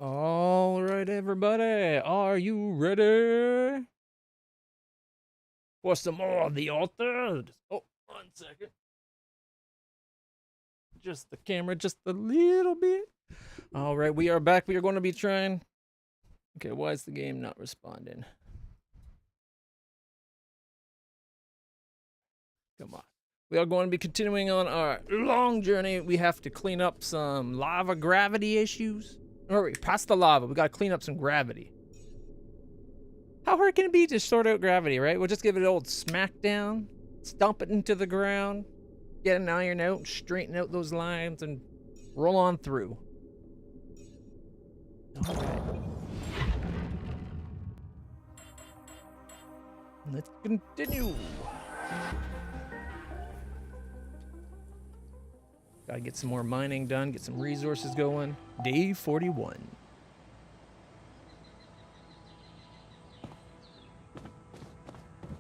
All right, everybody, are you ready for some more of the altered? Oh, 1 second. Just the camera, just a little bit. All right, we are back. We are going to be trying. Okay, why is the game not responding? Come on. We are going to be continuing on our long journey. We have to clean up some lava gravity issues. Or wait, past the lava, we got to clean up some gravity. How hard can it be to sort out gravity, right? We'll just give it an old smackdown, stomp it into the ground, get an iron out, straighten out those lines, and roll on through. All right. Let's continue. Gotta get some more mining done, get some resources going. Day 41.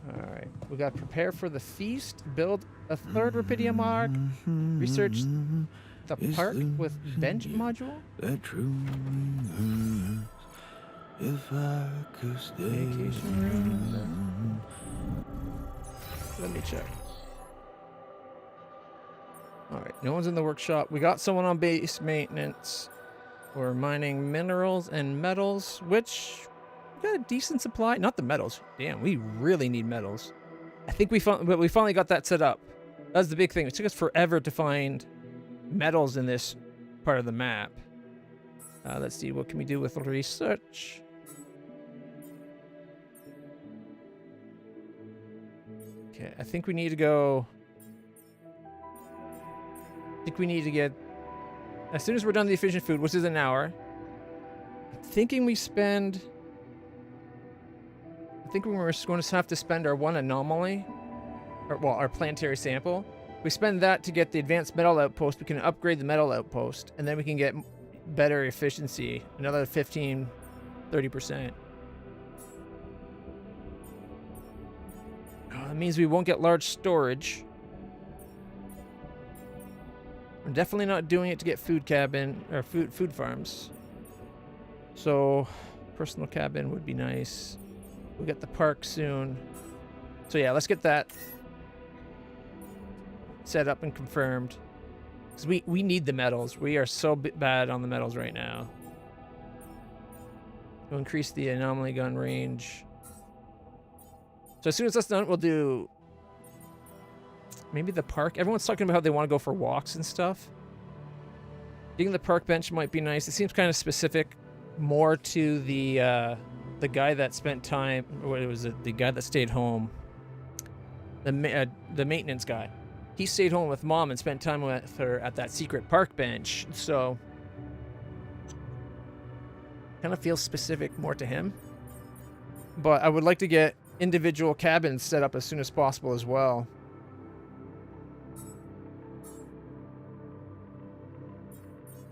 All right, we got to prepare for the feast, build a third Rapidium arc, research the park with bench module. If I could stay. Vacation room. Let me check. All right, no one's in the workshop. We got someone on base maintenance. We're mining minerals and metals, which we got a decent supply. Not the metals. Damn, we really need metals. I think we finally got that set up. That's the big thing. It took us forever to find metals in this part of the map. Let's see, what can we do with research? Okay, I think we need to go. I think we need to get, as soon as we're done the efficient food, which is an hour, I'm thinking we spend, I think we're going to have to spend our one anomaly, or well, our planetary sample. We spend that to get the advanced metal outpost. We can upgrade the metal outpost, and then we can get better efficiency, another 15, 30%. That means we won't get large storage. I'm definitely not doing it to get food cabin or food farms. So, personal cabin would be nice. We'll get the park soon. So yeah, let's get that set up and confirmed. Because we need the metals. We are so bad on the metals right now. We'll increase the anomaly gun range. So as soon as that's done, we'll do maybe the park. Everyone's talking about how they want to go for walks and stuff. Getting the park bench might be nice. It seems kind of specific, more to the guy that spent time. What was it? The guy that stayed home. The maintenance guy. He stayed home with mom and spent time with her at that secret park bench. So kind of feels specific more to him. But I would like to get individual cabins set up as soon as possible as well.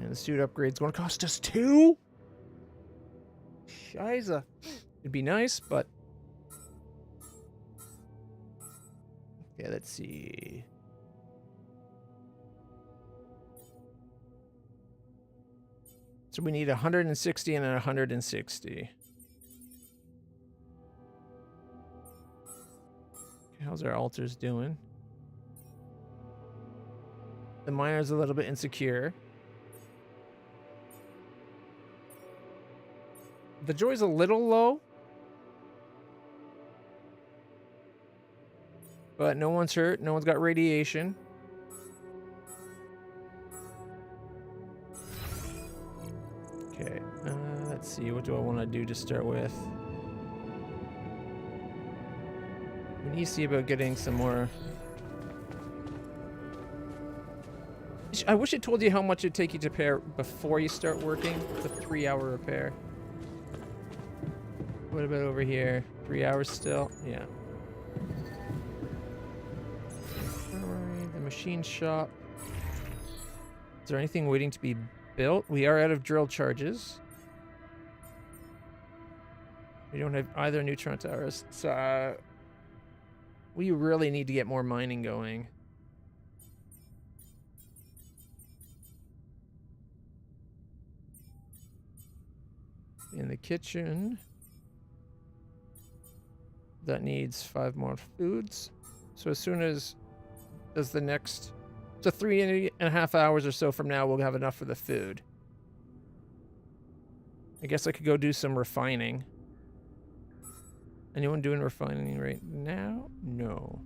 And the suit upgrade's going to cost us 2? Shiza. It'd be nice, but... Okay, let's see. So we need 160 and 160. How's our altars doing? The miner's a little bit insecure. The joy's a little low. But no one's hurt. No one's got radiation. Okay. Let's see. What do I want to do to start with? We need to see about getting some more. I wish it told you how much it'd take you to repair before you start working. The 3-hour repair. What about over here? 3 hours still? Yeah. The machine shop. Is there anything waiting to be built? We are out of drill charges. We don't have either neutron towers. So, we really need to get more mining going. in the kitchen. That needs 5 more foods. So as soon as does the next, so 3.5 hours or so from now, we'll have enough for the food. I guess I could go do some refining. Anyone doing refining right now? No.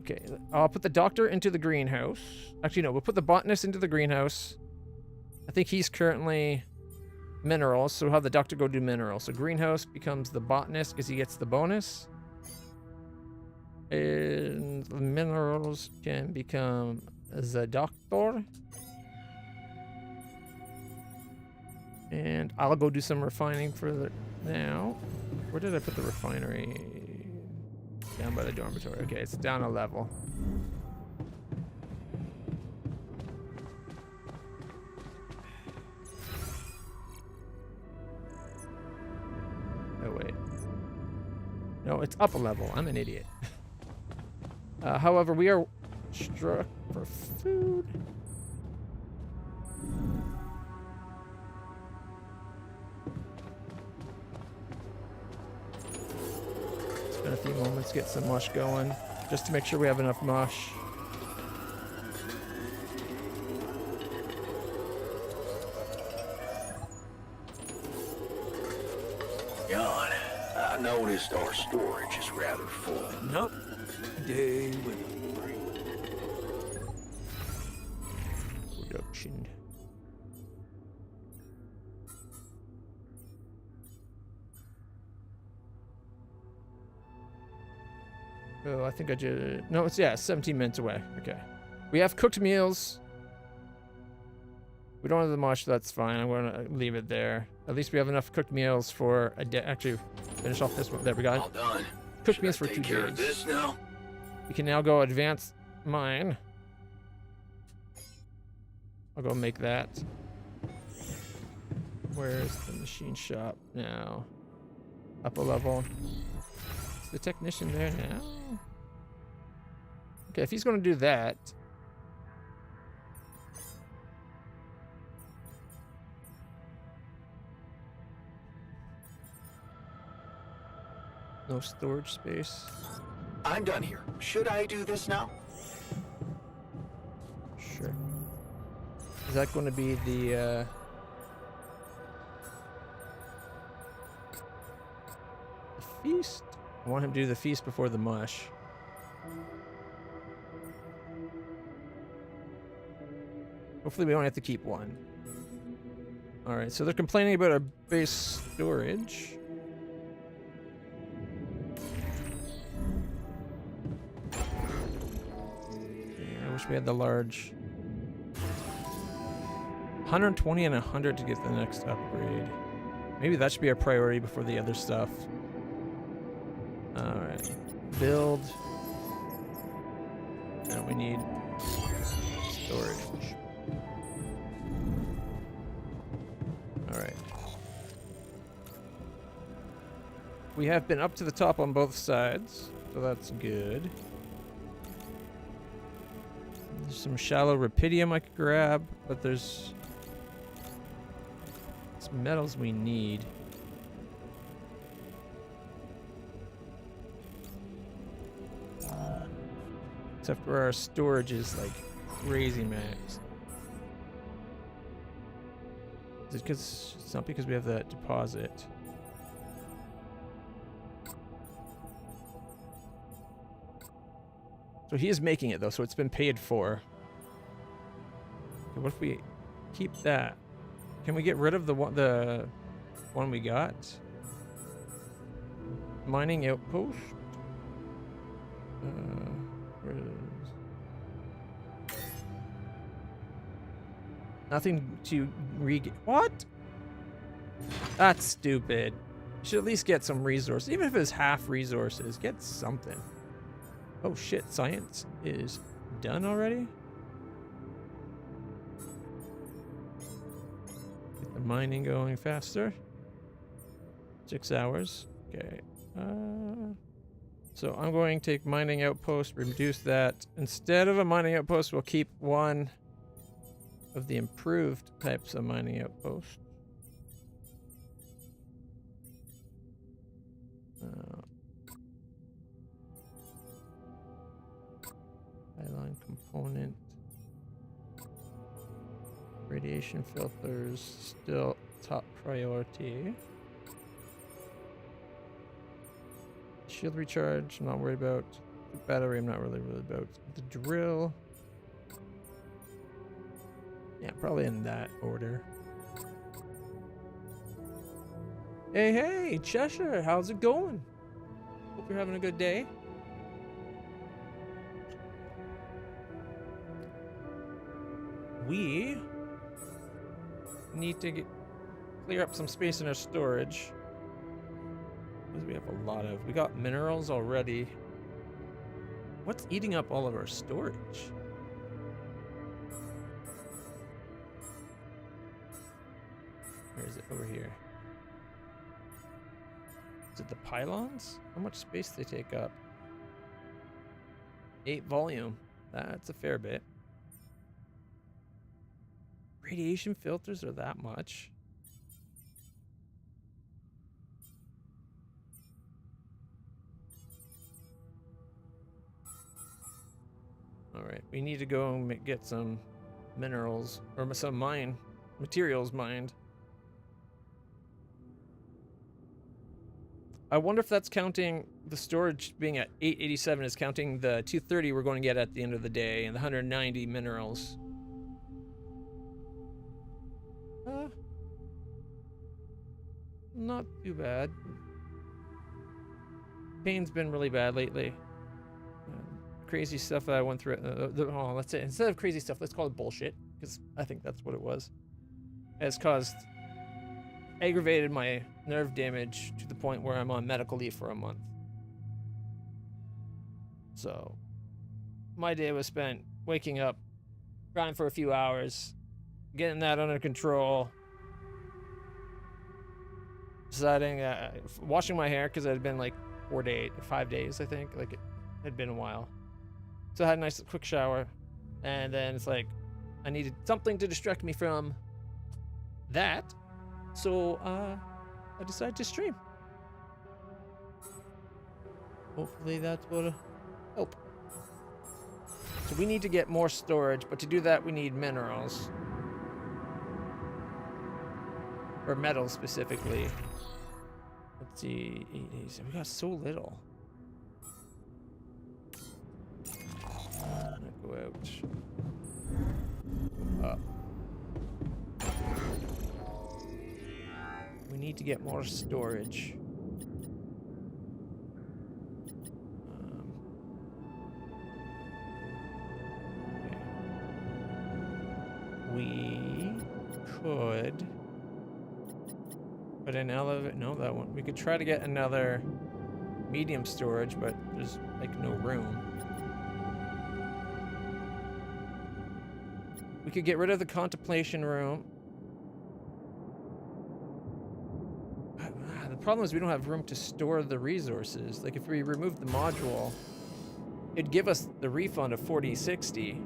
Okay, I'll put the doctor into the greenhouse. Actually, no, we'll put the botanist into the greenhouse. I think he's currently minerals, so we'll have the doctor go do minerals. So greenhouse becomes the botanist because he gets the bonus. And the minerals can become the doctor. And I'll go do some refining for the now. Where did I put the refinery? Down by the dormitory. Okay, it's down a level. Oh, wait. No, it's up a level. I'm an idiot. However, we are struck for food. Spend a few moments, get some mush going, just to make sure we have enough mush. John, I noticed our storage is rather full. Nope. Day with Production. Oh, I think I just... No, it's, yeah, 17 minutes away. Okay. We have cooked meals. We don't have the mush, that's fine. I'm going to leave it there. At least we have enough cooked meals for a day. Actually, finish off this one. There we go. all done. Cooked Should meals I for take 2 care of days. this now? We can now go advance mine. I'll go make that. Where's the machine shop now? Up a level. Is the technician there now? Okay, if he's going to do that. No storage space. I'm done here. Should I do this now? Sure. Is that going to be the feast? I want him to do the feast before the mush. Hopefully we don't have to keep one. Alright, so they're complaining about our base storage. I wish we had the large. 120 and 100 to get the next upgrade. Maybe that should be our priority before the other stuff. Alright. Build. Now we need storage. Alright. We have been up to the top on both sides, so that's good. There's some shallow rupidium I could grab, but there's some metals we need. Except for our storage is like crazy max. Is it because it's not because we have that deposit? So he is making it though, so it's been paid for. Okay, what if we keep that? Can we get rid of the one we got? Mining outpost. Where is... Nothing to what? That's stupid. You should at least get some resources, even if it's half resources. Get something. Oh shit! Science is done already. Get the mining going faster. 6 hours. Okay. So I'm going to take mining outpost, reduce that. Instead of a mining outpost, we'll keep one of the improved types of mining outpost. Radiation filters still top priority. Shield recharge, not worried about. The battery, I'm not really about. The drill. Yeah, probably in that order. Hey, Cheshire, how's it going? Hope you're having a good day. We need to clear up some space in our storage. Because we have a lot of. We got minerals already. What's eating up all of our storage? Where is it? Over here. Is it the pylons? How much space they take up? 8 volume. That's a fair bit. Radiation filters are that much. Alright, we need to go and get some minerals, or some materials mined. I wonder if that's counting the storage being at 887 is counting the 230 we're going to get at the end of the day and the 190 minerals. Not too bad. Pain's been really bad lately. Crazy stuff that I went through. Oh, let's say instead of crazy stuff, let's call it bullshit, because I think that's what it was. Has aggravated my nerve damage to the point where I'm on medical leave for a month. So, my day was spent waking up, crying for a few hours, getting that under control, deciding, washing my hair because it had been like 5 days, I think. Like it had been a while. So I had a nice quick shower, and then it's like I needed something to distract me from that. So I decided to stream. Hopefully that's what'll help. So we need to get more storage, but to do that we need minerals. Or metals specifically. Let's see, 8 days. We got so little. Go out. Up. We need to get more storage. Okay. We could put an elevator. No, that one. We could try to get another medium storage, but there's like no room. We could get rid of the contemplation room. The problem is we don't have room to store the resources. Like if we remove the module, it'd give us the refund of 4060.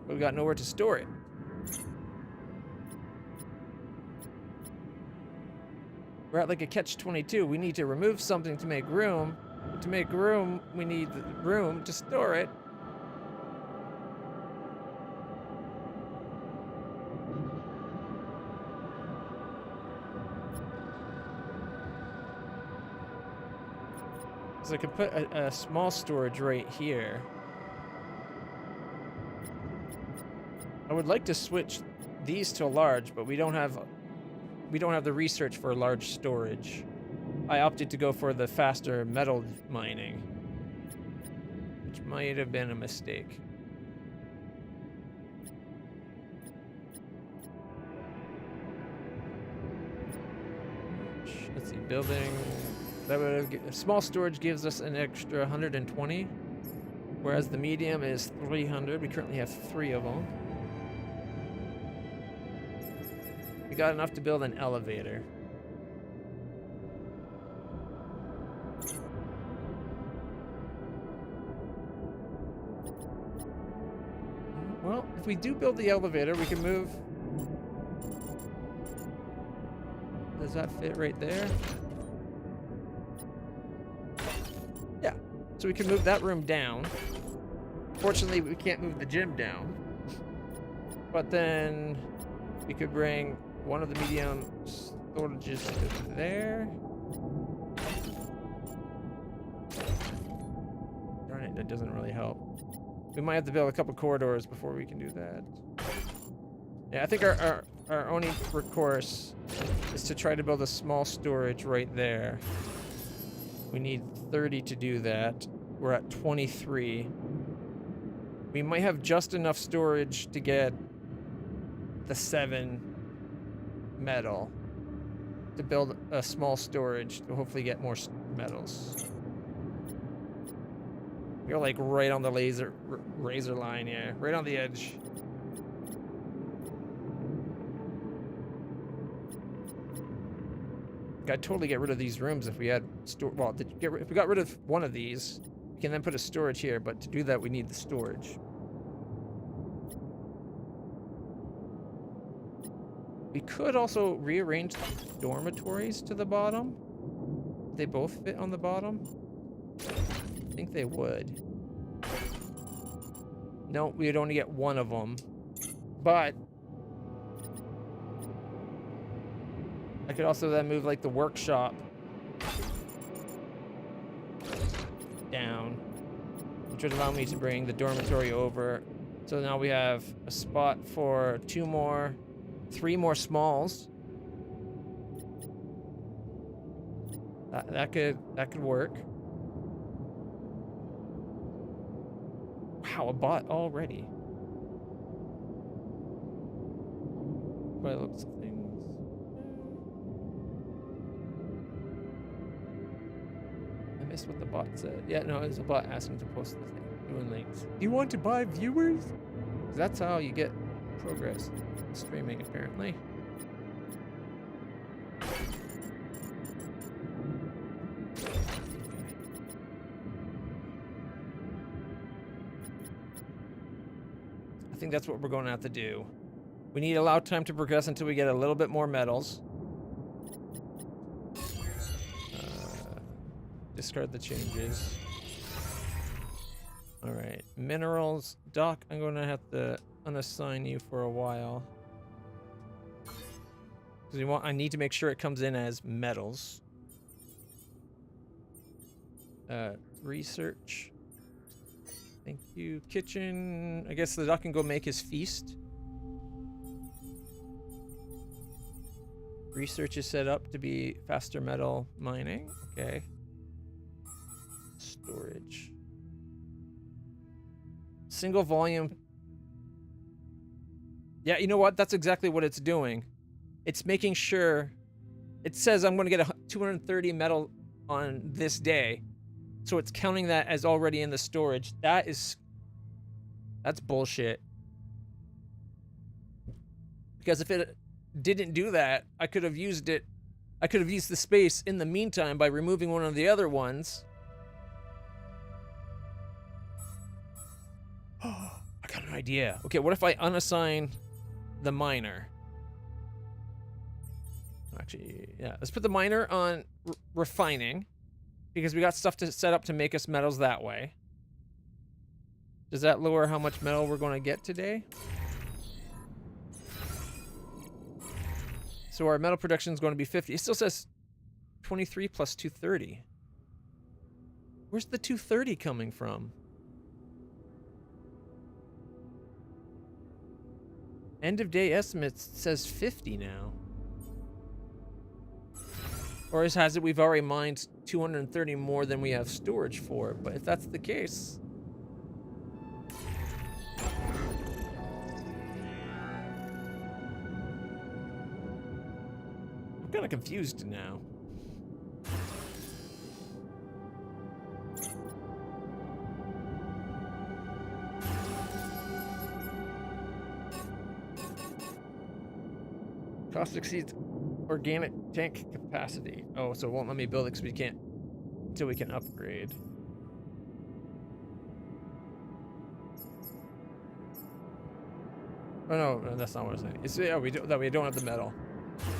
But we got nowhere to store it. We're at like a catch-22. We need to remove something to make room. But to make room, we need the room to store it. So I could put a small storage right here. I would like to switch these to a large, but we don't have the research for large storage. I opted to go for the faster metal mining, which might have been a mistake. Let's see, building. That would small storage gives us an extra 120, whereas the medium is 300. We currently have 3 of them. We got enough to build an elevator. Well, if we do build the elevator, we can move. Does that fit right there? Yeah. So we can move that room down. Fortunately, we can't move the gym down. But then we could bring one of the medium storages to there. Darn it, that doesn't really help. We might have to build a couple corridors before we can do that. Yeah, I think our only recourse is to try to build a small storage right there. We need 30 to do that. We're at 23. We might have just enough storage to get the 7 metal to build a small storage to hopefully get more metals. You're like right on the razor line, yeah, right on the edge. I'd totally get rid of these rooms if we had well, if we got rid of one of these, we can then put a storage here, but to do that we need the storage. We could also rearrange dormitories to the bottom. They both fit on the bottom. I think they would. No, we'd only get one of them. But I could also then move like the workshop down, which would allow me to bring the dormitory over. So now we have a spot for 3 more smalls. That could work. Wow, a bot already. By the looks of things. I missed what the bot said. Yeah, no, it was a bot asking to post the thing. Doing links. Do you want to buy viewers? 'Cause that's how you get progress in streaming, apparently. I think that's what we're going to have to do. We need to allow time to progress until we get a little bit more metals. Discard the changes. All right, minerals. Doc, I'm going to have to unassign you for a while. Because I need to make sure it comes in as metals. Research. Thank you. Kitchen. I guess the Doc can go make his feast. Research is set up to be faster metal mining. Okay. Storage. Single volume. Yeah, you know what? That's exactly what it's doing. It's making sure. It says I'm going to get 230 metal on this day. So it's counting that as already in the storage. That's bullshit. Because if it didn't do that, I could have used it. I could have used the space in the meantime by removing one of the other ones. Oh, I got an idea. Okay, what if I unassign the miner? Actually, yeah, let's put the miner on refining. Because we got stuff to set up to make us metals that way. Does that lower how much metal we're going to get today? So our metal production is going to be 50. It still says 23 plus 230. Where's the 230 coming from? End of day estimates says 50 now. Or has it we've already mined 230 more than we have storage for? But if that's the case... I'm kind of confused now. Cost exceeds organic tank capacity. Oh, so it won't let me build it because we can't until we can upgrade. Oh no, that's not what I'm saying. It's that we don't have the metal.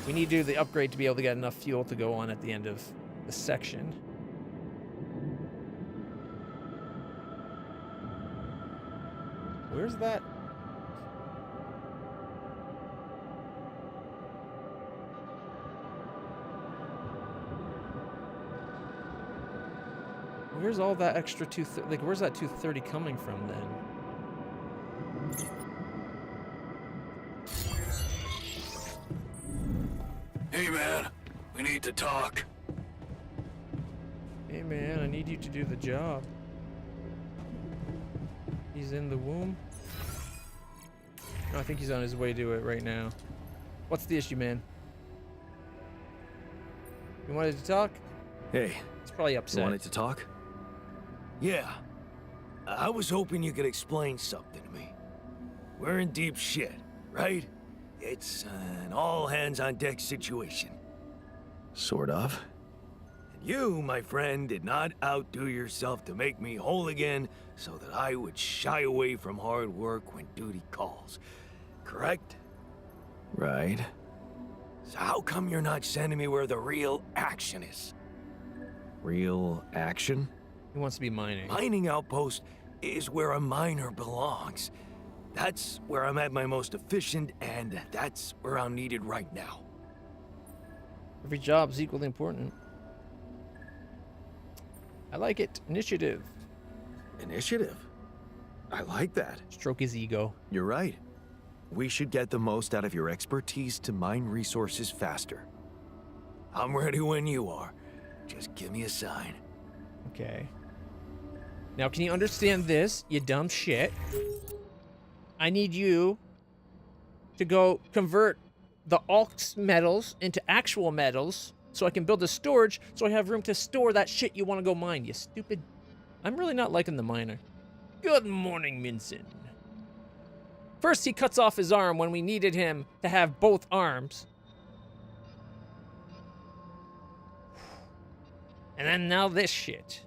We need to do the upgrade to be able to get enough fuel to go on at the end of the section. Where's that? Where's all that extra like, where's that 230 coming from then? Hey, man. We need to talk. Hey man, I need you to do the job. He's in the womb. No, I think he's on his way to it right now. What's the issue, man? You wanted to talk? Hey, He's probably you upset. wanted to talk? Yeah. I was hoping you could explain something to me. We're in deep shit, right? It's an all-hands-on-deck situation. Sort of. And you, my friend, did not outdo yourself to make me whole again so that I would shy away from hard work when duty calls. Correct? Right. So how come you're not sending me where the real action is? Real action? He wants to be mining. Mining outpost is where a miner belongs. That's where I'm at my most efficient, and that's where I'm needed right now. Every job's equally important. I like it. Initiative. Initiative. I like that. Stroke his ego. You're right. We should get the most out of your expertise to mine resources faster. I'm ready when you are. Just give me a sign. Okay. Now, can you understand this, you dumb shit? I need you to go convert the Alks metals into actual metals so I can build a storage so I have room to store that shit you want to go mine, you stupid... I'm really not liking the miner. Good morning, Minson. First, he cuts off his arm when we needed him to have both arms. And then now this shit.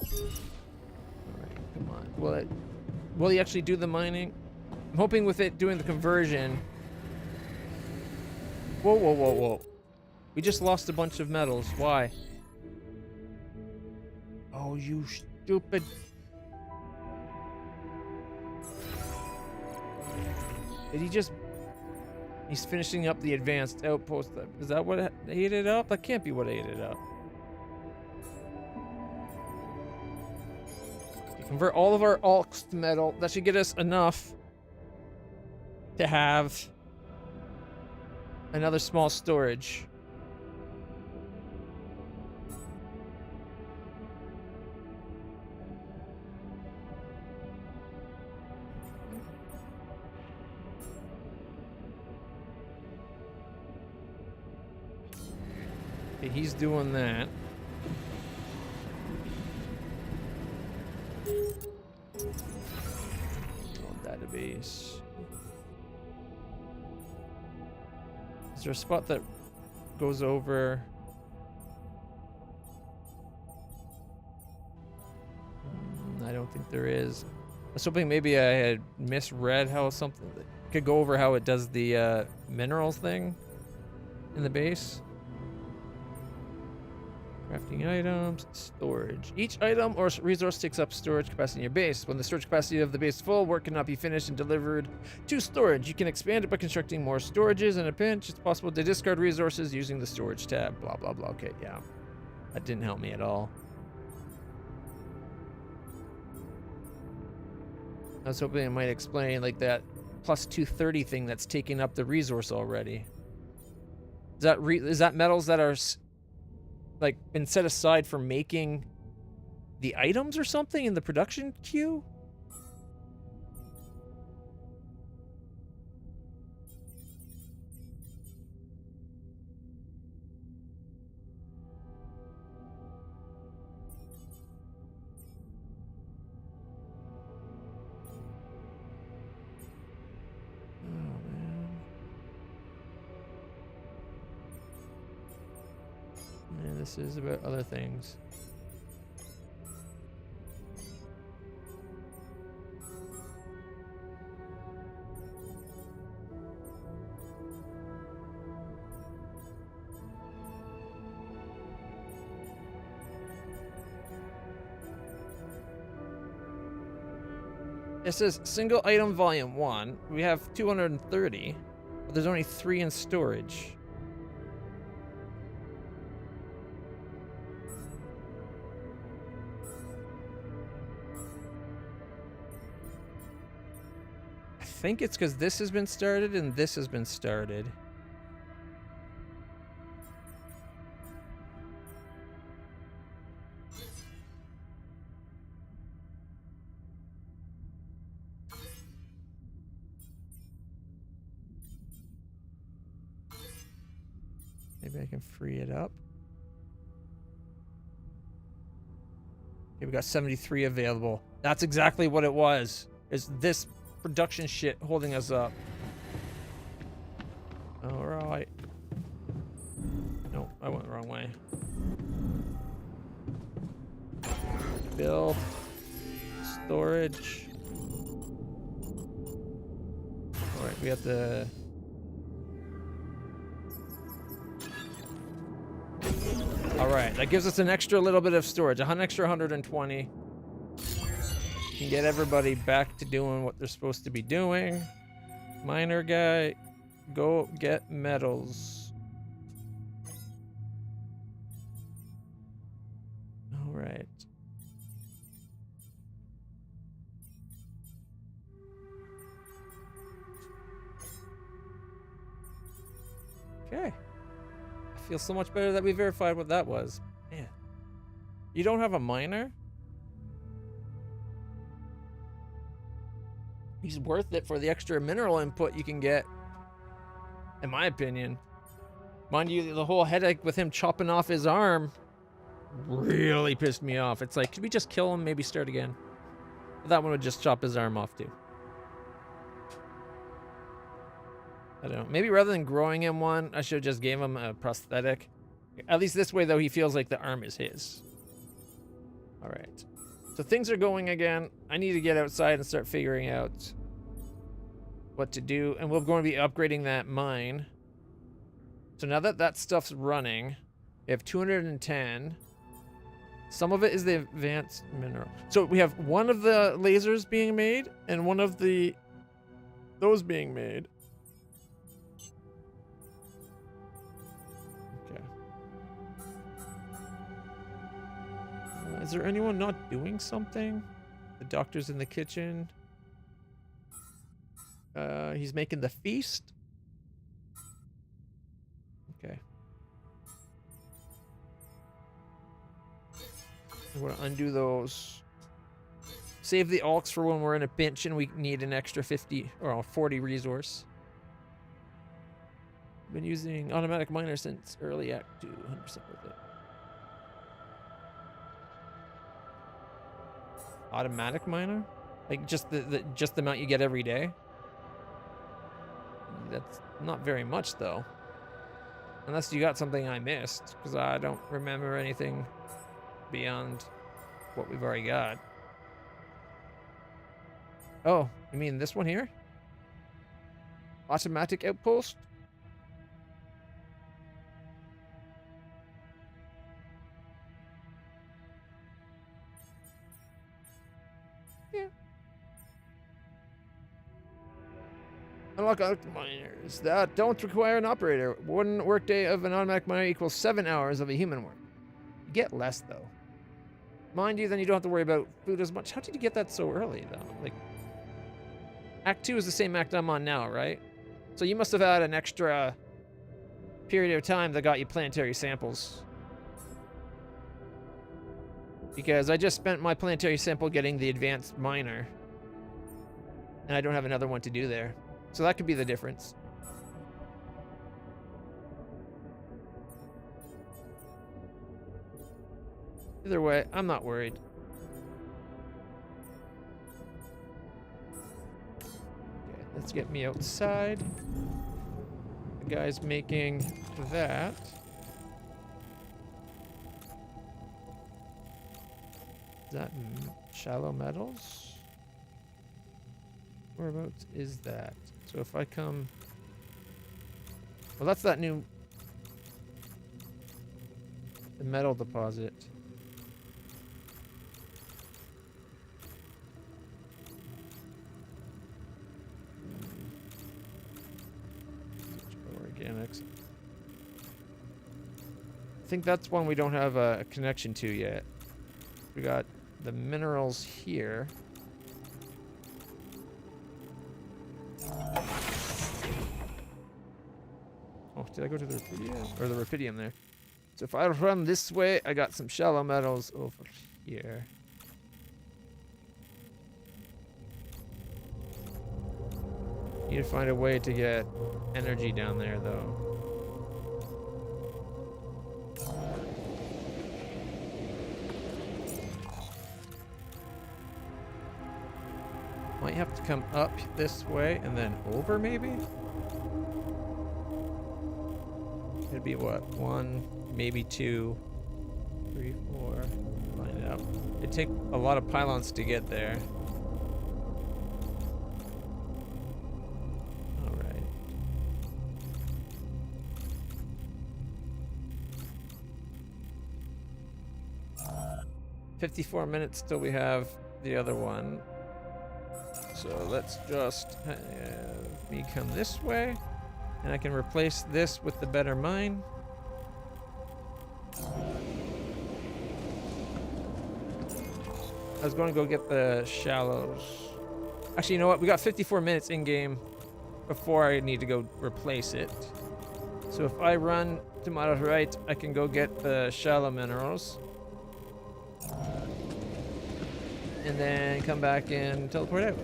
Alright, come on. Will he actually do the mining? I'm hoping with it doing the conversion. Whoa, whoa, whoa, whoa. We just lost a bunch of metals. Why? Oh, you stupid... Did he just... He's finishing up the advanced outpost. Is that what ate it up? That can't be what ate it up. Convert all of our alks to metal. That should get us enough to have another small storage. Okay, he's doing that. Database. Is there a spot that goes over? I don't think there is. I was hoping maybe I had misread how something that could go over how it does the minerals thing in the base. Crafting items, storage. Each item or resource takes up storage capacity in your base. When the storage capacity of the base is full, work cannot be finished and delivered to storage. You can expand it by constructing more storages. In a pinch, it's possible to discard resources using the storage tab. Blah, blah, blah. Okay, yeah. That didn't help me at all. I was hoping it might explain, like, that plus 230 thing that's taking up the resource already. Is that metals that are... like, been set aside for making the items or something in the production queue? Oh, man. Yeah, this is about other things. It says single item volume 1. We have 230, but there's only 3 in storage. think it's because this has been started and this has been started. Maybe I can free it up. Okay, we got 73 available. That's exactly what it was. Is this production shit holding us up? All right. No, I went the wrong way. Build. Storage. All right, we have the... All right, that gives us an extra little bit of storage, an extra 120. Can get everybody back to doing what they're supposed to be doing. Miner guy, go get metals. All right. Okay. I feel so much better that we verified what that was. Man. You don't have a miner? He's worth it for the extra mineral input you can get, in my opinion. Mind you, the whole headache with him chopping off his arm really pissed me off. It's like, could we just kill him, maybe start again? But that one would just chop his arm off too. I don't know. Maybe rather than growing him one, I should have just gave him a prosthetic. At least this way, though, he feels like the arm is his. All right. So things are going again. I need to get outside and start figuring out what to do. And we're going to be upgrading that mine. So now that that stuff's running, we have 210. Some of it is the advanced mineral. So we have one of the lasers being made and one of those being made. Okay. Is there anyone not doing something? The doctor's in the kitchen. He's making the feast. Okay. I'm gonna undo those. Save the alks for when we're in a pinch and we need an extra 50 or 40 resource. Been using automatic miner since early Act 2, 100% worth it. Automatic miner? Like just the amount you get every day? That's not very much though. Unless you got something I missed, because I don't remember anything beyond what we've already got. Oh, you mean this one here? Automatic outpost? Yeah. Unlock automatic miners that don't require an operator. One workday of an automatic miner equals 7 hours of a human work. You get less though. Mind you, then you don't have to worry about food as much. How did you get that so early though? Like, Act 2 is the same act I'm on now, right? So you must have had an extra period of time that got you planetary samples. Because I just spent my planetary sample getting the advanced miner. And I don't have another one to do there. So that could be the difference. Either way, I'm not worried. Okay, let's get me outside. The guy's making that. Is that shallow metals? Whereabouts is that? So if I come... Well, that's that new... The metal deposit. Organics. I think that's one we don't have a connection to yet. We got the minerals here. did I go to the rubidium? Or the rubidium there. So if I run this way, I got some shallow metals over here. Need to find a way to get energy down there, though. Might have to come up this way and then over, maybe? It'd be what? 1, maybe 2, 3, 4. Line it up. It'd take a lot of pylons to get there. Alright. Uh, 54 minutes till we have the other one. So let's just have me come this way. And I can replace this with the better mine. I was going to go get the shallows. Actually, you know what? We got 54 minutes in game before I need to go replace it. So if I run to my right, I can go get the shallow minerals. And then come back and teleport out.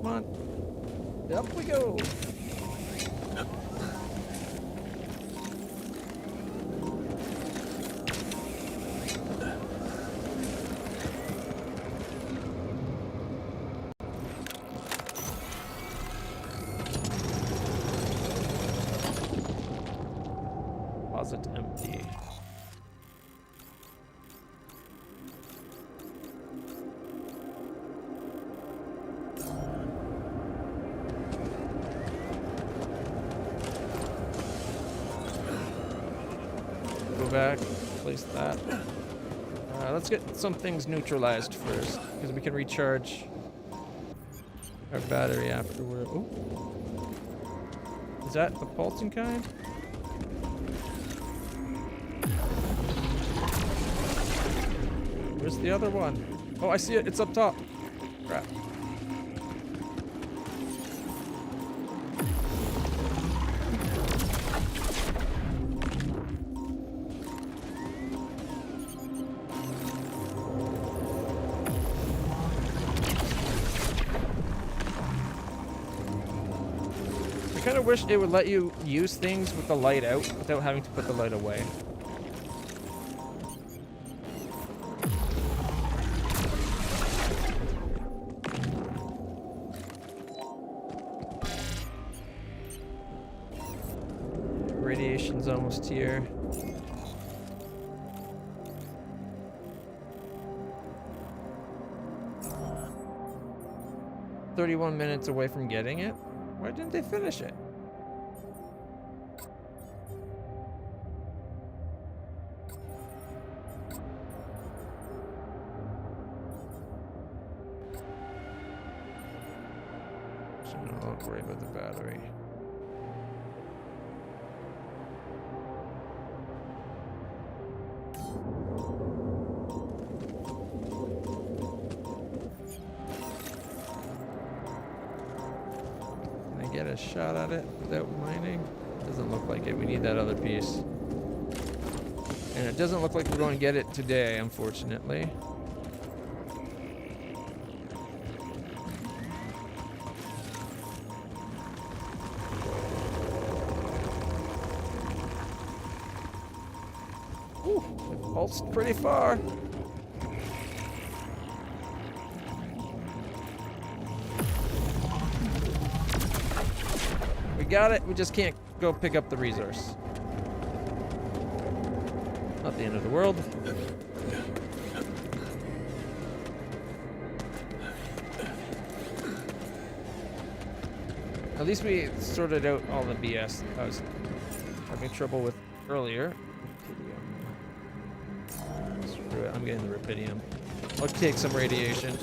Come on. Up we go. Closet empty. Go back, place that. Let's get some things neutralized first, because we can recharge our battery afterward. Oh, is that the pulsing kind? Where's the other one? Oh, I see it. It's up top. Crap. I kind of wish it would let you use things with the light out without having to put the light away. Radiation's almost here. "31 minutes away from getting it? Why didn't they finish it?" So no, don't worry about the battery. Get a shot at it without mining? Doesn't look like it. We need that other piece. And it doesn't look like we're going to get it today, unfortunately. Ooh, it pulsed pretty far. We got it, we just can't go pick up the resource. Not the end of the world. At least we sorted out all the BS I was having trouble with earlier. Screw it, I'm getting the rubidium. I'll take some radiation.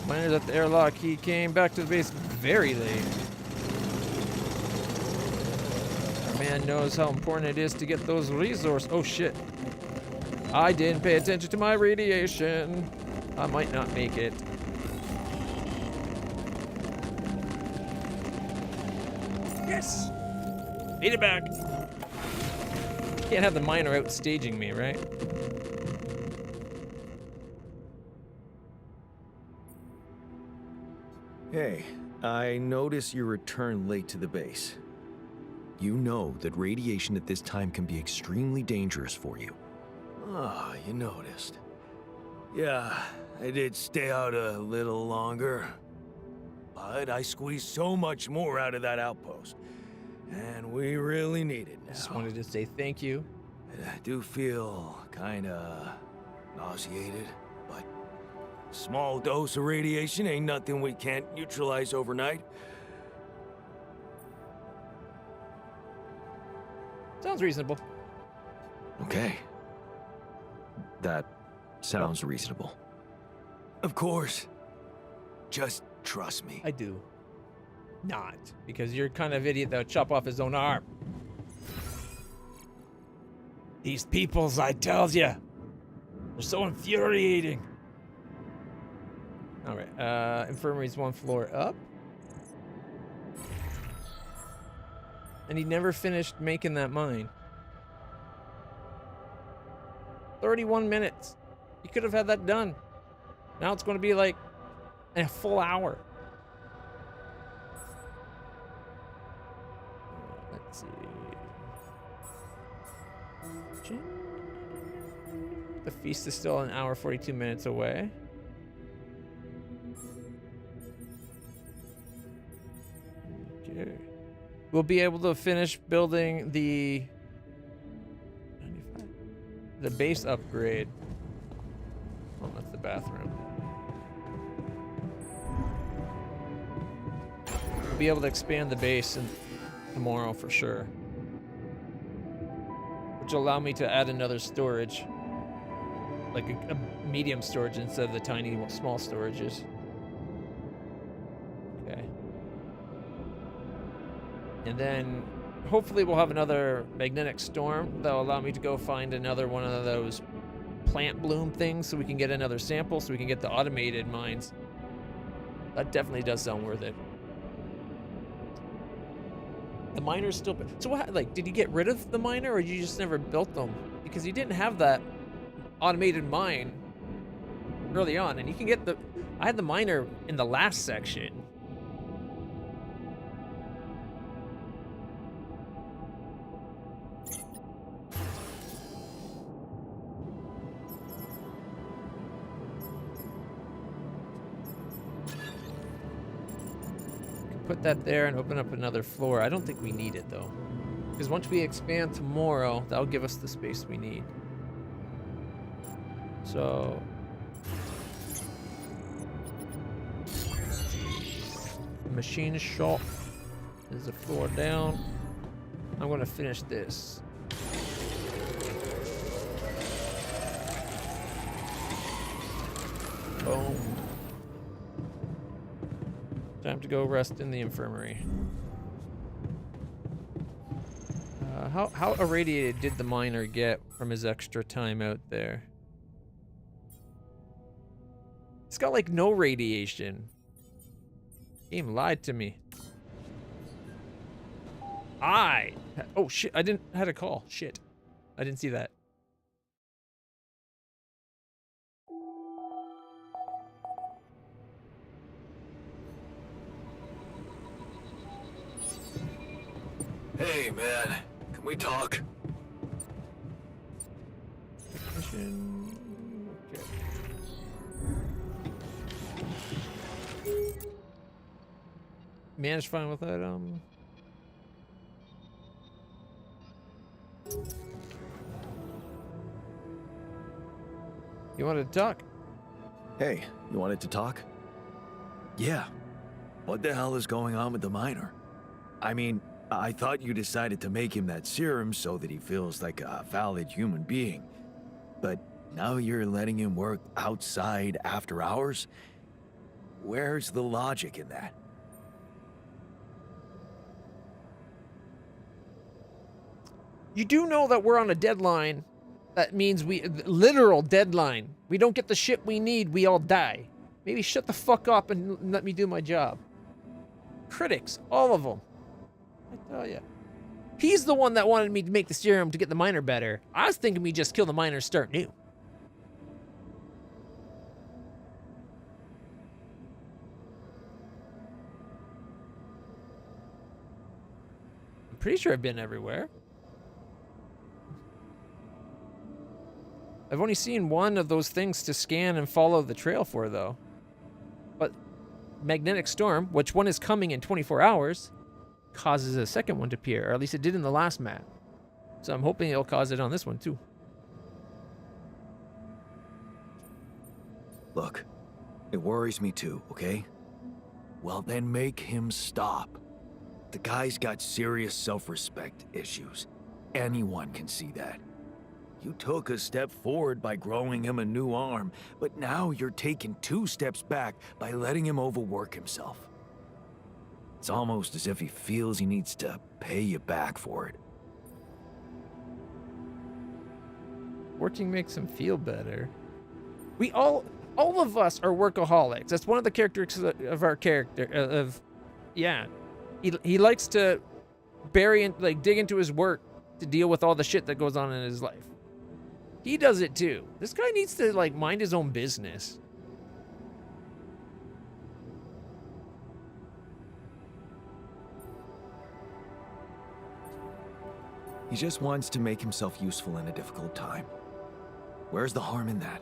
Miner's at the airlock. He came back to the base very late. Our man knows how important it is to get those resources. Oh shit. I didn't pay attention to my radiation. I might not make it. Yes! Made it back. Can't have the miner out staging me, right? Hey, I notice you returned late to the base. You know that radiation at this time can be extremely dangerous for you. Ah, you noticed. Yeah, I did stay out a little longer. But I squeezed so much more out of that outpost. And we really need it now. Just wanted to say thank you. I do feel kinda nauseated, but small dose of radiation ain't nothing we can't neutralize overnight. Sounds reasonable. Okay. That sounds reasonable. Of course. Just trust me. I do. Not. Because you're kind of idiot that would chop off his own arm. These peoples, I tells ya. They're so infuriating. Alright, infirmary's one floor up. And he never finished making that mine. 31 minutes. You could have had that done. Now it's going to be like a full hour. Let's see. The feast is still an hour 42 minutes away. Okay. We'll be able to finish building the base upgrade. Oh, that's the bathroom. We'll be able to expand the base tomorrow for sure. Which will allow me to add another storage. Like a medium storage instead of the tiny small storages. Okay. And then hopefully we'll have another magnetic storm that'll allow me to go find another one of those plant bloom things so we can get another sample so we can get the automated mines. That definitely does sound worth it. The miner's still... So what, like, did you get rid of the miner or you just never built them? Because you didn't have that automated mine early on, and you can get the... I had the miner in the last section. Put that there and open up another floor. I don't think we need it though, because once we expand tomorrow, that'll give us the space we need. So machine shop is a floor down. I'm going to finish this. Boom. Time to go rest in the infirmary. How irradiated did the miner get from his extra time out there? It's got like no radiation. Game lied to me. Oh shit, I had a call. Shit. I didn't see that. Hey, man. Can we talk? Technician. Okay. Managed fine with that, You wanted to talk? Hey, you wanted to talk? Yeah. What the hell is going on with the miner? I mean, I thought you decided to make him that serum so that he feels like a valid human being. But now you're letting him work outside after hours? Where's the logic in that? You do know that we're on a deadline. That means literal deadline. We don't get the shit we need, we all die. Maybe shut the fuck up and let me do my job. Critics, all of them. I tell ya. He's the one that wanted me to make the serum to get the miner better. I was thinking we just kill the miners, start new. I'm pretty sure I've been everywhere. I've only seen one of those things to scan and follow the trail for, though. But magnetic storm, which one is coming in 24 hours, causes a second one to appear, or at least it did in the last map. So I'm hoping it'll cause it on this one, too. Look, it worries me too, okay? Well, then make him stop. The guy's got serious self-respect issues. Anyone can see that. You took a step forward by growing him a new arm, but now you're taking 2 steps back by letting him overwork himself. It's almost as if he feels he needs to pay you back for it. Working makes him feel better. We all of us are workaholics. That's one of the characteristics of our character. Yeah, he likes to bury and dig into his work to deal with all the shit that goes on in his life. He does it too. This guy needs to mind his own business. He just wants to make himself useful in a difficult time. Where's the harm in that?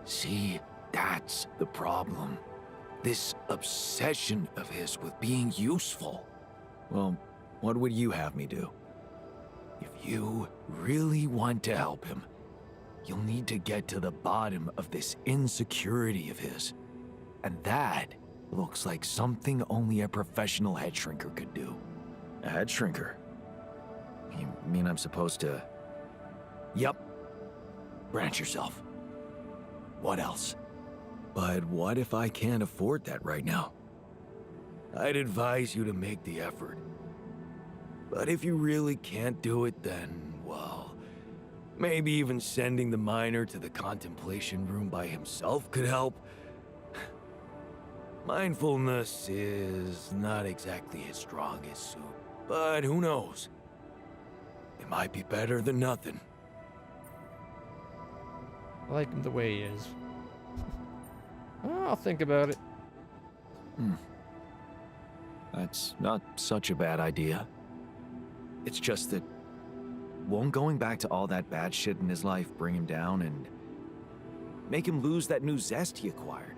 See, that's the problem. This obsession of his with being useful. Well, what would you have me do? If you really want to help him, you'll need to get to the bottom of this insecurity of his. And that looks like something only a professional head shrinker could do. A head shrinker? You mean I'm supposed to... Yep. Branch yourself. What else? But what if I can't afford that right now? I'd advise you to make the effort. But if you really can't do it, then, well, maybe even sending the miner to the contemplation room by himself could help. Mindfulness is not exactly his strongest suit, but who knows? It might be better than nothing. I like him the way he is. I'll think about it. That's not such a bad idea. It's just that... won't going back to all that bad shit in his life bring him down and... make him lose that new zest he acquired?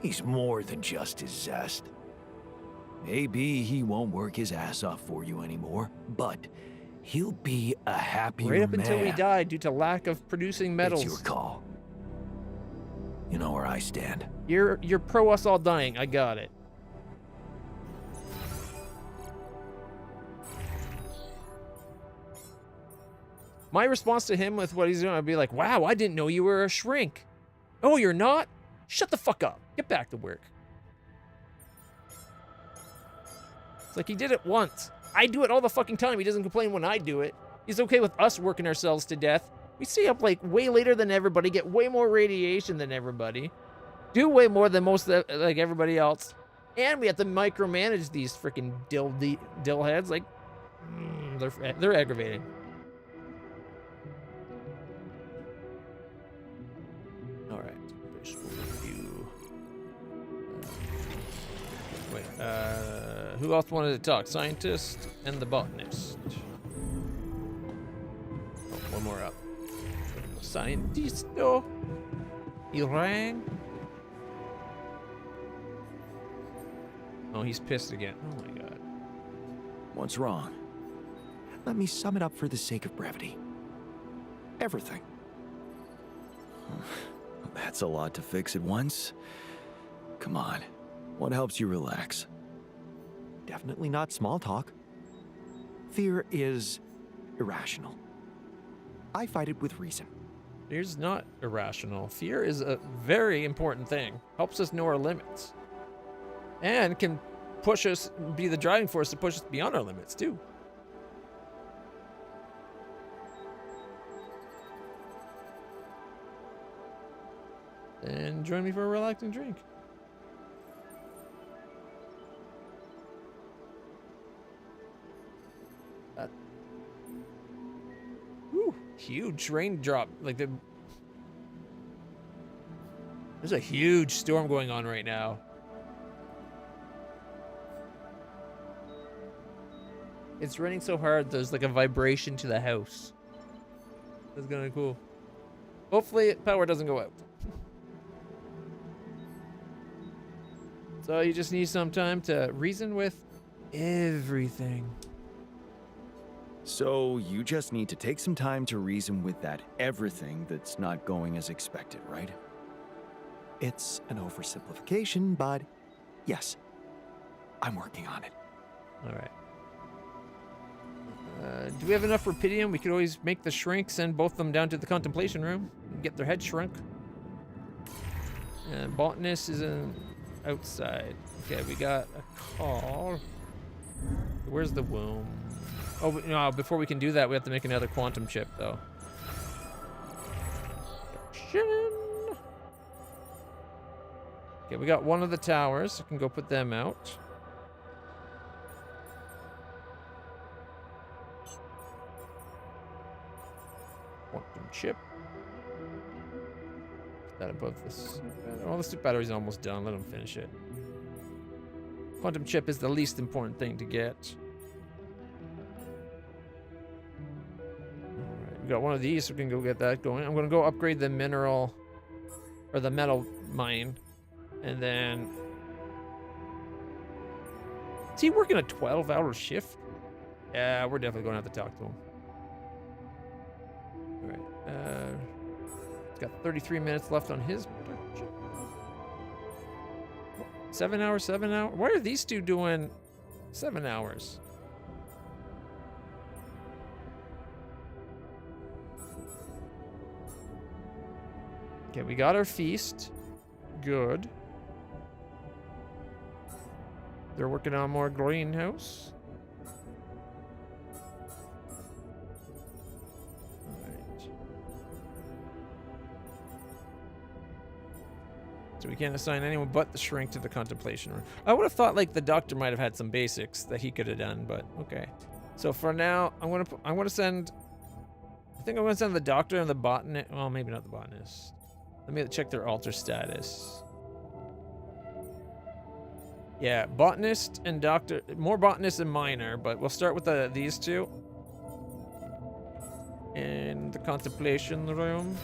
He's more than just his zest. Maybe he won't work his ass off for you anymore, but he'll be a happier man. Right up until we died due to lack of producing metals. It's your call. You know where I stand. You're pro us all dying. I got it. My response to him with what he's doing, I'd be like, wow, I didn't know you were a shrink. Oh, you're not? Shut the fuck up. Get back to work. It's like he did it once. I do it all the fucking time. He doesn't complain when I do it. He's okay with us working ourselves to death. We stay up way later than everybody, get way more radiation than everybody, do way more than most everybody else, and we have to micromanage these freaking dill heads. They're aggravating. All right, visual review. Wait, who else wanted to talk? Scientist and the botanist. Oh, one more up. Scientisto. He rang. Oh, he's pissed again. Oh my god. What's wrong? Let me sum it up for the sake of brevity. Everything. That's a lot to fix at once. Come on. What helps you relax? Definitely not small talk. Fear is irrational. I fight it with reason. Fear's not irrational. Fear is a very important thing. Helps us know our limits. And can push us, be the driving force to push us beyond our limits, too. And join me for a relaxing drink. Whew, huge raindrop. Like there's a huge storm going on right now. It's raining so hard, there's like a vibration to the house. That's kind of cool. Hopefully, power doesn't go out. So you just need some time to reason with everything. So you just need to take some time to reason with that everything that's not going as expected, right? It's an oversimplification, but yes, I'm working on it. All right. Do we have enough rupidium? We could always make the shrink, send both of them down to the contemplation room, and get their head shrunk. And botanist is outside. Okay, we got a call. Where's the womb? Oh, no, before we can do that, we have to make another quantum chip, though. Okay, we got one of the towers. I can go put them out. Quantum chip. Is that above this? Oh, the suit battery's almost done. Let them finish it. Quantum chip is the least important thing to get. Alright, we got one of these, so we can go get that going. I'm gonna go upgrade the mineral or the metal mine. And then is he working a 12-hour shift? Yeah, we're definitely gonna have to talk to him. Alright, he's got 33 minutes left on his 7 hours, 7 hours. Why are these two doing 7 hours? Okay, we got our feast. Good. They're working on more greenhouse. Alright. So we can't assign anyone but the shrink to the contemplation room. I would have thought like the doctor might have had some basics that he could have done, but okay. So for now, I'm gonna send. I think I'm gonna send the doctor and the botanist. Well, maybe not the botanist. Let me check their altar status. Yeah, botanist and doctor, more botanist and miner, but we'll start with these two. In the contemplation room.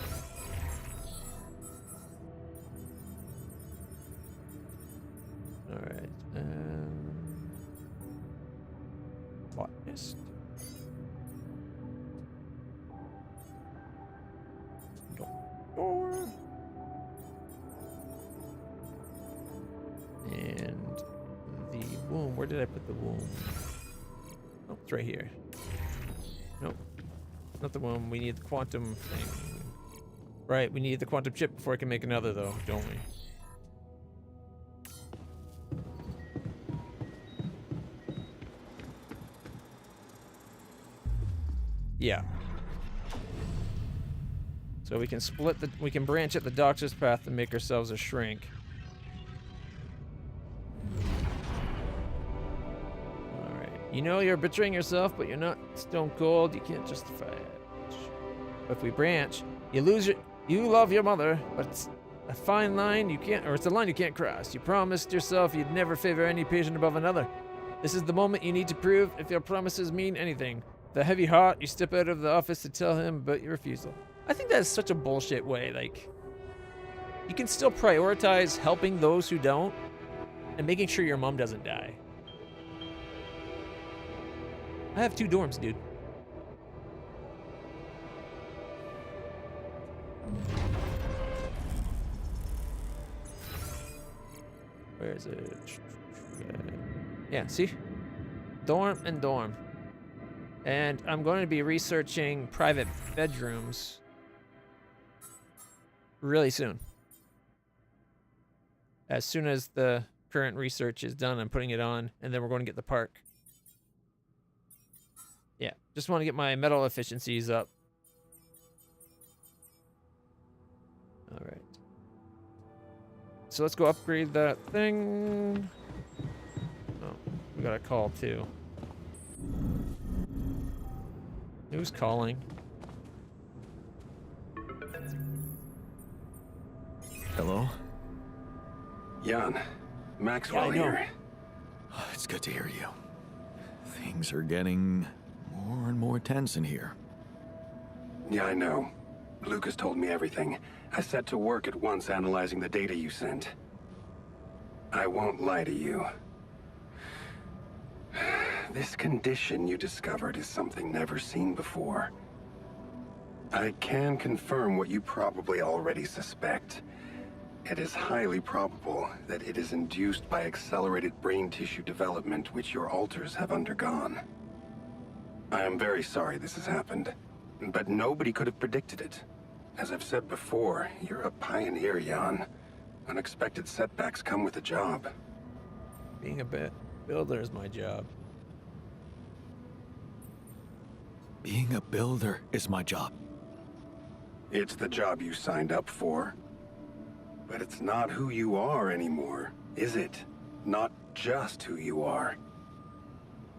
All right, botanist. Door. And the womb. Where did I put the womb? Oh, it's right here. Nope. Not the womb. We need the quantum thing. Right, we need the quantum chip before I can make another, though, don't we? Yeah. So we can we can branch at the doctor's path and make ourselves a shrink. You know you're betraying yourself, but you're not stone cold. You can't justify it. But if we branch, you love your mother, but it's a fine line you can't, or it's a line you can't cross. You promised yourself you'd never favor any patient above another. This is the moment you need to prove if your promises mean anything. The heavy heart, you step out of the office to tell him about your refusal. I think that's such a bullshit way. Like, you can still prioritize helping those who don't and making sure your mom doesn't die. I have 2 dorms, dude. Where is it? Yeah, see? Dorm and dorm. And I'm going to be researching private bedrooms. really soon. As soon as the current research is done, I'm putting it on, and then we're going to get the park. Yeah, just want to get my metal efficiencies up. All right. So let's go upgrade that thing. Oh, we got a call too. Who's calling? Hello? Jan, Maxwell here. It's good to hear you. Things are getting more and more tense in here. Yeah, I know. Lucas told me everything. I set to work at once analyzing the data you sent. I won't lie to you. This condition you discovered is something never seen before. I can confirm what you probably already suspect. It is highly probable that it is induced by accelerated brain tissue development which your alters have undergone. I am very sorry this has happened, but nobody could have predicted it. As I've said before, you're a pioneer, Jan. Unexpected setbacks come with the job. Being a builder is my job. Being a builder is my job. It's the job you signed up for. But it's not who you are anymore, is it? Not just who you are.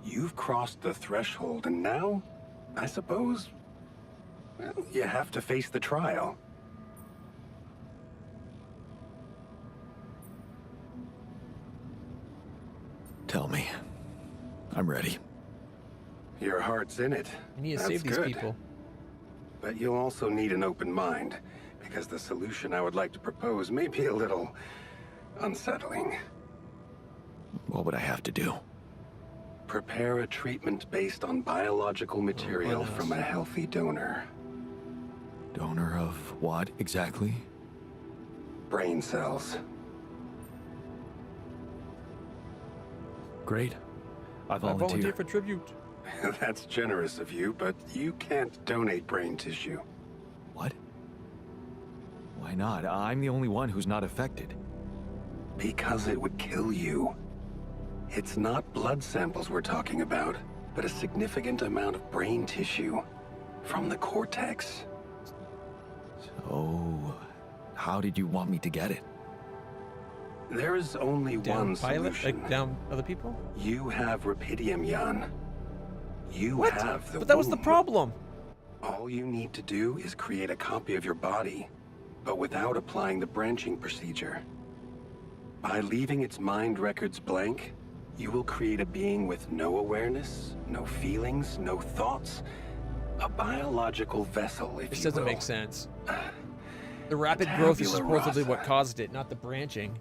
You've crossed the threshold, and now, I suppose, well, you have to face the trial. Tell me. I'm ready. Your heart's in it. I need to That's save these good. people. But you'll also need an open mind, because the solution I would like to propose may be a little unsettling. What would I have to do? Prepare a treatment based on biological material goodness. from a healthy donor. Donor of what exactly? Brain cells. Great. I I volunteer volunteer. for tribute. That's generous of you, but you can't donate brain tissue. What? Why not? I'm the only one who's not affected. Because it would kill you. It's not blood samples we're talking about, but a significant amount of brain tissue. From the cortex. So, how did you want me to get it? There is only Down one pilot? solution. Like down other people? You have rapidium, Jan. You What? have the But that was the womb. problem. All you need to do is create a copy of your body, but without applying the branching procedure. By leaving its mind records blank, you will create a being with no awareness, no feelings, no thoughts. A biological vessel, if This you doesn't will. make sense. The rapid growth is Tabula supposedly what rasa. caused it, not the branching.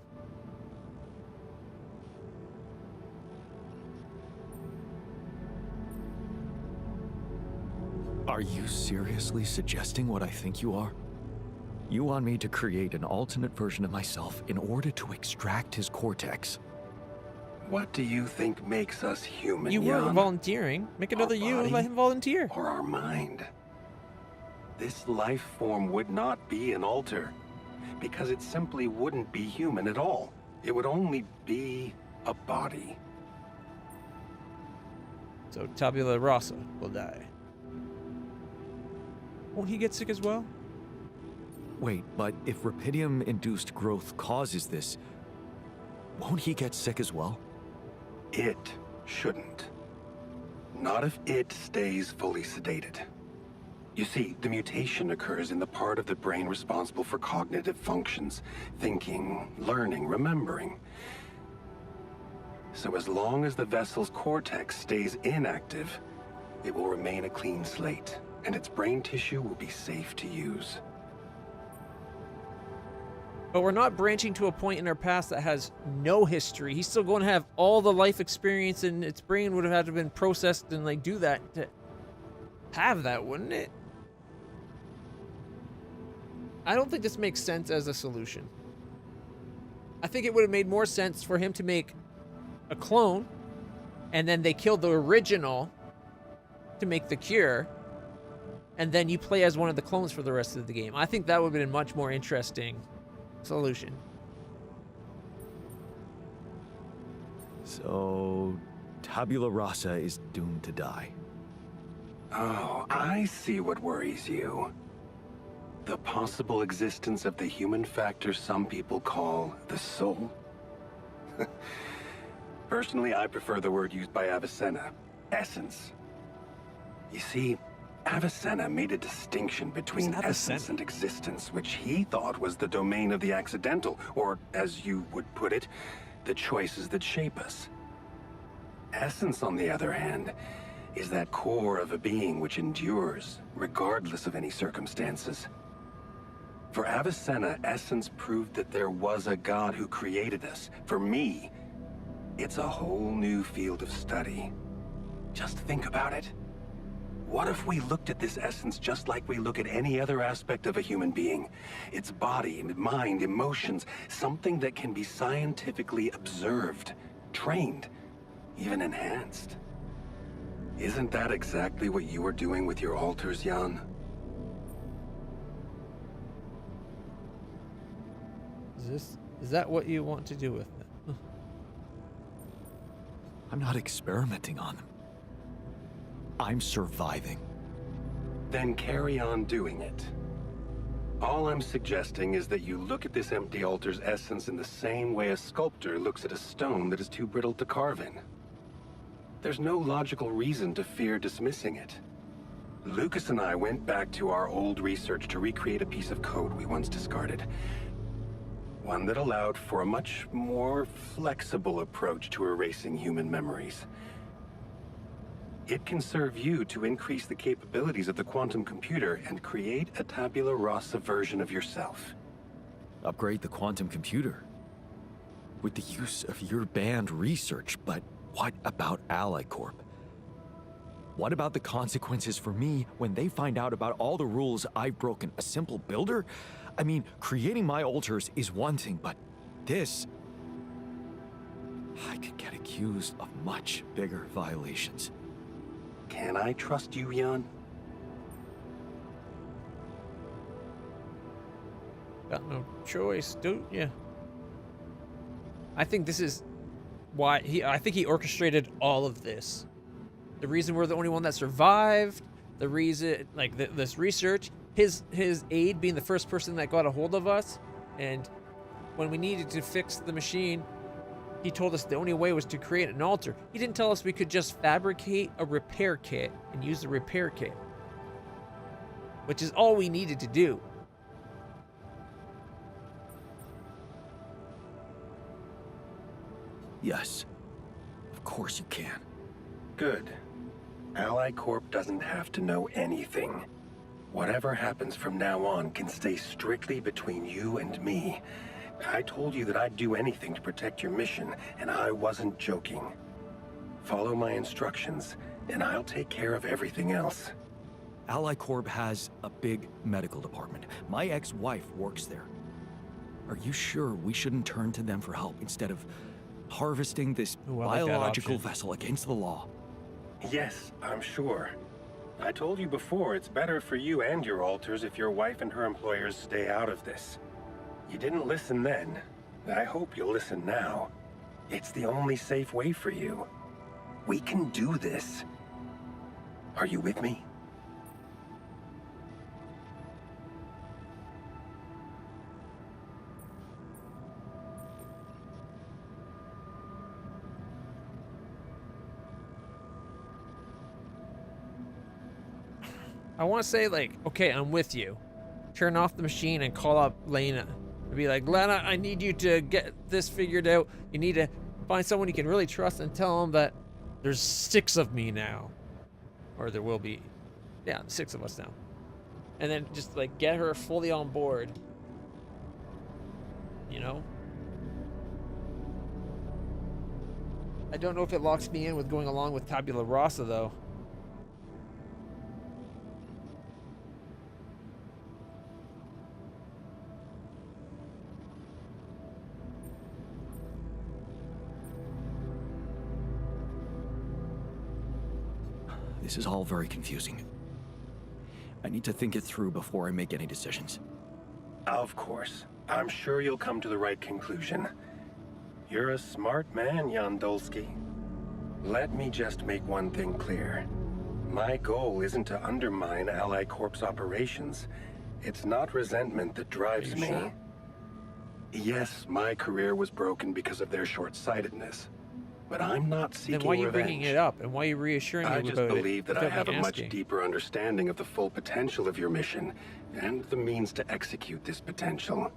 Are you seriously suggesting what I think you are? You want me to create an alternate version of myself in order to extract his cortex? What do you think makes us human, You were Jan? volunteering. Make another you and body? let him volunteer. Or our mind? This life form would not be an alter, because it simply wouldn't be human at all. It would only be a body. So Tabula Rasa will die. Won't he get sick as well? Wait, but if rapidium-induced growth causes this, won't he get sick as well? It shouldn't. Not if it stays fully sedated. You see, the mutation occurs in the part of the brain responsible for cognitive functions, thinking, learning, remembering. So as long as the vessel's cortex stays inactive, it will remain a clean slate, and its brain tissue will be safe to use. But we're not branching to a point in our past that has no history. He's still going to have all the life experience, and its brain would have had to have been processed and like do that to have that, wouldn't it? I don't think this makes sense as a solution. I think it would have made more sense for him to make a clone, and then they killed the original to make the cure, and then you play as one of the clones for the rest of the game. I think that would have been a much more interesting solution. So, Tabula Rasa is doomed to die. Oh, I see what worries you. The possible existence of the human factor some people call the soul. Personally, I prefer the word used by Avicenna, essence. You see, Avicenna made a distinction between essence and existence, which he thought was the domain of the accidental, or, as you would put it, the choices that shape us. Essence, on the other hand, is that core of a being which endures, regardless of any circumstances. For Avicenna, essence proved that there was a God who created us. For me, it's a whole new field of study. Just think about it. What if we looked at this essence just like we look at any other aspect of a human being? Its body, mind, emotions, something that can be scientifically observed, trained, even enhanced. Isn't that exactly what you were doing with your altars, Jan? Is that what you want to do with it? I'm not experimenting on them. I'm surviving. Then carry on doing it. All I'm suggesting is that you look at this empty altar's essence in the same way a sculptor looks at a stone that is too brittle to carve in. There's no logical reason to fear dismissing it. Lucas and I went back to our old research to recreate a piece of code we once discarded. One that allowed for a much more flexible approach to erasing human memories. It can serve you to increase the capabilities of the quantum computer and create a tabula rasa version of yourself. Upgrade the quantum computer. With the use of your banned research, but what about Ally Corp? What about the consequences for me when they find out about all the rules I've broken? A simple builder? I mean, creating my altars is one thing, but this... I could get accused of much bigger violations. Can I trust you, Jan? Got no choice, don't you? I think this is why I think he orchestrated all of this. The reason we're the only one that survived, the reason, like, this research, his aide being the first person that got a hold of us, and when we needed to fix the machine, he told us the only way was to create an altar. He didn't tell us we could just fabricate a repair kit and use the repair kit, which is all we needed to do. Yes, of course you can. Good. Ally Corp doesn't have to know anything. Whatever happens from now on can stay strictly between you and me. I told you that I'd do anything to protect your mission, and I wasn't joking. Follow my instructions, and I'll take care of everything else. Ally Corp has a big medical department. My ex-wife works there. Are you sure we shouldn't turn to them for help instead of harvesting this Ooh, I like that biological option. vessel against the law? Yes, I'm sure. I told you before, it's better for you and your altars if your wife and her employers stay out of this. You didn't listen then. I hope you'll listen now. It's the only safe way for you. We can do this. Are you with me? I want to say, like, okay, I'm with you. Turn off the machine and call up Lena. Be like, Lena, I need you to get this figured out. You need to find someone you can really trust and tell them that there's 6 of me now. Or there will be. Yeah, 6 of us now. And then just, like, get her fully on board. You know? I don't know if it locks me in with going along with Tabula Rasa, though. This is all very confusing. I need to think it through before I make any decisions. Of course. I'm sure you'll come to the right conclusion. You're a smart man, Yandolski. Let me just make one thing clear. My goal isn't to undermine Ally Corp's operations. It's not resentment that drives me. Sure? Yes, my career was broken because of their short-sightedness. But I'm not seeking Then why are you revenge. bringing it up? And why are you reassuring I him just about it? believe that I without have a me much asking? deeper understanding of the full potential of your mission, and the means to execute this potential.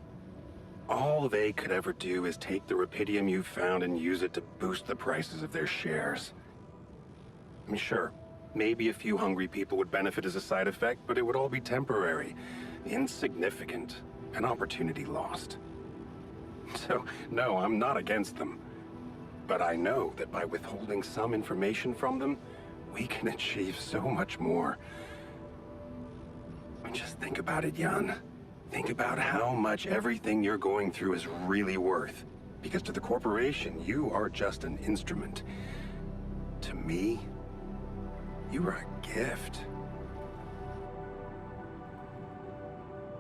All they could ever do is take the rupidium you've found and use it to boost the prices of their shares. I mean, sure, maybe a few hungry people would benefit as a side effect, but it would all be temporary, insignificant, an opportunity lost. So, no, I'm not against them. But I know that by withholding some information from them, we can achieve so much more. I mean, just think about it, Jan. Think about how much everything you're going through is really worth. Because to the corporation, you are just an instrument. To me, you are a gift.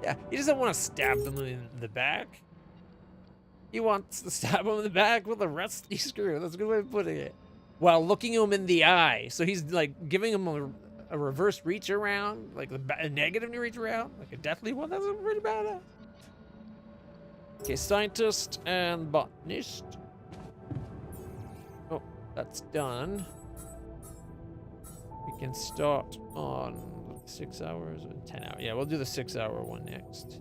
Yeah, he doesn't want to stab them in the back. He wants to stab him in the back with a rusty screw. That's a good way of putting it. While looking him in the eye. So he's like giving him a reverse reach around, like a negative reach around, like a deathly one. That's pretty badass. Okay, scientist and botanist. Oh, that's done. We can start on 6 hours or 10 hours. Yeah, we'll do the 6 hour one next.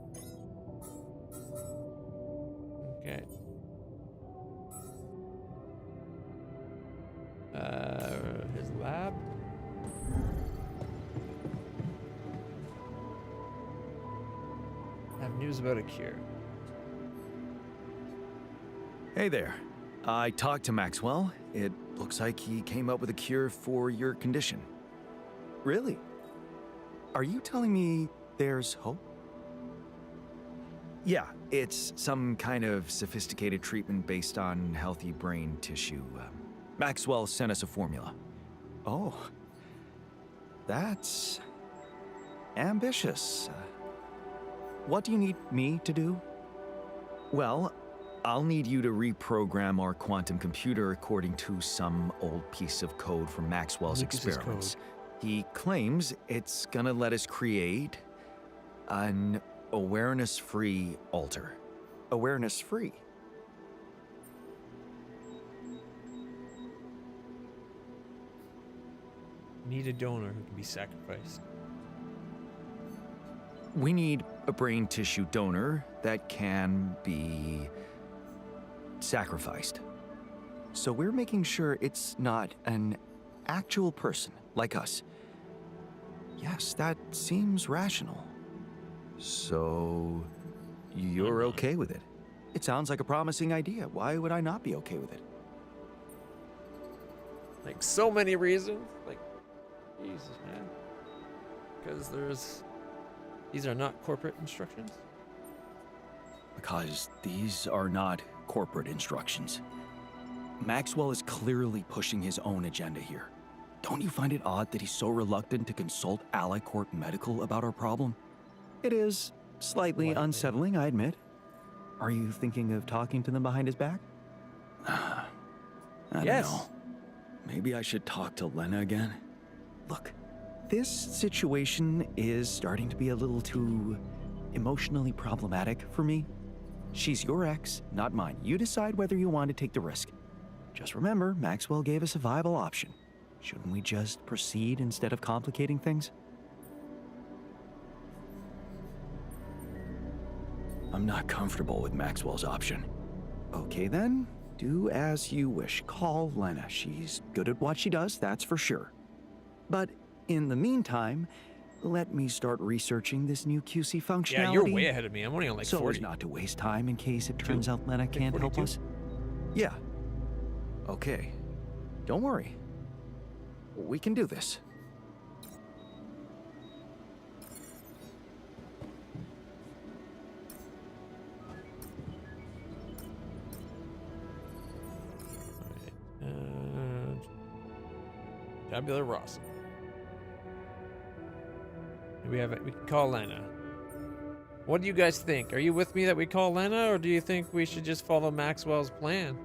Okay. His lab. Have news about a cure. Hey there. I talked to Maxwell. It looks like he came up with a cure for your condition. Really? Are you telling me there's hope? Yeah, it's some kind of sophisticated treatment based on healthy brain tissue. Maxwell sent us a formula. Oh, that's ambitious. What do you need me to do? Well, I'll need you to reprogram our quantum computer according to some old piece of code from Maxwell's Lucas's experiments. code. He claims it's gonna let us create an awareness-free alter. Awareness-free? Need a donor who can be sacrificed. We need a brain tissue donor that can be sacrificed. So we're making sure it's not an actual person like us. Yes, that seems rational. So you're okay with it? It sounds like a promising idea. Why would I not be okay with it? Like so many reasons. Like, Jesus, man. Because these are not corporate instructions. Because these are not corporate instructions. Maxwell is clearly pushing his own agenda here. Don't you find it odd that he's so reluctant to consult Ally Corp Medical about our problem? It is slightly unsettling, I admit. Are you thinking of talking to them behind his back? I don't know. Maybe I should talk to Lena again. Look, this situation is starting to be a little too emotionally problematic for me. She's your ex, not mine. You decide whether you want to take the risk. Just remember, Maxwell gave us a viable option. Shouldn't we just proceed instead of complicating things? I'm not comfortable with Maxwell's option. Okay then, do as you wish. Call Lena. She's good at what she does, that's for sure. But in the meantime, let me start researching this new QC functionality. Yeah, you're way ahead of me. I'm only on like so 40. as not to waste time in case it turns out Lena can't help 42? us. Yeah. Okay. Don't worry. We can do this. Tabula rasa. We have it. We can call Lena. What do you guys think? Are you with me that we call Lena, or do you think we should just follow Maxwell's plan?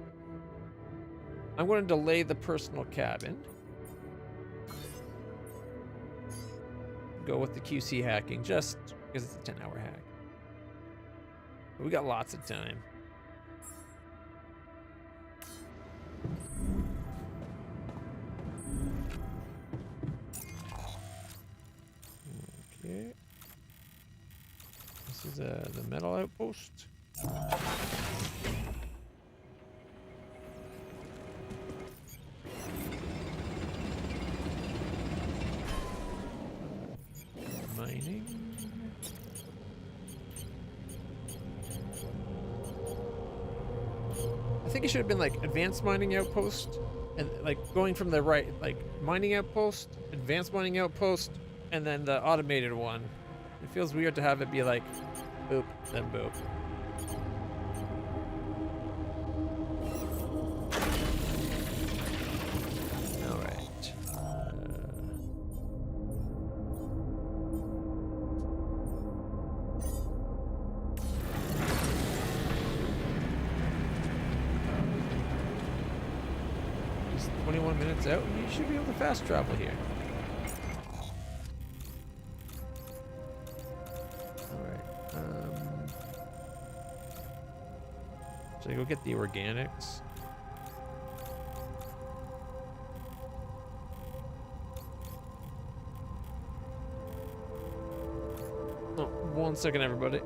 I'm going to delay the personal cabin. Go with the QC hacking, just because it's a 10-hour hack. But we got lots of time. Okay. This is the metal outpost. Mining. I think it should have been like advanced mining outpost, and like going from the right, like mining outpost, advanced mining outpost, and then the automated one. It feels weird to have it be like boop, then boop. All right. Just 21 minutes out, and you should be able to fast travel here. So I go get the organics. Oh, 1 second, everybody.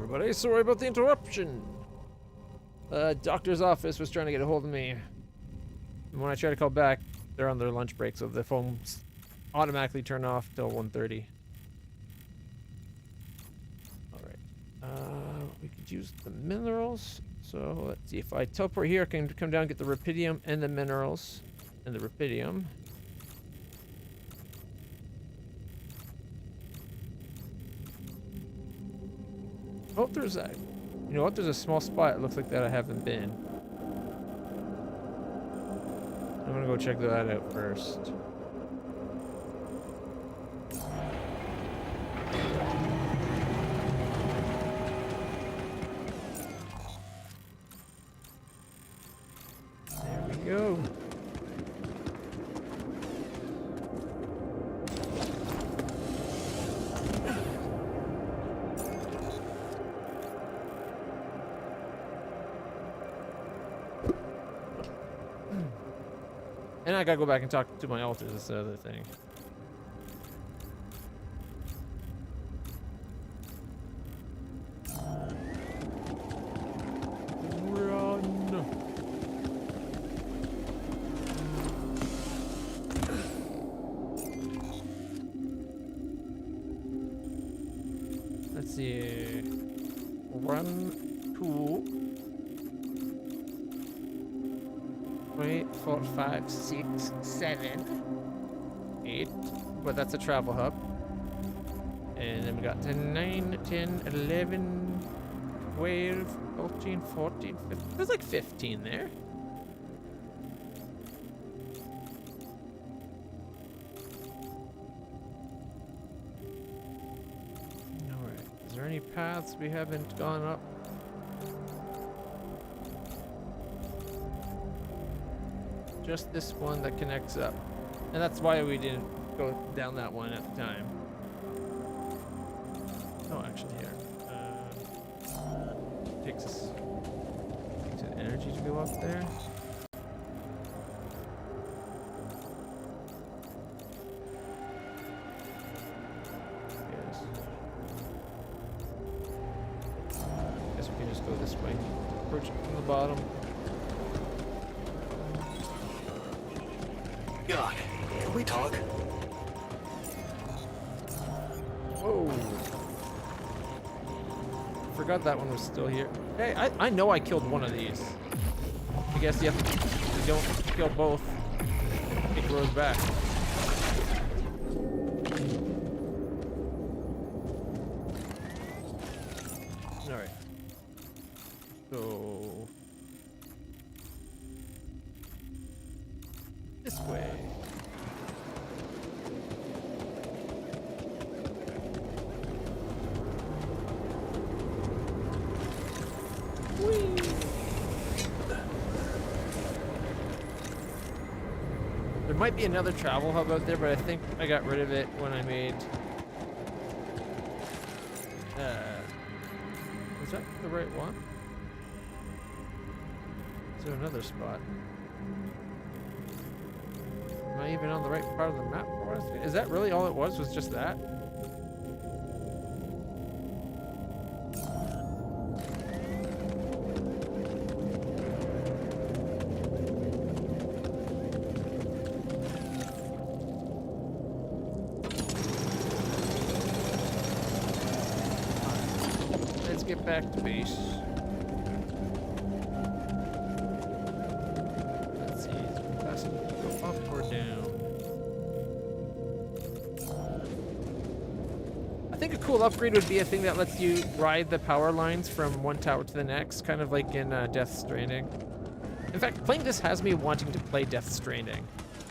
everybody. Sorry about the interruption. Doctor's office was trying to get a hold of me. And when I try to call back, they're on their lunch break, so the phones automatically turn off till 1:30. Alright. We could use the minerals. So let's see. If I teleport here, I can come down and get the rubidium and the minerals. And the rubidium. Oh, there's that. You know what? There's a small spot. It looks like that I haven't been. I'm gonna go check that out first. There we go. And I gotta go back and talk to my altars. That's the other thing. Run. Let's see. 1, 2. Wait, 4, 5, 6, 7, 8. But that's a travel hub. And then we got 10, 9, 10, 11, 12, 13, 14, 15. There's like 15 there. Alright. Is there any paths we haven't gone up? Just this one that connects up. And that's why we didn't go down that one at the time. Oh, actually here. Takes an energy to go up there. Yes. Guess we can just go this way. Approach it from the bottom. God, can we talk? Whoa. Forgot that one was still here. Hey, I know I killed one of these. I guess you don't kill both. It grows back. Alright. So this way. There might be another travel hub out there, but I think I got rid of it when I made... is that the right one? Is there another spot? Am I even on the right part of the map for us? Is that really all it was just that? Let's get back to base. Let's see, is it best to go up or down? I think a cool upgrade would be a thing that lets you ride the power lines from one tower to the next, kind of like in Death Stranding. In fact, playing this has me wanting to play Death Stranding.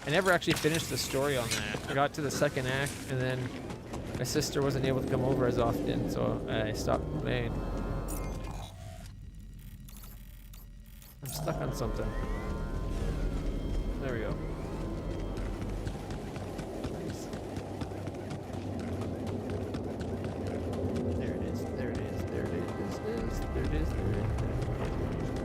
I never actually finished the story on that. I got to the second act, and then my sister wasn't able to come over as often, so I stopped playing. I'm stuck on something. There we go. Nice. There it is, there it is, there it is, there it is, there it is, there it is.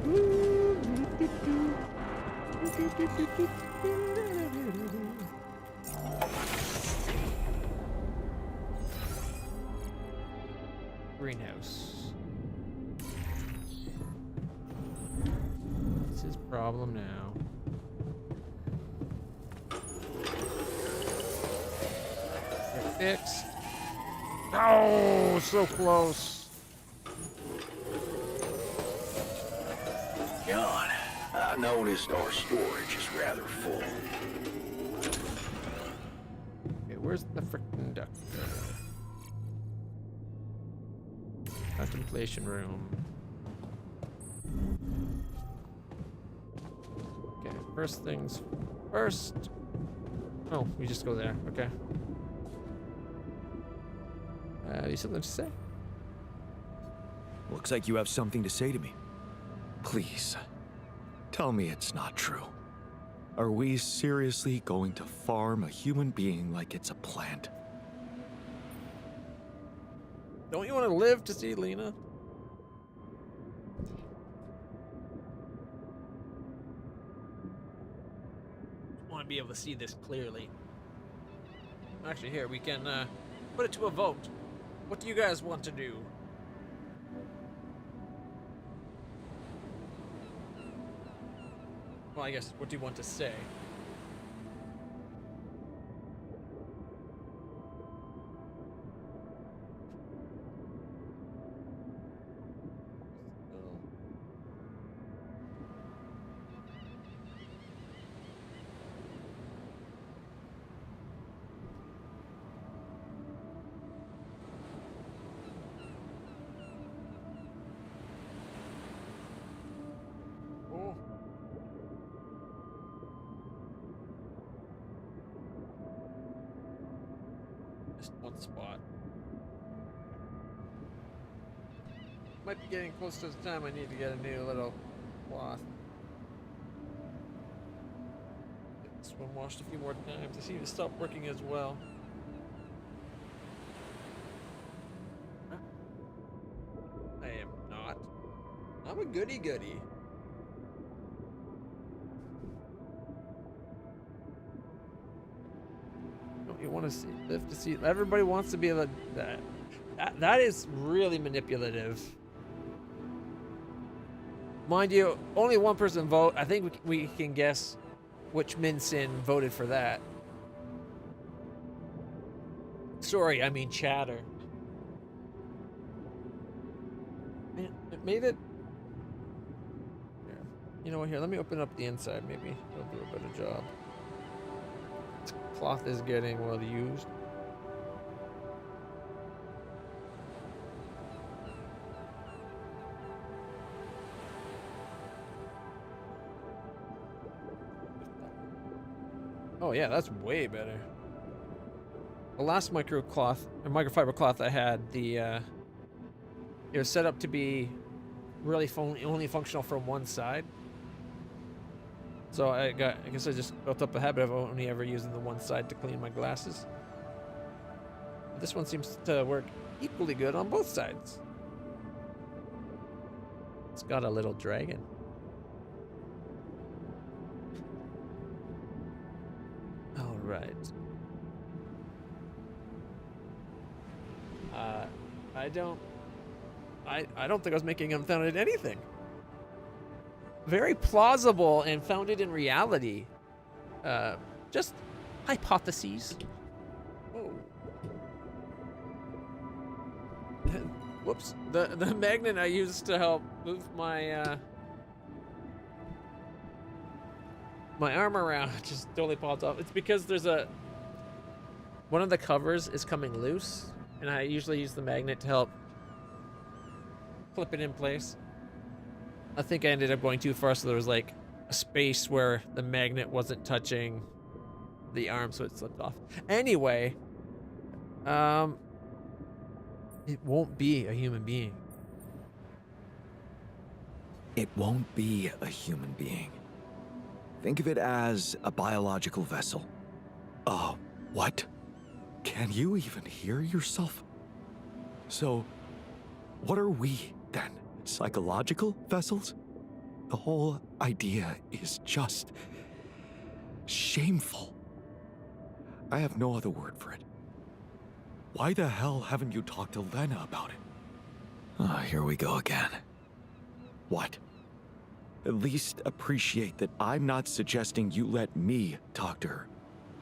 Greenhouse. his problem now. Get fixed. Oh, so close. John, I noticed our storage is rather full. Okay, where's the frickin' duck? Contemplation room. Okay, first things first. Oh, we just go there. Okay. You something to say? Looks like you have something to say to me. Please, tell me it's not true. Are we seriously going to farm a human being like it's a plant? Don't you want to live to see Lena? I want to be able to see this clearly. Actually, here, we can put it to a vote. What do you guys want to do? Well, I guess, what do you want to say? Oh. Just one spot. Might be getting close to the time I need to get a new little cloth. Get this one washed a few more times to see if it stopped working as well. Huh? I am not. I'm a goody-goody. Don't you want to see, live to see? Everybody wants to be able to, that is really manipulative. Mind you, only one person vote. I think we can guess which Minsin voted for that. Sorry, I mean chatter. Man, it made it. Here. You know what? Here, let me open up the inside. Maybe it'll do a better job. This cloth is getting well used. Oh yeah, that's way better. The last microfiber cloth I had, it was set up to be really only functional from one side. So I guess I just built up a habit of only ever using the one side to clean my glasses. This one seems to work equally good on both sides. It's got a little dragon. All right. I don't think I was making unfounded anything. Very plausible and founded in reality. Just hypotheses. Oh. Whoops. The magnet I used to help move my my arm around just totally popped off. It's because there's one of the covers is coming loose, and I usually use the magnet to help clip it in place. I think I ended up going too far, so there was like a space where the magnet wasn't touching the arm, so it slipped off. Anyway, it won't be a human being. It won't be a human being. Think of it as a biological vessel. What? Can you even hear yourself? So, what are we then? Psychological vessels? The whole idea is just shameful. I have no other word for it. Why the hell haven't you talked to Lena about it? Here we go again. What? At least appreciate that I'm not suggesting you let me talk to her.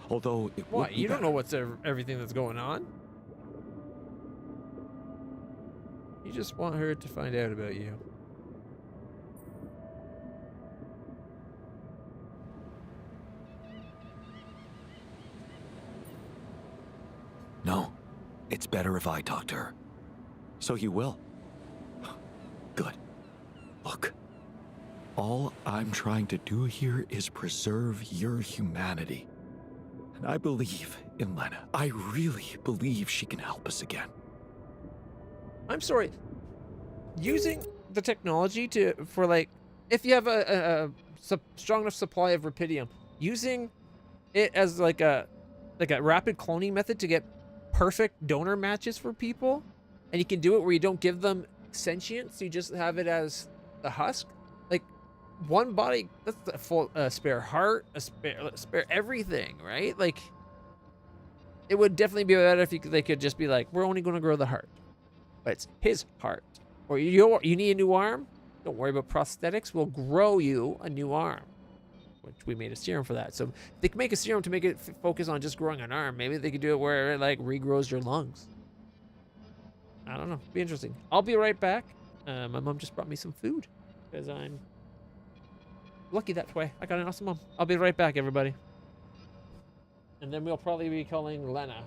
Although it would What? be You don't better. know what's everything that's going on? You just want her to find out about you. No, it's better if I talk to her. So you will? Good. Look, all I'm trying to do here is preserve your humanity. And I believe in Lena. I really believe she can help us again. I'm sorry. Using the technology for like, if you have a strong enough supply of rupidium, using it as like a rapid cloning method to get perfect donor matches for people, and you can do it where you don't give them sentience, you just have it as the husk. Like one body, that's a full spare heart, a spare everything, right? Like it would definitely be better if they could just be like, we're only going to grow the heart, but it's his heart. Or you need a new arm? Don't worry about prosthetics. We'll grow you a new arm, which we made a serum for that. So if they can make a serum to make it focus on just growing an arm, maybe they could do it where it like regrows your lungs. I don't know. Be interesting. I'll be right back. My mom just brought me some food because I'm lucky that way. I got an awesome mom. I'll be right back, everybody. And then we'll probably be calling Lena.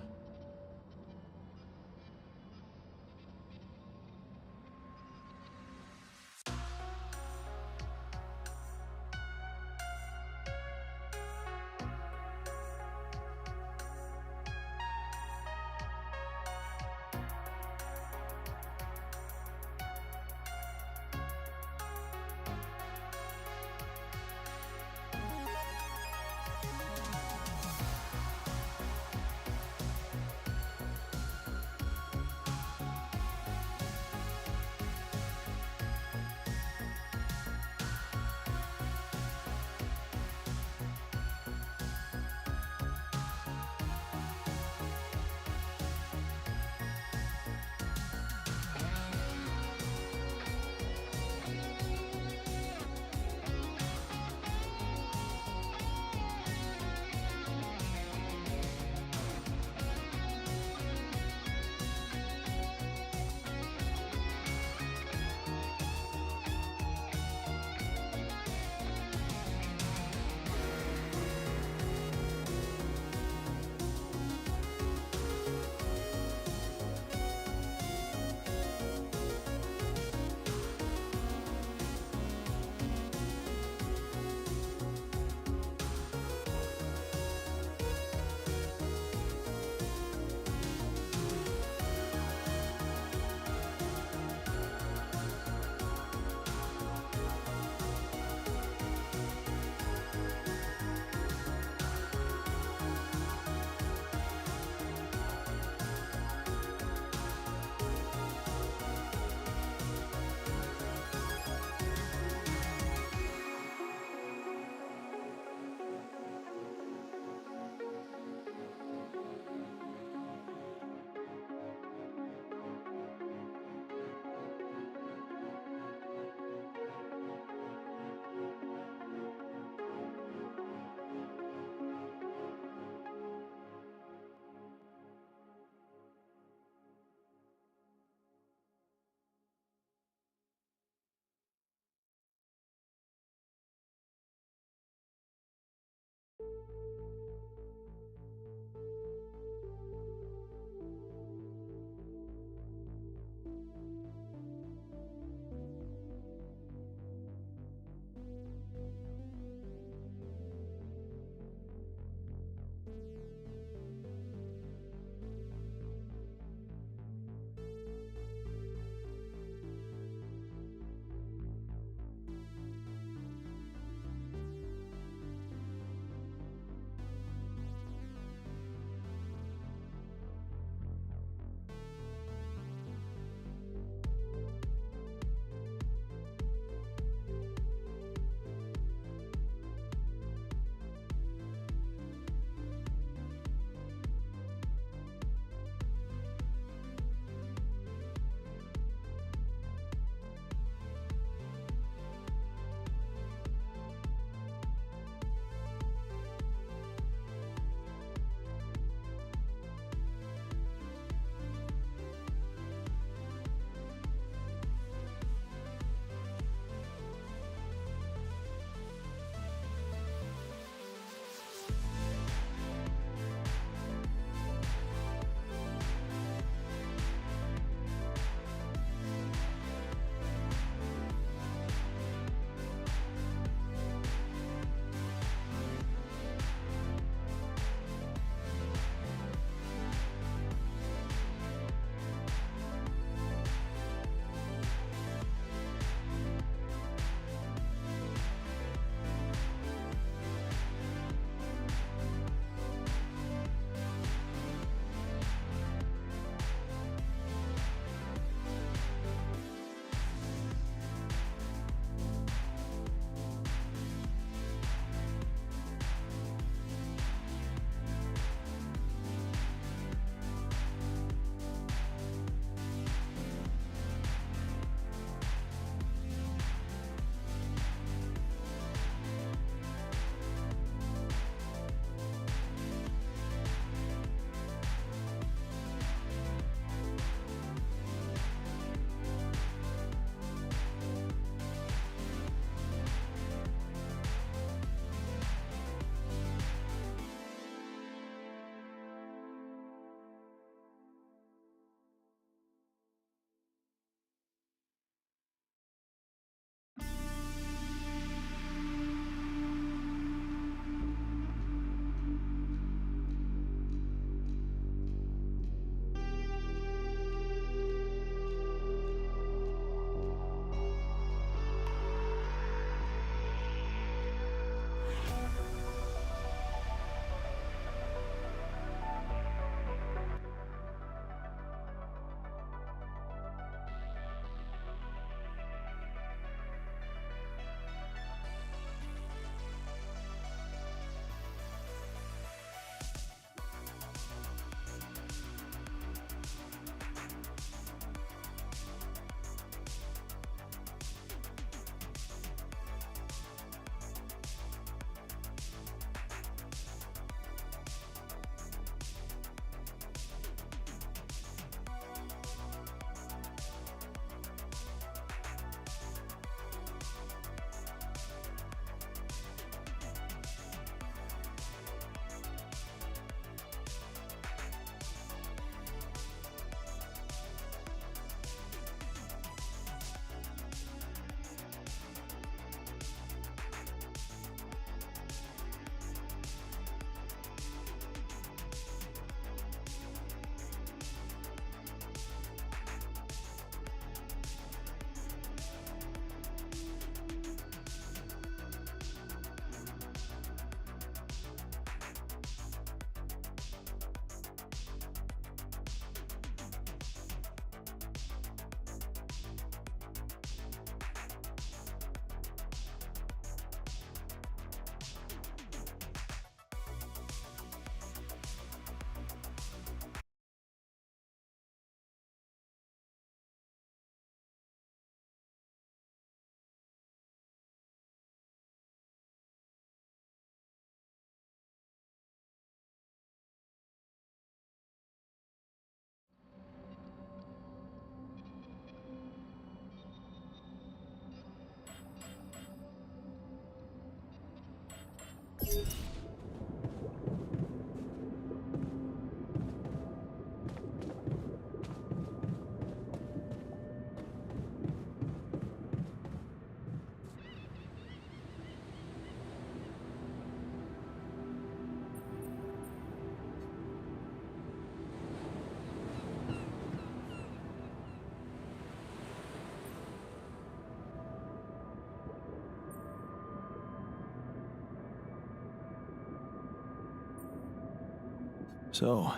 So,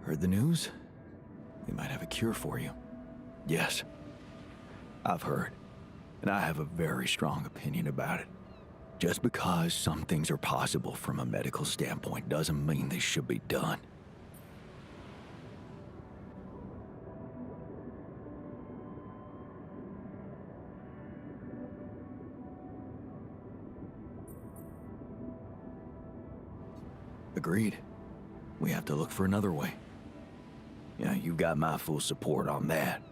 heard the news? We might have a cure for you. Yes, I've heard, and I have a very strong opinion about it. Just because some things are possible from a medical standpoint doesn't mean they should be done. Agreed. We have to look for another way. Yeah, you got my full support on that.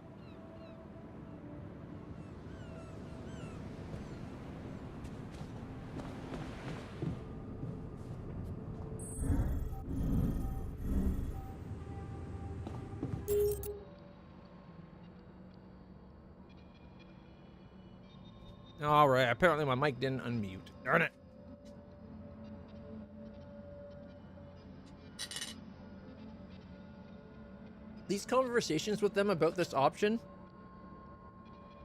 All right. Apparently my mic didn't unmute. Darn it. These conversations with them about this option,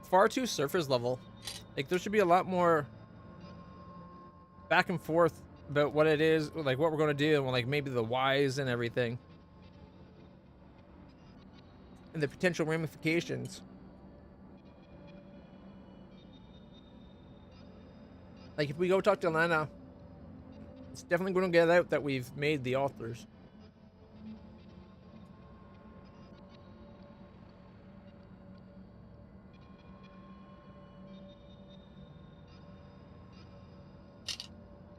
far too surface level. Like, there should be a lot more back and forth about what it is, like what we're going to do, and like maybe the whys and everything. And the potential ramifications. Like, if we go talk to Lana, it's definitely going to get out that we've made the authors.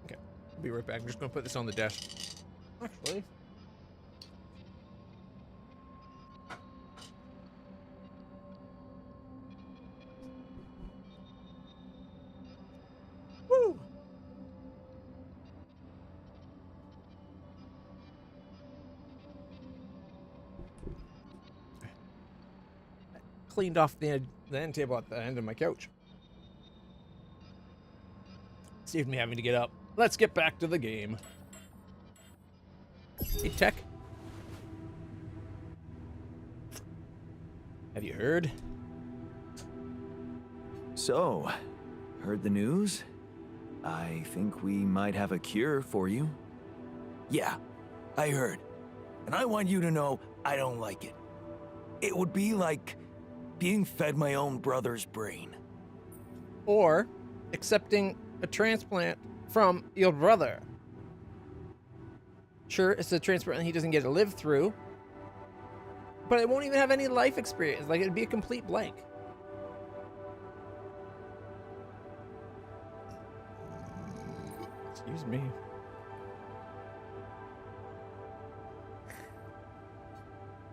Okay, I'll be right back. I'm just going to put this on the desk. Actually. Woo! Cleaned off the end table at the end of my couch. Saved me having to get up. Let's get back to the game. Hey, Tech. Have you heard? So, heard the news? I think we might have a cure for you. Yeah, I heard. And I want you to know I don't like it. It would be like being fed my own brother's brain. Or accepting a transplant from your brother. Sure, it's a transplant he doesn't get to live through, but it won't even have any life experience. Like, it'd be a complete blank. Excuse me.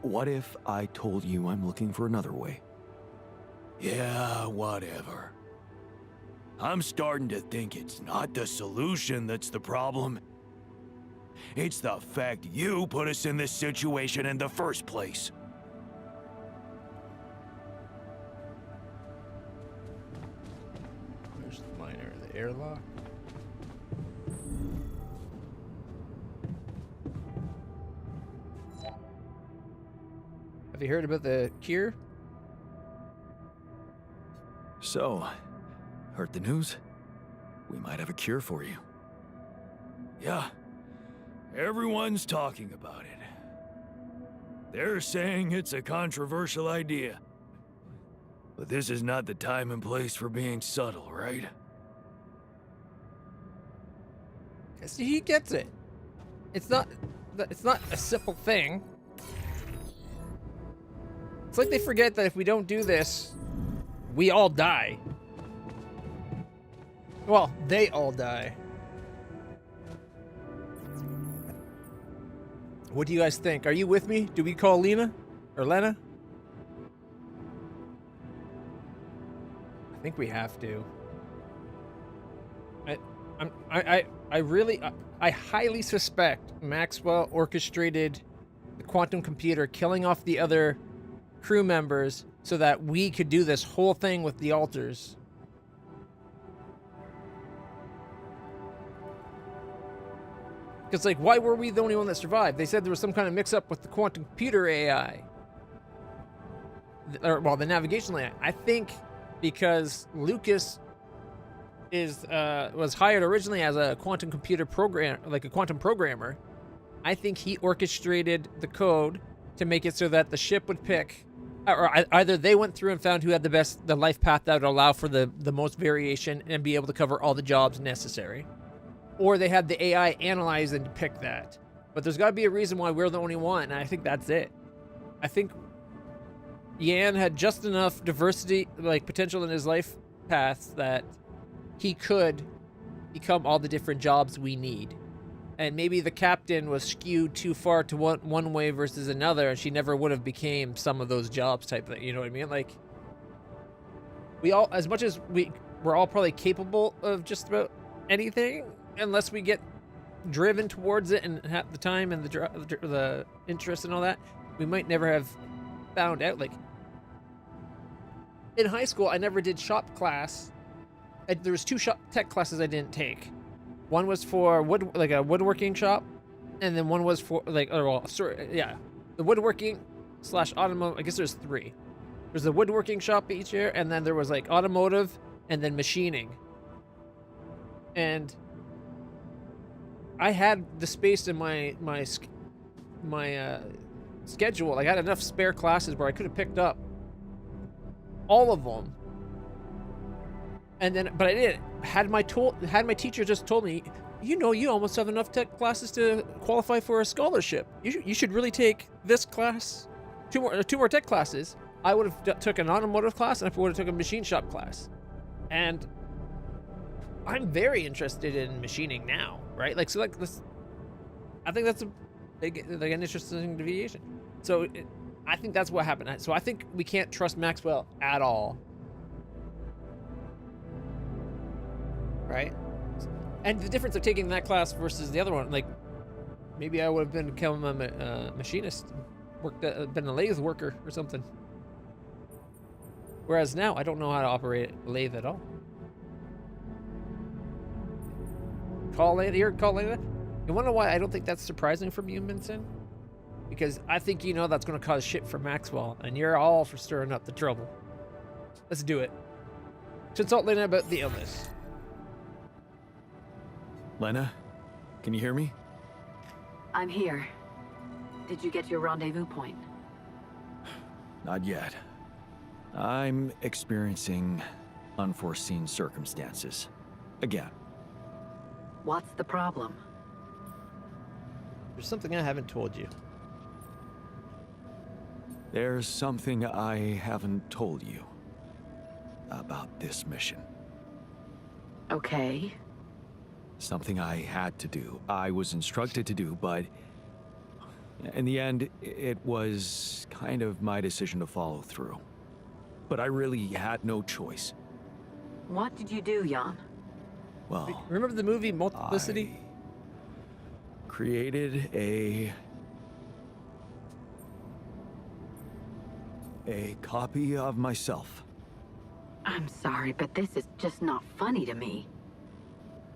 What if I told you I'm looking for another way? Yeah, whatever. I'm starting to think it's not the solution that's the problem. It's the fact you put us in this situation in the first place. There's the miner, the airlock. Have you heard about the cure? So, heard the news? We might have a cure for you. Yeah, everyone's talking about it. They're saying it's a controversial idea. But this is not the time and place for being subtle, right? See, he gets it. It's not a simple thing. It's like they forget that if we don't do this, we all die. Well, they all die. What do you guys think? Are you with me? Do we call Lena or Lena? I think we have to. I highly suspect Maxwell orchestrated the quantum computer killing off the other crew members so that we could do this whole thing with the altars. Because, like, why were we the only one that survived? They said there was some kind of mix-up with the quantum computer AI. Or, well, the navigation AI. I think because Lucas was hired originally as a quantum computer program, like a quantum programmer. I think he orchestrated the code to make it so that the ship would pick, or either they went through and found who had the life path that would allow for the most variation and be able to cover all the jobs necessary, or they had the AI analyze and pick that. But there's got to be a reason why we're the only one, and I think that's it. I think Yan had just enough diversity, like potential in his life paths, that he could become all the different jobs we need. And maybe the captain was skewed too far to one way versus another, and she never would have became some of those jobs type thing. You know what I mean? Like, we all, as much as we're all probably capable of just about anything, unless we get driven towards it and have the time and the interest and all that, we might never have found out. Like, in high school, I never did shop class. There was 2 shop tech classes I didn't take. One was for a woodworking shop, and then one was for the woodworking / automotive. I guess there's 3. There's a woodworking shop each year, and then there was like automotive, and then machining. And I had the space in my schedule. Like, I had enough spare classes where I could have picked up all of them. And then, but I didn't. Had my teacher just told me, you almost have enough tech classes to qualify for a scholarship. You should really take this class, 2 more tech classes. I would have took an automotive class, and I would have took a machine shop class. And I'm very interested in machining now, right? Like, so like this, I think that's an interesting deviation. So I think that's what happened. So I think we can't trust Maxwell at all. Right? And the difference of taking that class versus the other one, like, maybe I would have become a machinist, been a lathe worker or something. Whereas now, I don't know how to operate a lathe at all. Call lathe here, call lathe there. You wanna know why I don't think that's surprising from you, Minson? Because I think that's going to cause shit for Maxwell, and you're all for stirring up the trouble. Let's do it. Consult Lena about the illness. Lena, can you hear me? I'm here. Did you get to your rendezvous point? Not yet. I'm experiencing unforeseen circumstances. Again. What's the problem? There's something I haven't told you. There's something I haven't told you about this mission. Okay. Something I had to do. I was instructed to do, but in the end, it was kind of my decision to follow through. But I really had no choice. What did you do, Jan? Well, remember the movie Multiplicity? I created a copy of myself. I'm sorry, but this is just not funny to me.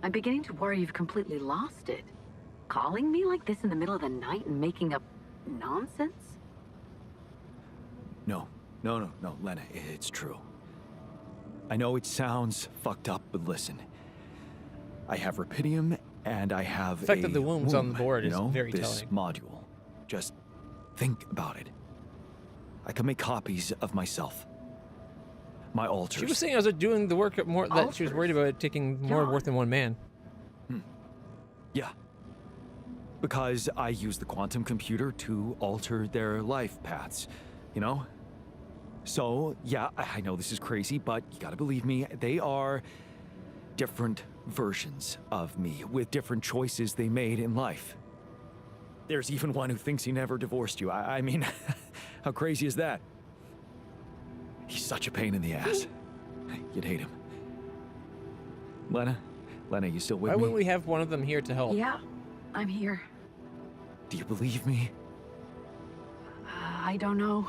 I'm beginning to worry you've completely lost it. Calling me like this in the middle of the night and making up nonsense? No, Lena, it's true. I know it sounds fucked up, but listen. I have Rapidium, and I have the fact that the womb's on the board is very this telling. module. Just think about it. I can make copies of myself. My altars. She was saying I was doing the work more, that she was worried about it taking more work than one man. Yeah. Because I use the quantum computer to alter their life paths, So, yeah, I know this is crazy, but you gotta believe me, they are different versions of me with different choices they made in life. There's even one who thinks he never divorced you. I mean, how crazy is that? He's such a pain in the ass. You'd hate him. Lena, Lena, you still with Why me? wouldn't we have one of them here to help? Yeah, I'm here. Do you believe me? I don't know.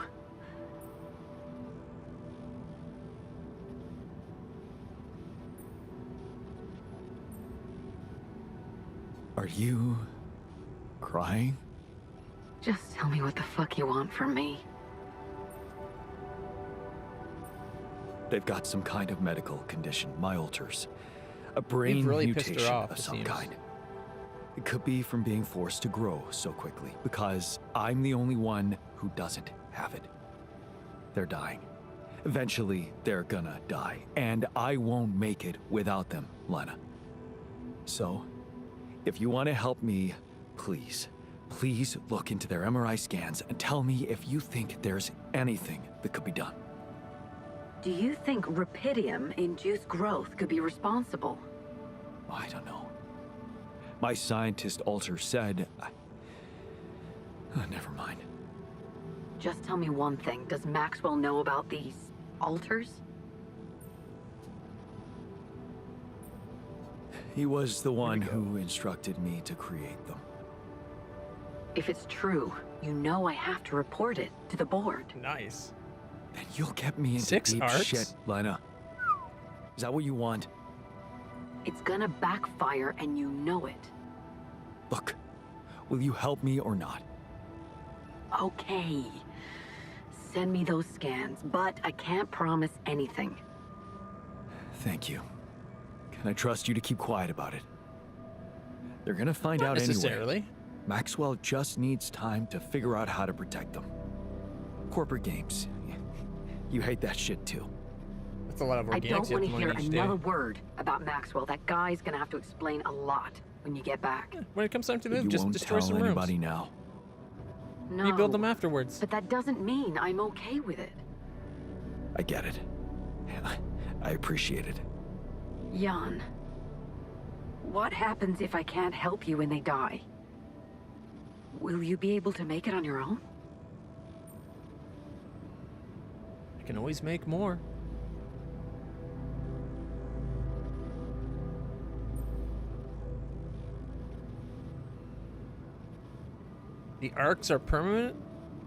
Are you crying? Just tell me what the fuck you want from me. They've got some kind of medical condition, my alters. A brain You've really pissed her mutation off, of it some seems. kind. It could be from being forced to grow so quickly, because I'm the only one who doesn't have it. They're dying. Eventually, they're gonna die, and I won't make it without them, Lena. So, if you want to help me, please look into their MRI scans and tell me if you think there's anything that could be done. Do you think rapidium-induced growth could be responsible? I don't know. My scientist alter said... never mind. Just tell me one thing. Does Maxwell know about these altars? He was the one who instructed me to create them. If it's true, you know I have to report it to the board. Nice. Then you'll get me into 6 deep arcs? shit, Lena. Is that what you want? It's gonna backfire and you know it. Look, will you help me or not? Okay. Send me those scans, but I can't promise anything. Thank you. Can I trust you to keep quiet about it? They're gonna find Not out anyway. necessarily. Maxwell just needs time to figure out how to protect them. Corporate games. You hate that shit too. That's a lot of I organics. don't you want have to to hear mine each another day. word about Maxwell. That guy's gonna have to explain a lot when you get back. When it comes time to But move, you just won't destroy tell some anybody rooms. now. No. Rebuild them afterwards. But that doesn't mean I'm okay with it. I get it. I appreciate it. Jan, what happens if I can't help you when they die? Will you be able to make it on your own? I can always make more. The arcs are permanent?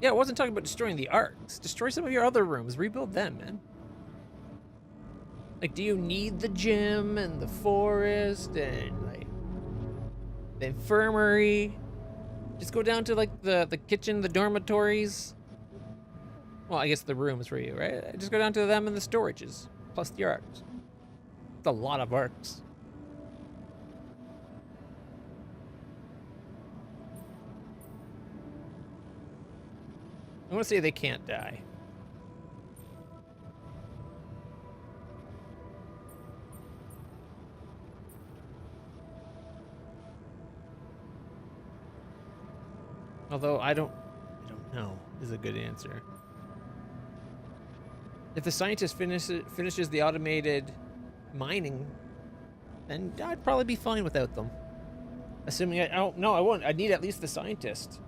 Yeah, I wasn't talking about destroying the arcs. Destroy some of your other rooms. Rebuild them, man. Like, do you need the gym and the forest and, like, the infirmary? Just go down to, like, the kitchen, the dormitories. Well, I guess the rooms for you, right? Just go down to them and the storages, plus the arcs. It's a lot of arcs. I want to say they can't die. Although I don't know is a good answer. If the scientist finishes the automated mining, then I'd probably be fine without them. Assuming I don't, no, I won't. I'd need at least the scientist.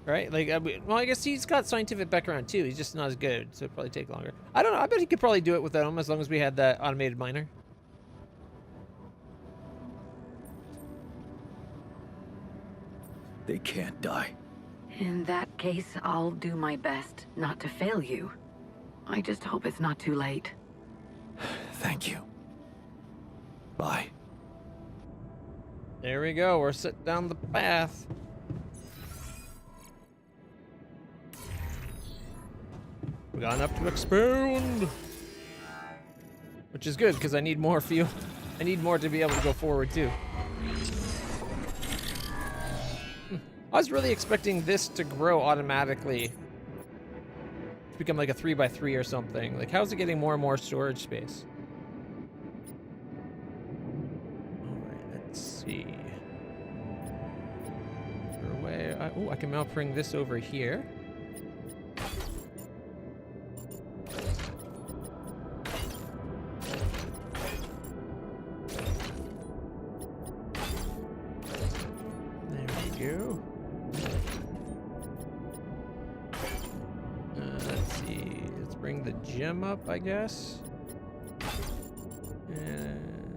Right? Like, well, I guess he's got scientific background too. He's just not as good, so it'd probably take longer. I don't know. I bet he could probably do it without him as long as we had that automated miner. They can't die. In that case, I'll do my best not to fail you. I just hope it's not too late. Thank you. Bye. There we go. We're set down the path. We got enough to expound. Which is good, because I need more fuel. I need more to be able to go forward, too. I was really expecting this to grow automatically. To become like a 3x3 or something. Like, how's it getting more and more storage space? Alright, let's see. Oh, I can now bring this over here. There we go. Let's see. Let's bring the gem up, I guess. And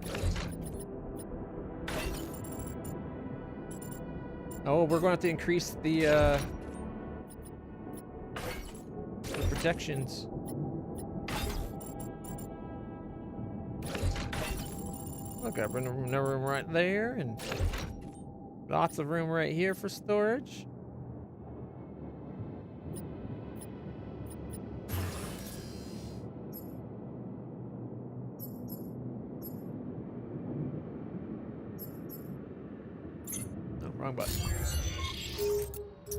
Oh, we're going to have to increase the protections. Okay, another room right there, and lots of room right here for storage. No, wrong button.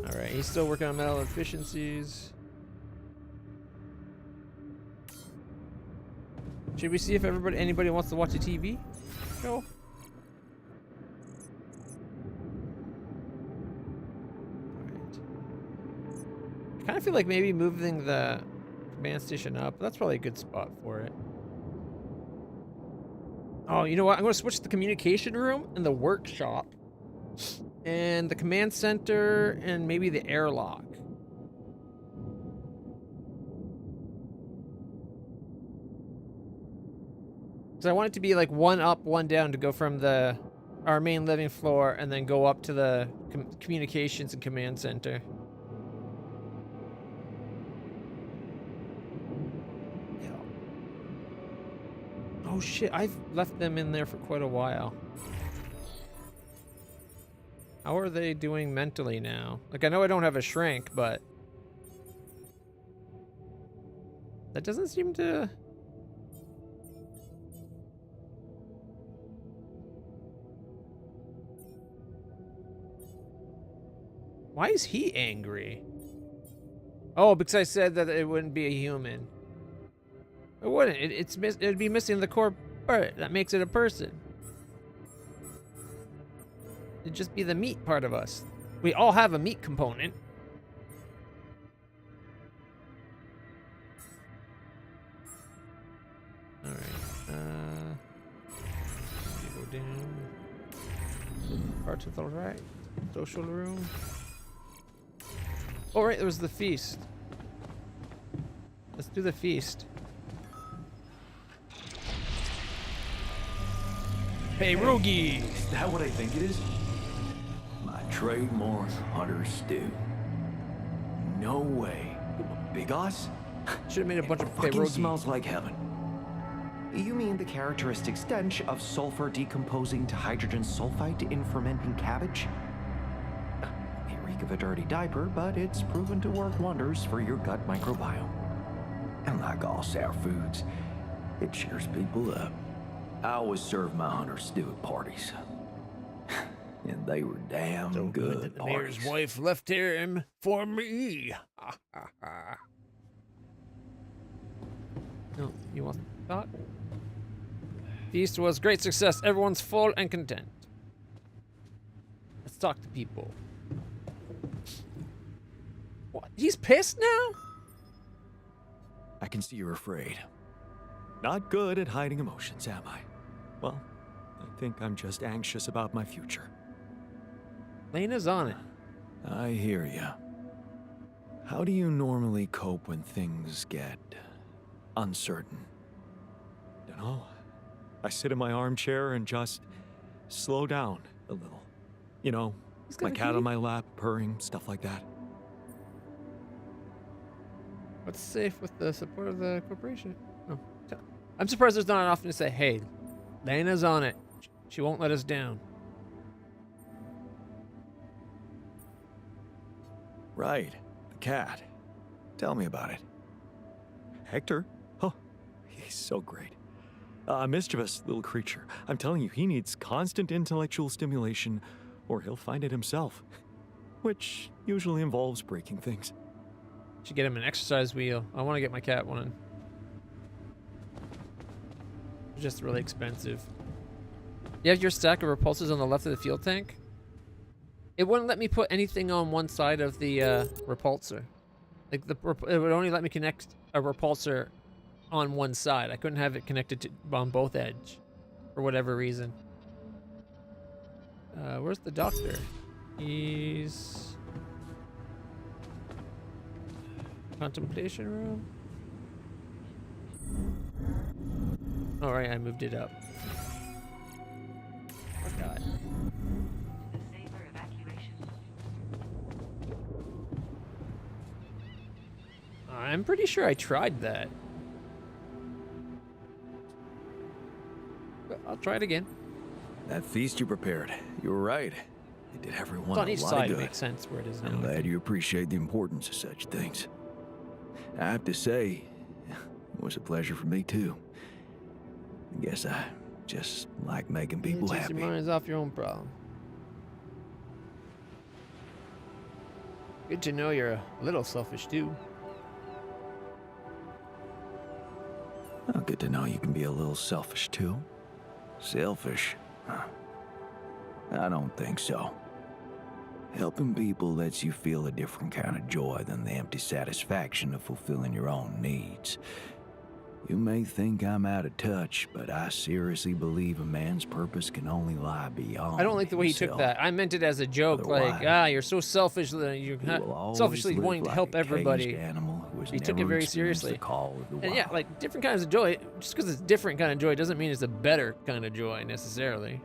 All right, he's still working on metal efficiencies. Should we see if anybody wants to watch a TV show? Alright. I kind of feel like maybe moving the command station up. That's probably a good spot for it. Oh, you know what? I'm going to switch the communication room and the workshop and the command center and maybe the airlock. So I want it to be like one up, one down to go from our main living floor and then go up to the communications and command center. Yeah. Oh shit, I've left them in there for quite a while. How are they doing mentally now? Like, I know I don't have a shrink, but that doesn't seem to... Why is he angry? Oh, because I said that it wouldn't be a human. It wouldn't. It'd be missing the core part that makes it a person. It'd just be the meat part of us. We all have a meat component. All right. Go down. Part to the right. Social room. Oh, right, there was the feast. Let's do the feast. Hey, Rogi! Is that what I think it is? My trademark hunter stew. No way. Big Oss? Should have made a bunch of Fucking pierogi. smells like heaven. You mean the characteristic stench of sulfur decomposing to hydrogen sulfide in fermenting cabbage? May reek of a dirty diaper, but it's proven to work wonders for your gut microbiome. And like all sour foods, it cheers people up. I always serve my hunter stew at parties. And they were damn So good that the parties. mayor's wife left him for me. No, you want to talk? Feast was great success. Everyone's full and content. Let's talk to people. What? He's pissed now? I can see you're afraid. Not good at hiding emotions, am I? Well, I think I'm just anxious about my future. Lena's on it. I hear ya. How do you normally cope when things get uncertain? Dunno. I sit in my armchair and just slow down a little. You know, He's got my a cat kitty? on my lap, purring, stuff like that. What's safe with the support of the corporation? Oh, I'm surprised there's not enough to say, hey, Lena's on it. She won't let us down. Right, the cat. Tell me about it. Hector? Oh, he's so great. A mischievous little creature. I'm telling you, he needs constant intellectual stimulation or he'll find it himself. Which usually involves breaking things. Should get him an exercise wheel. I want to get my cat one. It's just really expensive. You have your stack of repulsors on the left of the fuel tank? It wouldn't let me put anything on one side of the repulsor. Like it would only let me connect a repulsor on one side. I couldn't have it connected on both edge for whatever reason. Where's the doctor? He's contemplation room. All right, I moved it up. Forgot. Safer evacuation. I'm pretty sure I tried that. But I'll try it again. That feast you prepared, you were right. It did everyone It's on a each lot side. of It good. makes sense where it is now. I'm I glad think. you appreciate the importance of such things. I have to say, it was a pleasure for me too. I guess I just like making people Takes happy. your minds off your own problem. Good to know you're a little selfish too. Well, good to know you can be a little selfish too. Selfish? Huh. I don't think so. Helping people lets you feel a different kind of joy than the empty satisfaction of fulfilling your own needs. You may think I'm out of touch, but I seriously believe a man's purpose can only lie beyond I don't like the way he took himself. that. I meant it as a joke, like, Otherwise, you're so selfish that you're He will always selfishly live wanting to like help a everybody. caged animal who has He took it never very experienced seriously. the call of the And yeah, wild. like different kinds of joy. Just because it's different kind of joy doesn't mean it's a better kind of joy necessarily.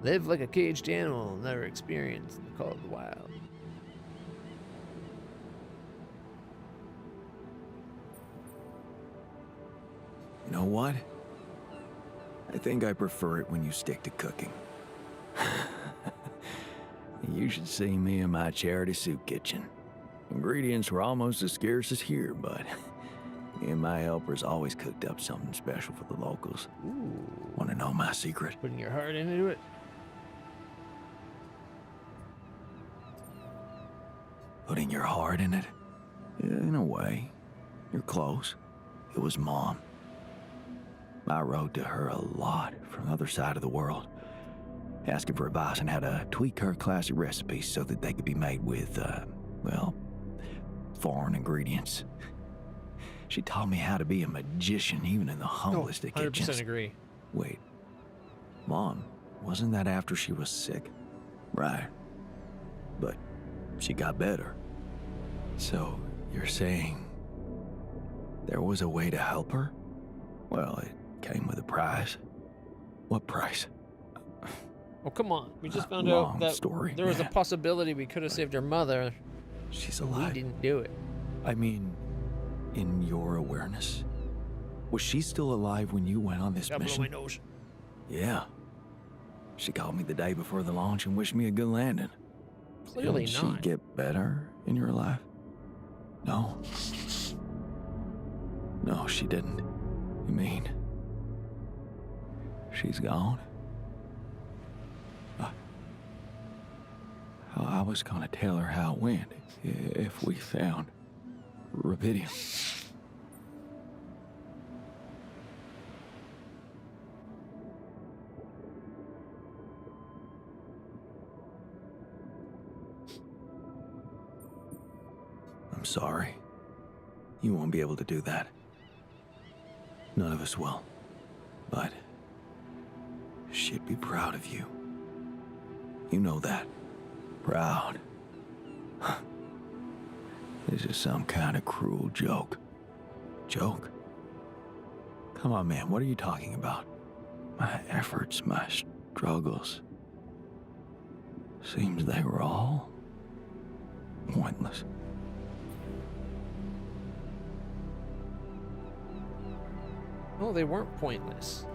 Live like a caged animal, never experience the call of the wild. You know what? I think I prefer it when you stick to cooking. You should see me in my charity soup kitchen. Ingredients were almost as scarce as here, but me and my helpers always cooked up something special for the locals. Ooh, Want to know my secret? putting your heart into it. Putting your heart in it? Yeah, in a way. You're close. It was Mom. I wrote to her a lot from the other side of the world, asking for advice on how to tweak her classic recipes so that they could be made with, well, foreign ingredients. She taught me how to be a magician even in the humblest of 100% kitchens. agree. Wait, Mom, wasn't that after she was sick? Right. But she got better. So, you're saying there was a way to help her? Well, it came with a price. What price? Oh, come on. We just found Long out that story, there was a man. possibility we could have saved her mother. She's We alive. didn't do it. I mean, in your awareness? Was she still alive when you went on this Got blow mission? my nose. Yeah. She called me the day before the launch and wished me a good landing. Clearly Didn't not. she get better in your life? No. No, she didn't. You mean she's gone? I was gonna tell her how it went if we found rubidium. I'm sorry. You won't be able to do that. None of us will. But she'd be proud of you. You know that. Proud. This is some kind of cruel joke. Joke? Come on, man, what are you talking about? My efforts, my struggles. Seems they were all pointless. No, they weren't pointless.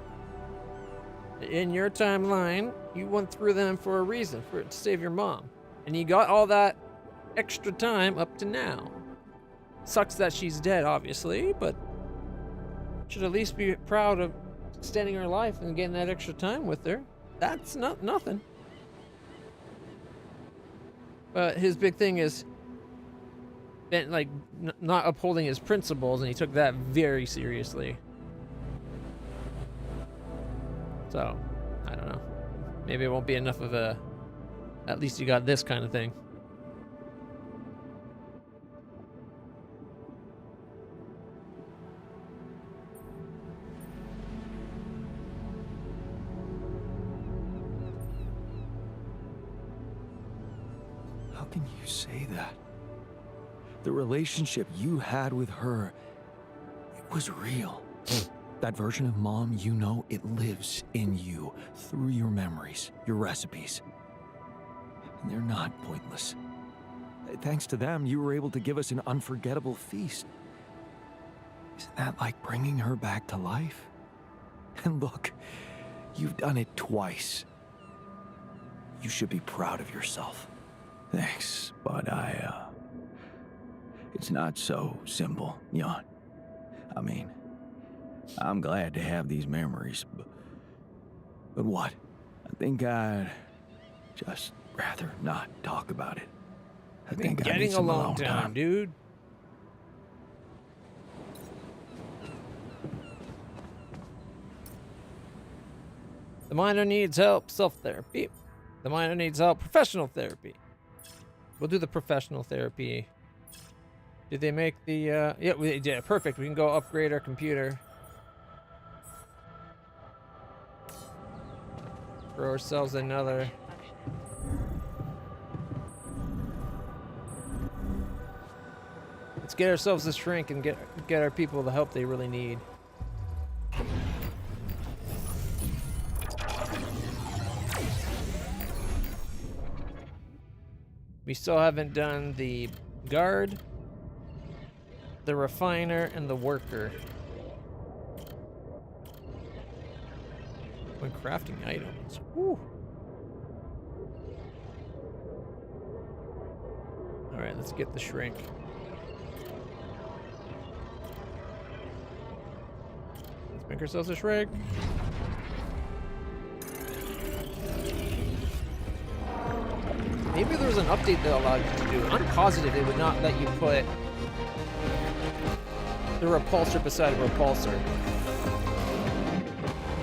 In your timeline, you went through them for a reason, for it to save your mom. And you got all that extra time up to now. Sucks that she's dead, obviously, but should at least be proud of extending her life and getting that extra time with her. That's not nothing. But his big thing is not upholding his principles, and he took that very seriously. So, I don't know. Maybe it won't be enough of a... At least you got this kind of thing. How can you say that? The relationship you had with her, it was real. That version of Mom, you know, it lives in you through your memories, your recipes. And they're not pointless. Thanks to them, you were able to give us an unforgettable feast. Isn't that like bringing her back to life? And look, you've done it twice. You should be proud of yourself. Thanks, but it's not so simple, Jan. I mean, I'm glad to have these memories, but what? I think I'd just rather not talk about it. I think I need Getting a some long alone time, dude. The miner needs help, self-therapy. The miner needs help, professional therapy. We'll do the professional therapy. Did they make the, yeah, we did. Perfect. We can go upgrade our computer. For ourselves another. Let's get ourselves a shrink and get our people the help they really need. We still haven't done the guard, the refiner, and the worker. When crafting items. Woo. Alright, let's get the shrink. Let's make ourselves a shrink. Maybe there was an update that allowed you to do it. I'm positive it would not let you put the repulsor beside a repulsor.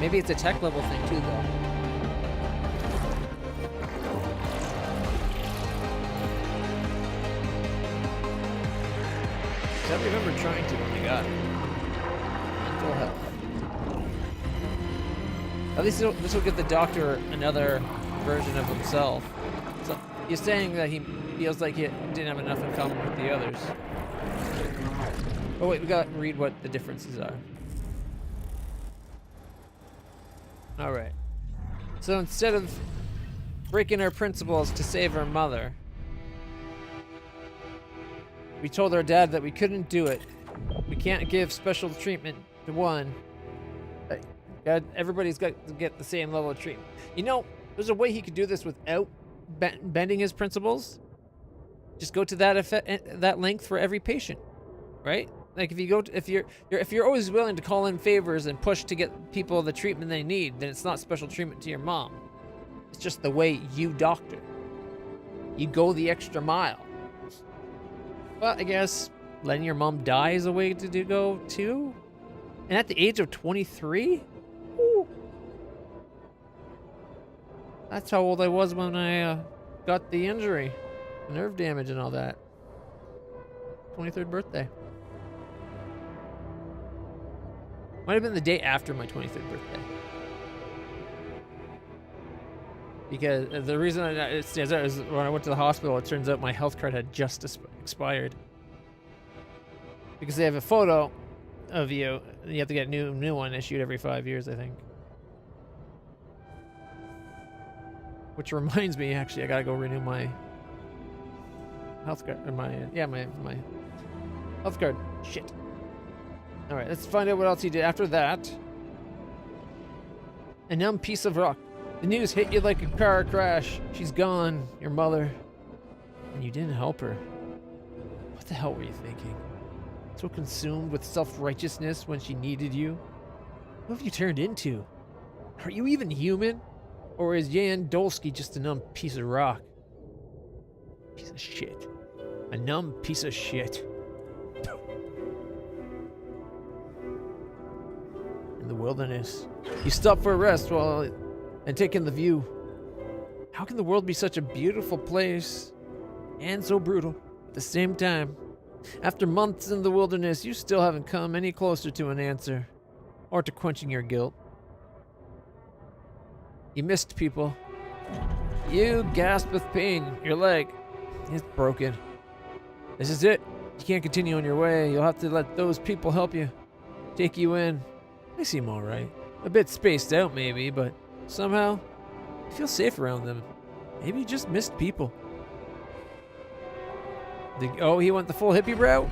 Maybe it's a tech level thing too, though. I remember trying to when I got it. Mental health. At least this will give the doctor another version of himself. So he's saying that he feels like he didn't have enough in common with the others. Oh wait, we gotta read what the differences are. Alright. So instead of breaking our principles to save our mother, we told our dad that we couldn't do it. We can't give special treatment to one. Everybody's got to get the same level of treatment. You know, there's a way he could do this without bending his principles. Just go to that length for every patient, right? Like if you're always willing to call in favors and push to get people the treatment they need, then it's not special treatment to your mom. It's just the way you doctor. You go the extra mile. But I guess letting your mom die is a way to go too. And at the age of 23? Woo. That's how old I was when I got the injury. Nerve damage and all that. 23rd birthday. Might have been the day after my 23rd birthday. Because the reason it stands out is when I went to the hospital, it turns out my health card had just expired. Because they have a photo of you, and you have to get a new one issued every 5 years, I think. Which reminds me, actually, I gotta go renew my health card, or my health card. Shit. All right, let's find out what else he did after that. A numb piece of rock. The news hit you like a car crash. She's gone, your mother, and you didn't help her. What the hell were you thinking? So consumed with self-righteousness when she needed you? What have you turned into? Are you even human? Or is Jan Dolsky just a numb piece of rock? Piece of shit. A numb piece of shit. In the wilderness, you stop for a rest and take in the view. How can the world be such a beautiful place and so brutal at the same time? After months in the wilderness, you still haven't come any closer to an answer or to quenching your guilt. You missed people. You gasped with pain. Your leg is broken. This is it. You can't continue on your way. You'll have to let those people help you. Take you in. They seem alright. A bit spaced out maybe, but somehow you feel safe around them. Maybe you just missed people. Oh, he went the full hippie route?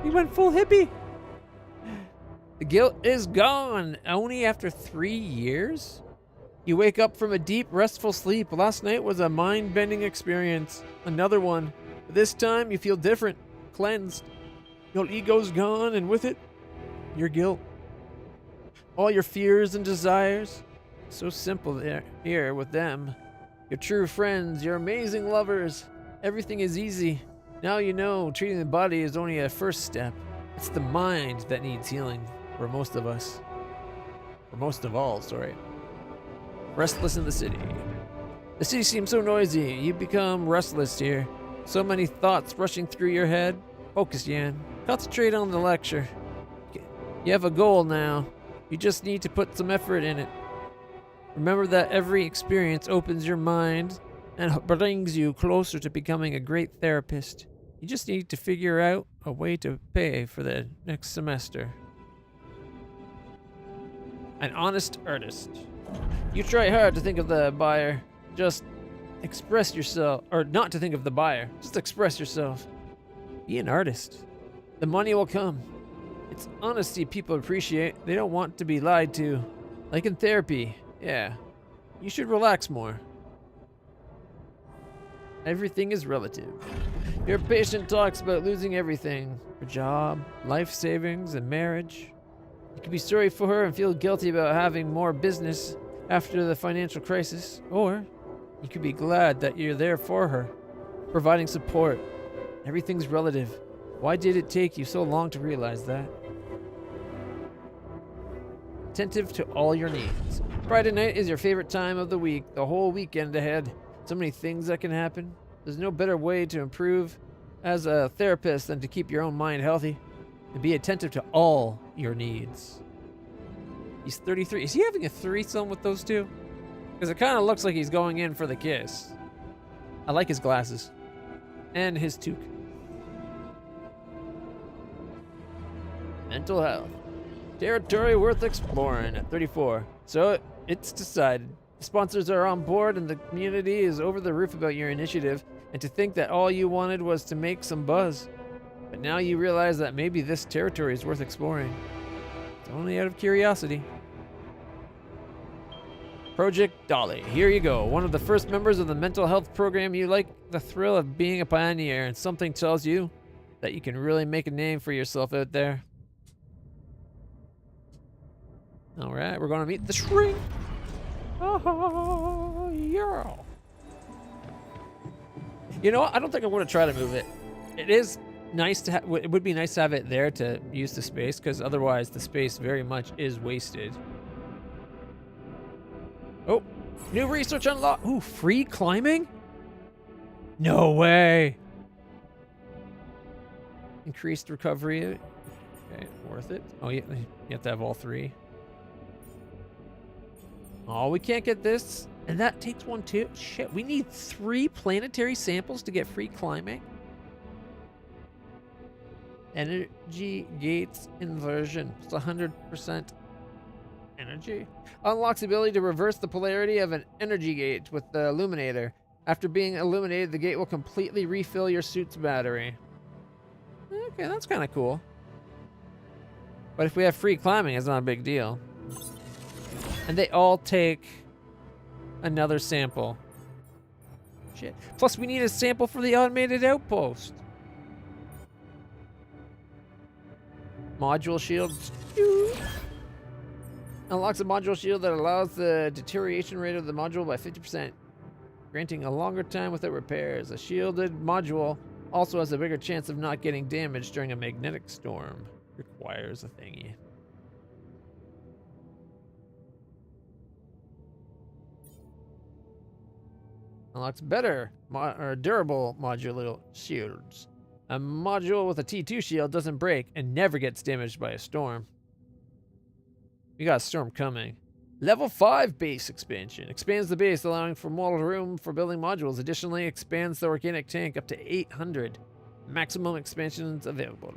He went full hippie? The guilt is gone, only after 3 years? You wake up from a deep, restful sleep. Last night was a mind-bending experience. Another one. But this time, you feel different, cleansed. Your ego's gone, and with it, your guilt. All your fears and desires. So simple there, here with them. Your true friends, your amazing lovers. Everything is easy. Now you know treating the body is only a first step. It's the mind that needs healing for most of us. For most of all, sorry. Restless in the city. The city seems so noisy. You become restless here. So many thoughts rushing through your head. Focus, Yan. Concentrate on the lecture. You have a goal now. You just need to put some effort in it. Remember that every experience opens your mind and brings you closer to becoming a great therapist. You just need to figure out a way to pay for the next semester. An honest artist. You try hard to think of the buyer. Just express yourself. Or not to think of the buyer. Just express yourself. Be an artist. The money will come. It's honesty people appreciate. They don't want to be lied to. Like in therapy. Yeah. You should relax more. Everything is relative. Your patient talks about losing everything. Her job, life savings, and marriage. You could be sorry for her and feel guilty about having more business after the financial crisis. Or you could be glad that you're there for her, providing support. Everything's relative. Why did it take you so long to realize that? Attentive to all your needs. Friday night is your favorite time of the week, the whole weekend ahead. So many things that can happen. There's no better way to improve as a therapist than to keep your own mind healthy and be attentive to all your needs. He's 33. Is he having a threesome with those two? Because it kind of looks like he's going in for the kiss. I like his glasses. And his toque. Mental health. Territory worth exploring at 34. So it's decided. The sponsors are on board and the community is over the roof about your initiative. And to think that all you wanted was to make some buzz. But now you realize that maybe this territory is worth exploring. It's only out of curiosity. Project Dolly. Here you go. One of the first members of the mental health program. You like the thrill of being a pioneer, and something tells you that you can really make a name for yourself out there. All right, we're going to meet the shrink. Oh, yeah. You know what? I don't think I'm going to try to move it. It is nice to have. It would be nice to have it there to use the space, because otherwise the space very much is wasted. Oh, new research unlocked. Ooh, free climbing? No way. Increased recovery. Okay, worth it. Oh, yeah, you have to have all three. Oh, we can't get this. And that takes one too. Shit, we need 3 planetary samples to get free climbing. Energy gates inversion. It's 100% energy. Unlocks the ability to reverse the polarity of an energy gate with the illuminator. After being illuminated, the gate will completely refill your suit's battery. Okay, that's kind of cool. But if we have free climbing, it's not a big deal. And they all take another sample. Shit. Plus, we need a sample for the automated outpost. Module shields. Unlocks a module shield that allows the deterioration rate of the module by 50%, granting a longer time without repairs. A shielded module also has a bigger chance of not getting damaged during a magnetic storm. Requires a thingy. Unlocks better or durable modular shields. A module with a T2 shield doesn't break and never gets damaged by a storm. We got a storm coming. Level 5 base expansion. Expands the base, allowing for more room for building modules. Additionally, expands the organic tank up to 800. Maximum expansions available.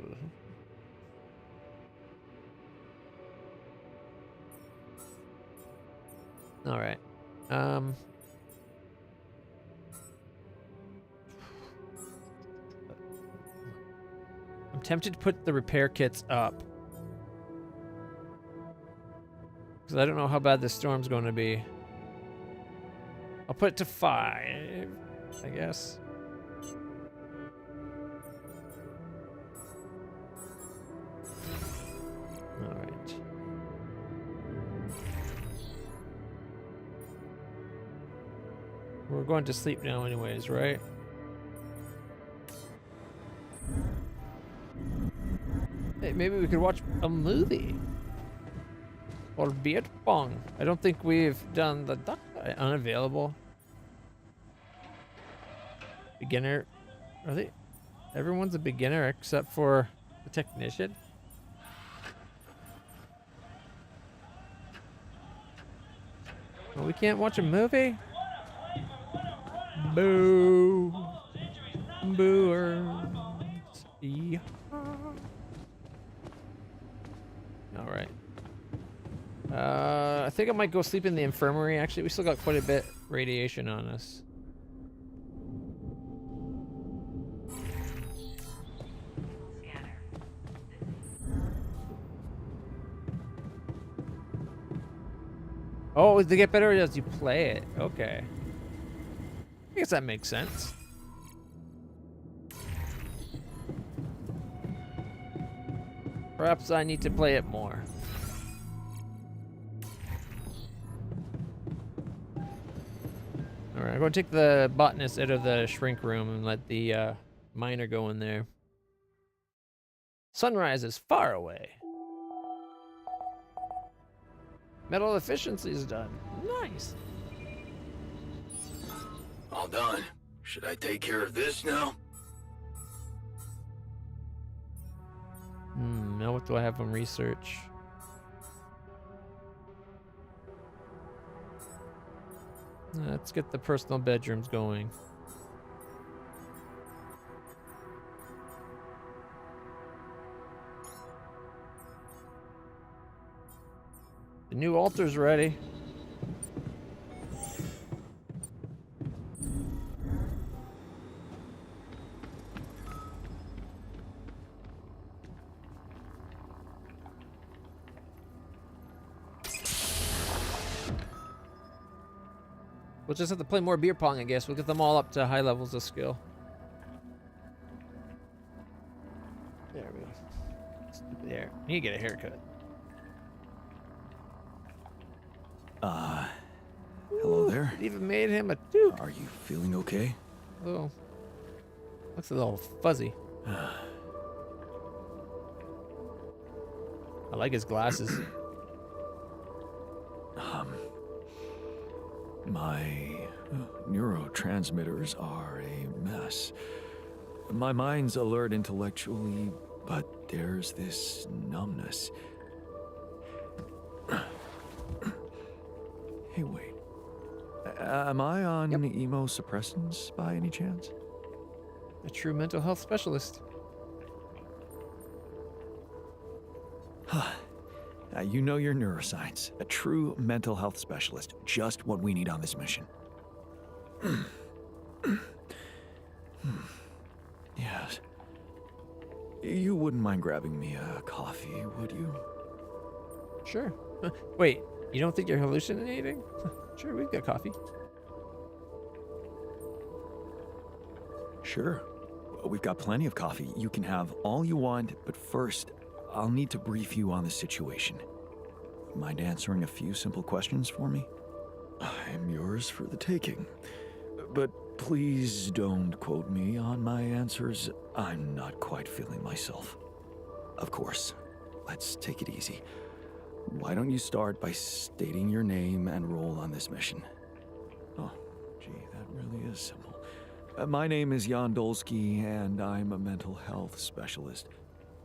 All right. tempted to put the repair kits up. Because I don't know how bad this storm's going to be. I'll put it to 5, I guess. All right. We're going to sleep now anyways, right? Hey, maybe we could watch a movie. Or beer pong. I don't think we've done the duck unavailable. Beginner. Are they? Everyone's a beginner except for the technician. Well, we can't watch a movie? Boo. Booers. Yeah. All right. I think I might go sleep in the infirmary. Actually, we still got quite a bit radiation on us. Oh, they get better as you play it. Okay. I guess that makes sense. Perhaps I need to play it more. Alright, I'm going to take the botanist out of the shrink room and let the miner go in there. Sunrise is far away. Metal efficiency is done. Nice. All done. Should I take care of this now? Now what do I have on research? Let's get the personal bedrooms going. The new altar's ready. We'll just have to play more beer pong, I guess. We'll get them all up to high levels of skill. There we go. Stupid hair. You get a haircut. Hello there. It even made him a duke. Are you feeling okay? Oh. Looks a little fuzzy. I like his glasses. My neurotransmitters are a mess. My mind's alert intellectually, but there's this numbness. Hey, wait. Am I on immunosuppressants by any chance? A true mental health specialist. You know your neuroscience. A true mental health specialist. Just what we need on this mission. Yes. You wouldn't mind grabbing me a coffee, would you? Sure. Wait, you don't think you're hallucinating? Sure, we've got coffee. Sure. We've got plenty of coffee. You can have all you want, but first, I'll need to brief you on the situation. Mind answering a few simple questions for me? I'm yours for the taking. But please don't quote me on my answers. I'm not quite feeling myself. Of course. Let's take it easy. Why don't you start by stating your name and role on this mission? Oh, gee, that really is simple. My name is Jan Dolsky, and I'm a mental health specialist.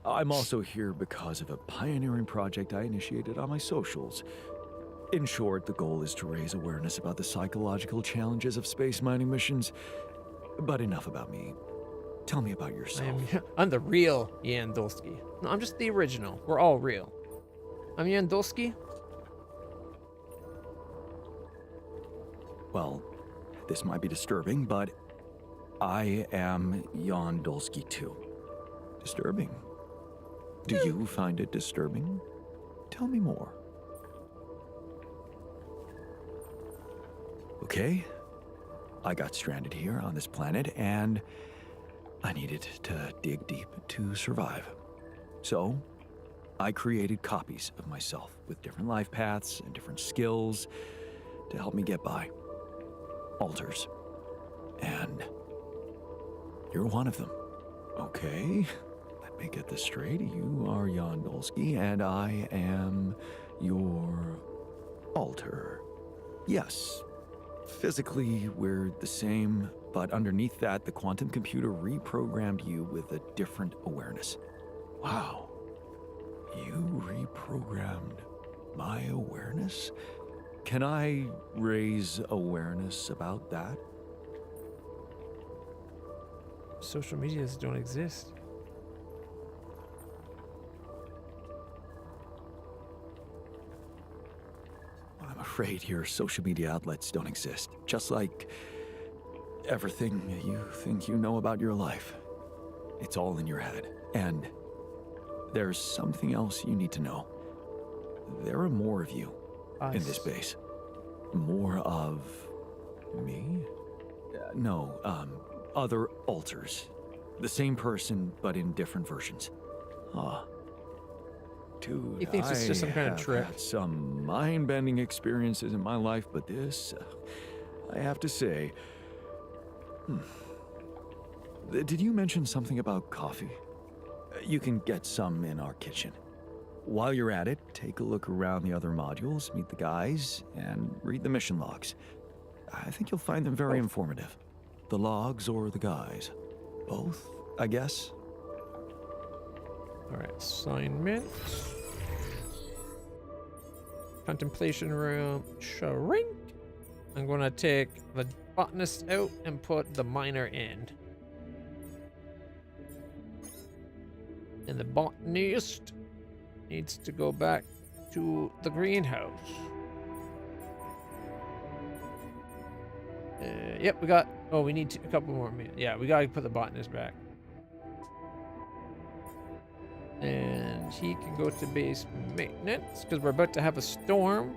I'm also here because of a pioneering project I initiated on my socials. In short, the goal is to raise awareness about the psychological challenges of space mining missions. But enough about me. Tell me about yourself. I'm the real Jan Dolsky. No, I'm just the original. We're all real. I'm Jan Dolsky. Well, this might be disturbing, but I am Jan Dolsky too. Disturbing, Do you find it disturbing? Tell me more. Okay, I got stranded here on this planet and I needed to dig deep to survive. So, I created copies of myself with different life paths and different skills to help me get by. Alters. And you're one of them. Okay, let me get this straight. You are Jan Dolsky and I am your alter. Yes, physically we're the same, but underneath that, the quantum computer reprogrammed you with a different awareness. Wow. You reprogrammed my awareness? Can I raise awareness about that? Social medias don't exist. I'm afraid your social media outlets don't exist. Just like everything you think you know about your life. It's all in your head. And there's something else you need to know. There are more of you in this base. More of me? No, other alters. The same person, but in different versions. Ah. Dude, He thinks it's just some kind of trick. Had some mind-bending experiences in my life, but this, I have to say... Did you mention something about coffee? You can get some in our kitchen. While you're at it, take a look around the other modules, meet the guys, and read the mission logs. I think you'll find them very informative. The logs or the guys? Both, I guess? Alright, assignment. Contemplation room. Shrink. I'm gonna take the botanist out and put the miner in. And the botanist needs to go back to the greenhouse. Yep, we got... Oh, we need a couple more minutes. Yeah, we gotta put the botanist back. And he can go to base maintenance, because we're about to have a storm.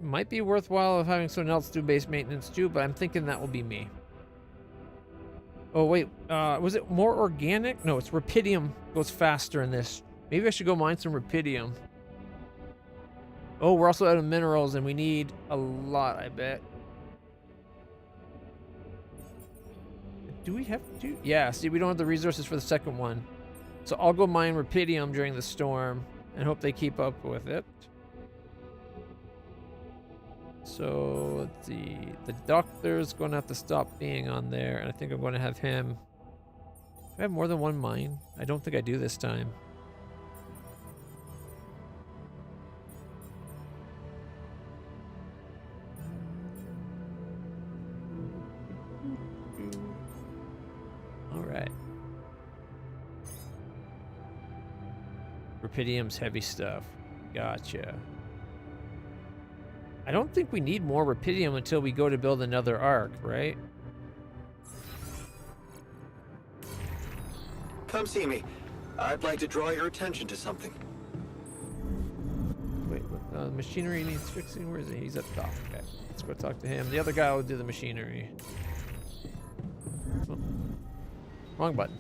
Might be worthwhile of having someone else do base maintenance too, but I'm thinking that will be me. Oh, wait. Was it more organic? No, it's rupidium goes faster in this. Maybe I should go mine some rupidium. Oh, we're also out of minerals, and we need a lot, I bet. Do we have to? Yeah, see, we don't have the resources for the second one. So I'll go mine rupidium during the storm and hope they keep up with it. So let's see. The doctor's going to have to stop being on there, and I think I'm going to have him. Do I have more than one mine? I don't think I do this time. All right. Rupidium's heavy stuff. Gotcha. I don't think we need more rupidium until we go to build another arc, right? Come see me. I'd like to draw your attention to something. Wait, what, machinery needs fixing? Where is he? He's up top. Okay, let's go talk to him. The other guy will do the machinery. Oh. Wrong button.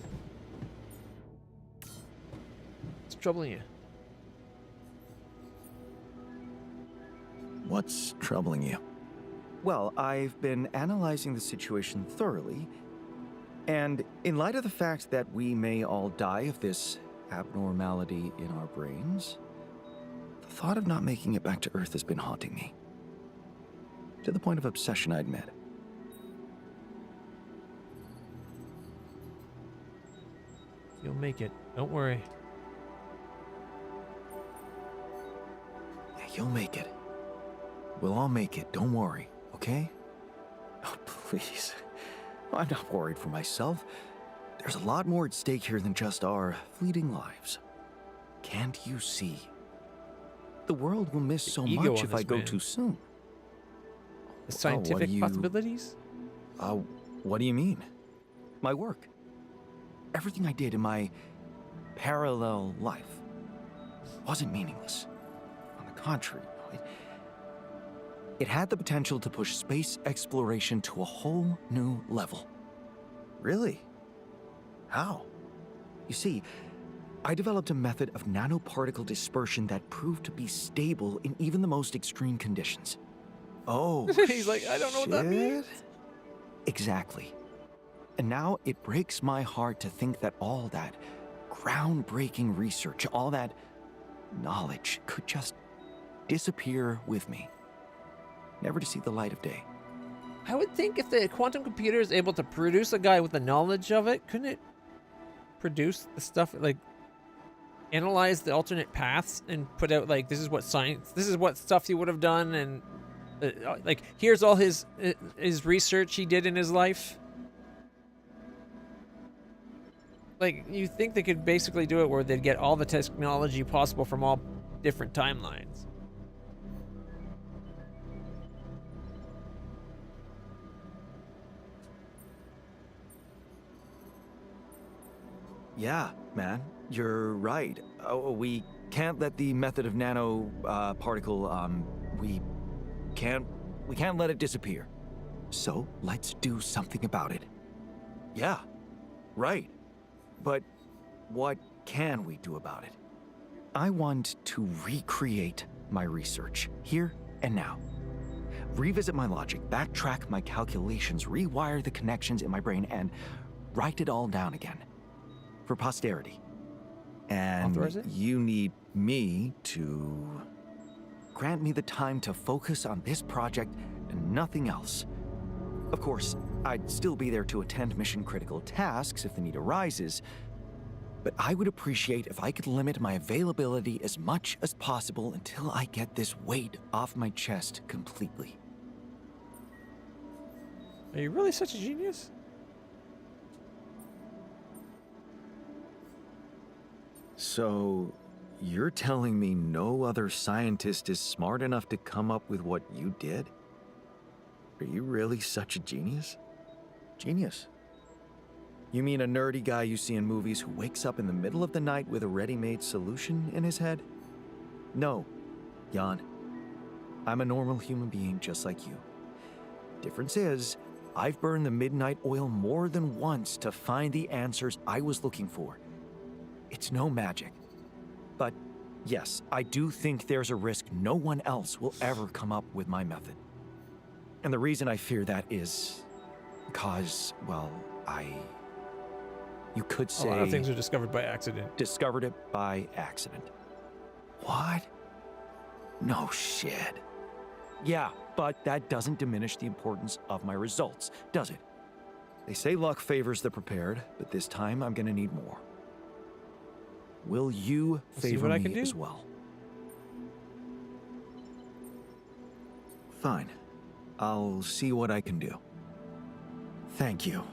What's troubling you? What's troubling you? Well, I've been analyzing the situation thoroughly, and in light of the fact that we may all die of this abnormality in our brains, the thought of not making it back to Earth has been haunting me. To the point of obsession, I'd admit. You'll make it. Don't worry. Yeah, you'll make it. We'll all make it, don't worry, okay? Oh, please. I'm not worried for myself. There's a lot more at stake here than just our fleeting lives. Can't you see? The world will miss so ego much on if I this go man. too soon. The scientific possibilities? What do you mean? My work. Everything I did in my parallel life wasn't meaningless. On the contrary, it had the potential to push space exploration to a whole new level. Really? How? You see, I developed a method of nanoparticle dispersion that proved to be stable in even the most extreme conditions. Oh, He's like, I don't know what that means. Exactly. And now it breaks my heart to think that all that groundbreaking research, all that knowledge could just disappear with me, never to see the light of day. I would think if the quantum computer is able to produce a guy with the knowledge of it, couldn't it produce the stuff, like analyze the alternate paths and put out like, this is what stuff he would have done, and like, here's all his research he did in his life. Like, you think they could basically do it where they'd get all the technology possible from all different timelines. Yeah, man, you're right. We can't let the method of nano particle, we can't let it disappear. So let's do something about it. Yeah, right. But what can we do about it? I want to recreate my research here and now. Revisit my logic, backtrack my calculations, rewire the connections in my brain, and write it all down again. For posterity. And Authorize it? you need me to grant me the time to focus on this project and nothing else. Of course, I'd still be there to attend mission-critical tasks if the need arises, but I would appreciate if I could limit my availability as much as possible until I get this weight off my chest completely. Are you really such a genius? so you're telling me no other scientist is smart enough to come up with what you did? Are you really such a genius? Genius? You mean a nerdy guy you see in movies who wakes up in the middle of the night with a ready-made solution in his head? No, Jan. I'm a normal human being just like you. Difference is, I've burned the midnight oil more than once to find the answers I was looking for. It's no magic. But yes, I do think there's a risk no one else will ever come up with my method. And the reason I fear that is because, well, you could say, A lot of things are discovered by accident. discovered it by accident. What? No shit. Yeah, but that doesn't diminish the importance of my results, does it? They say luck favors the prepared, but this time I'm gonna need more. Will you See favor what I me can do? as well? Fine. I'll see what I can do. Thank you.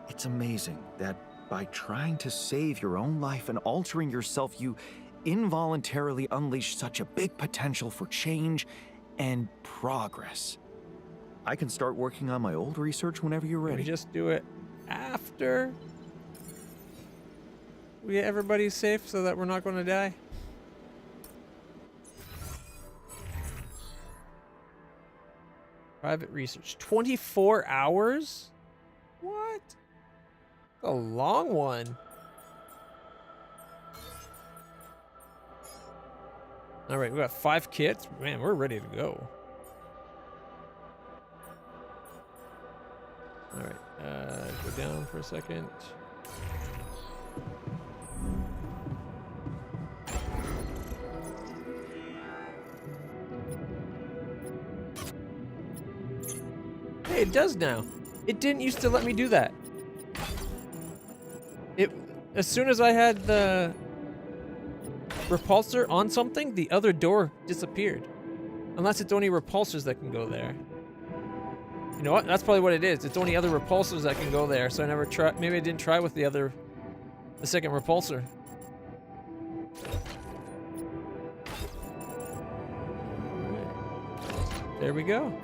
It's amazing that by trying to save your own life and altering yourself, you involuntarily unleash such a big potential for change and progress. I can start working on my old research whenever you're We ready. just do it after we get everybody safe so that we're not going to die. Private research. 24 hours? What? A long one. All right, we got 5 kits. Man, we're ready to go. All right, go down for a second. Hey, it does now. It didn't used to let me do that. As soon as I had the repulsor on something, the other door disappeared. Unless it's only repulsors that can go there. You know what? That's probably what it is. It's only other repulsors that can go there. So I never tried. Maybe I didn't try with the second repulsor. Alright. There we go.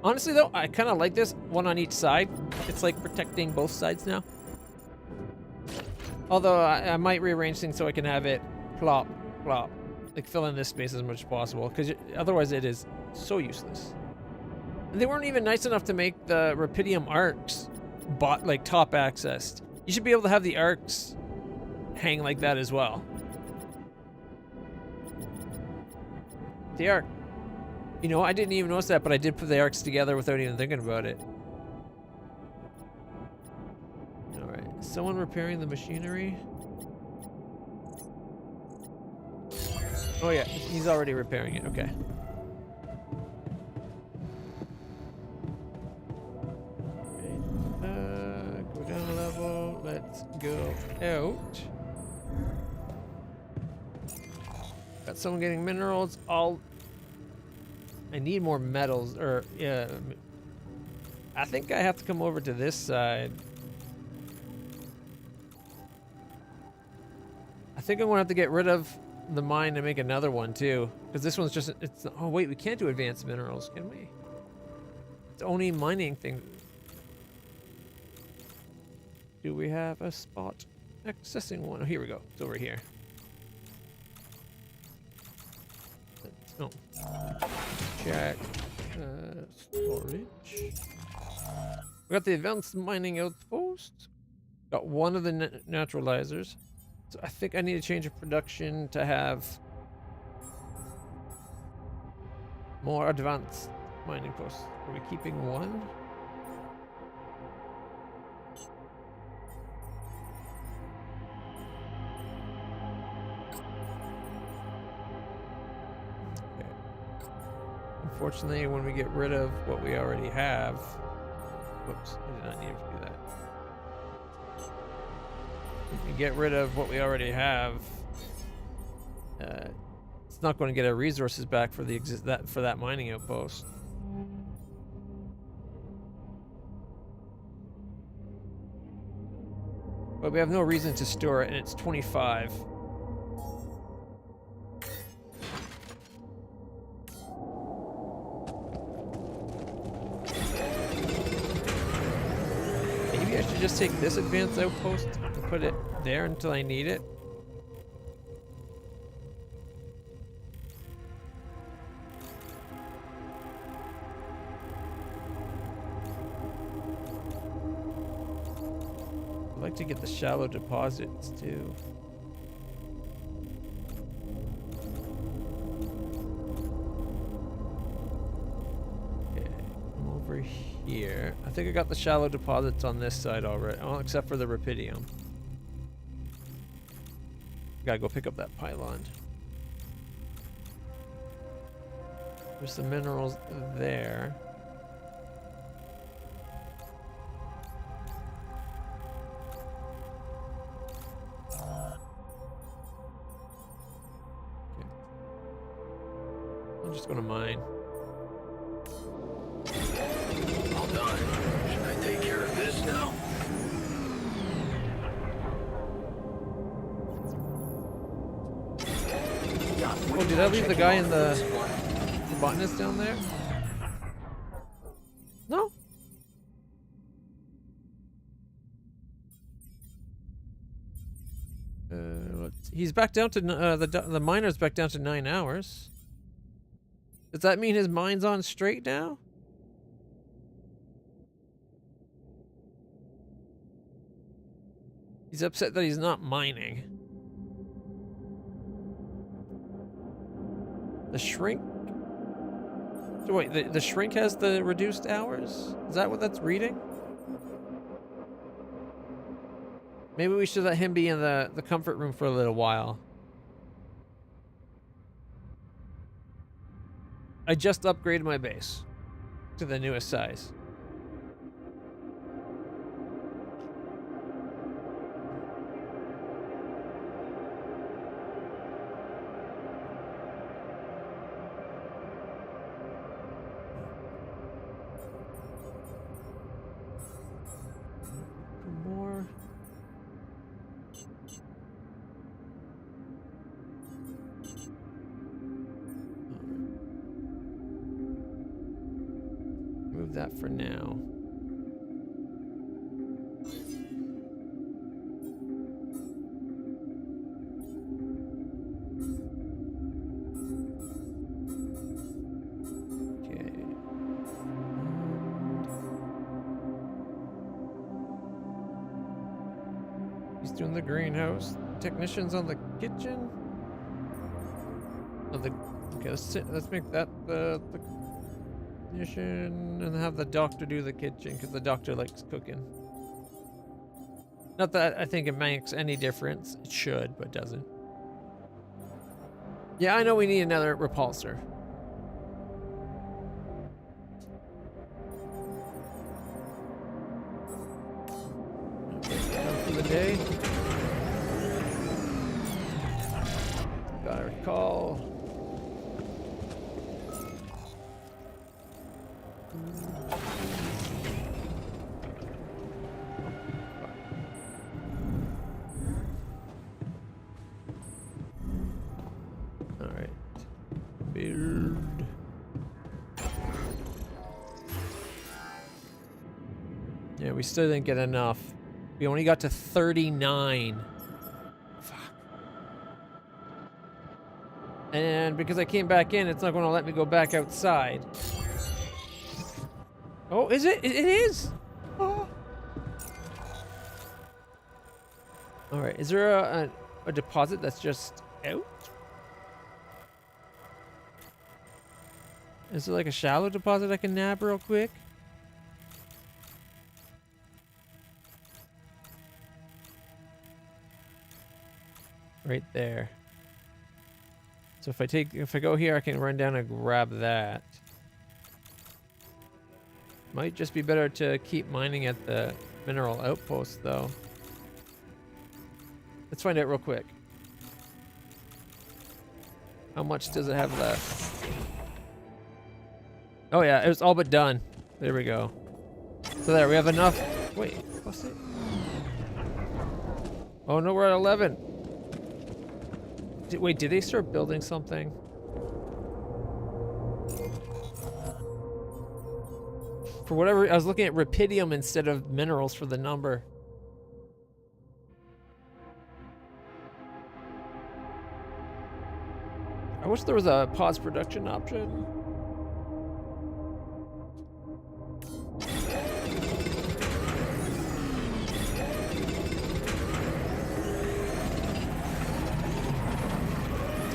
Honestly though, I kind of like this one on each side. It's like protecting both sides now. Although I might rearrange things so I can have it plop, plop. Like fill in this space as much as possible. Because otherwise it is so useless. And they weren't even nice enough to make the Rapidium arcs like top accessed. You should be able to have the arcs hang like that as well. The arc. You know, I didn't even notice that, but I did put the arcs together without even thinking about it. Alright, is someone repairing the machinery? Oh yeah, he's already repairing it, okay. Go down a level, let's go out. Got someone getting minerals, I need more metals, or, yeah. I think I have to come over to this side. I think I'm gonna have to get rid of the mine and make another one too. Because this one's just, oh wait, we can't do advanced minerals, can we? It's only mining thing. Do we have a spot accessing one? Oh, here we go, it's over here. Oh. Check. Storage. We got the advanced mining outpost. Got one of the naturalizers. So I think I need to change the production to have more advanced mining posts. Are we keeping one? Unfortunately, when we get rid of what we already have... Whoops, I did not need to do that. If we get rid of what we already have, it's not going to get our resources back for that mining outpost. But we have no reason to store it, and it's 25. Maybe I should just take this advanced outpost and put it there until I need it. I'd like to get the shallow deposits too. Okay, I'm over here. I think I got the shallow deposits on this side already, oh, except for the Rapidium. Gotta go pick up that pylon. There's some minerals there. I'm just gonna mine. All done. Should I take care of this now? Oh, did I leave the guy in the botanist down there? No. He's back down to the miner's back down to 9 hours. Does that mean his mine's on straight now? He's upset that he's not mining. The shrink? So wait, the shrink has the reduced hours? Is that what that's reading? Maybe we should let him be in the comfort room for a little while. I just upgraded my base to the newest size. More. Move that for now. doing the greenhouse. Technicians on the kitchen. Oh, okay, let's make that the technician and have the doctor do the kitchen because the doctor likes cooking. Not that I think it makes any difference. It should, but doesn't. Yeah, I know we need another repulsor. Done for the day. Gotta recall. Alright. Build. Yeah, we still didn't get enough. We only got to 39. Fuck. And because I came back in, it's not going to let me go back outside. Oh, is it? It is! Oh. Alright, is there a deposit that's just out? Is there like a shallow deposit I can nab real quick? Right there. So if I go here, I can run down and grab that. Might just be better to keep mining at the mineral outpost, though. Let's find out real quick. How much does it have left? Oh yeah, it was all but done. There we go. So there, we have enough. Wait, what's it? Oh no, we're at 11. Wait, did they start building something? For whatever, I was looking at rapidium instead of minerals for the number. I wish there was a pause production option.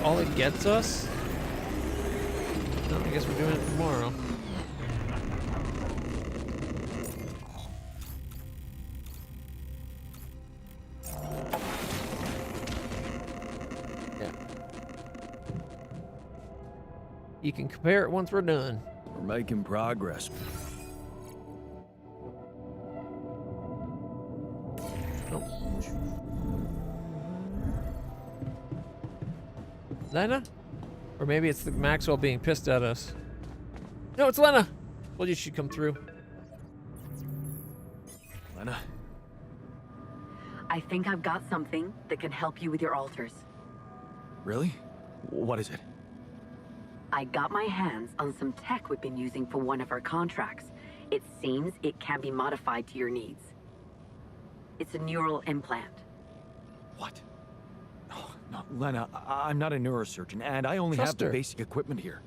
All it gets us? No, I guess we're doing it tomorrow. Yeah. You can compare it once we're done. We're making progress. Lena? Or maybe it's the Maxwell being pissed at us. No, it's Lena! Well, you should come through. Lena? I think I've got something that can help you with your altars. Really? What is it? I got my hands on some tech we've been using for one of our contracts. It seems it can be modified to your needs. It's a neural implant. What? No, Lena, I'm not a neurosurgeon, and I only have the basic equipment here.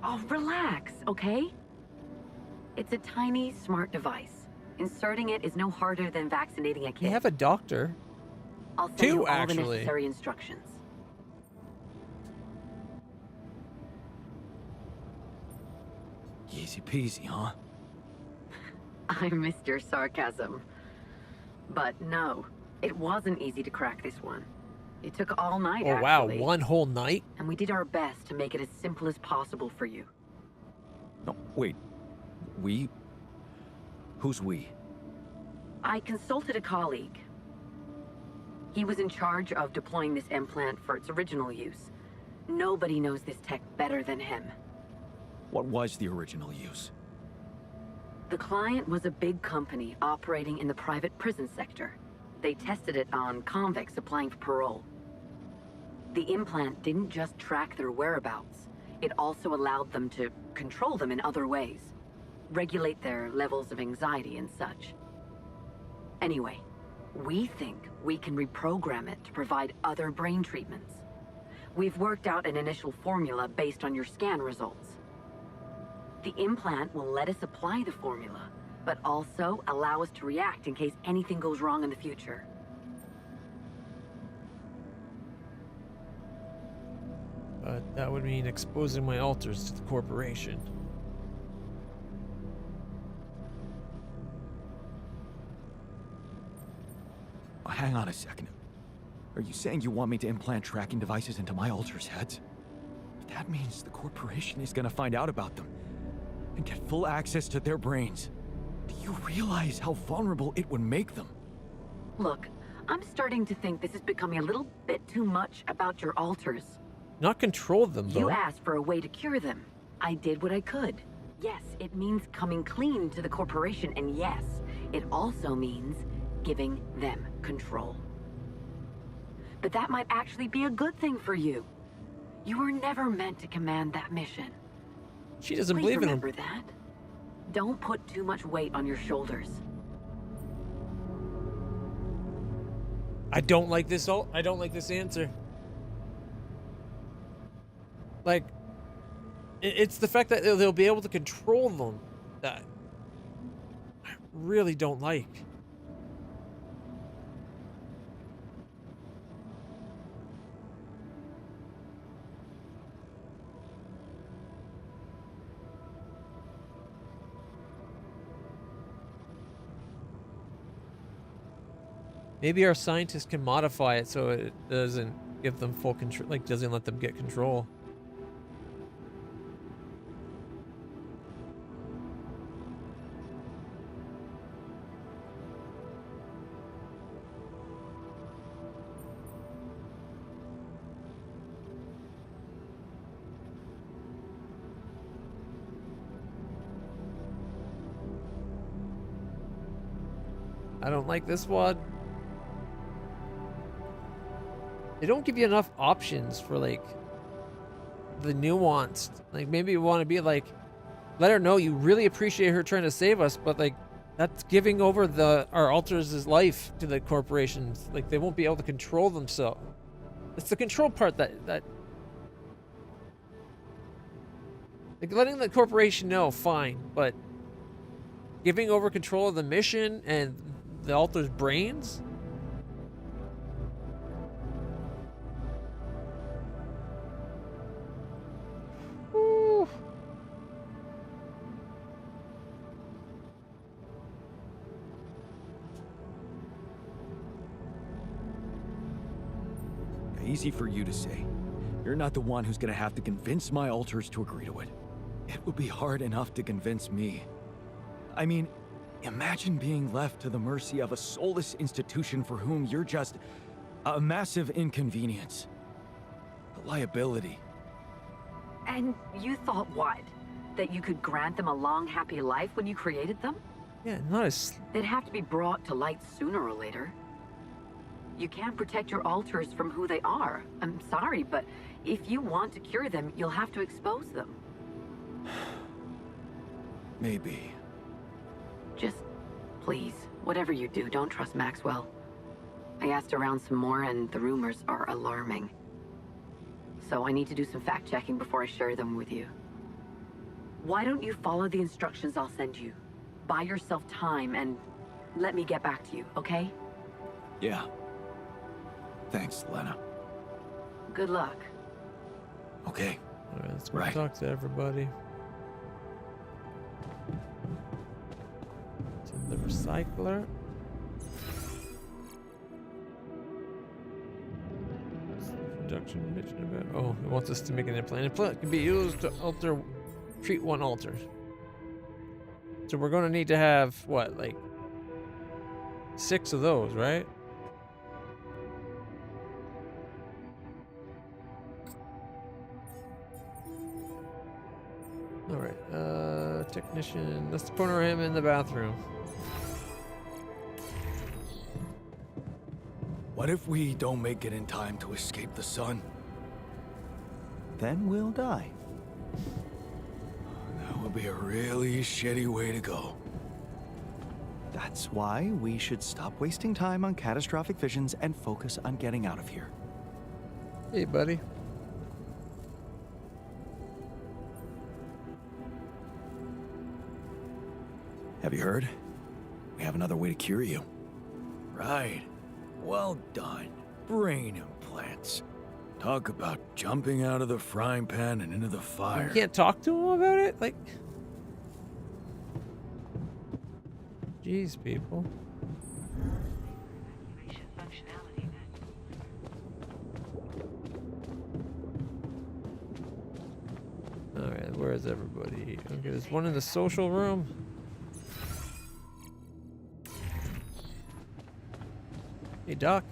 Oh, relax, okay? It's a tiny, smart device. Inserting it is no harder than vaccinating a kid. You have a doctor. I'll send Two, you all actually. the necessary instructions. Easy peasy, huh? I missed your sarcasm. But no, it wasn't easy to crack this one. It took all night, Oh wow, actually. one whole night? And we did our best to make it as simple as possible for you. No, wait. We? Who's we? I consulted a colleague. He was in charge of deploying this implant for its original use. Nobody knows this tech better than him. What was the original use? The client was a big company operating in the private prison sector. They tested it on convicts applying for parole. The implant didn't just track their whereabouts. It also allowed them to control them in other ways. Regulate their levels of anxiety and such. Anyway, we think we can reprogram it to provide other brain treatments. We've worked out an initial formula based on your scan results. The implant will let us apply the formula, but also allow us to react in case anything goes wrong in the future. But that would mean exposing my altars to the corporation. Oh, hang on a second. Are you saying you want me to implant tracking devices into my alters' heads? But that means the corporation is gonna find out about them and get full access to their brains. Do you realize how vulnerable it would make them? Look, I'm starting to think this is becoming a little bit too much about your altars. Not control them, though. You asked for a way to cure them. I did what I could. Yes, it means coming clean to the corporation, and yes, it also means giving them control. But that might actually be a good thing for you. You were never meant to command that mission. She doesn't Please believe in him. remember that. Don't put too much weight on your shoulders. I don't like this. I don't like this answer. Like, it's the fact that they'll be able to control them that I really don't like. Maybe our scientists can modify it so it doesn't give them full control, like doesn't let them get control. I don't like this one. They don't give you enough options for like the nuanced. Like maybe you want to be like, let her know you really appreciate her trying to save us, but like that's giving over our alters' life to the corporations. Like they won't be able to control themselves. It's the control part that like letting the corporation know, fine, but giving over control of the mission and the alters' brains. Easy for you to say. You're not the one who's gonna have to convince my alters to agree to it. It would be hard enough to convince me. I mean, imagine being left to the mercy of a soulless institution for whom you're just a massive inconvenience. A liability. And you thought what? That you could grant them a long, happy life when you created them? Yeah, not as They'd have to be brought to light sooner or later. You can't protect your alters from who they are. I'm sorry, but if you want to cure them, you'll have to expose them. Maybe. Just, please, whatever you do, don't trust Maxwell. I asked around some more, and the rumors are alarming. So I need to do some fact-checking before I share them with you. Why don't you follow the instructions I'll send you? Buy yourself time and let me get back to you, okay? Yeah. Thanks, Lena. Good luck. Okay. all right, let's go Right. talk to everybody. To the recycler. Production mission about. Oh, it wants us to make an implant. Implant can be used to treat one alter. So we're going to need to have what, like 6 of those, right? All right, technician. Let's put him in the bathroom. What if we don't make it in time to escape the sun? Then we'll die. That would be a really shitty way to go. That's why we should stop wasting time on catastrophic visions and focus on getting out of here. Hey, buddy. Have you heard? We have another way to cure you. Right. Well done. Brain implants. Talk about jumping out of the frying pan and into the You fire. can't talk to him about it? Like... Jeez, people. Alright, where is everybody? Okay, there's one in the social room. Hey, Doc.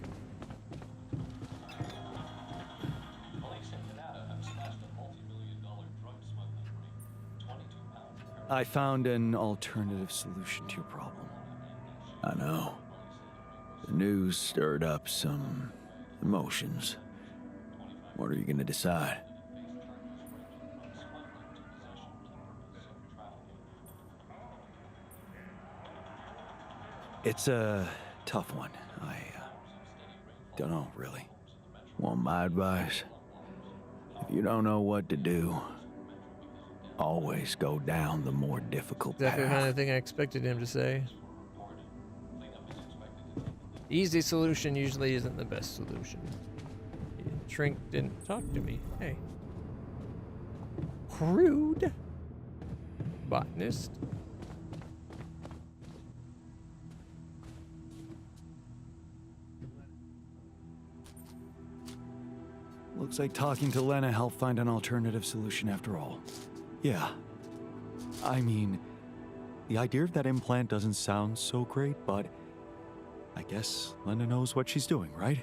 I found an alternative solution to your problem. I know. The news stirred up some emotions. What are you gonna decide? It's a tough one. I don't know, really. Want my advice? If you don't know what to do, always go down the more difficult Exactly the kind path. of thing I expected him to say. Easy solution usually isn't the best solution. Trink didn't talk to me. Hey. Crude. Botanist. Looks like talking to Lena helped find an alternative solution after all. Yeah. I mean, the idea of that implant doesn't sound so great, but I guess Lena knows what she's doing, right?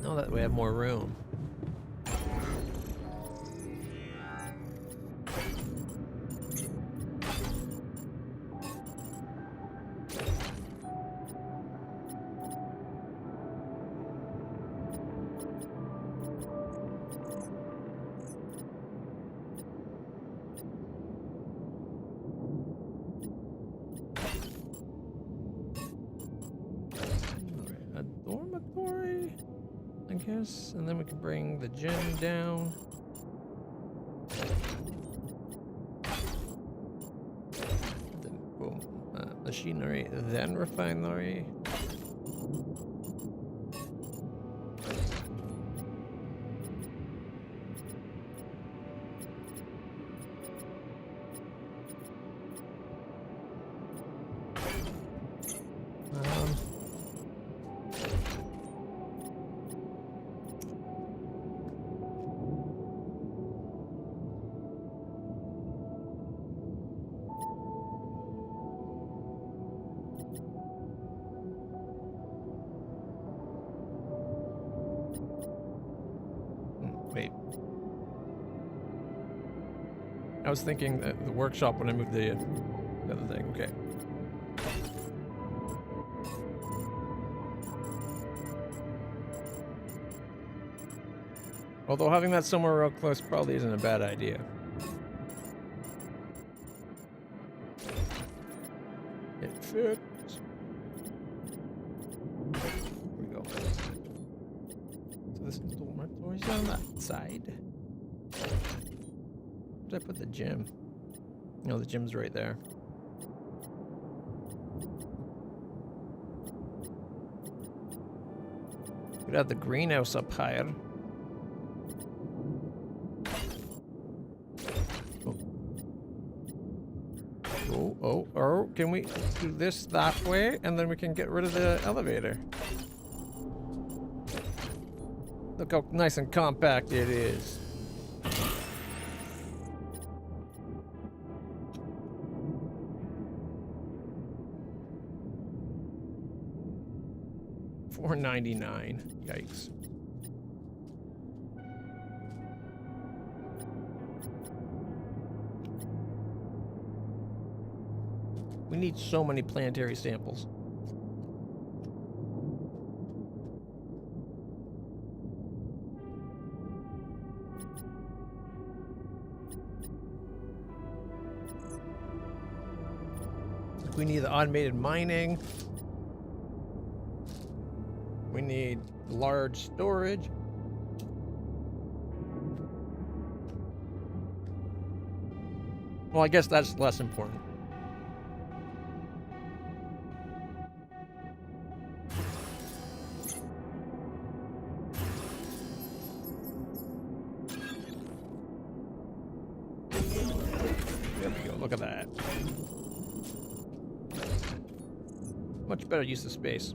Now that we have more room. A dormitory, I guess, and then we can bring the gym down. Then boom, machinery, then refinery. Wait. I was thinking that the workshop when I moved the other thing. Okay. Although having that somewhere real close probably isn't a bad idea. It fits. Here we go. So this dormitory's on that side. Where did I put the gym? No, the gym's right there. Could have the greenhouse up higher. Oh, can we do this that way? And then we can get rid of the elevator. Look how nice and compact it is. $4.99. Yikes. We need so many planetary samples. We need the automated mining. We need large storage. Well, I guess that's less important. There we go, look at that. Much better use of space.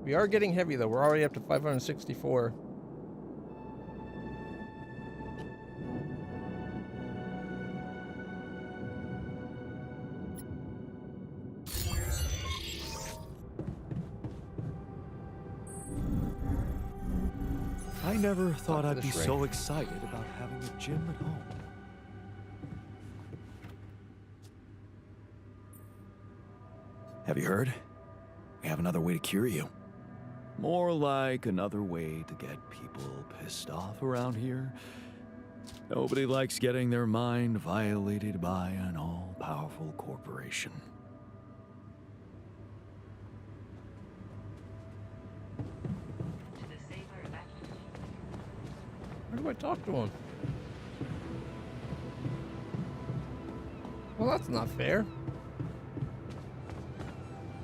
We are getting heavy though. We're already up to 564. I never thought to I'd the be shrink. so excited about having a gym at home. Have you heard? We have another way to cure you. More like another way to get people pissed off around here. Nobody likes getting their mind violated by an all-powerful corporation. How do I talk to him? Well, that's not fair.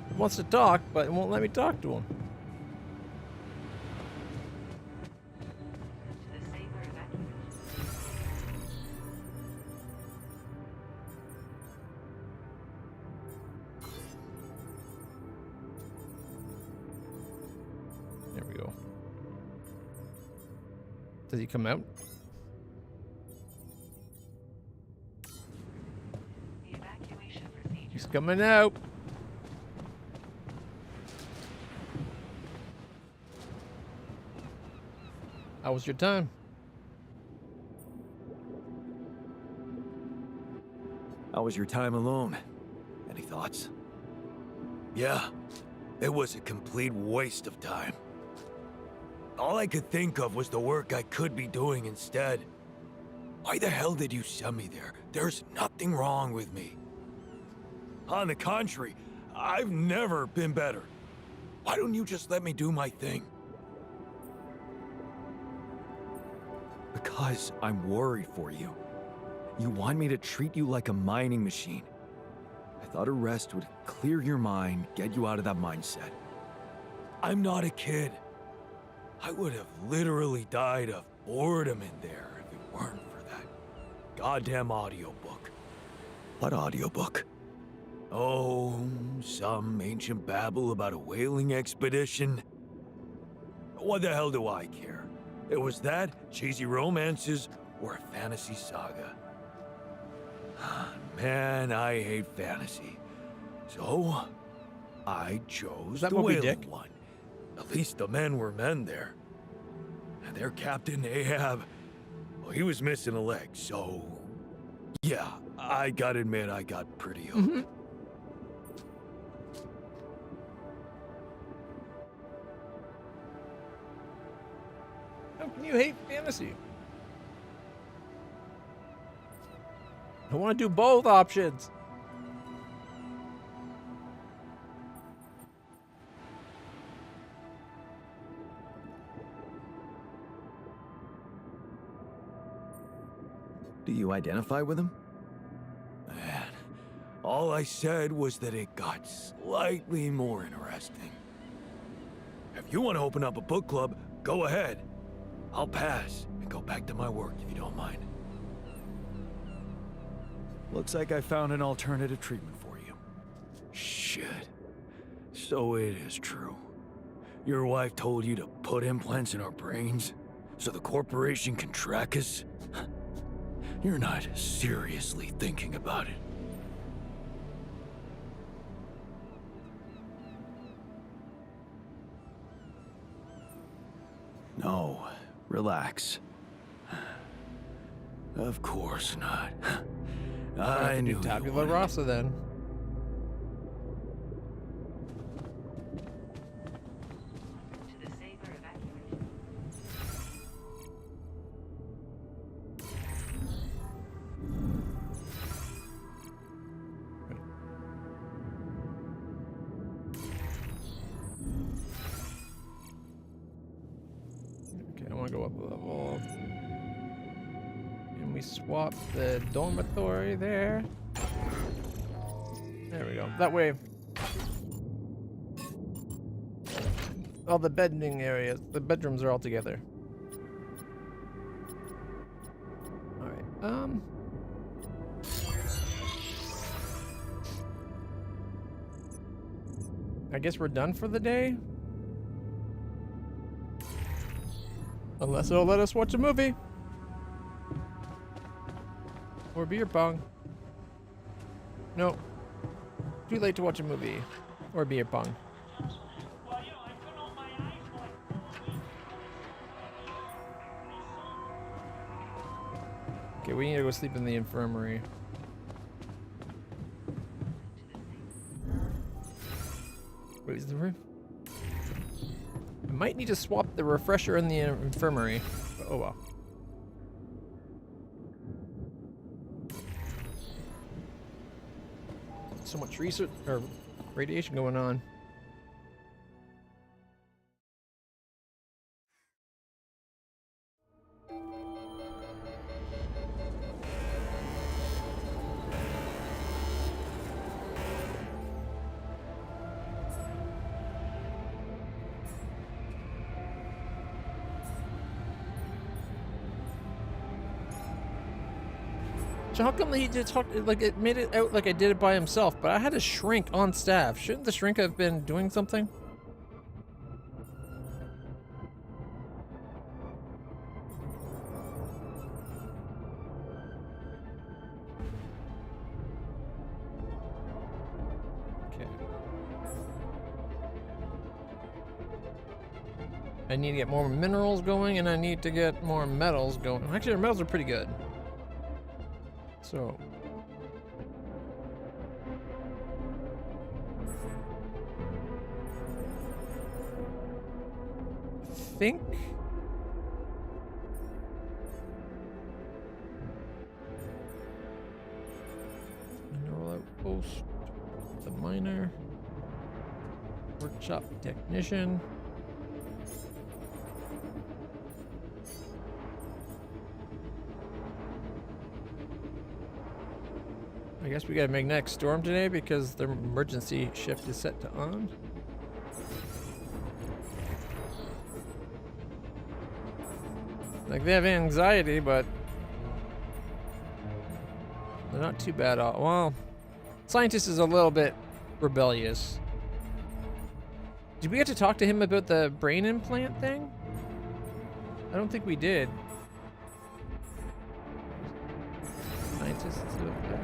He wants to talk, but it won't let me talk to him. There we go. Does he come out? He's coming out. How was your time? How was your time alone? Any thoughts? Yeah, it was a complete waste of time. All I could think of was the work I could be doing instead. Why the hell did you send me there? There's nothing wrong with me. On the contrary, I've never been better. Why don't you just let me do my thing? Because I'm worried for you. You want me to treat you like a mining machine. I thought a rest would clear your mind, get you out of that mindset. I'm not a kid. I would have literally died of boredom in there if it weren't for that goddamn audiobook. What audiobook? Oh, some ancient babble about a whaling expedition. What the hell do I care? It was that, cheesy romances, or a fantasy saga. Man, I hate fantasy. So, I chose that the Moby whaling Dick? one. At least the men were men there. And their captain, Ahab, well, he was missing a leg, so... Yeah, I gotta admit I got pretty hooked. How can you hate fantasy? I want to do both options. Do you identify with him? Man, all I said was that it got slightly more interesting. If you want to open up a book club, go ahead. I'll pass and go back to my work if you don't mind. Looks like I found an alternative treatment for you. Shit. So it is true. Your wife told you to put implants in our brains so the corporation can track us? You're not seriously thinking about it. No, relax. Of course not. I I knew you tabula wanted it. rasa then. go up a level. And we swap the dormitory there. There we go. That way, all the bedding areas, the bedrooms are all together. All right. I guess we're done for the day. Unless it'll let us watch a movie. Or beer pong. No. Too late to watch a movie. Or beer pong. Okay, we need to go sleep in the infirmary. Wait, is the room? I might need to swap the refresher in the infirmary. But oh well. So much research or radiation going on. So how come he did talk like it made it out like I did it by himself, but I had a shrink on staff. Shouldn't the shrink have been doing something? Okay. I need to get more minerals going, and I need to get more metals going. Actually, our metals are pretty good. So I think mineral outpost, the miner, workshop technician. I guess we gotta make next storm today because the emergency shift is set to on. Like they have anxiety, but they're not too bad. Well, scientist is a little bit rebellious. Did we get to talk to him about the brain implant thing? I don't think we did. Scientist is over there.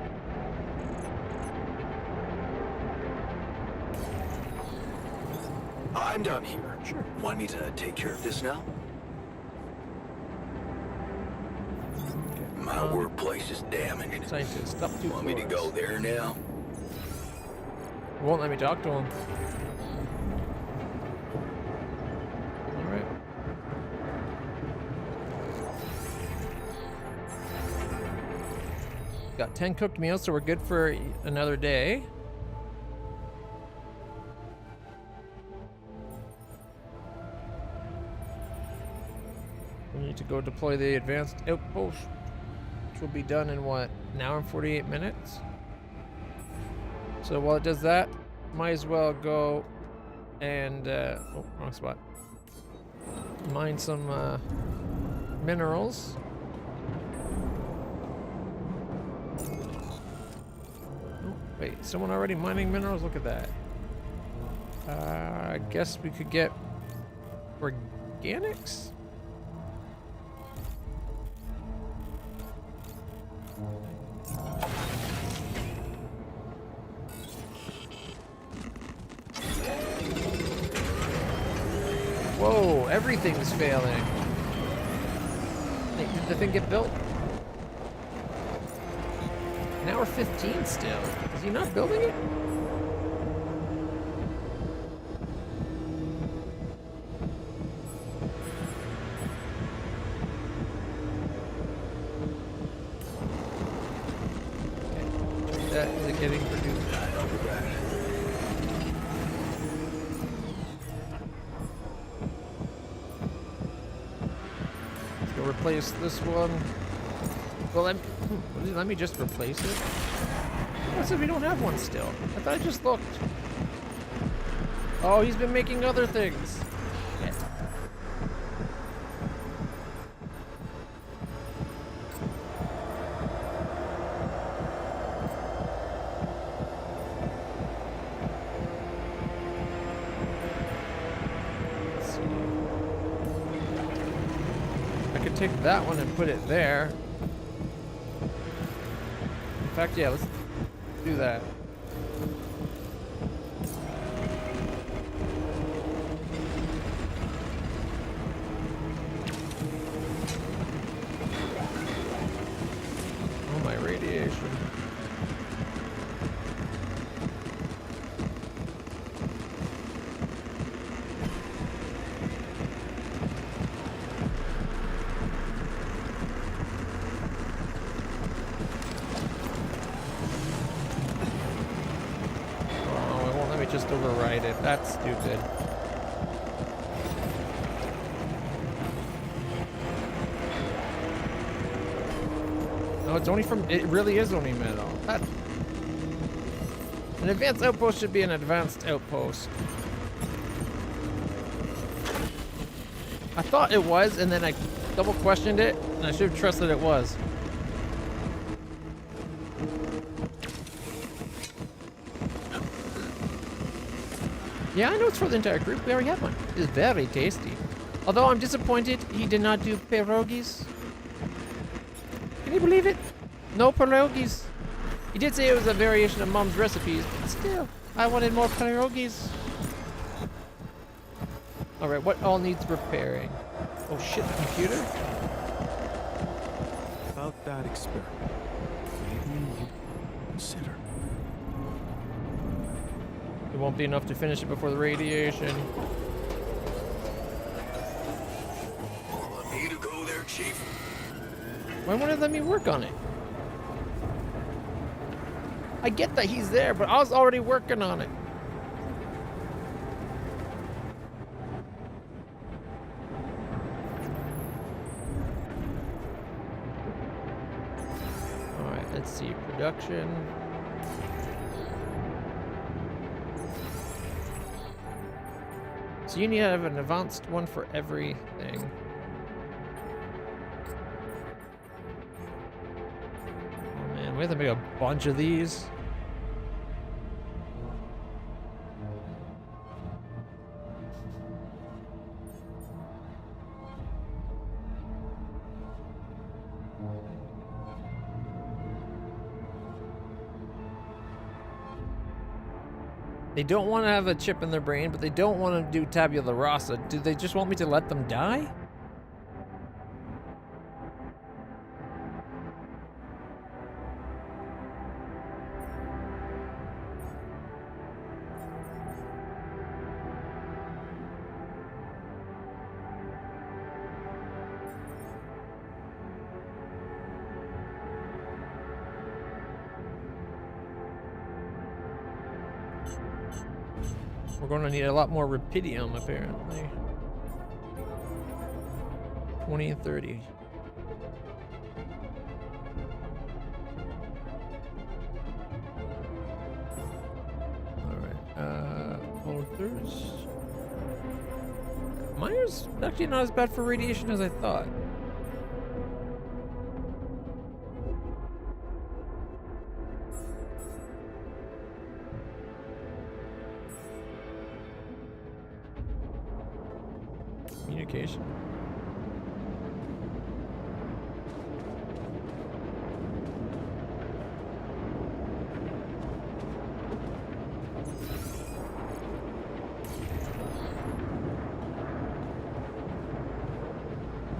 I'm down here. Sure. Want me to take care of this now? My workplace is damaged. Scientist, up 2 Want me to floors. go there now? Won't let me talk to him. Alright. Got 10 cooked meals, so we're good for another day. We need to go deploy the advanced outpost, which will be done in what, an hour and 48 minutes? So while it does that, might as well go and, oh, wrong spot. Mine some minerals. Oh, wait, someone already mining minerals? Look at that. I guess we could get organics? Whoa, everything's failing. Hey, did the thing get built? An hour 15 still. Is he not building it? Okay. Is it getting produced? replace this one. Well, let me just replace it. What said we don't have one still? I thought I just looked. Oh, he's been making other things. Shit. Let's see. I could take that one and put it there. In fact, yeah, let's do that. Oh, my radiation. Just override it. That's stupid. No, it's only from. It really is only metal. That. An advanced outpost should be an advanced outpost. I thought it was, and then I double questioned it, and I should have trusted it was. Yeah, I know it's for the entire group. We already have one. It's very tasty. Although I'm disappointed he did not do pierogies. Can you believe it? No pierogies. He did say it was a variation of Mom's recipes, but still, I wanted more pierogies. Alright, what all needs repairing? Oh shit, the computer? About that experiment, maybe you consider. It won't be enough to finish it before the radiation. Want me to go there, Chief? Why won't it let me work on it? I get that he's there, but I was already working on it. Alright, let's see. Production. So you need to have an advanced one for everything. Oh man, we have to make a bunch of these. They don't want to have a chip in their brain, but they don't want to do tabula rasa. Do they just want me to let them die? We're going to need a lot more rubidium, apparently. 20 and 30. Alright, filters. Mine's actually not as bad for radiation as I thought. Communication.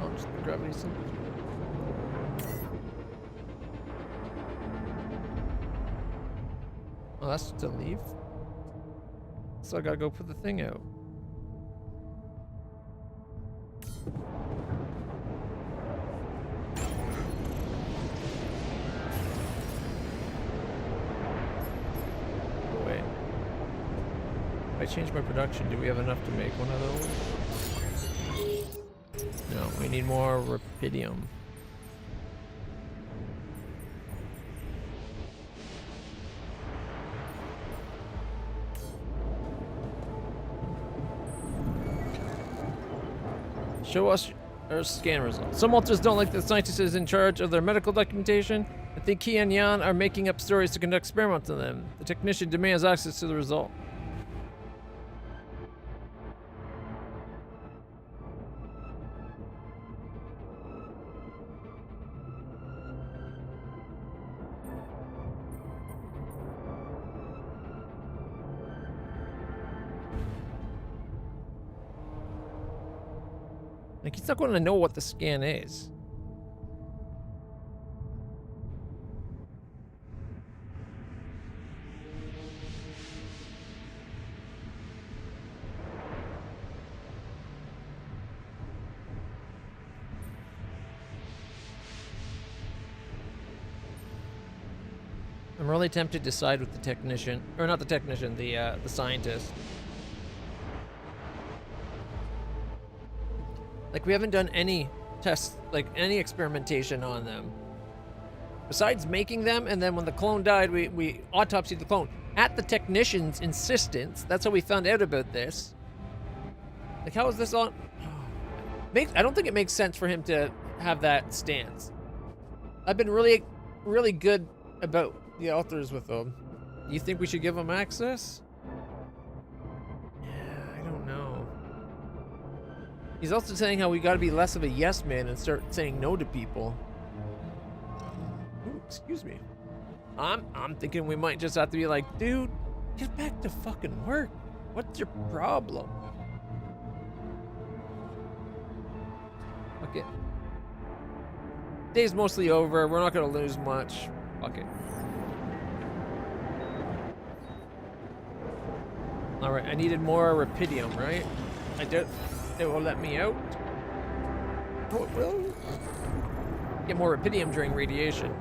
Oh, just the gravity center. Oh, that's to leave. So I gotta go put the thing out. If I change my production, do we have enough to make one of those? No, we need more rubidium. Show us our scan results. Some ultras don't like the scientist is in charge of their medical documentation. I think He and Yan are making up stories to conduct experiments on them. The technician demands access to the result. Like, he's not going to know what the scan is. I'm really tempted to side with the technician, or not the technician, the scientist. Like, we haven't done any tests, like any experimentation on them. Besides making them, and then when the clone died, we autopsied the clone. At the technician's insistence. That's how we found out about this. Like, how is this on? I don't think it makes sense for him to have that stance. I've been really, really good about the authors with them. You think we should give them access? Yeah, I don't know. He's also saying how we gotta be less of a yes man and start saying no to people. Ooh, excuse me. I'm thinking we might just have to be like, dude, get back to fucking work. What's your problem? Fuck it. Day's mostly over. We're not gonna lose much. Fuck it. All right, I needed more rubidium, right? I did. It will let me out. Oh, it will. Get more rubidium during radiation.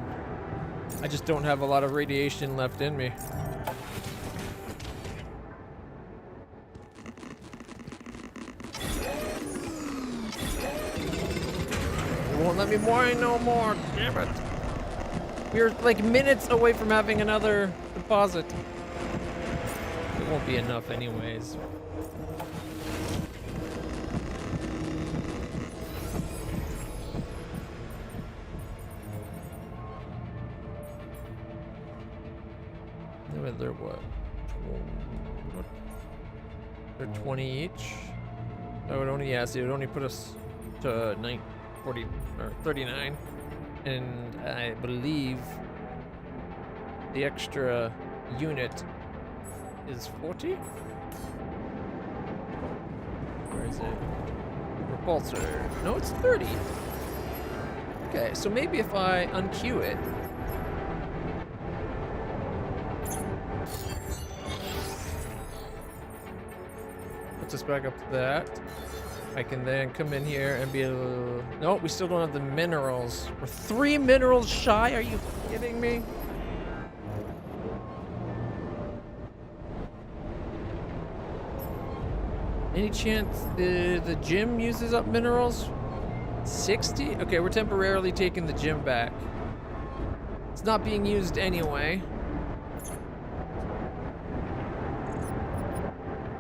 I just don't have a lot of radiation left in me. It won't let me mine no more. Damn it. We're like minutes away from having another deposit. It won't be enough anyways. They're what? They're 20 each. That would only, yeah, so it would only put us to 40 or 39, and I believe the extra unit is 40. Where is it? Repulsor. No, it's 30. Okay, so maybe if I unqueue it. Us back up to that. I can then come in here and be able... No, we still don't have the minerals. We're 3 minerals shy? Are you kidding me? Any chance the gym uses up minerals? 60? Okay, we're temporarily taking the gym back. It's not being used anyway.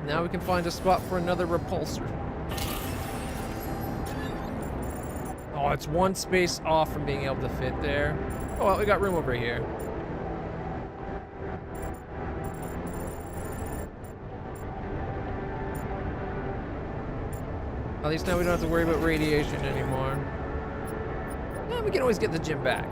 Now we can find a spot for another repulsor. Oh, it's 1 space off from being able to fit there. Oh, well, we got room over here. At least now we don't have to worry about radiation anymore. Yeah, we can always get the gym back.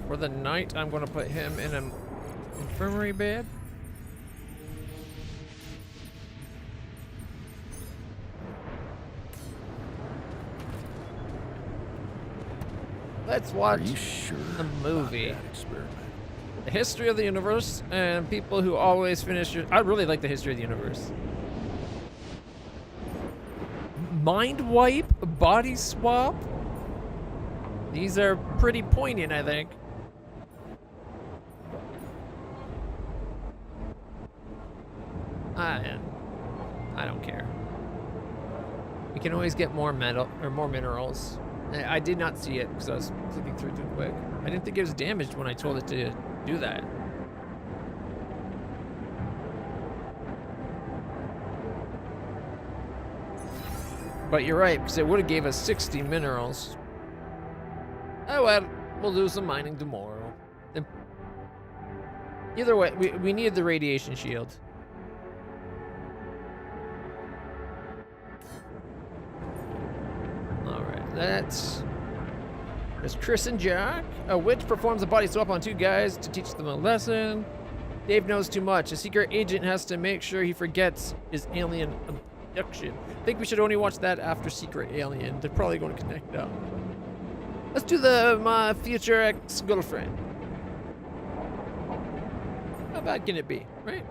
For the night, I'm going to put him in an infirmary bed. Let's watch the movie. The history of the universe and people who always finish your... I really like the history of the universe. Mind wipe, body swap. These are pretty poignant, I think. there. We can always get more metal or more minerals. I did not see it because I was clicking through too quick. I didn't think it was damaged when I told it to do that. But you're right, because it would have gave us 60 minerals. Oh well, we'll do some mining tomorrow. Either way, we need the radiation shield. Alright, that's Chris and Jack. A witch performs a body swap on two guys to teach them a lesson. Dave knows too much. A secret agent has to make sure he forgets his alien abduction. I think we should only watch that after Secret Alien. They're probably going to connect up. Let's do my future ex-girlfriend. How bad can it be, right?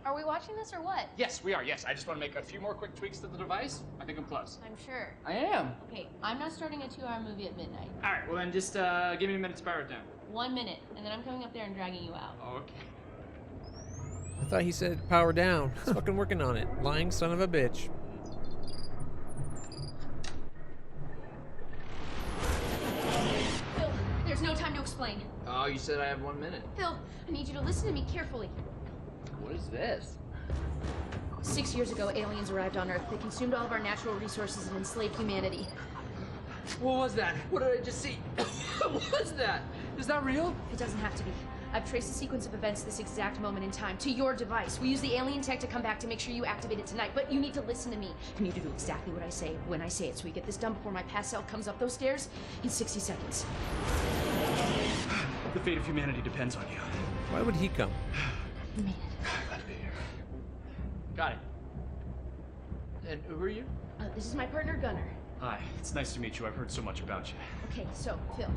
Are we watching this or what? Yes, we are, yes. I just want to make a few more quick tweaks to the device. I think I'm close. I'm sure. I am. Okay, I'm not starting a 2-hour movie at midnight. All right, well then just give me a minute to power it down. 1 minute, and then I'm coming up there and dragging you out. Okay. I thought he said power down. He's fucking working on it. Lying son of a bitch. Phil, there's no time to explain. Oh, you said I have 1 minute. Phil, I need you to listen to me carefully. What is this? 6 years ago, aliens arrived on Earth. They consumed all of our natural resources and enslaved humanity. What was that? What did I just see? What was that? Is that real? It doesn't have to be. I've traced the sequence of events this exact moment in time to your device. We use the alien tech to come back to make sure you activate it tonight, but you need to listen to me. You need to do exactly what I say when I say it, so we get this done before my past self comes up those stairs in 60 seconds. The fate of humanity depends on you. Why would he come? Man. Glad to be here. Got it. And who are you? This is my partner, Gunnar. Hi, it's nice to meet you. I've heard so much about you. Okay, so, Phil,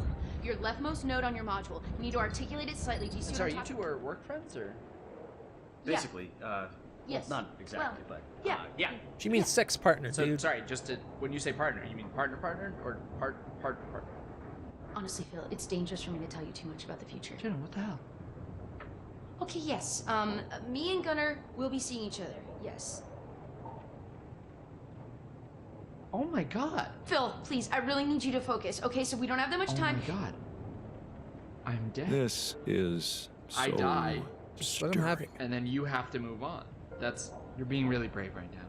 your leftmost node on your module, you need to articulate it slightly. Do you see Sorry, what I'm you two talking are work friends, or? Yeah. Basically, Yes. well, not exactly, Well, but... yeah. Yeah. She means sex partner, So, dude. sorry, just to, when you say partner, you mean partner, or partner? Honestly, Phil, it's dangerous for me to tell you too much about the future. Jenna, what the hell? Okay, yes. Me and Gunnar will be seeing each other. Yes. Oh my god! Phil, please, I really need you to focus. Okay, so we don't have that much time. Oh my god. I'm dead. This is so I die. Just let him have it. And then you have to move on. You're being really brave right now.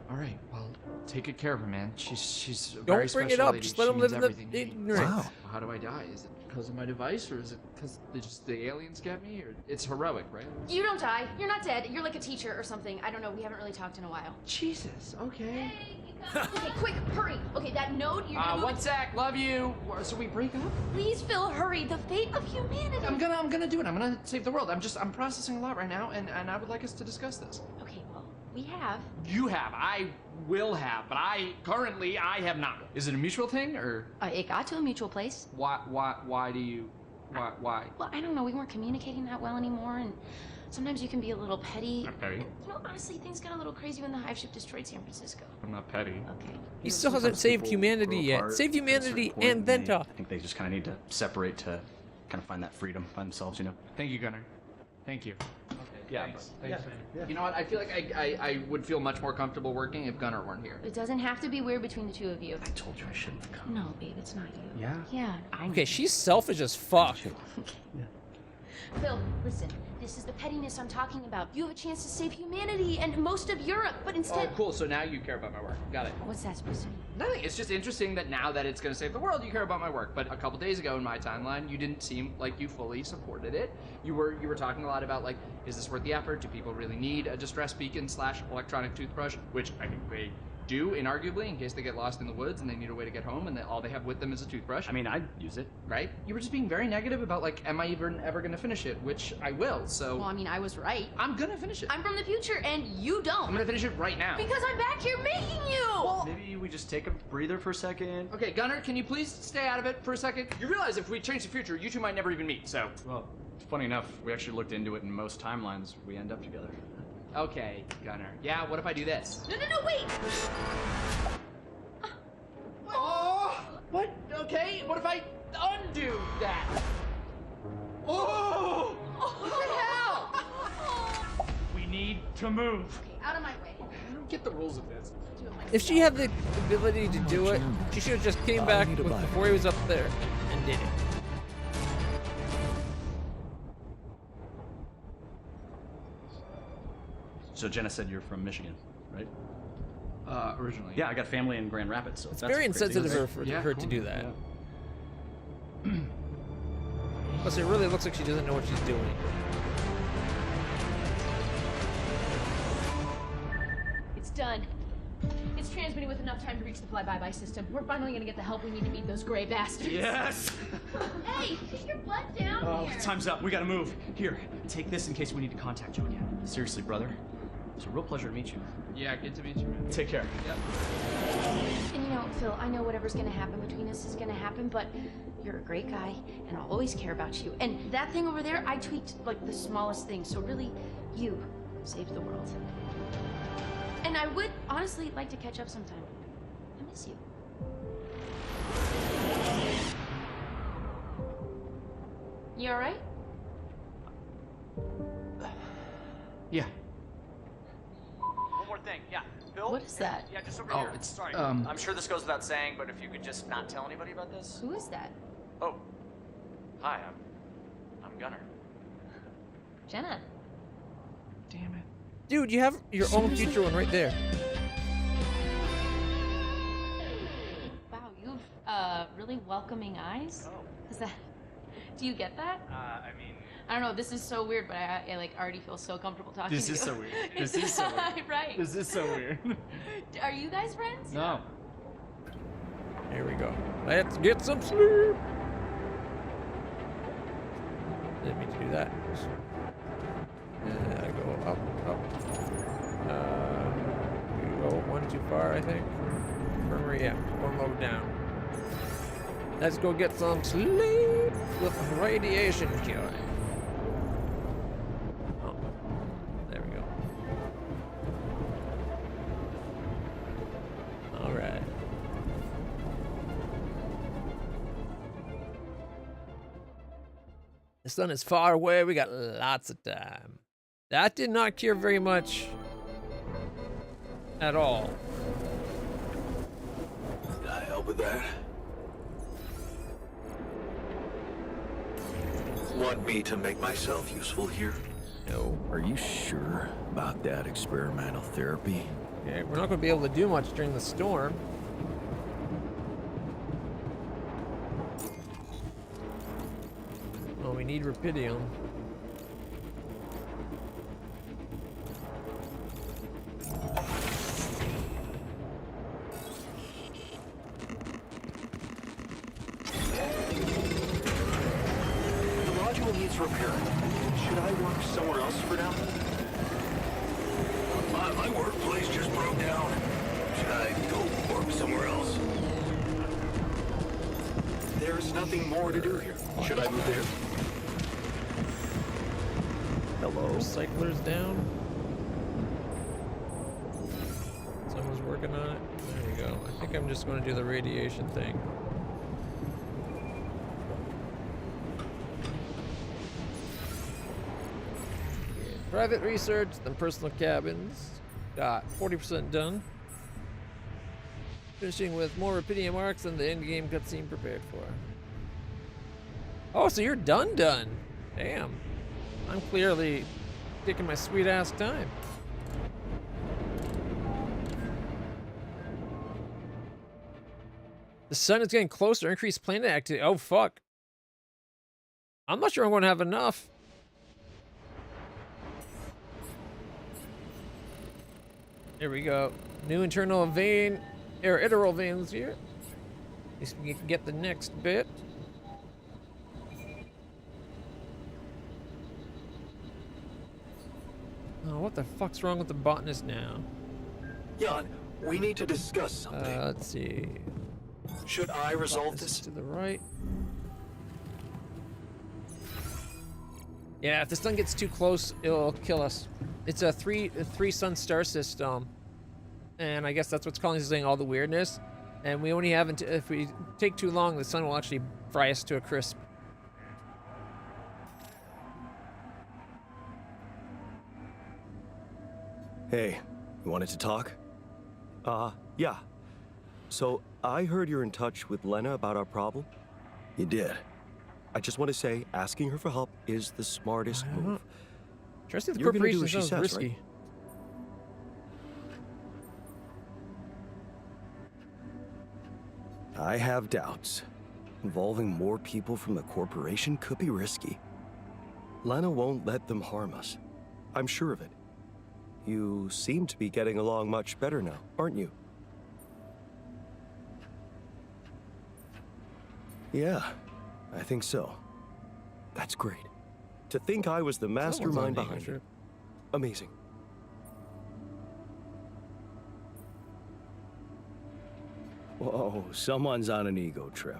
All right, well, take good care of her, man. She's a very Don't bring it special up. lady. Just let She him live means in everything the to me. ignorance. Wow. How do I die? Is it because of my device, or is it because the aliens get me? Or it's heroic, right? You don't die. You're not dead. You're like a teacher or something. I don't know. We haven't really talked in a while. Jesus. Okay. Okay, quick, hurry. Okay, that node, you're gonna move 1 sec. Love you. So we break up? Please, Phil, hurry. The fate of humanity. I'm gonna do it. I'm gonna save the world. I'm processing a lot right now, and I would like us to discuss this. Okay, well, we have. You have. I will have, but I have not. Is it a mutual thing, or It got to a mutual place. why do you why? Well, I don't know. We weren't communicating that well anymore, and sometimes you can be a little petty. I'm petty. You know, honestly, things got a little crazy when the hive ship destroyed San Francisco. I'm not petty. Okay. He still hasn't saved humanity yet. Save humanity and then talk. I think they just kind of need to separate to kind of find that freedom by themselves, you know? Thank you, Gunnar. Thank you. Okay. Yeah, Thanks. but- Thanks, man. You know what? I feel like I would feel much more comfortable working if Gunnar weren't here. It doesn't have to be weird between the two of you. I told you I shouldn't have come. No, babe, it's not you. Yeah? Yeah, I know. Okay, she's selfish as fuck. Phil, listen. This is the pettiness I'm talking about. You have a chance to save humanity and most of Europe, but instead... Oh, cool. So now you care about my work. Got it. What's that supposed to mean? Nothing. It's just interesting that now that it's going to save the world, you care about my work. But a couple days ago in my timeline, you didn't seem like you fully supported it. You were talking a lot about, like, is this worth the effort? Do people really need a distress beacon / electronic toothbrush? Which I think they do, inarguably, in case they get lost in the woods and they need a way to get home and all they have with them is a toothbrush. I mean, I'd use it. Right? You were just being very negative about, like, am I even ever going to finish it? Which I will, so... Well, I mean, I was right. I'm going to finish it. I'm from the future, and you don't. I'm going to finish it right now. Because I'm back here making you! Maybe we just take a breather for a second. Okay, Gunnar, can you please stay out of it for a second? You realize if we change the future, you two might never even meet, so... Well, funny enough, we actually looked into it, and most timelines, we end up together. Okay, Gunner. Yeah, what if I do this? No, wait! Oh! What? Okay, what if I undo that? Oh! What the hell? We need to move. Okay, out of my way. I don't get the rules of this. Do it myself. If she had the ability to do it, she should have just came back need a Bible. before he was up there and did it. So Jenna said you're from Michigan, right? Originally. Yeah, I got family in Grand Rapids, so It's that's very crazy. insensitive of her to do that. Plus, it really looks like she doesn't know what she's doing. It's done. It's transmitting with enough time to reach the fly-by-by system. We're finally gonna get the help we need to beat those gray bastards. Yes! Hey, get your butt down Oh, here. time's up. We gotta move. Here, take this in case we need to contact you again. Seriously, brother. It's a real pleasure to meet you. Yeah, good to meet you, man. Take care. Yep. And you know, Phil, I know whatever's gonna happen between us is gonna happen, but you're a great guy, and I'll always care about you. And that thing over there, I tweaked like the smallest thing, so really, you saved the world. And I would honestly like to catch up sometime. I miss you. You alright? Yeah. One more thing. Yeah. Bill? What is that? Yeah, just over Oh, here. it's, Sorry. um, I'm sure this goes without saying, but if you could just not tell anybody about this. Who is that? Oh. Hi, I'm Gunner. Jenna. Damn it. Dude, you have your own future one right there. Wow, you've really welcoming eyes. Oh. Is that? Do you get that? I mean, I don't know. This is so weird, but I like already feel so comfortable talking This to you. is so weird. It's- This is so weird. Right. this is so weird. Are you guys friends? No. Here we go. Let's get some sleep. Didn't mean to do that. I go up. We go one too far, I think. Infirmary, yeah, one low down. Let's go get some sleep with radiation joy. Oh, there we go. All right. The sun is far away. We got lots of time. That did not cure very much at all. Can I help with that? Want me to make myself useful here? No. Are you sure about that experimental therapy? Okay, we're not going to be able to do much during the storm. Oh, we need rubidium. The module needs repairing. Should I work somewhere else for now? My workplace just broke down. Should I go work somewhere else? There's nothing more to do here. Should I move there? Hello. Recycler's down. Someone's working on it. There we go. I think I'm just going to do the radiation thing. Private research, then personal cabins. Got 40% done. Finishing with more rubidium arcs than the end game cutscene prepared for. Oh, so you're done. Damn. I'm clearly taking my sweet ass time. The sun is getting closer. Increased planet activity. Oh, fuck. I'm not sure I'm going to have enough. There we go. New internal vein, or iteral veins here. At least we can get the next bit. Oh, what the fuck's wrong with the botanist now? Jan, we need to discuss something. Let's see. Should I resolve Botanist this? to the right. Yeah, if the sun gets too close, it'll kill us. It's a three sun star system, and I guess that's what's causing all the weirdness. And we only have if we take too long, the sun will actually fry us to a crisp. Hey, you wanted to talk? Yeah. So, I heard you're in touch with Lena about our problem? You did. I just want to say, asking her for help is the smartest move. Trusting the You're gonna do corporation as she sounds says, risky. right? I have doubts. Involving more people from the corporation could be risky. Lena won't let them harm us. I'm sure of it. You seem to be getting along much better now, aren't you? Yeah, I think so. That's great. To think I was the mastermind behind it. Amazing. Whoa, someone's on an ego trip.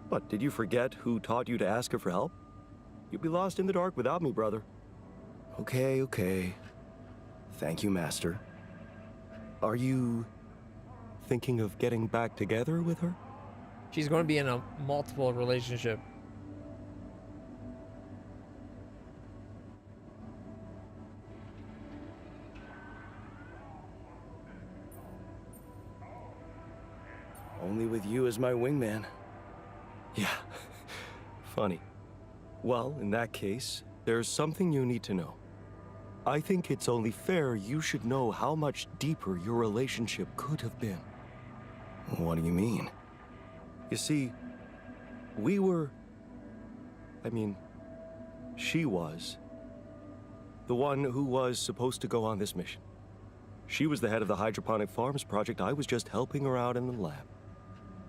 But did you forget who taught you to ask her for help? You'd be lost in the dark without me, brother. Okay. Thank you, Master. Are you thinking of getting back together with her? She's going to be in a multiple relationship. Only with you as my wingman. Yeah, funny. Well, in that case, there's something you need to know. I think it's only fair you should know how much deeper your relationship could have been. What do you mean? You see, she was the one who was supposed to go on this mission. She was the head of the hydroponic farms project. I was just helping her out in the lab.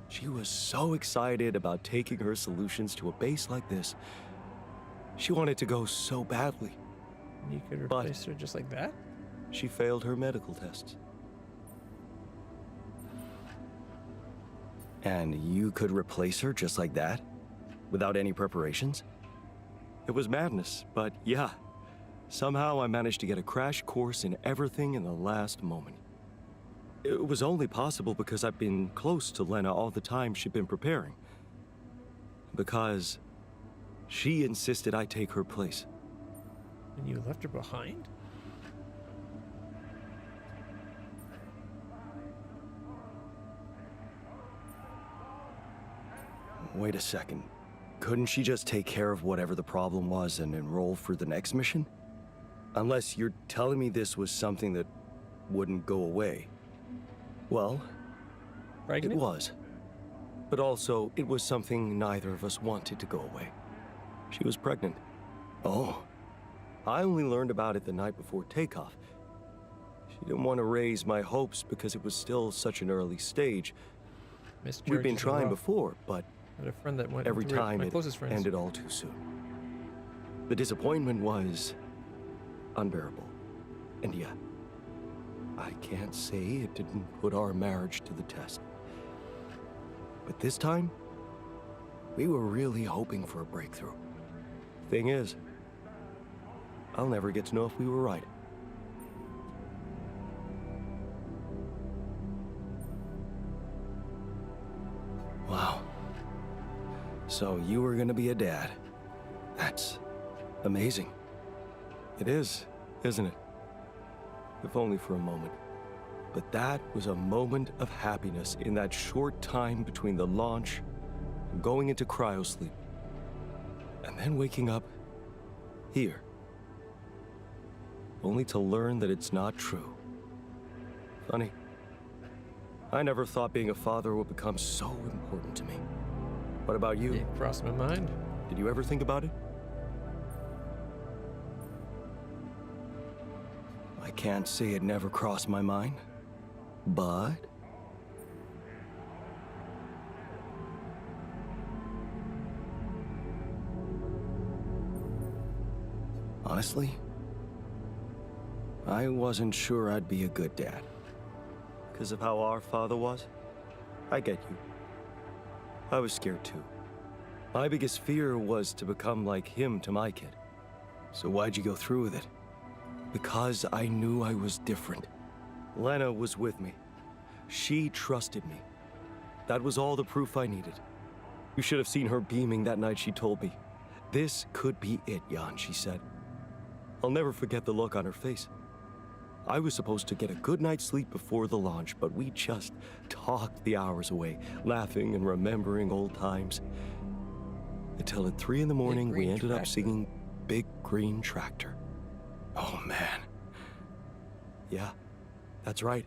She was so excited about taking her solutions to a base like this. She wanted to go so badly. You could replace her just like that? She failed her medical tests. And you could replace her just like that? Without any preparations? It was madness, but yeah. Somehow I managed to get a crash course in everything in the last moment. It was only possible because I've been close to Lena all the time she'd been preparing. Because she insisted I take her place. And you left her behind? Wait a second. Couldn't she just take care of whatever the problem was and enroll for the next mission? Unless you're telling me this was something that wouldn't go away. Well, Pregnant? It was. But also, it was something neither of us wanted to go away. She was pregnant. Oh. I only learned about it the night before takeoff. She didn't want to raise my hopes because it was still such an early stage. We'd been trying before, but I had a friend that went every through it, time my it closest friends. ended all too soon. The disappointment was unbearable. And yeah, I can't say it didn't put our marriage to the test. But this time, we were really hoping for a breakthrough. Thing is, I'll never get to know if we were right. Wow. So you were gonna be a dad. That's amazing. It is, isn't it? If only for a moment. But that was a moment of happiness in that short time between the launch and going into cryosleep. And then waking up here. Only to learn that it's not true. Funny. I never thought being a father would become so important to me. What about you? It crossed my mind. Did you ever think about it? I can't say it never crossed my mind, but... honestly, I wasn't sure I'd be a good dad. Because of how our father was? I get you. I was scared too. My biggest fear was to become like him to my kid. So why'd you go through with it? Because I knew I was different. Lena was with me. She trusted me. That was all the proof I needed. You should have seen her beaming that night she told me. This could be it, Jan, she said. I'll never forget the look on her face. I was supposed to get a good night's sleep before the launch, but we just talked the hours away, laughing and remembering old times. Until at 3 in the morning, we ended up singing Big Green Tractor. Oh, man. Yeah, that's right.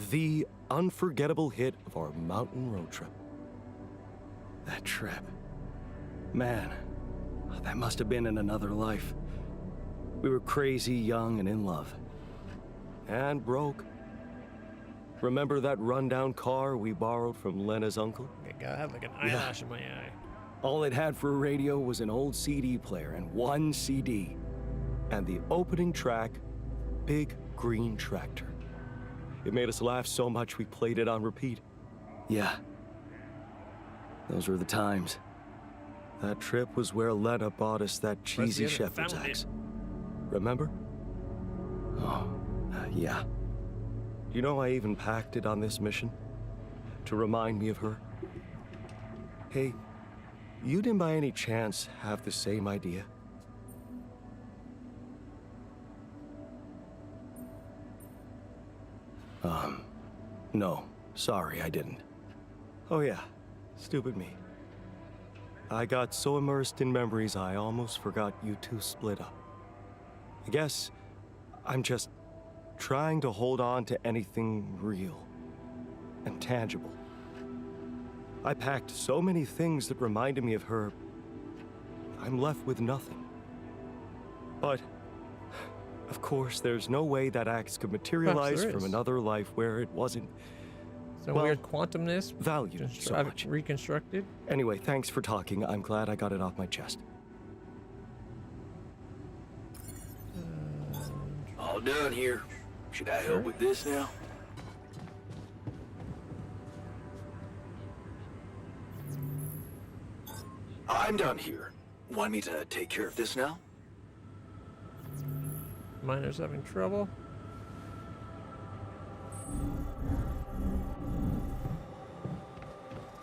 The unforgettable hit of our mountain road trip. That trip. Man, that must have been in another life. We were crazy, young, and in love. And broke. Remember that rundown car we borrowed from Lena's uncle? I had like an eyelash in my eye. All it had for a radio was an old CD player and one CD. And the opening track, Big Green Tractor. It made us laugh so much we played it on repeat. Yeah. Those were the times. That trip was where Lena bought us that cheesy shepherd's axe. Remember? Oh, yeah. You know, I even packed it on this mission to remind me of her. Hey, you didn't by any chance have the same idea? No. Sorry, I didn't. Oh yeah, stupid me. I got so immersed in memories I almost forgot you two split up. I guess I'm just trying to hold on to anything real and tangible. I packed so many things that reminded me of her, I'm left with nothing. But, of course, there's no way that axe could materialize from another life where it wasn't, So weird quantumness valued so much. Reconstructed. Anyway, thanks for talking. I'm glad I got it off my chest. All done here. Should I help with this now? I'm done here. Want me to take care of this now? Miner's having trouble.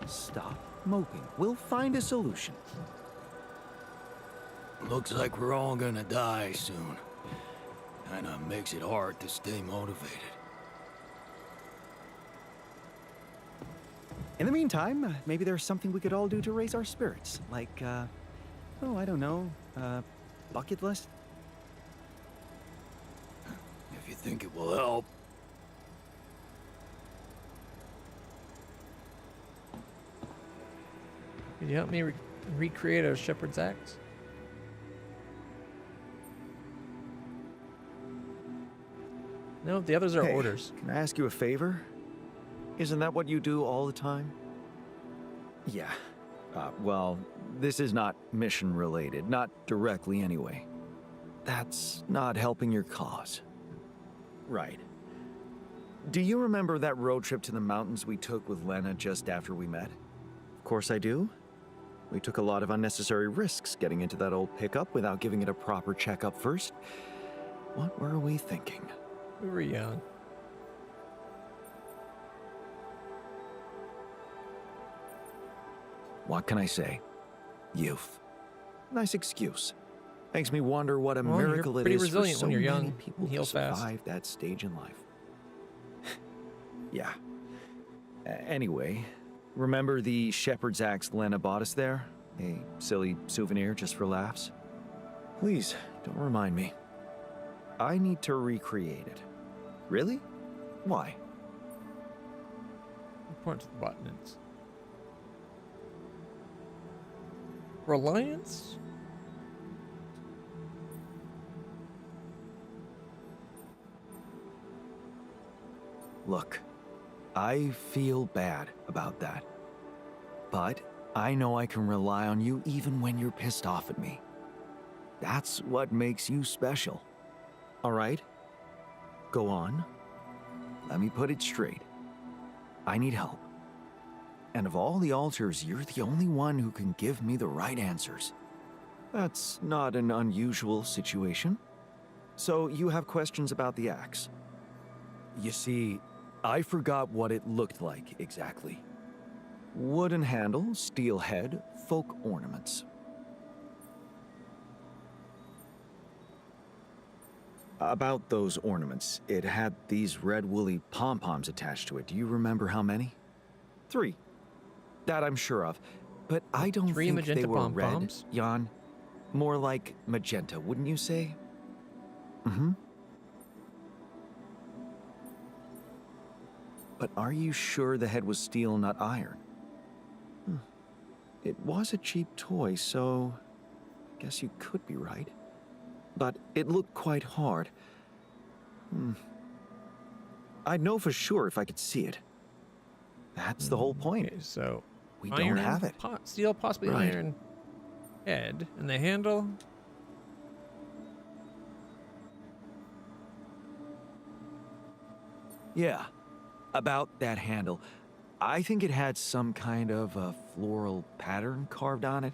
Stop moping. We'll find a solution. Looks like we're all gonna die soon. Kinda makes it hard to stay motivated. In the meantime, maybe there's something we could all do to raise our spirits. Like, oh, I don't know, bucket list? If you think it will help. Could you help me recreate a shepherd's axe? No, the others are Hey, orders. Can I ask you a favor? Isn't that what you do all the time? Yeah. Well, this is not mission related, not directly anyway. That's not helping your cause. Right. Do you remember that road trip to the mountains we took with Lena just after we met? Of course I do. We took a lot of unnecessary risks getting into that old pickup without giving it a proper checkup first. What were we thinking? We were young. What can I say? Youth. Nice excuse. Makes me wonder what a miracle it pretty is resilient for so when you're many young. people Heal to fast. survive that stage in life. Yeah. Anyway, remember the shepherd's axe Lena bought us there? A silly souvenir just for laughs? Please, don't remind me. I need to recreate it. Really? Why? Point to the buttons. Reliance? Look, I feel bad about that. But I know I can rely on you even when you're pissed off at me. That's what makes you special. All right? Go on. Let me put it straight. I need help. And of all the alters, you're the only one who can give me the right answers. That's not an unusual situation. So you have questions about the axe? You see, I forgot what it looked like exactly. Wooden handle, steel head, folk ornaments. About those ornaments, it had these red woolly pom-poms attached to it. Do you remember how many? 3. That I'm sure of. But I don't 3 think magenta they were pom-poms? red, Jan. More like magenta, wouldn't you say? Mm-hmm. But are you sure the head was steel, not iron? It was a cheap toy, so I guess you could be right. But it looked quite hard. I'd know for sure if I could see it. That's the whole point. Okay, so We iron, don't have it. Steel, possibly Right. iron head, and the handle. Yeah, about that handle. I think it had some kind of a floral pattern carved on it.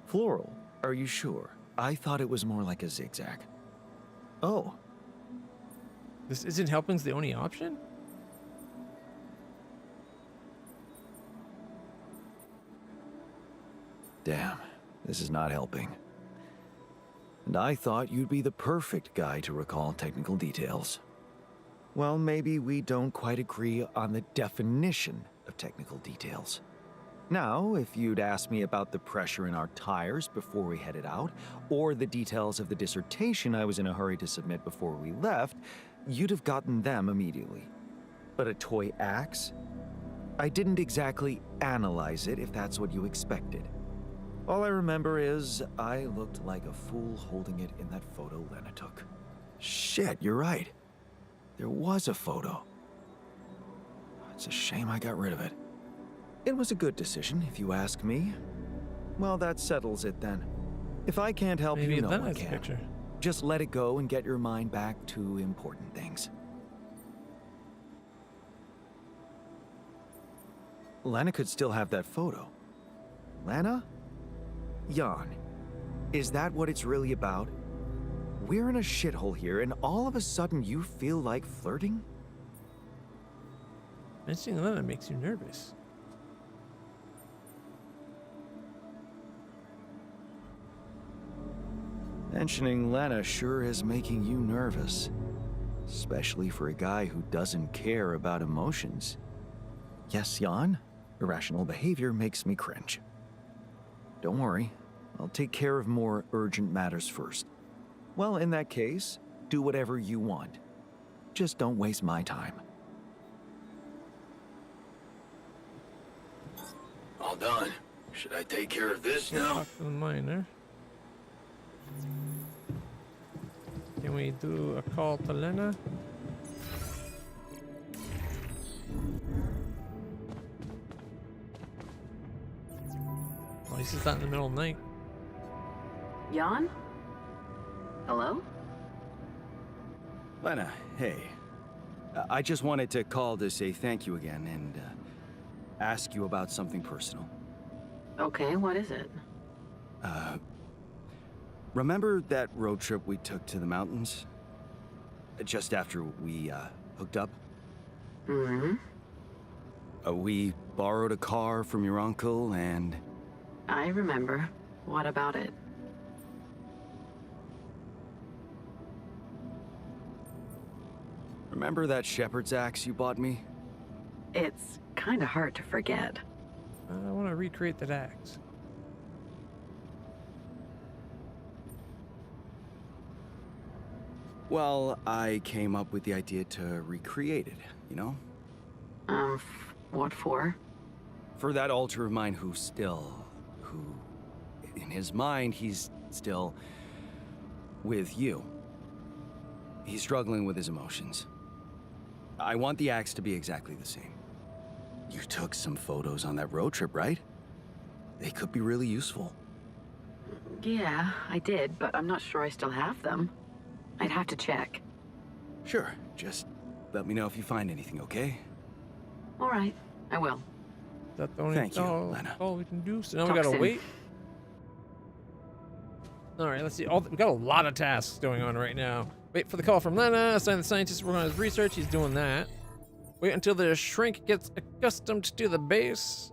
Floral? Are you sure? I thought it was more like a zigzag. Oh, This isn't helping's the only option? damn. This is not helping. And I thought you'd be the perfect guy to recall technical details. Well, maybe we don't quite agree on the definition of technical details. Now, if you'd asked me about the pressure in our tires before we headed out, or the details of the dissertation I was in a hurry to submit before we left, you'd have gotten them immediately. But a toy axe? I didn't exactly analyze it, if that's what you expected. All I remember is I looked like a fool holding it in that photo Lena took. Shit, you're right. There was a photo. It's a shame I got rid of it. It was a good decision, if you ask me. Well, that settles it then. If I can't help Maybe you, no that one has a can. picture. Just let it go and get your mind back to important things. Lana could still have that photo. Lana? Jan, is that what it's really about? We're in a shithole here, and all of a sudden you feel like flirting? Mentioning Lena makes you nervous. Mentioning Lena sure is making you nervous. Especially for a guy who doesn't care about emotions. Yes, Jan, irrational behavior makes me cringe. Don't worry, I'll take care of more urgent matters first. Well, in that case, do whatever you want. Just don't waste my time. All done. Should I take care of this now? Talk to the miner. Can we do a call to Lena? At least it's not in the middle of the night. Jan? Hello? Lena, hey. I just wanted to call to say thank you again and ask you about something personal. Okay, what is it? Remember that road trip we took to the mountains? Just after we hooked up? Mm-hmm. We borrowed a car from your uncle and... I remember. What about it? Remember that shepherd's axe you bought me? It's kind of hard to forget. I want to recreate that axe. Well, I came up with the idea to recreate it, you know? What for? For that alter of mine who, in his mind, he's still with you. He's struggling with his emotions. I want the axe to be exactly the same. You took some photos on that road trip, right? They could be really useful. Yeah, I did, but I'm not sure I still have them. I'd have to check. Sure, just let me know if you find anything, okay? All right, I will. Is that the only Thank you, all, Lena. all we can do? So now Talk we gotta soon. wait. All right, let's see. We got a lot of tasks going on right now. Wait for the call from Lena. Assign the scientist to work on his research. He's doing that. Wait until the shrink gets accustomed to the base.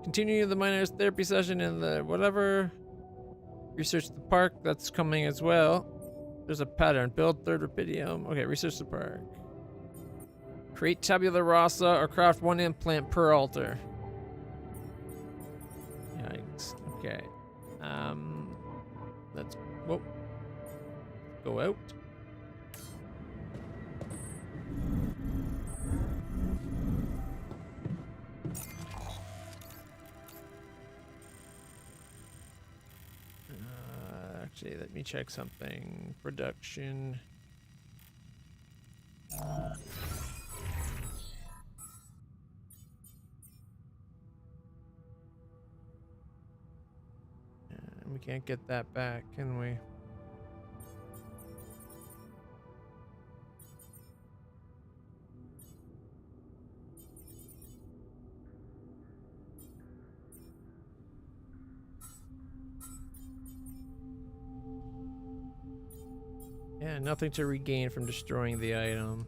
Continue the miner's therapy session in the whatever. Research the park. That's coming as well. There's a pattern. Build third rubidium. Okay, research the park. Create tabula rasa or craft 1 implant per altar. Yikes. Okay. Let's go out. Actually, let me check something. Production. We can't get that back, can we? Yeah, nothing to regain from destroying the item.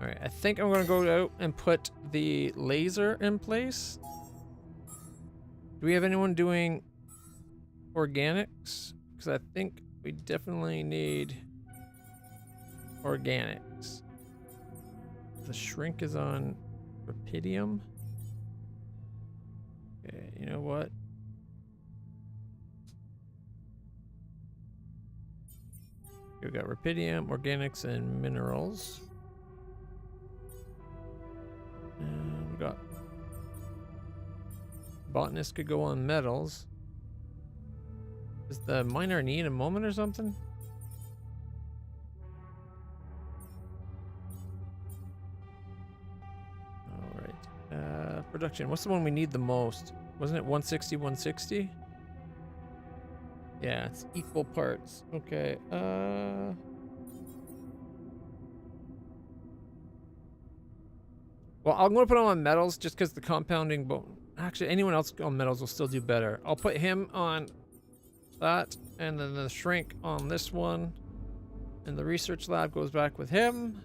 Alright, I think I'm gonna go out and put the laser in place. Do we have anyone doing organics? Because I think we definitely need organics. The shrink is on rubidium. Okay, you know what? We've got rubidium, organics, and minerals. And we got botanist could go on metals. Does the miner need a moment or something? All right. Production. What's the one we need the most? Wasn't it 160, 160? Yeah, it's equal parts. Okay. Well, I'm going to put him on metals just because the compounding bone. Actually, anyone else on metals will still do better. I'll put him on that, and then the shrink on this one. And the research lab goes back with him.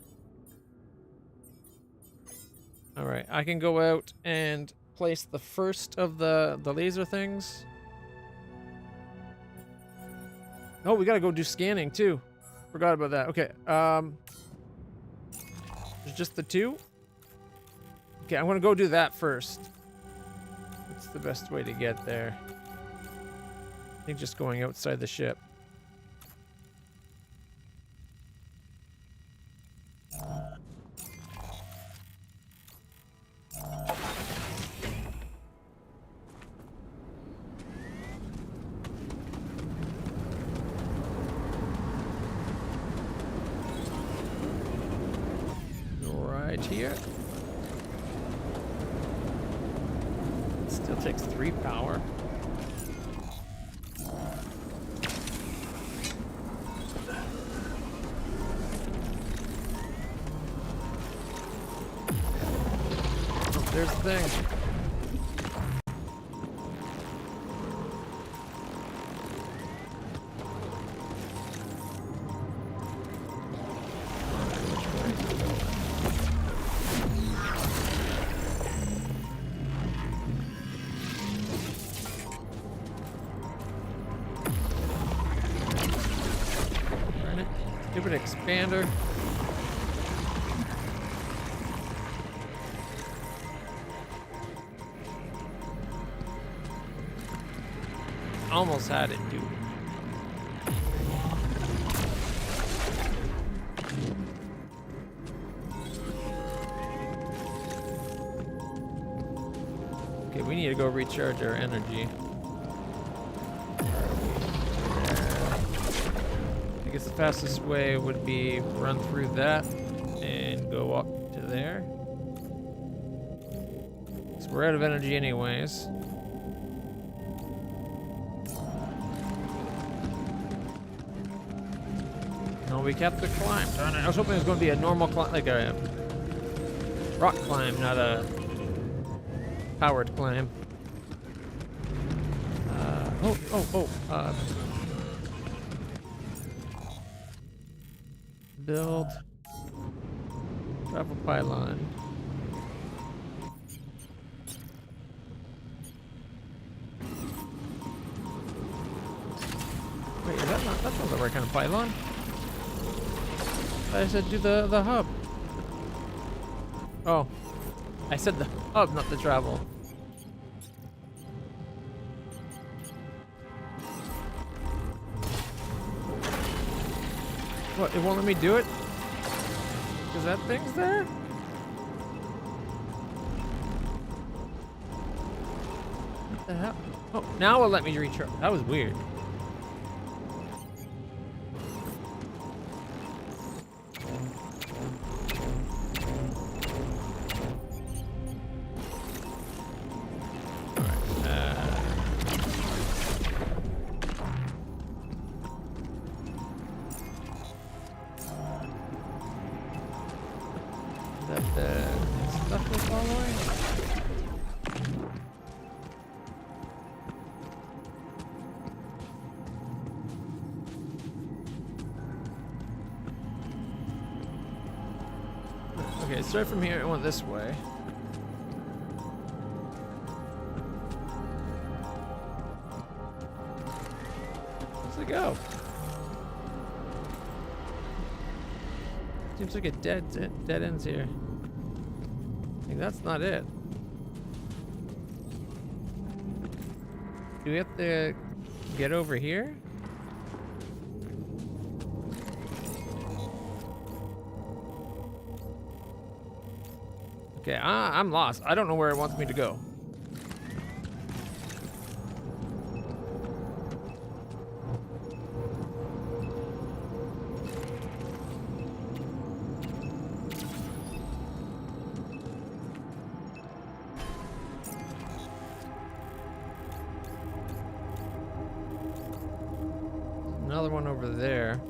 All right, I can go out and place the first of the laser things. Oh, we gotta go do scanning too. Forgot about that. Okay, there's just the two. Okay, I'm gonna go do that first. That's the best way to get there. I think just going outside the ship. Right here. Still takes 3 power. Oh, there's the thing. Stupid expander. Almost had it, dude. Okay, we need to go recharge our energy. I guess the fastest way would be run through that and go up to there. So we're out of energy anyways. No, we kept the climb. Darn it. I was hoping it was going to be a normal climb, like a rock climb, not a powered climb. Oh. Build. Travel pylon. Wait, is that not? That's not the right kind of pylon. I said do the hub. Oh, I said the hub, not the travel. What? It won't let me do it? Because that thing's there? What the hell? Oh, now it'll let me recharge. That was weird. Okay, start from here. I went this way. Where's it go? Seems like a dead ends here. I think that's not it. Do we have to get over here? Okay, I'm lost. I don't know where it wants me to go. Another one over there.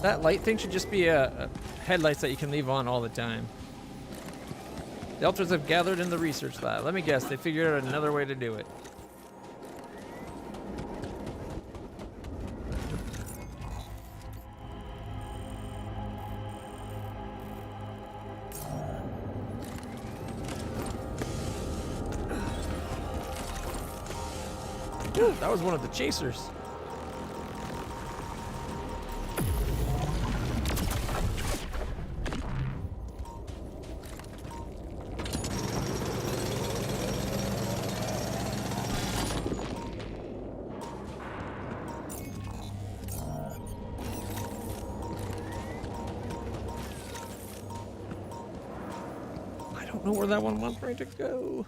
That light thing should just be a headlights that you can leave on all the time. The Ultras have gathered in the research lab. Let me guess, they figured out another way to do it. Ooh, that was one of the chasers. I don't know where that one wants me to go.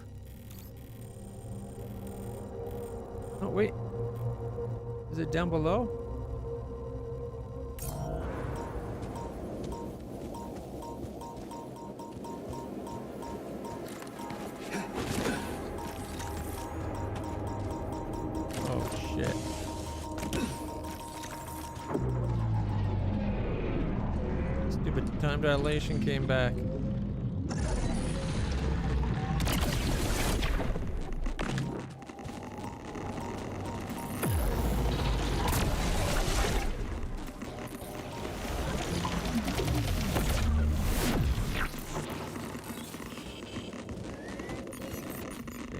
Oh, wait. Is it down below? Oh, shit. Stupid time dilation came back.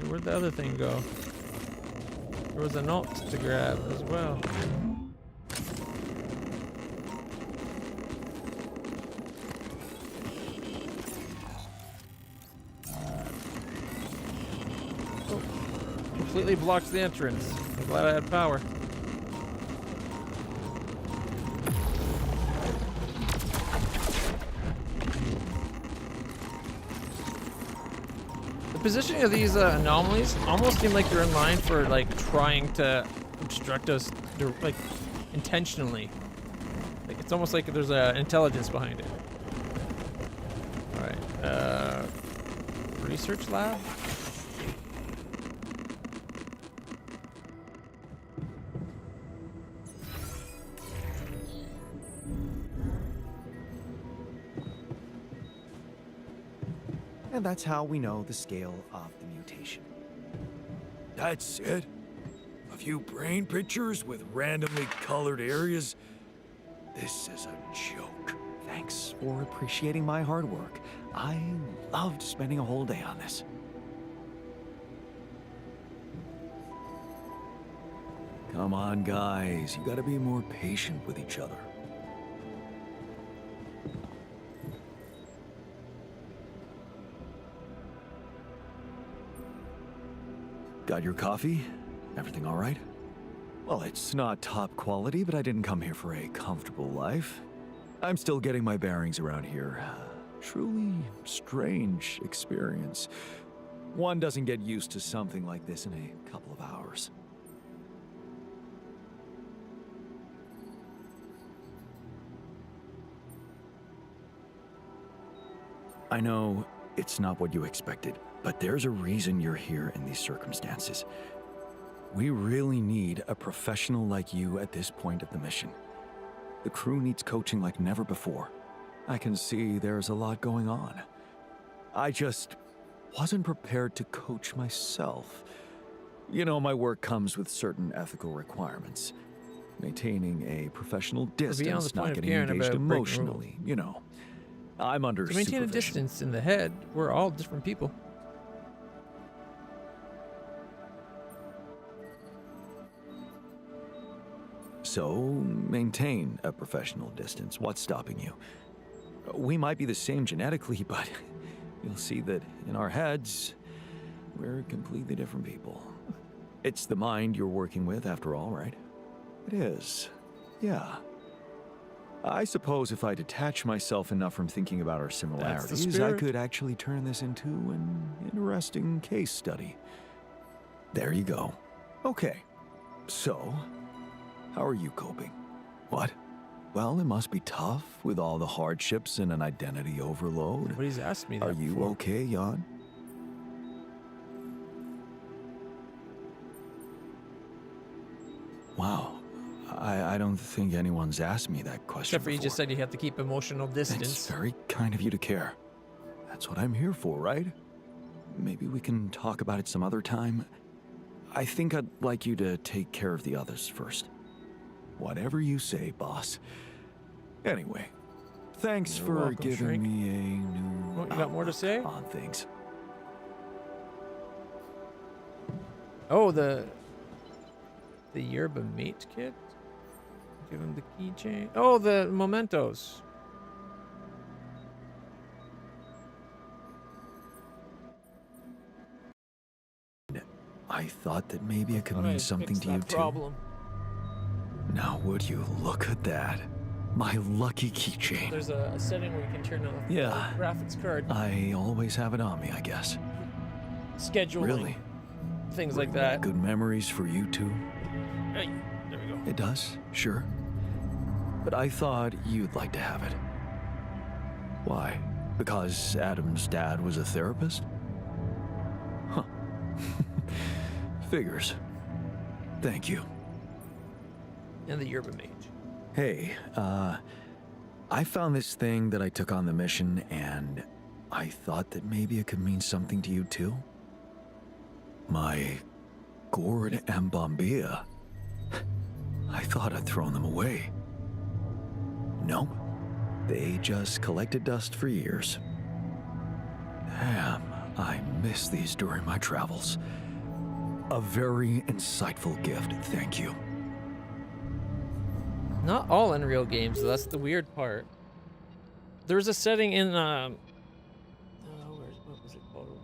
Where'd the other thing go? There was an alt to grab as well. completely blocks the entrance. I'm glad I had power. The positioning of these anomalies almost seem like they're in line for like trying to obstruct us, like intentionally. Like it's almost like there's an intelligence behind it. All right, research lab. And that's how we know the scale of the mutation. That's it? A few brain pictures with randomly colored areas? This is a joke. Thanks for appreciating my hard work. I loved spending a whole day on this. Come on, guys. You gotta be more patient with each other. Got your coffee? Everything all right? Well, it's not top quality, but I didn't come here for a comfortable life. I'm still getting my bearings around here. Truly strange experience. One doesn't get used to something like this in a couple of hours. I know it's not what you expected, but there's a reason you're here in these circumstances. We really need a professional like you at this point of the mission. The crew needs coaching like never before. I can see there's a lot going on. I just wasn't prepared to coach myself. You know, my work comes with certain ethical requirements. Maintaining a professional distance, not getting engaged emotionally, you know. I'm under To maintain a supervision. distance in the head, we're all different people. So, maintain a professional distance. What's stopping you? We might be the same genetically, but you'll see that in our heads, we're completely different people. It's the mind you're working with, after all, right? It is. Yeah. I suppose if I detach myself enough from thinking about our similarities, I spirit. could actually turn this into an interesting case study. There you go. Okay. So, how are you coping? What? Well, it must be tough with all the hardships and an identity overload. Nobody's asked me that Are you before. okay, Jan? Wow. I don't think anyone's asked me that question Except for you before. just said you have to keep emotional distance. It's very kind of you to care. That's what I'm here for, right? Maybe we can talk about it some other time. I think I'd like you to take care of the others first. Whatever you say, boss. Anyway, thanks You're for welcome, giving Shrink. me a new What, you got more to say? on things. Oh, the yerba mate kit? Give him the keychain. Oh, the mementos. I thought that maybe it could Thought mean I'd something fix to you that too. problem. Now would you look at that? My lucky keychain. There's a setting where you can turn off Yeah. the graphics card. I always have it on me, I guess. Scheduling. Really? Things like that. Good memories for you too? Hey, there we go. It does, sure. But I thought you'd like to have it. Why? Because Adam's dad was a therapist? Huh. Figures. Thank you. And the yerba mate. Hey, I found this thing that I took on the mission, and I thought that maybe it could mean something to you too. My gourd and bombilla. I thought I'd thrown them away. Nope. They just collected dust for years. Damn, I missed these during my travels. A very insightful gift, thank you. Not all Unreal games, though. That's the weird part. There's a setting in what was it called?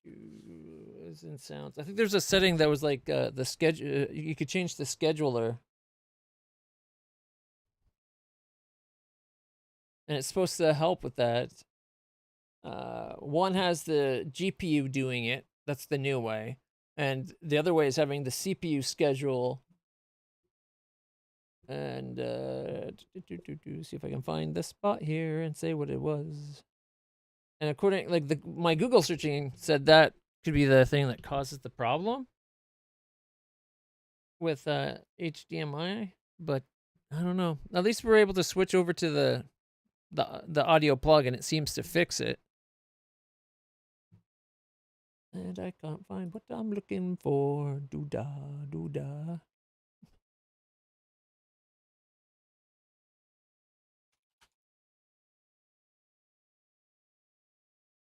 Is in sounds. I think there's a setting that was like the schedule. You could change the scheduler, and it's supposed to help with that. One has the GPU doing it. That's the new way, and the other way is having the CPU schedule. And see if I can find the spot here and say what it was. And according, like my Google searching said that could be the thing that causes the problem with HDMI, but I don't know. At least we're able to switch over to the audio plug, and it seems to fix it. And I can't find what I'm looking for. Doo-da, doo-da.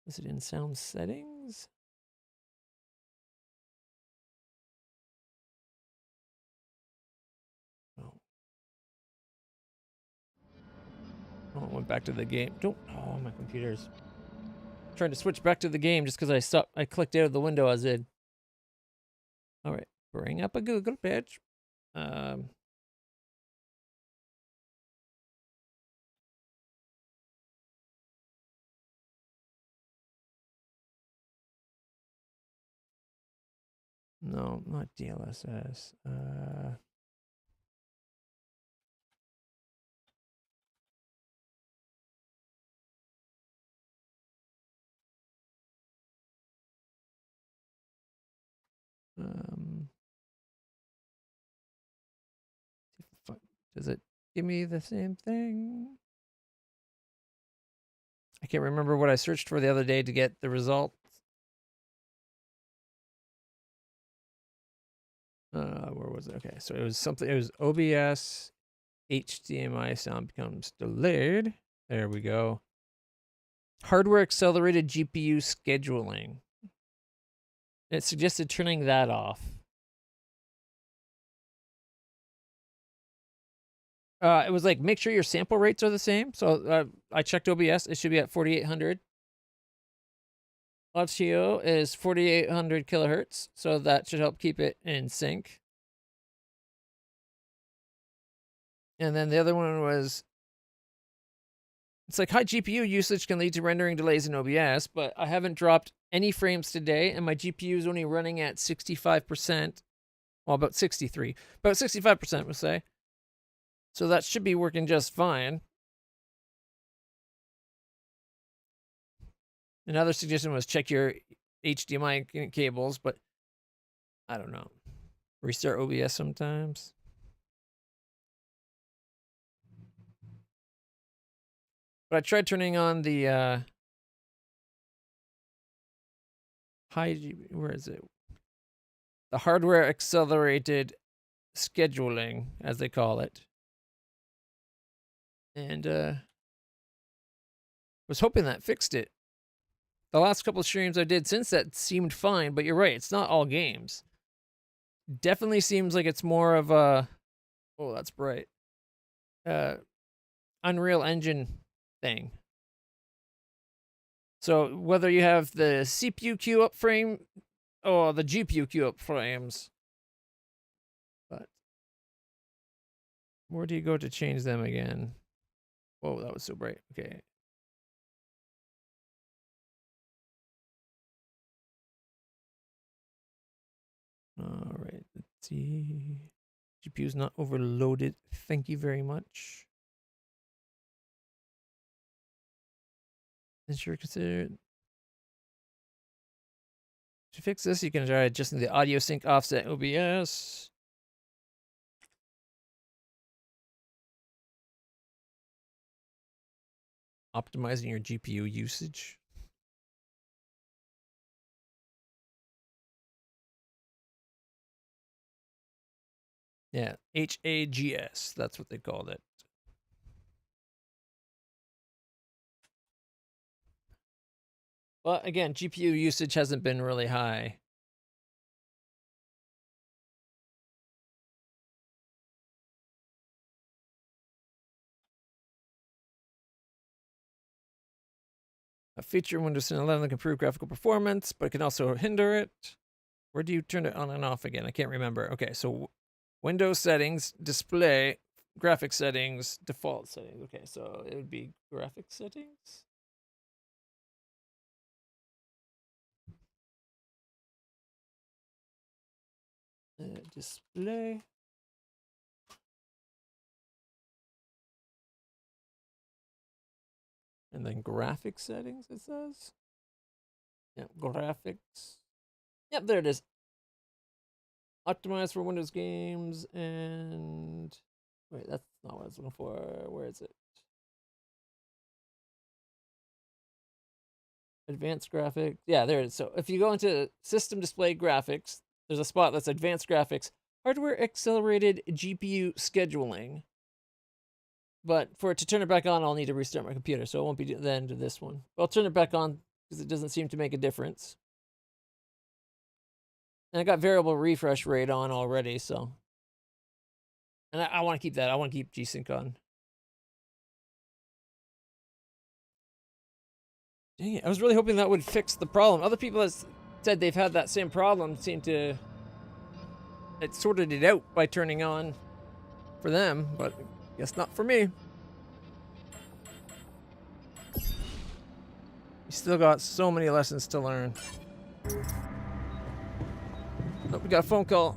Is it in sound settings? Oh. Oh, it went back to the game. Don't. Oh, my computer's trying to switch back to the game just because I clicked out of the window as it. All right, bring up a Google page. No, not DLSS. Does it give me the same thing? I can't remember what I searched for the other day to get the result. Where was it? Okay, so it was something. It was OBS HDMI sound becomes delayed. There we go. Hardware accelerated GPU scheduling. It suggested turning that off. It was like, make sure your sample rates are the same. So I checked OBS. It should be at 4,800. Audio is 4,800 kilohertz. So that should help keep it in sync. And then the other one was, it's like high GPU usage can lead to rendering delays in OBS, but I haven't dropped any frames today, and my GPU is only running at 65%. Well, about 63. About 65%, we'll say. So that should be working just fine. Another suggestion was check your HDMI cables, but I don't know. Restart OBS sometimes. But I tried turning on the where is it? The hardware accelerated scheduling, as they call it. And was hoping that fixed it. The last couple of streams I did since that seemed fine, but you're right, it's not all games. Definitely seems like it's more of a, oh, that's bright. Unreal Engine thing. So whether you have the CPU queue up frame or the GPU queue up frames, but where do you go to change them again? Whoa, that was so bright. Okay. All right, let's see. GPU's not overloaded. Thank you very much. Ensure consider. To fix this, you can try adjusting the audio sync offset OBS. Optimizing your GPU usage. Yeah, HAGS. That's what they called it. But again, GPU usage hasn't been really high. A feature in Windows 10 11 that can improve graphical performance, but it can also hinder it. Where do you turn it on and off again? I can't remember. Okay, so Windows settings, display, graphics settings, default settings. Okay, so it would be graphics settings. Display. And then graphics settings, it says. Yep, graphics. Yep, there it is. Optimized for Windows games and... Wait, that's not what I was looking for. Where is it? Advanced graphics. Yeah, there it is. So if you go into System Display Graphics, there's a spot that's Advanced Graphics. Hardware Accelerated GPU Scheduling. But for it to turn it back on, I'll need to restart my computer, so it won't be the end of this one. But I'll turn it back on because it doesn't seem to make a difference. And I got variable refresh rate on already, so. And I want to keep that. I want to keep G-Sync on. Dang it. I was really hoping that would fix the problem. Other people that said they've had that same problem seem to... It sorted it out by turning on for them, but I guess not for me. You still got so many lessons to learn. Oh, we got a phone call.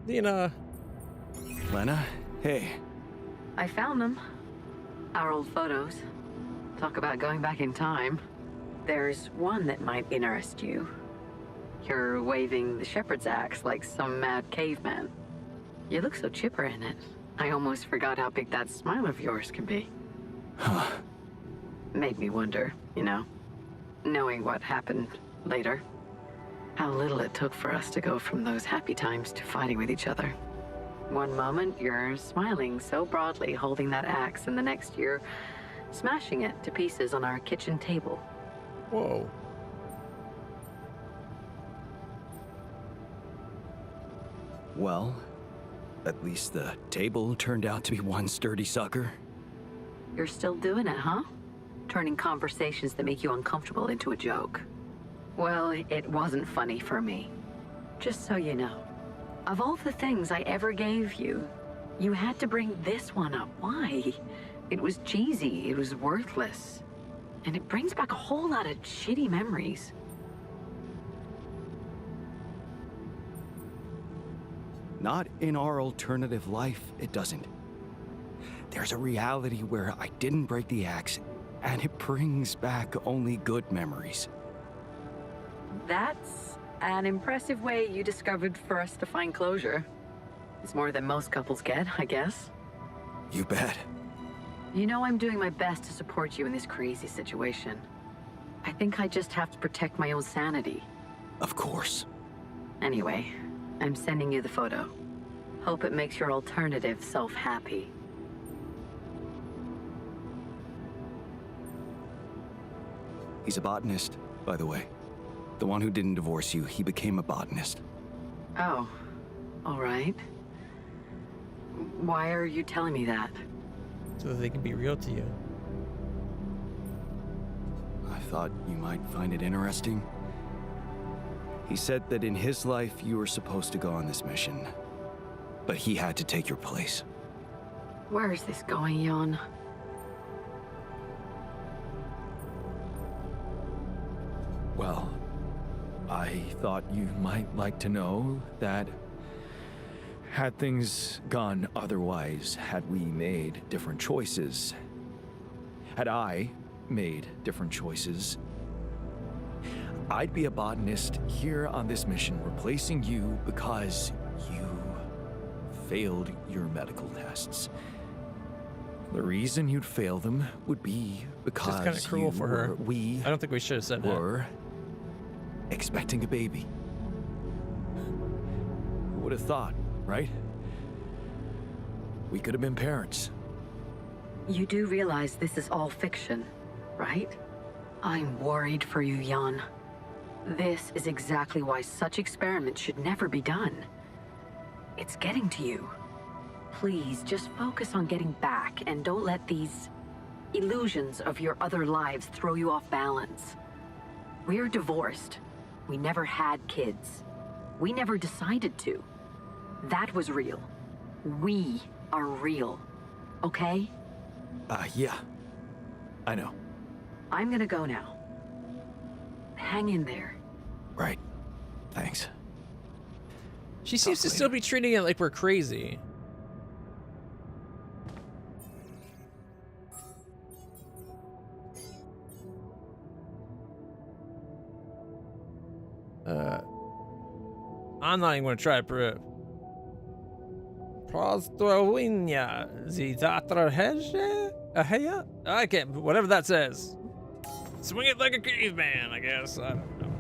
Lena. Lena? Hey. I found them. Our old photos. Talk about going back in time. There's one that might interest you. You're waving the shepherd's axe like some mad caveman. You look so chipper in it. I almost forgot how big that smile of yours can be. Huh. Made me wonder, you know, knowing what happened later. How little it took for us to go from those happy times to fighting with each other. One moment, you're smiling so broadly holding that axe, and the next you're smashing it to pieces on our kitchen table. Whoa. Well, at least the table turned out to be one sturdy sucker. You're still doing it, huh? Turning conversations that make you uncomfortable into a joke. Well, it wasn't funny for me. Just so you know. Of all the things I ever gave you, you had to bring this one up. Why? It was cheesy, it was worthless. And it brings back a whole lot of shitty memories. Not in our alternative life, it doesn't. There's a reality where I didn't break the axe, and it brings back only good memories. That's an impressive way you discovered for us to find closure. It's more than most couples get, I guess. You bet. You know I'm doing my best to support you in this crazy situation. I think I just have to protect my own sanity. Of course. Anyway, I'm sending you the photo. Hope it makes your alternative self happy. He's a botanist, by the way. The one who didn't divorce you, he became a botanist. Oh, all right. Why are you telling me that? So that they can be real to you. I thought you might find it interesting. He said that in his life you were supposed to go on this mission, but he had to take your place. Where is this going, Jan? Well, I thought you might like to know that had things gone otherwise, had we made different choices, had I made different choices, I'd be a botanist here on this mission replacing you because you failed your medical tests. The reason you'd fail them would be because Just kind of cruel for her. I don't think we should have said that. Were expecting a baby. Who would have thought, right? We could have been parents. You do realize this is all fiction, right? I'm worried for you, Jan. This is exactly why such experiments should never be done. It's getting to you. Please, just focus on getting back and don't let these illusions of your other lives throw you off balance. We're divorced. We never had kids. We never decided to. That was real. We are real. Okay? Yeah. I know. I'm gonna go now. Hang in there. Right. Thanks. She seems to still be treating it like we're crazy. I'm not even going to try to prove. Prozdrowinia zitatraheja? I can't, whatever that says. Swing it like a caveman, I guess. I don't know.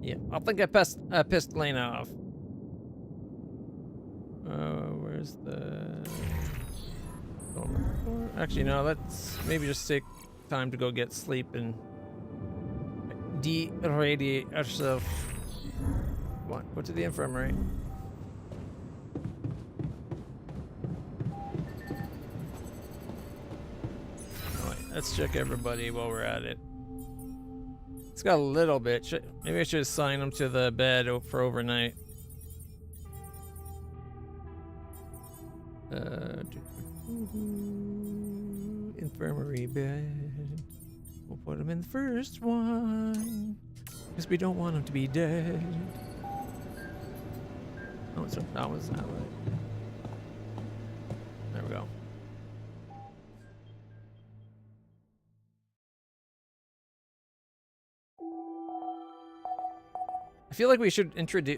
Yeah, I think I pissed Lena off. Where's the... Actually, no, let's maybe just take time to go get sleep and de-radiate ourselves. Come on, go to the infirmary. Alright, let's check everybody while we're at it. It's got a little bit. Maybe I should assign them to the bed for overnight. Infirmary bed. We'll put them in the first one. Because we don't want them to be dead. Oh, that was not right. There we go. I feel like we should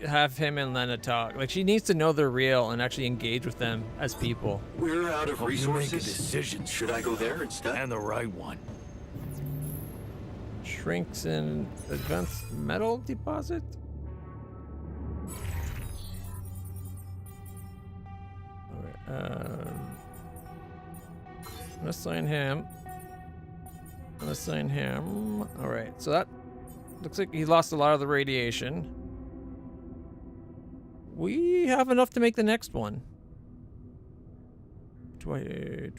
have him and Lena talk. Like, she needs to know they're real and actually engage with them as people. We're out of resources. You make a decision. Should I go there instead? And the right one. Shrinks in advanced metal deposit? Alright, I'm gonna assign him. I'm gonna assign him. Alright, so that looks like he lost a lot of the radiation. We have enough to make the next one. Okay,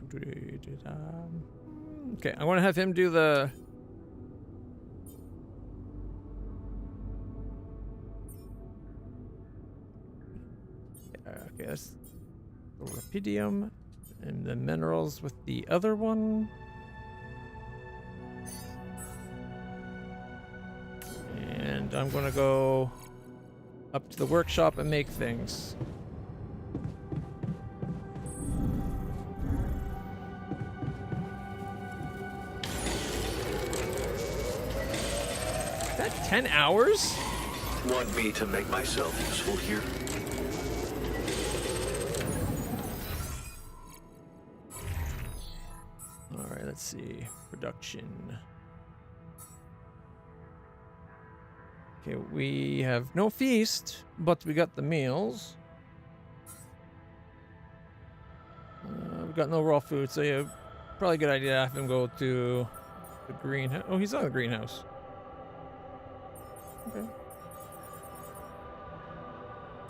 I'm gonna have him do the... Okay, that's the rubidium and the minerals with the other one. And I'm gonna go up to the workshop and make things. Is that 10 hours? Want me to make myself useful here? Alright, let's see. Production. Okay, we have no feast, but we got the meals. We've got no raw food, so yeah, probably a good idea to have him go to the greenhouse. Oh, he's on the greenhouse. Okay.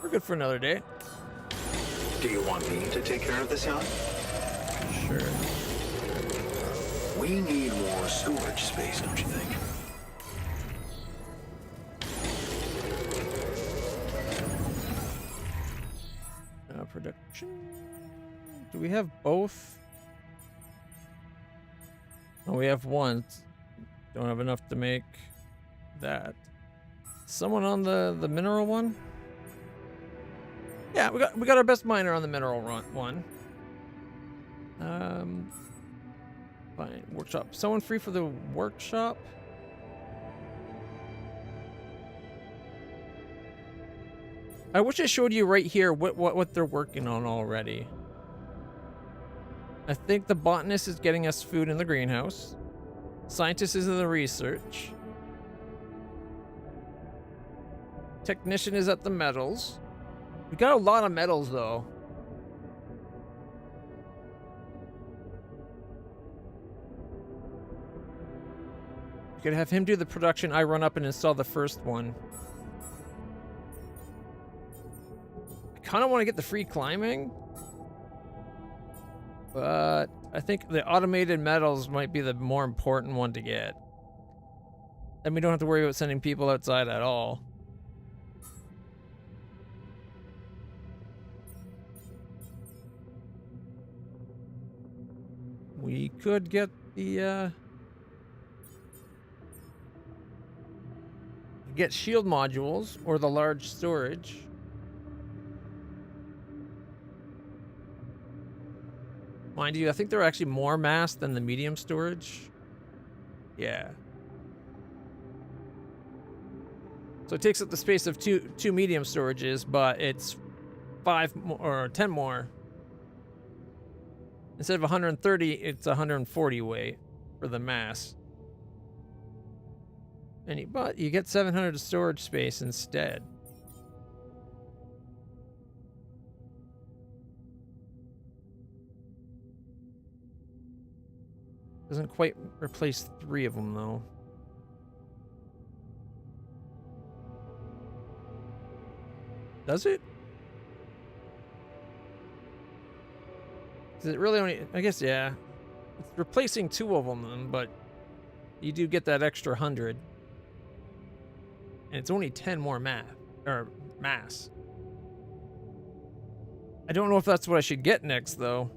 We're good for another day. Do you want me to take care of this yacht? Sure. We need more storage space, don't you think? Production. Do we have both? Oh, we have one. Don't have enough to make that. Someone on the mineral one? Yeah, we got our best miner on the mineral one. Fine. Workshop. Someone free for the workshop? I wish I showed you right here what they're working on already. I think the botanist is getting us food in the greenhouse. Scientist is in the research. Technician is at the metals. We got a lot of metals, though. We could have him do the production. I run up and install the first one. I kind of want to get the free climbing. But I think the automated metals might be the more important one to get. Then we don't have to worry about sending people outside at all. We could get the, get shield modules or the large storage. Mind you, I think they're actually more mass than the medium storage. Yeah. So it takes up the space of two medium storages, but it's 5 more, or 10 more. Instead of 130, it's 140 weight for the mass. But you get 700 storage space instead. Doesn't quite replace 3 of them, though. Does it? Is it really only... I guess, yeah. It's replacing 2 of them, but you do get that extra 100. And it's only 10 more mass. I don't know if that's what I should get next, though.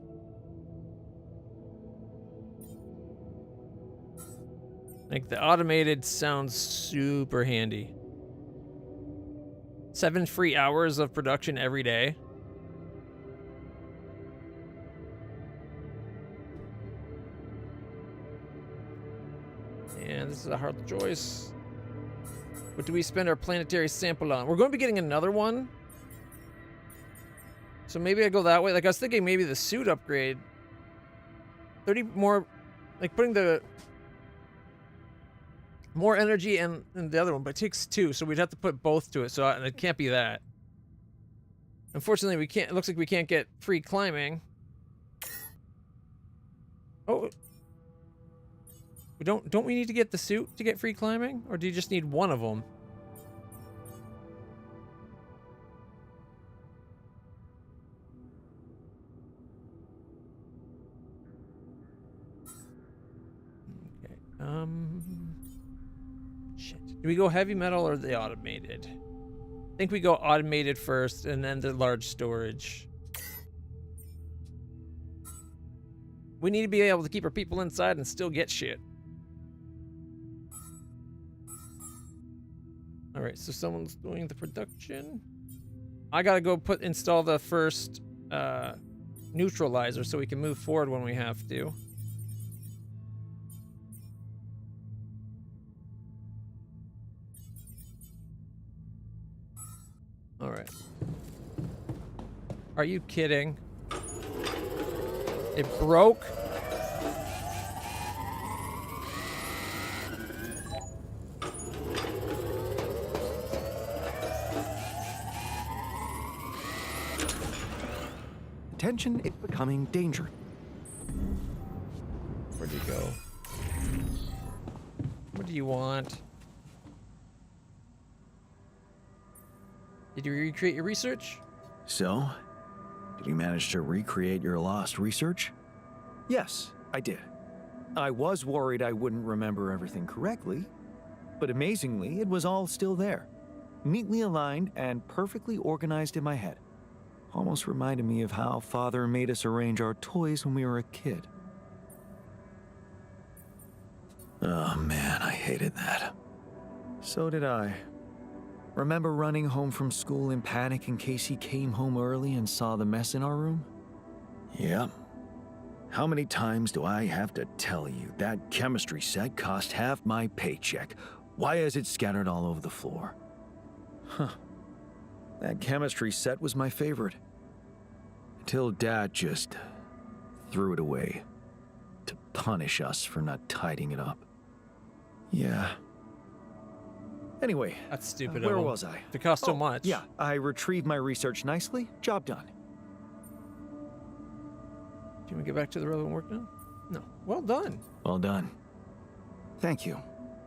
Like, the automated sounds super handy. 7 free hours of production every day. And this is a hard choice. What do we spend our planetary sample on? We're going to be getting another one. So maybe I go that way. Like, I was thinking maybe the suit upgrade. 30 more... Like, putting the... more energy and the other one, but it takes 2, so we'd have to put both to it, so it can't be that. Unfortunately, we can't. It looks like we can't get free climbing. Oh, we don't we need to get the suit to get free climbing, or do you just need one of them? Okay. Shit. Do we go heavy metal or the automated? I think we go automated first and then the large storage. We need to be able to keep our people inside and still get shit. All right, so someone's doing the production. I gotta go install the first neutralizer so we can move forward when we have to. All right. Are you kidding? It broke? Attention is becoming danger. Where'd you go? What do you want? Did you recreate your research? So, did you manage to recreate your lost research? Yes, I did. I was worried I wouldn't remember everything correctly, but amazingly, it was all still there. Neatly aligned and perfectly organized in my head. Almost reminded me of how Father made us arrange our toys when we were a kid. Oh man, I hated that. So did I. Remember running home from school in panic in case he came home early and saw the mess in our room? Yep. How many times do I have to tell you that chemistry set cost half my paycheck? Why is it scattered all over the floor? Huh. That chemistry set was my favorite. Until Dad just threw it away to punish us for not tidying it up. Yeah. Anyway, That's stupid. where of 'em. was I? If it costs so Oh, much. Yeah, I retrieved my research nicely. Job done. Can we get back to the relevant work now? No. Well done. Well done. Thank you.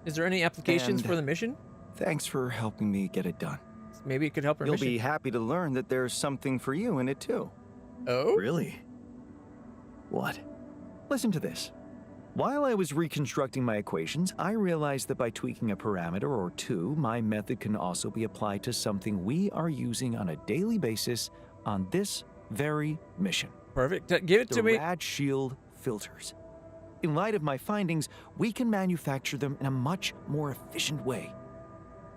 Is there any applications And- for the mission? Thanks for helping me get it done. Maybe it could help our You'll mission. be happy to learn that there's something for you in it too. Oh? Really? What? Listen to this. While I was reconstructing my equations, I realized that by tweaking a parameter or two, my method can also be applied to something we are using on a daily basis on this very mission. Perfect. Give it The to me. rad shield filters. In light of my findings, we can manufacture them in a much more efficient way.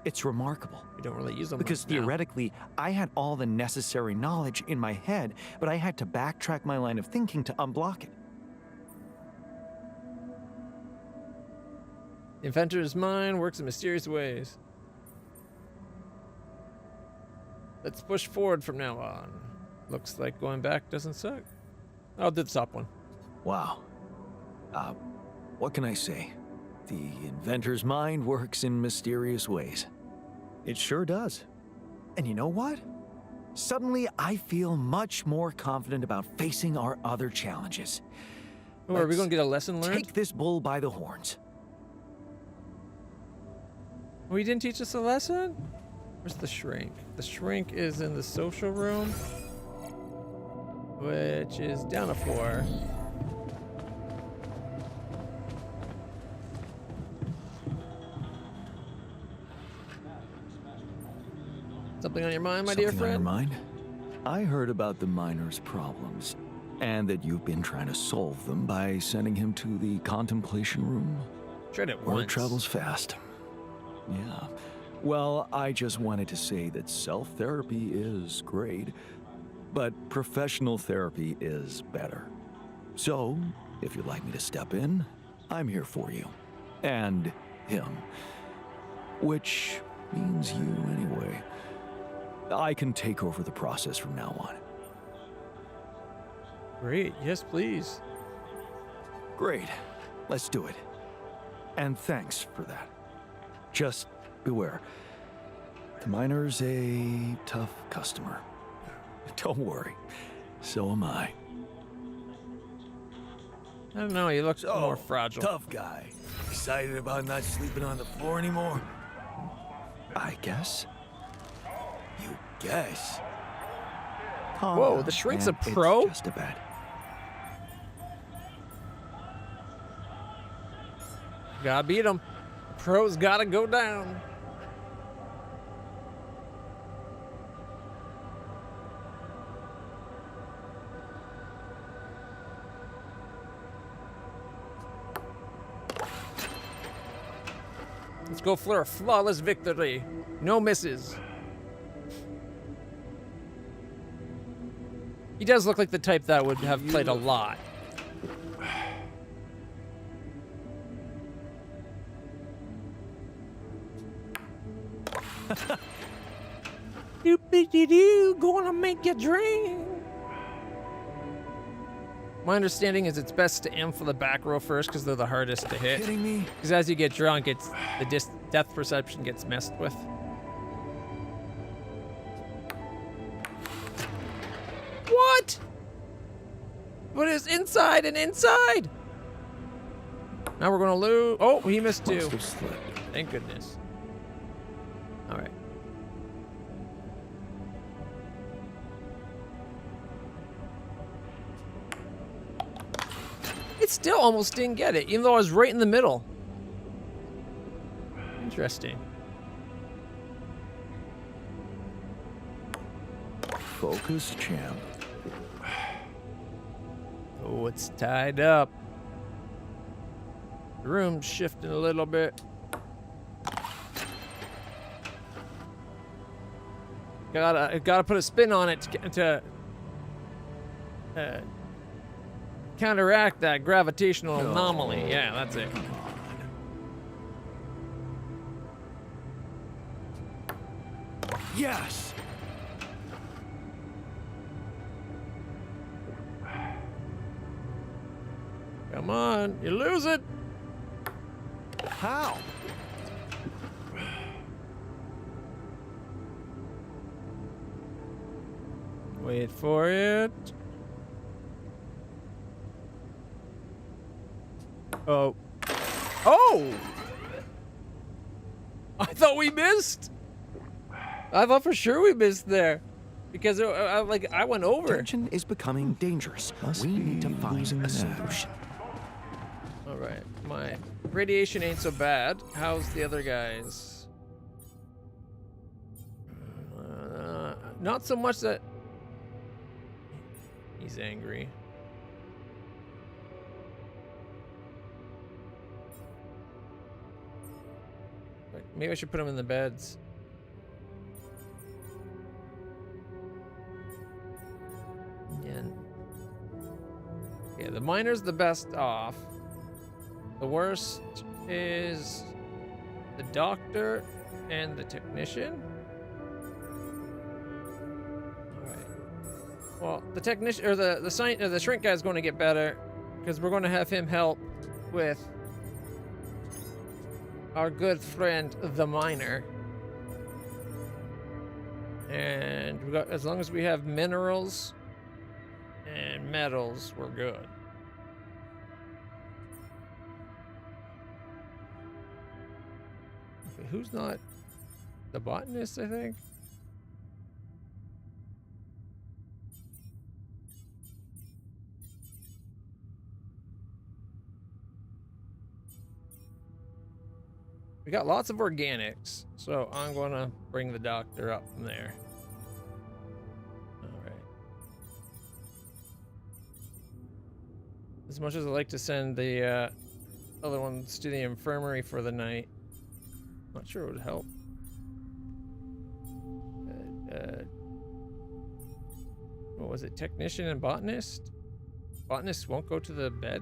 It's remarkable. We don't really use them Because now. theoretically, I had all the necessary knowledge in my head, but I had to backtrack my line of thinking to unblock it. The inventor's mind works in mysterious ways. Let's push forward from now on. Looks like going back doesn't suck. I'll do the top one. Wow. What can I say? The inventor's mind works in mysterious ways. It sure does. And you know what? Suddenly, I feel much more confident about facing our other challenges. Oh, are we Let's going to get a lesson learned? Take this bull by the horns. Oh, he didn't teach us a lesson? Where's the shrink? The shrink is in the social room, which is down a floor. Something on your mind, my dear Something on your friend? mind? I heard about the miner's problems, and that you've been trying to solve them by sending him to the contemplation room. Tried it Word once. travels fast. Yeah. Well, I just wanted to say that self-therapy is great, but professional therapy is better. So, if you'd like me to step in, I'm here for you. And him. Which means you anyway. I can take over the process from now on. Great. Yes, please. Great. Let's do it. And thanks for that. Just beware. The miner's a tough customer. Don't worry. So am I. I don't know. He looks So, more fragile. tough guy. Excited about not sleeping on the floor anymore? I guess. You guess. Calm Whoa, down, the shrink's man. a pro? It's just a bet. Gotta beat him. Pro's gotta go down. Let's go for a flawless victory. No misses. He does look like the type that would have played a lot. Doopy-doo, gonna make you drink. My understanding is it's best to aim for the back row first because they're the hardest to hit. Kidding me? Because as you get drunk, it's the depth perception gets messed with. What? But it's inside and inside. Now we're gonna lose. Oh, he missed two. Must have slipped. Thank goodness. All right. It still almost didn't get it, even though I was right in the middle. Interesting. Focus, champ. Oh, it's tied up. The room's shifting a little bit. Gotta put a spin on it to counteract that gravitational anomaly. Yeah, that's it. Yes! Come on, you lose it. How? Wait for it. Oh. Oh! I thought we missed. I thought for sure we missed there. Because I went over. Tension is becoming dangerous. We need to find a solution. All right. My radiation ain't so bad. How's the other guys? Not so much that he's angry. Maybe I should put him in the beds. Yeah, the miner's the best off. The worst is the doctor and the technician. All right. Well, the technician or the shrink guy's going to get better because we're going to have him help with our good friend the miner. And we got, as long as we have minerals and metals, we're good. Okay, who's not the botanist, I think? We got lots of organics, so I'm gonna bring the doctor up from there. As much as I like to send the other ones to the infirmary for the night, not sure it would help. What was it? Technician and botanist? Botanist won't go to the bed?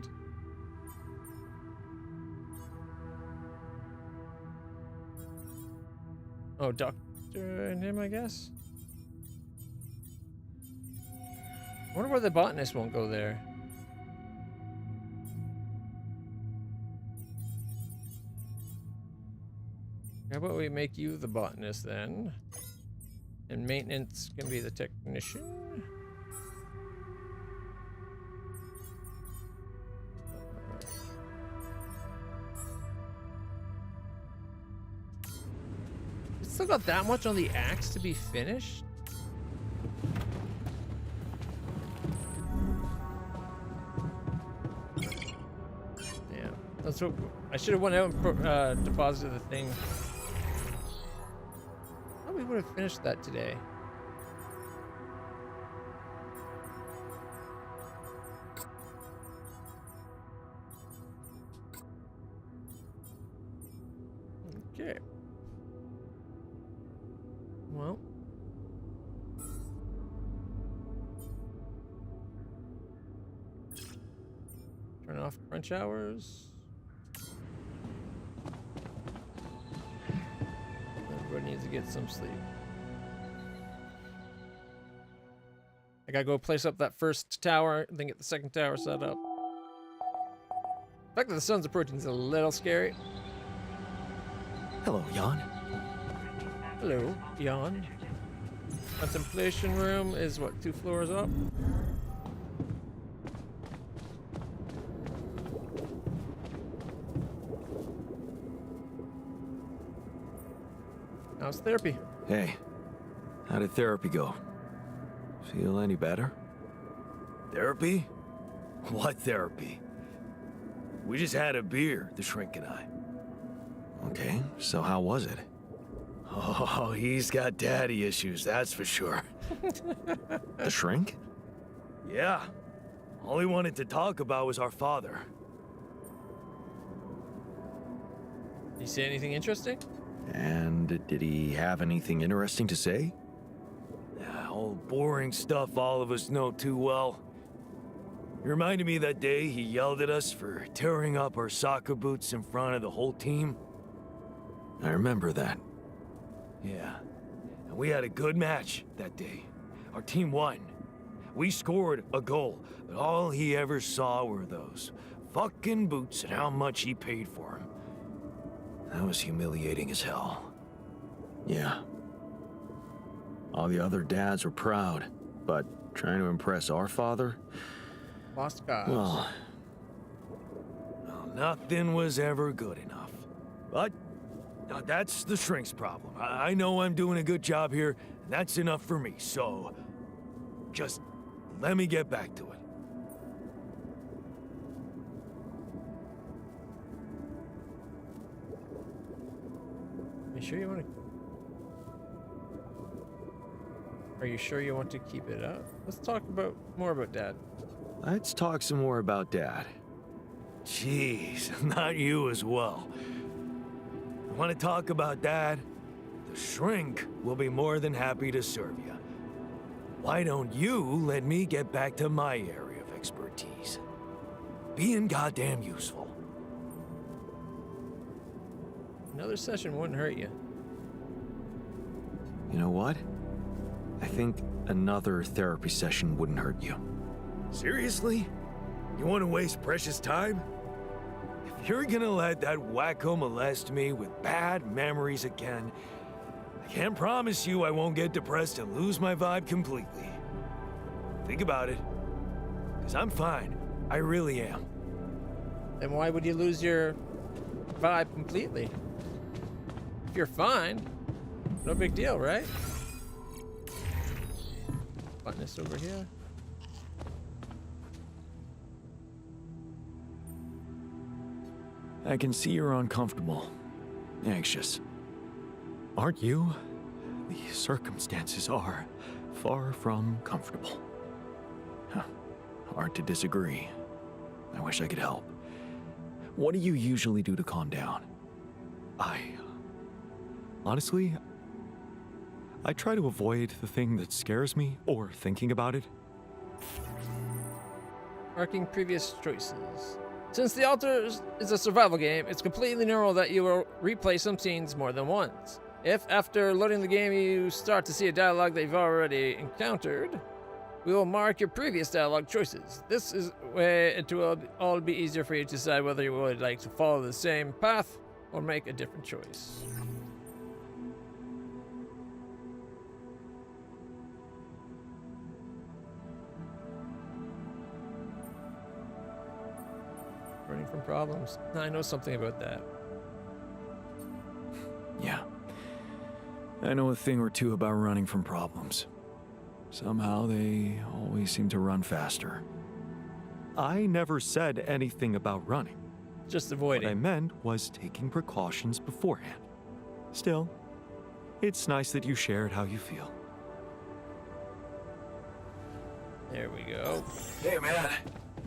Oh, doctor and him, I guess? I wonder why the botanist won't go there. How about we make you the botanist then? And maintenance can be the technician. It's still got that much on the axe to be finished? Yeah, that's what I should have went out and deposited the thing. We would have finished that today. Okay. Well. Turn off crunch hours. Everybody needs to get some sleep. I gotta go place up that first tower, then get the second tower set up. The fact that the sun's approaching is a little scary. Hello, Jan. Hello, Jan. Contemplation room is what, 2 floors up? How's therapy? Hey, how did therapy go? Feel any better? Therapy? What therapy? We just had a beer, the shrink and I. Okay, so how was it? Oh, he's got daddy issues, that's for sure. The shrink? Yeah. All he wanted to talk about was our father. Did you say anything interesting? And did he have anything interesting to say? All boring stuff all of us know too well. He reminded me that day he yelled at us for tearing up our soccer boots in front of the whole team. I remember that. Yeah. And we had a good match that day. Our team won. We scored a goal, but all he ever saw were those fucking boots and how much he paid for them. That was humiliating as hell. Yeah. All the other dads were proud, but trying to impress our father? Lost cause. Well, Nothing was ever good enough. But that's the shrink's problem. I know I'm doing a good job here, and that's enough for me, so just let me get back to it. You sure you want to? Are you sure you want to keep it up? Let's talk more about Dad. let's talk some more about Dad. Jeez, not you as well. Want to talk about Dad? The shrink will be more than happy to serve you. Why don't you let me get back to my area of expertise? Being goddamn useful. Another session wouldn't hurt you. You know what? I think another therapy session wouldn't hurt you. Seriously? You want to waste precious time? If you're gonna let that wacko molest me with bad memories again, I can't promise you I won't get depressed and lose my vibe completely. Think about it. Because I'm fine. I really am. Then why would you lose your vibe completely? If you're fine, no big deal, right? Button this over here. I can see you're uncomfortable, anxious. Aren't you? The circumstances are far from comfortable. Hard to disagree. I wish I could help. What do you usually do to calm down? Honestly, I try to avoid the thing that scares me or thinking about it. Marking previous choices. Since The Altar is a survival game, it's completely normal that you will replay some scenes more than once. If, after loading the game, you start to see a dialogue that you've already encountered, we will mark your previous dialogue choices. This is where it will all be easier for you to decide whether you would like to follow the same path or make a different choice. Running from problems. I know something about that. Yeah. I know a thing or two about running from problems. Somehow they always seem to run faster. I never said anything about running. Just What avoiding. I meant was taking precautions beforehand. Still, it's nice that you shared how you feel. There we go. Hey man,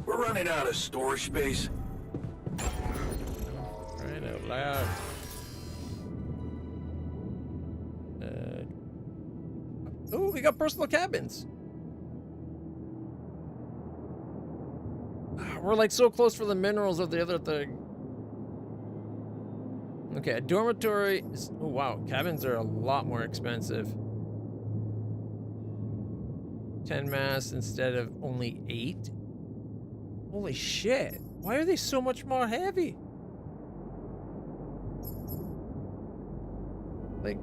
we're running out of storage space. Crying out loud. Oh, we got personal cabins. We're like so close for the minerals of the other thing. Okay, a dormitory is... Oh, wow. Cabins are a lot more expensive. 10 mass instead of only 8? Holy shit. Why are they so much more heavy? Like...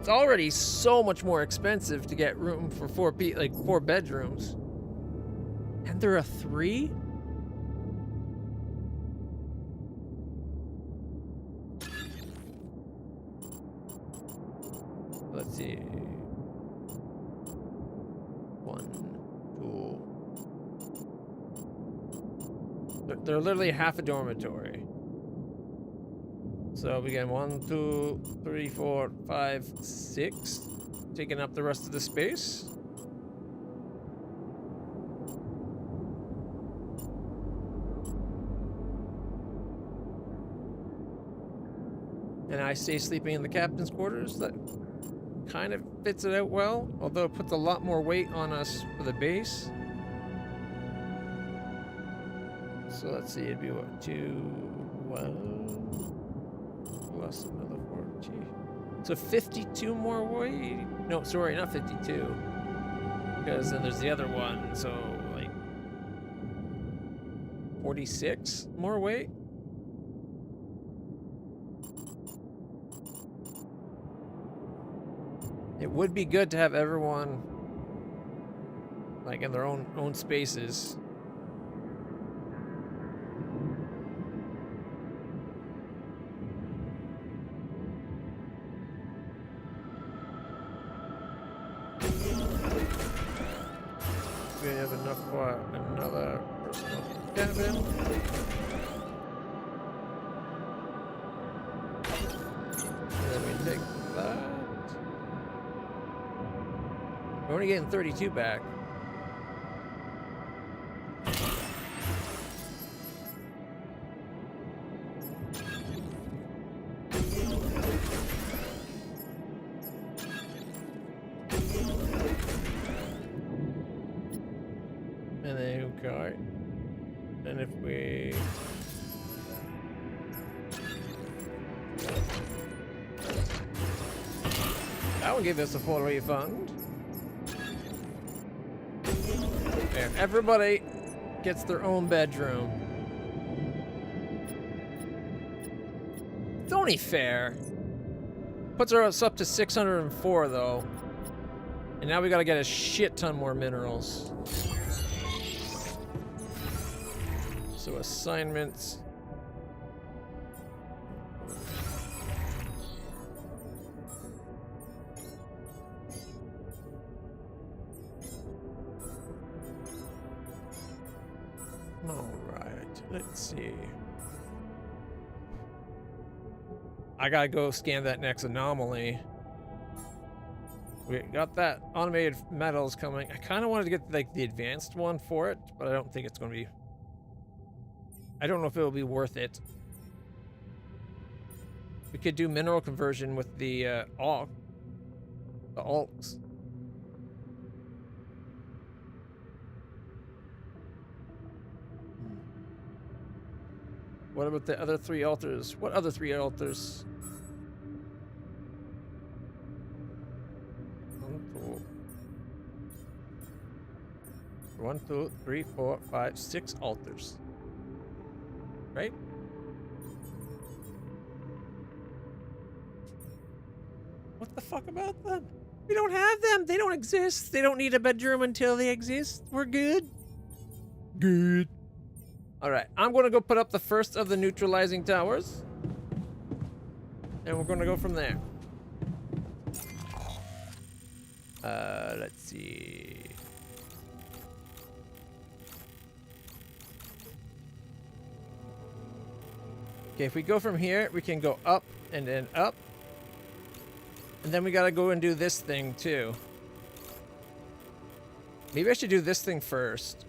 It's already so much more expensive to get room for 4 bedrooms. And they're a 3? Let's see. 1, 2. They're literally half a dormitory. So we get 1, 2, 3, 4, 5, 6, taking up the rest of the space. And I stay sleeping in the captain's quarters. That kind of fits it out well, although it puts a lot more weight on us for the base. So let's see, it'd be what, 1 plus another 40. So 52 more weight? No, sorry, not 52. Because then there's the other one, so like 46 more weight? It would be good to have everyone like in their own spaces. We have enough for another personal cabin. And then we take that. We're only getting 32 back. And then okay. And if we that will give us a full refund. And everybody gets their own bedroom. It's only fair. Puts us up to 604 though. And now we gotta get a shit ton more minerals. So assignments. All right, let's see. I gotta go scan that next anomaly. We got that automated metals coming. I kind of wanted to get like the advanced one for it, but I don't think it's going to be. I don't know if it will be worth it. We could do mineral conversion with the alts. What about the other 3 altars? What other 3 altars? 1, 2, 3, 4, 5, 6 altars. Right? What the fuck about them? We don't have them. They don't exist. They don't need a bedroom until they exist. We're good. Good. All right, I'm going to go put up the first of the neutralizing towers. And we're going to go from there. Let's see. Okay, if we go from here, we can go up and then up. And then we got to go and do this thing too. Maybe I should do this thing first.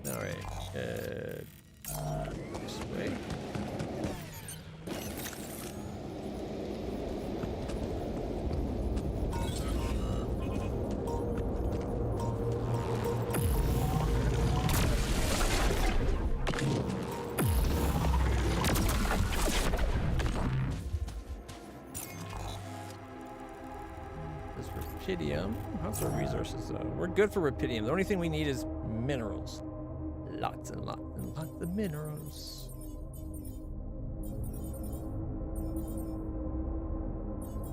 All right, this way. This rubidium. How's our resources? We're good for rubidium. The only thing we need is minerals. Lots and lots and lots of minerals.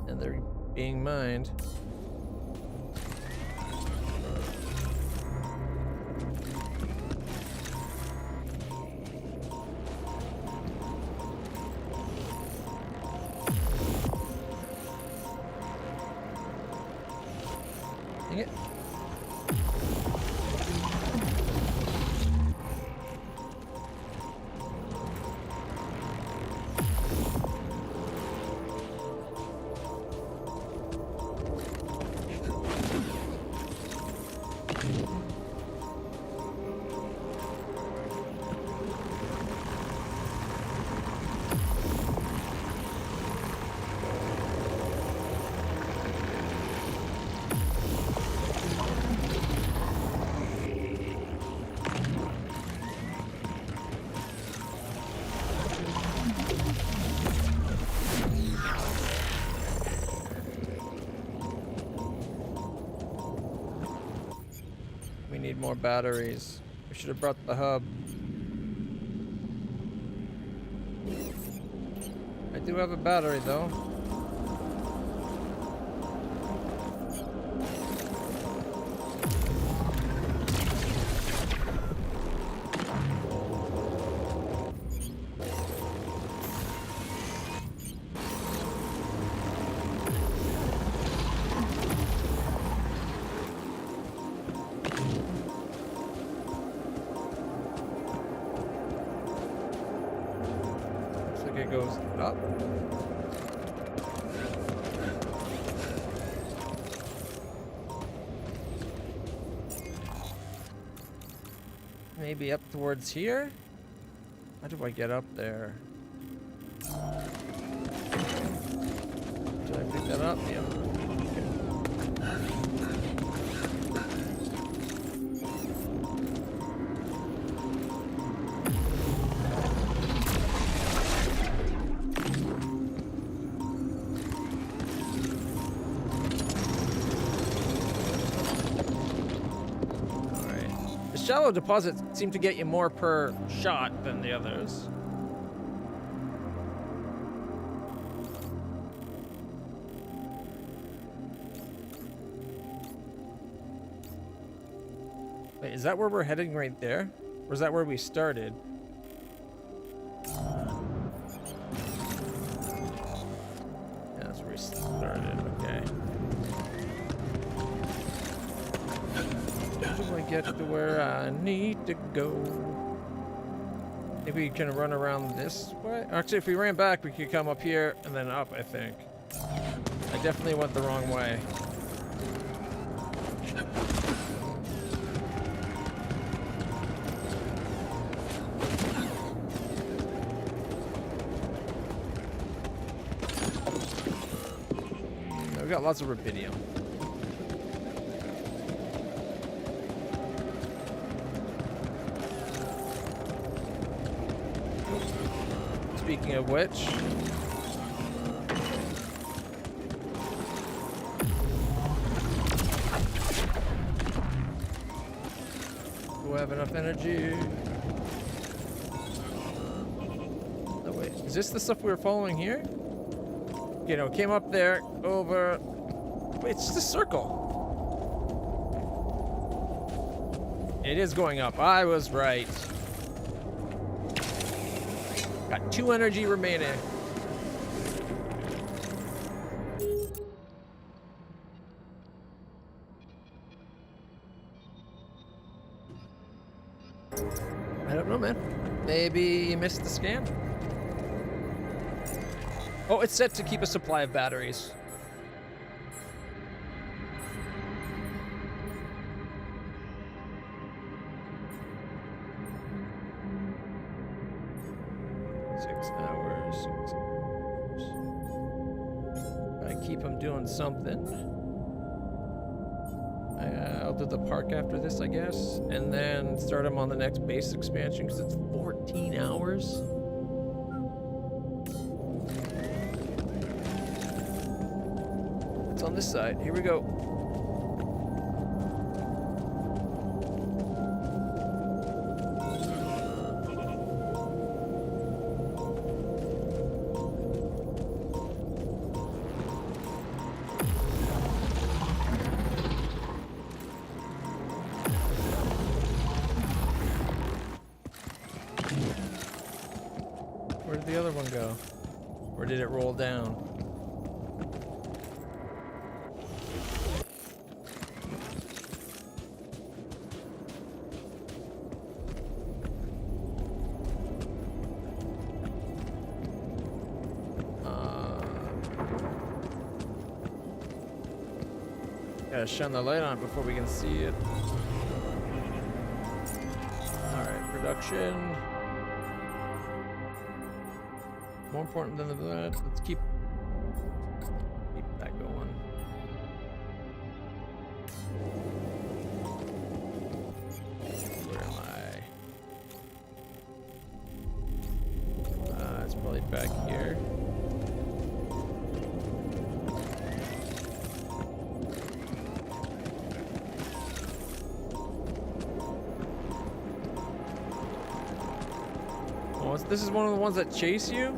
And they're being mined. Dang it. We need more batteries. We should have brought the hub. do have a battery though. It goes up. Maybe up towards here? How do I get up there? Did I pick that up? Yeah. Shallow deposits seem to get you more per shot than the others. Wait, is that where we're heading right there? Or is that where we started? Yeah, that's where we started, okay. How do I get to where I need to go? Maybe we can run around this way? Actually, if we ran back, we could come up here and then up, I think. I definitely went the wrong way. We've got lots of rubidium. Speaking of which, do I have enough energy? No, wait, is this the stuff we were following here? You know, came up there, over. Wait, it's just a circle. It is going up. I was right. Got 2 energy remaining. I don't know, man. Maybe you missed the scan. Oh, it's set to keep a supply of batteries. Doing something. I'll do the park after this, I guess, and then start him on the next base expansion because it's 14 hours. It's on this side. Here we go. Where did the other one go? Or did it roll down? Gotta shine the light on it before we can see it. Alright, production. More important than that, let's keep that going. Where am I? It's probably back here. Oh, this is one of the ones that chase you?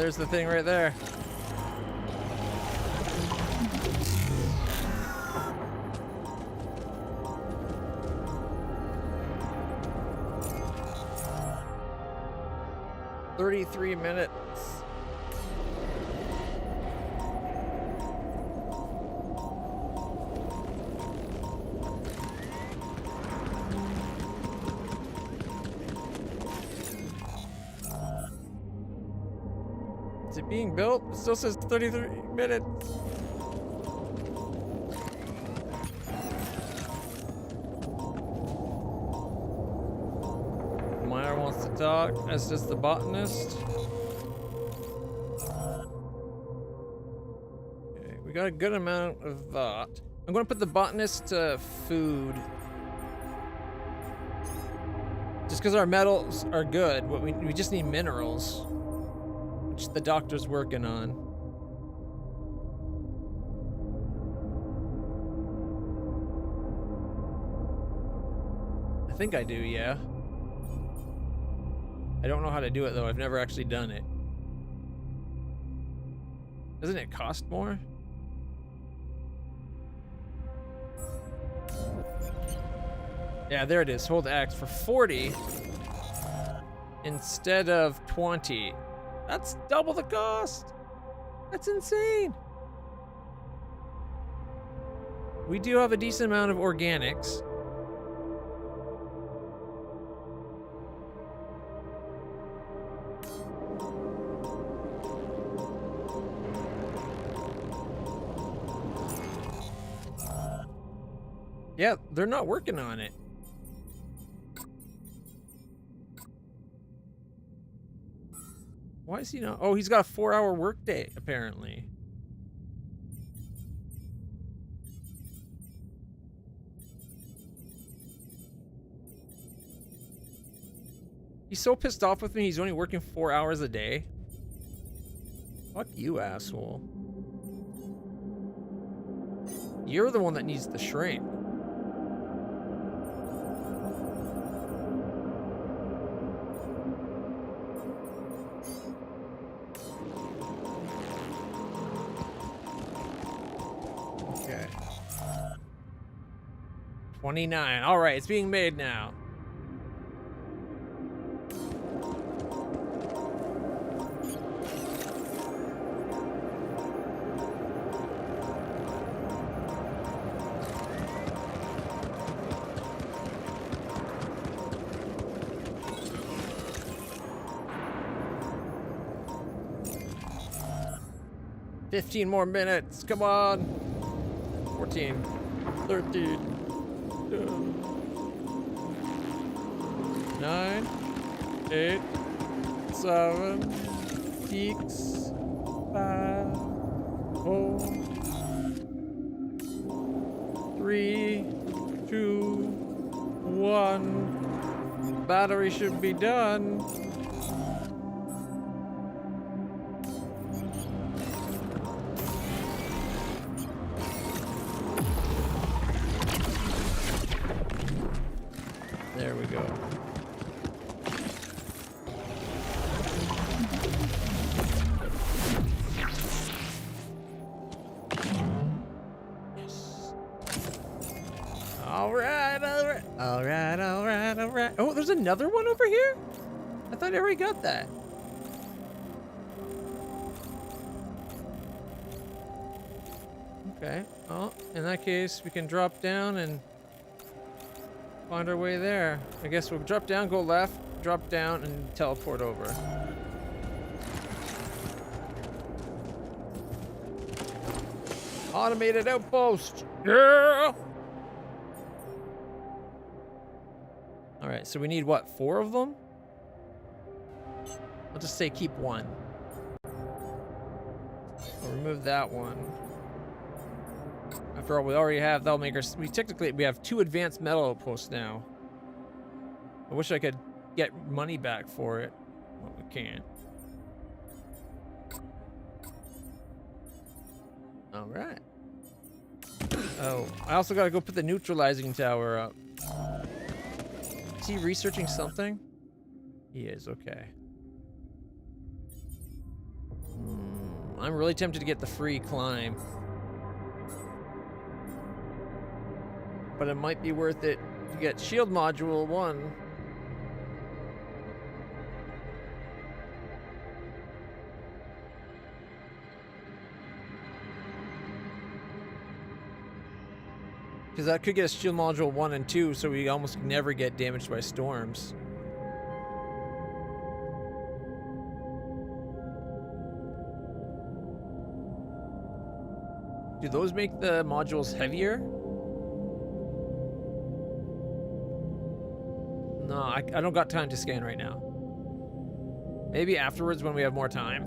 there's the thing right there. "33 minutes. Is it being built? It still says 33 minutes. Miner wants to talk, as does the botanist. Okay, we got a good amount of that. I'm gonna put the botanist to food. Just because our metals are good, but we just need minerals. Which the doctor's working on. I think I do, yeah. I don't know how to do it though. I've never actually done it. Doesn't it cost more? Yeah, there it is. Hold X for 40 instead of 20. That's double the cost. That's insane. We do have a decent amount of organics. Yeah, they're not working on it. Why is he not? Oh, he's got a 4-hour workday, apparently. He's so pissed off with me, he's only working 4 hours a day. Fuck you, asshole. You're the one that needs to shrink. Okay. 29. All right, it's being made now. "15 more minutes. Come on. 14. 13. 9. 8. 7. 6. 5. 4. 3. 2. 1. Battery should be done. There we go. Yes. All right, all right, all right, all right, all right. Oh, there's another one over here? I thought I already got that. Okay. Well, in that case, we can drop down and find our way there. I guess we'll drop down, go left, drop down, and teleport over. Automated outpost! Yeah! Alright, so we need what, 4 of them? I'll just say keep 1. I'll remove that one. After all, we already have, that'll make us, we have 2 advanced metal outposts now. I wish I could get money back for it, but we can't. All right. Oh, I also gotta go put the neutralizing tower up. Is he researching something? He is, okay. I'm really tempted to get the free climb. But it might be worth it to get shield module 1. Because that could get us shield module 1 and 2, so we almost never get damaged by storms. Do those make the modules heavier? No, I don't got time to scan right now. Maybe afterwards when we have more time.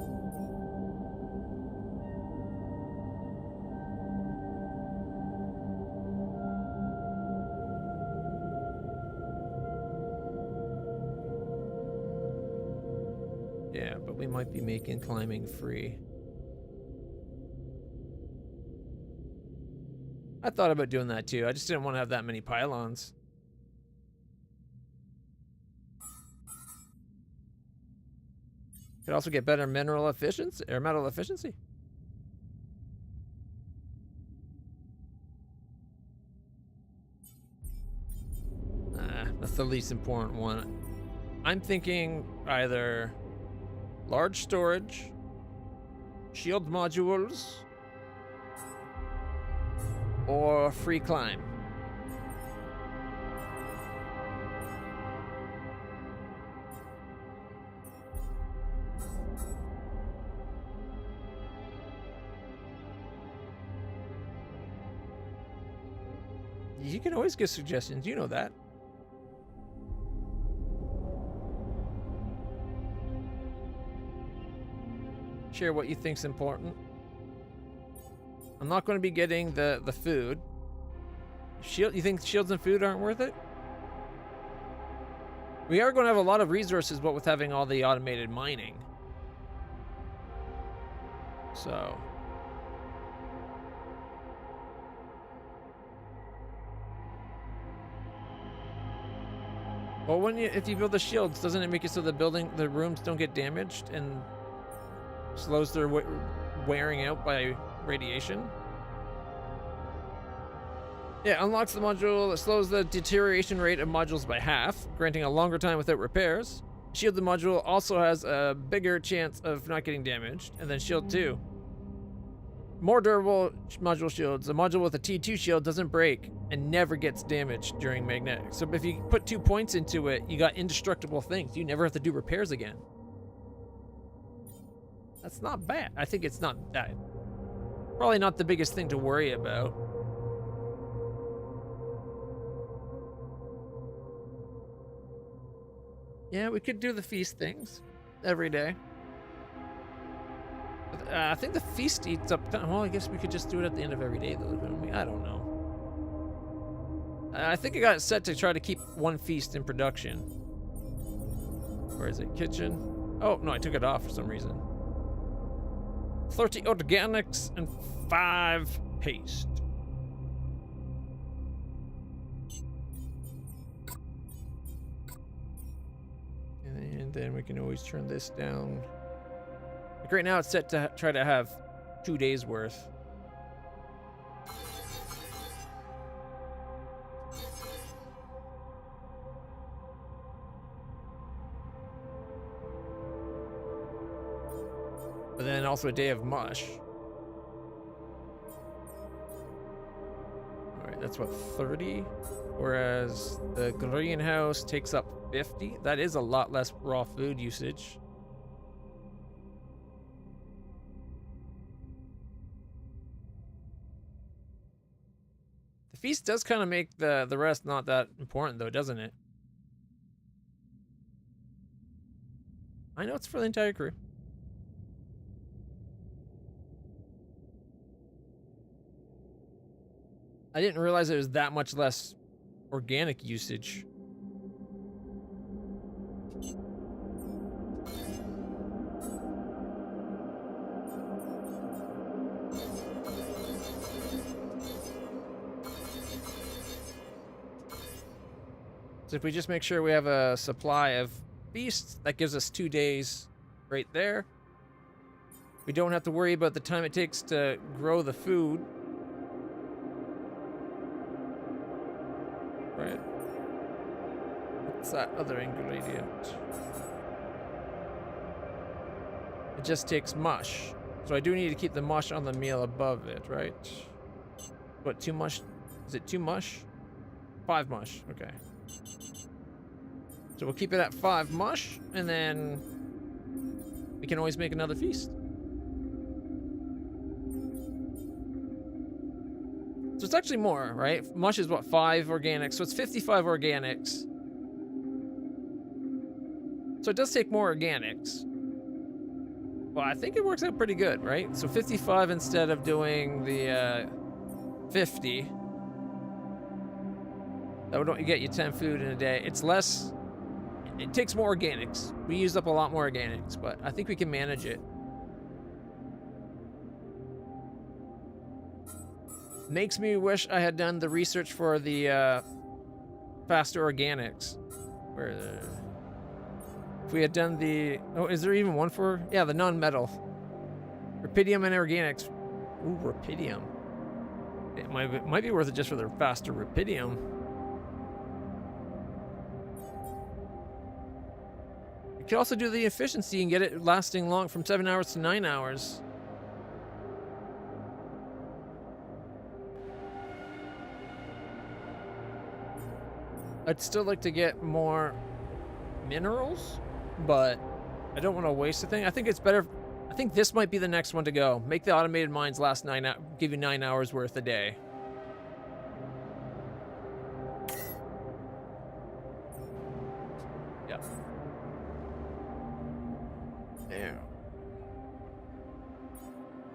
Yeah, but we might be making climbing free. I thought about doing that too. I just didn't want to have that many pylons. Could also get better mineral efficiency or metal efficiency. That's the least important one. I'm thinking either large storage, shield modules, or free climb. You can always give suggestions, you know that. Share what you think's important. I'm not going to be getting the food. Shield, you think shields and food aren't worth it? We are going to have a lot of resources, what with having all the automated mining. So. Well, if you build the shields, doesn't it make it so the rooms don't get damaged and slows their wearing out by radiation? Yeah, unlocks the module that slows the deterioration rate of modules by half, granting a longer time without repairs. Shield the module also has a bigger chance of not getting damaged, and then shield 2. More durable module shields. A module with a T2 shield doesn't break and never gets damaged during magnetic. So if you put 2 points into it, you got indestructible things. You never have to do repairs again. That's not bad. I think it's not that. Probably not the biggest thing to worry about. Yeah, we could do the feast things every day. But, I think the feast eats up time. Well, I guess we could just do it at the end of every day, though, couldn't we? I don't know. I think I got it set to try to keep 1 feast in production. Where is it? Kitchen? Oh, no, I took it off for some reason. 30 organics and 5 paste. And then we can always turn this down. Like right now it's set to try to have 2 days worth. But then also a day of mush. Alright, that's what, 30? Whereas the greenhouse takes up 50. That is a lot less raw food usage. The feast does kind of make the rest not that important though, doesn't it? I know it's for the entire crew. I didn't realize it was that much less organic usage. So if we just make sure we have a supply of beasts, that gives us 2 days right there. We don't have to worry about the time it takes to grow the food. Right. What's that other ingredient? It just takes mush. So I do need to keep the mush on the meal above it, right? What, 2 mush? Is it 2 mush? 5 mush, okay. So we'll keep it at 5 mush, and then we can always make another feast. So it's actually more, right? Mush is what, 5 organics, so it's 55 organics. So it does take more organics. Well, I think it works out pretty good, right? So 55 instead of doing the 50. That would get you 10 food in a day. It's less, it takes more organics. We used up a lot more organics, but I think we can manage it. Makes me wish I had done the research for the faster organics. Where if we had done the, oh, is there even one for, yeah, the non-metal. Rupidium and organics. Ooh, rupidium. It might be worth it just for the faster rupidium. You could also do the efficiency and get it lasting long from 7 hours to 9 hours. I'd still like to get more minerals, but I don't want to waste a thing. I think it's better. I think this might be the next one to go. Make the automated mines last give you 9 hours worth a day. Yeah. There.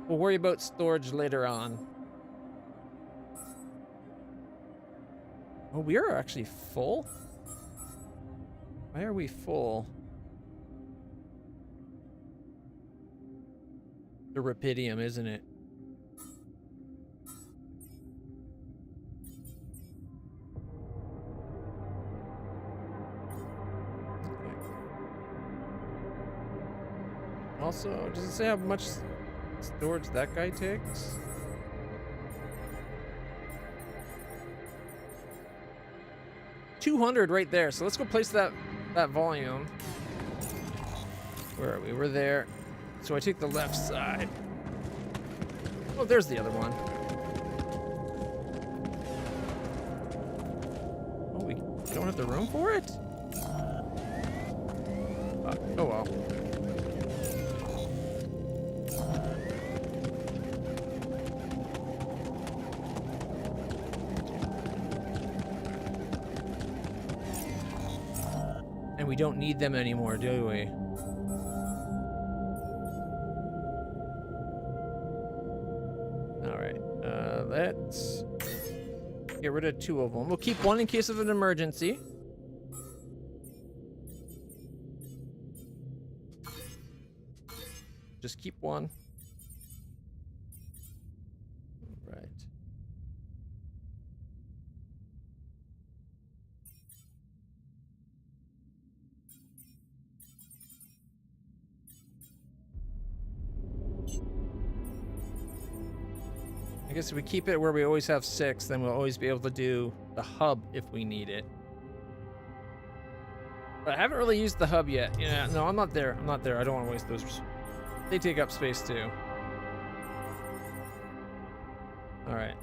We'll worry about storage later on. Oh, we are actually full? Why are we full? The rupidium, isn't it? Okay. Also, does it say how much storage that guy takes? $200 right there. So let's go place that volume. Where are we? We're there. So I take the left side. Oh, there's the other one. Oh, we don't have the room for it? Oh well. And we don't need them anymore, do we? Let's get rid of 2 of them. We'll keep 1 in case of an emergency. Just keep 1. Right. I guess if we keep it where we always have 6, then we'll always be able to do the hub if we need it. But I haven't really used the hub yet. Yeah, no, I'm not there. I'm not there. I don't want to waste those. They take up space too. All right.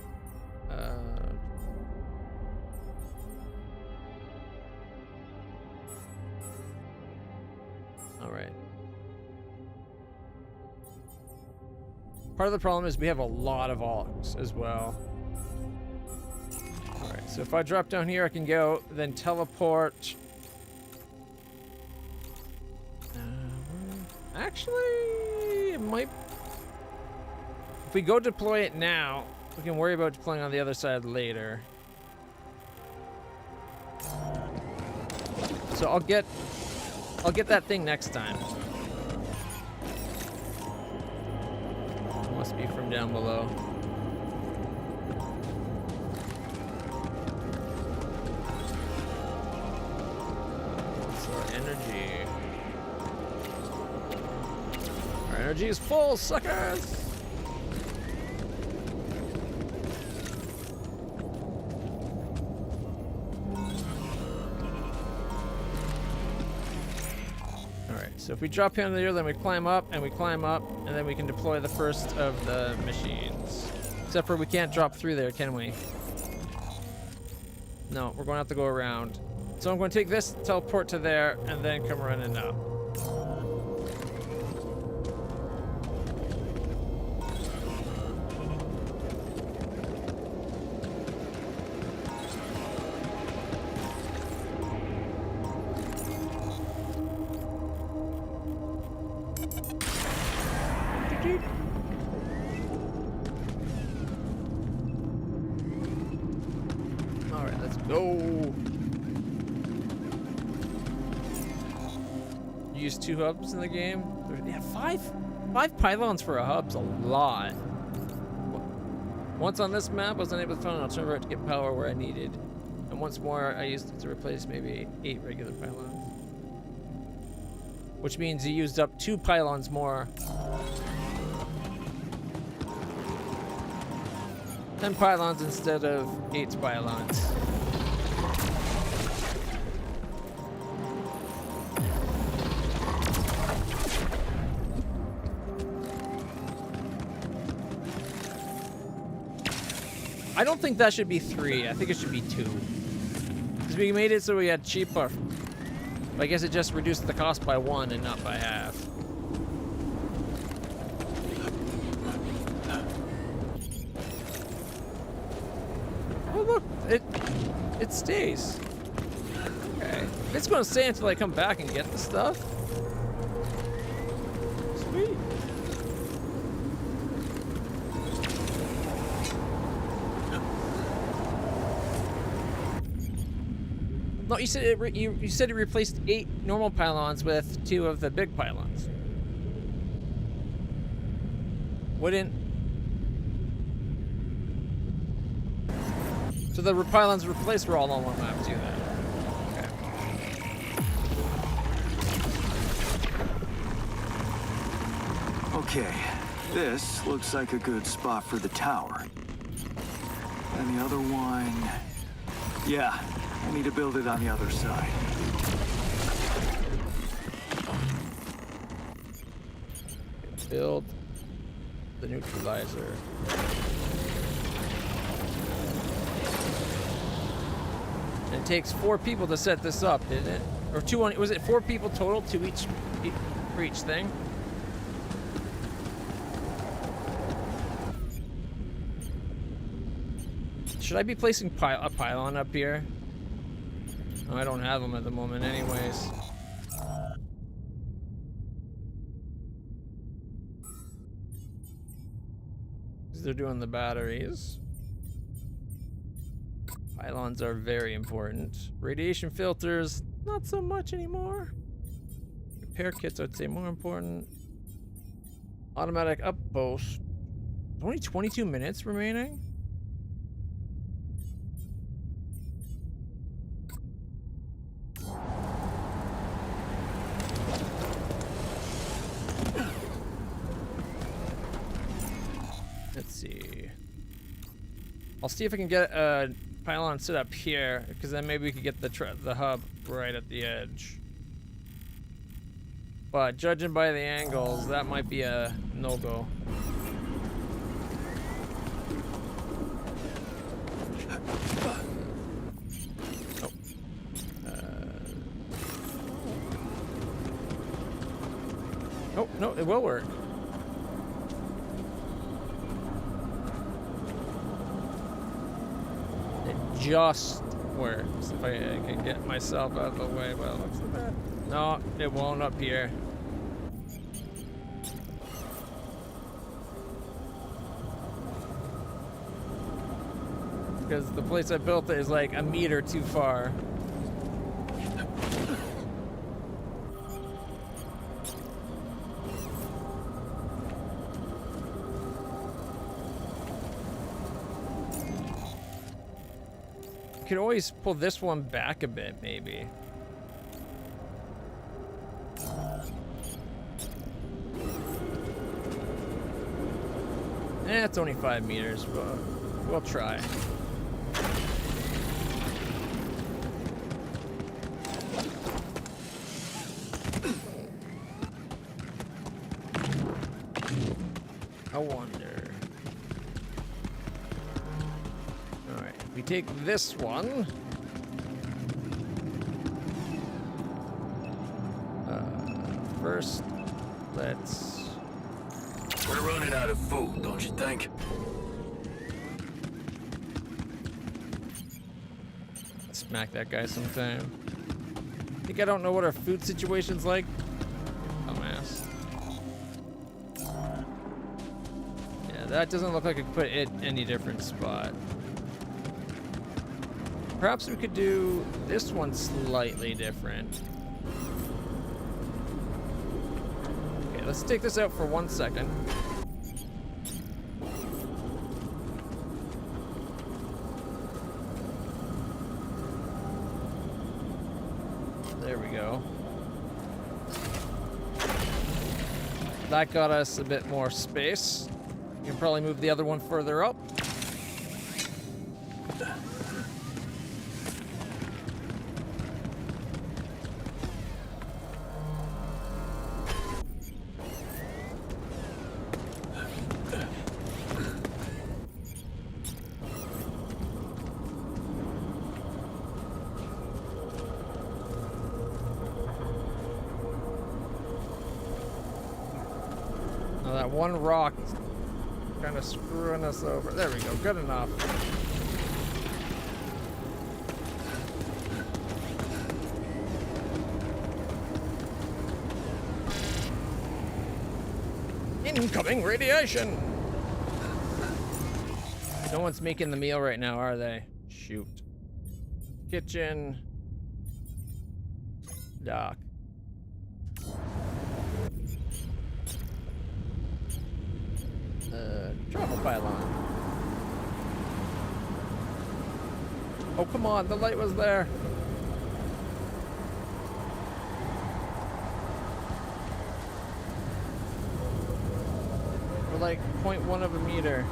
All right. Part of the problem is we have a lot of augs as well. Alright, so if I drop down here, I can go, then teleport. Actually, it might... If we go deploy it now, we can worry about deploying on the other side later. So I'll get that thing next time. Must be from down below. So our energy Energy is full, suckers! Alright, so if we drop here, then we climb up, and then we can deploy the first of the machines. Except for we can't drop through there, can we? No, we're going to have to go around. So I'm going to take this, teleport to there, and then come running up. Alright, let's go. Use 2 hubs in the game. Yeah, five pylons for a hub's a lot. Once on this map, I was unable to find an alternative to get power where I needed. And once more, I used it to replace maybe 8 regular pylons. Which means you used up 2 pylons more. 10 pylons instead of 8 pylons. I don't think that should be 3. I think it should be 2. Because we made it so we had cheaper. I guess it just reduced the cost by 1 and not by half. Oh look, it stays. Okay. It's gonna stay until I come back and get the stuff. Sweet. No, you said you said it replaced 8 normal pylons with 2 of the big pylons. Wouldn't... So the pylons replaced were all on one map too then. Okay, this looks like a good spot for the tower. And the other one... Yeah, I need to build it on the other side. Build the neutralizer. And it takes 4 people to set this up, didn't it? Or 2 on... Was it 4 people total? 2 each for each thing? Should I be placing a pylon up here? Oh, I don't have them at the moment anyways. They're doing the batteries. Pylons are very important. Radiation filters, not so much anymore. Repair kits, I'd say more important. Automatic outpost. Only 22 minutes remaining? Let's see. I'll see if I can get a pylon set up here, because then maybe we could get the hub right at the edge. But judging by the angles, that might be a no-go. Oh, no, it will work. It just works. If I can get myself out of the way, well, looks like that. No, it won't up here. Because the place I built it is like a meter too far. Could always pull this one back a bit, maybe. It's only 5 meters, but we'll try. I wonder. Alright, we take this one. First, let's... We're running out of food, don't you think? Smack that guy sometime. Think I don't know what our food situation's like? Dumbass. Yeah, that doesn't look like it could put it in any different spot. Perhaps we could do this one slightly different. Okay, let's take this out for 1 second. There we go. That got us a bit more space. You can probably move the other one further up. Now that one rock is kind of screwing us over. There we go, good enough. Incoming radiation! No one's making the meal right now, are they? Shoot. Kitchen. Dock. Travel pylon. Oh, come on, the light was there. We're like 0.1 of a meter.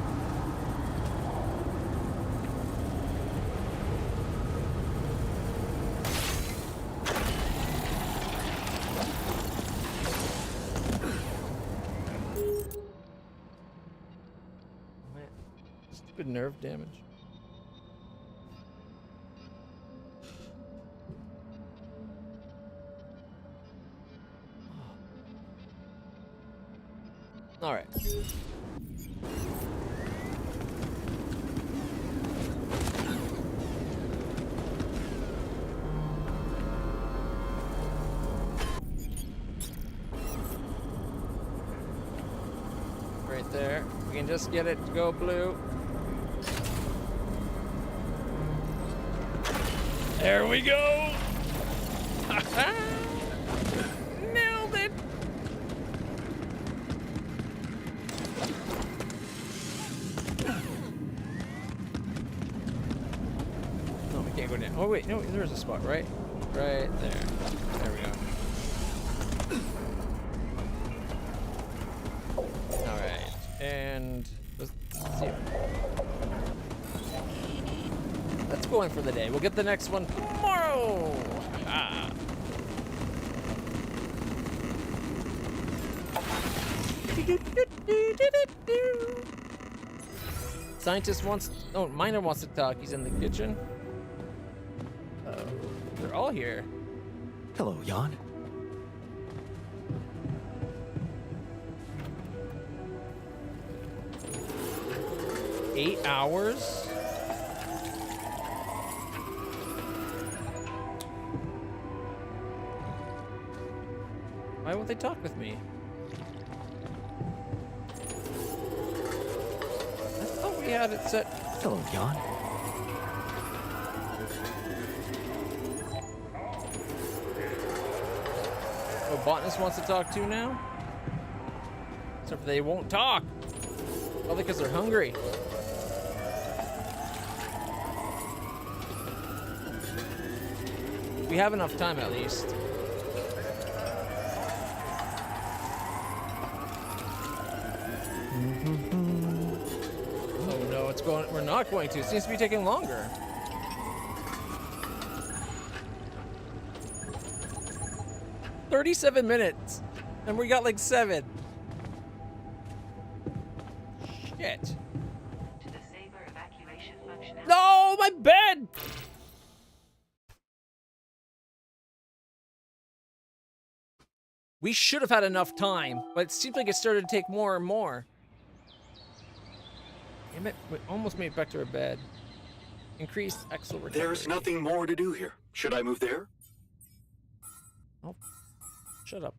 Stupid nerve damage. All right. Right there. We can just get it to go blue. There we go! Nailed it! No, we can't go down. Oh wait, no, there's a spot, right? Right there. There we go. Alright, and let's see. That's going for the day. We'll get the next one tomorrow. Ah. Scientist wants. Oh, Miner wants to talk. He's in the kitchen. They're all here. Hello, Jan. Eight hours. Why won't they talk with me? I thought we had it set. Hello, Jan. Oh, Botanist wants to talk too now? Except for they won't talk. Probably because they're hungry. We have enough time at least. we're not going to. It seems to be taking longer. "37 minutes, and we got like 7. Shit. No, my bed! We should have had enough time, but it seems like it started to take more and more. Damn it, we almost made it back to our bed. Increased Axel recovery. There's nothing more to do here. Should I move there? Oh, shut up.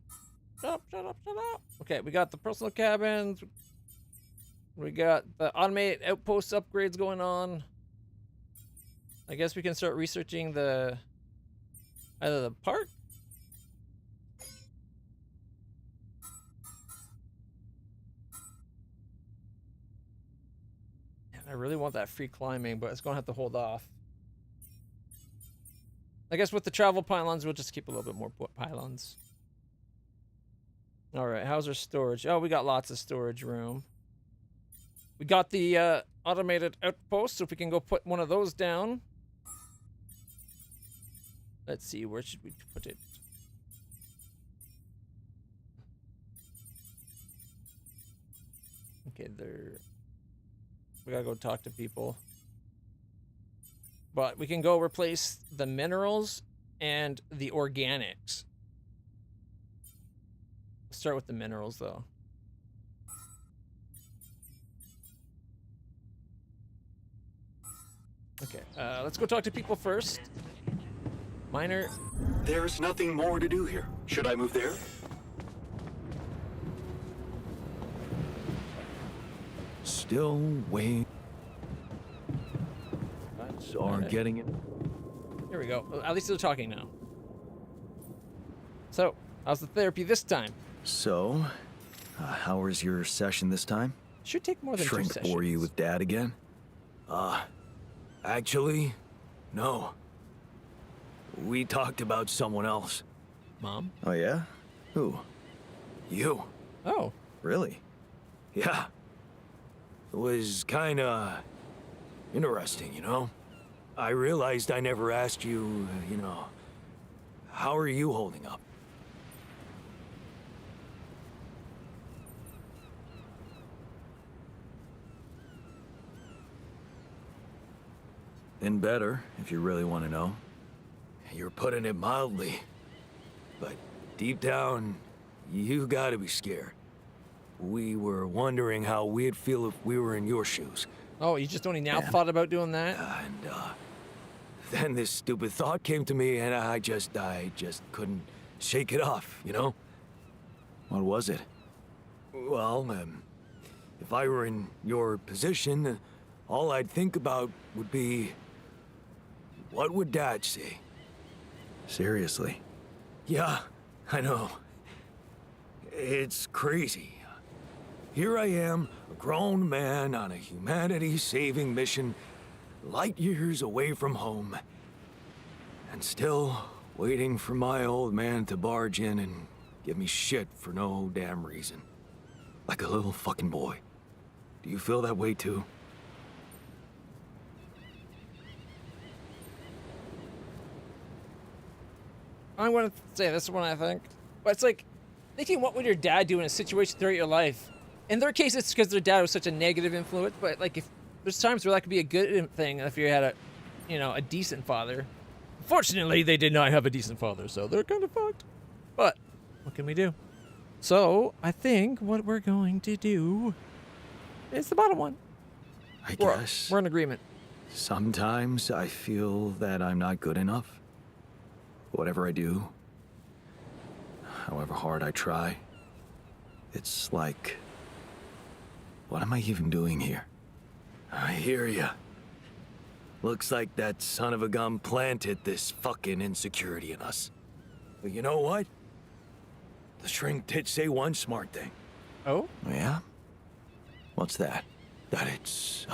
Shut up, shut up, shut up. Okay, we got the personal cabins. We got the automated outpost upgrades going on. I guess we can start researching either the park. Man, I really want that free climbing, but it's gonna have to hold off. I guess with the travel pylons, we'll just keep a little bit more pylons. All right, how's our storage? Oh, we got lots of storage room. We got the automated outpost, so if we can go put one of those down. Let's see, where should we put it? Okay, there. We gotta go talk to people. But we can go replace the minerals and the organics. Let's start with the minerals, though. Okay, let's go talk to people first. Miner. There's nothing more to do here. Should I move there? Still waiting. Aren't getting it. Here we go. Well, at least they're talking now. So, how's the therapy this time? So, how was your session this time? Should take more than 2 Shrink sessions. bore you with Dad again? Actually, no. We talked about someone else. Mom? Oh yeah? Who? You. Oh. Really? Yeah. It was kinda interesting, you know? I realized I never asked you, you know, how are you holding up? Been better, if you really want to know. You're putting it mildly. But deep down, you gotta be scared. We were wondering how we'd feel if we were in your shoes. Oh, you just only now thought about doing that? And, then this stupid thought came to me and I just couldn't shake it off, you know? What was it? Well, if I were in your position, all I'd think about would be, what would Dad say? Seriously? Yeah, I know. It's crazy. Here I am, a grown man on a humanity-saving mission, light years away from home, and still waiting for my old man to barge in and give me shit for no damn reason. Like a little fucking boy. Do you feel that way too? I'm going to say this one, I think. But it's like, thinking what would your dad do in a situation throughout your life? In their case, it's because their dad was such a negative influence, but like if there's times where that could be a good thing if you had a decent father. Fortunately, they did not have a decent father, so they're kind of fucked. But what can we do? So I think what we're going to do is the bottom one. I guess. We're in agreement. Sometimes I feel that I'm not good enough. Whatever I do, however hard I try, it's like, what am I even doing here? I hear ya. Looks like that son of a gun planted this fucking insecurity in us. But you know what? The shrink did say one smart thing. Oh? Yeah? What's that? That it's,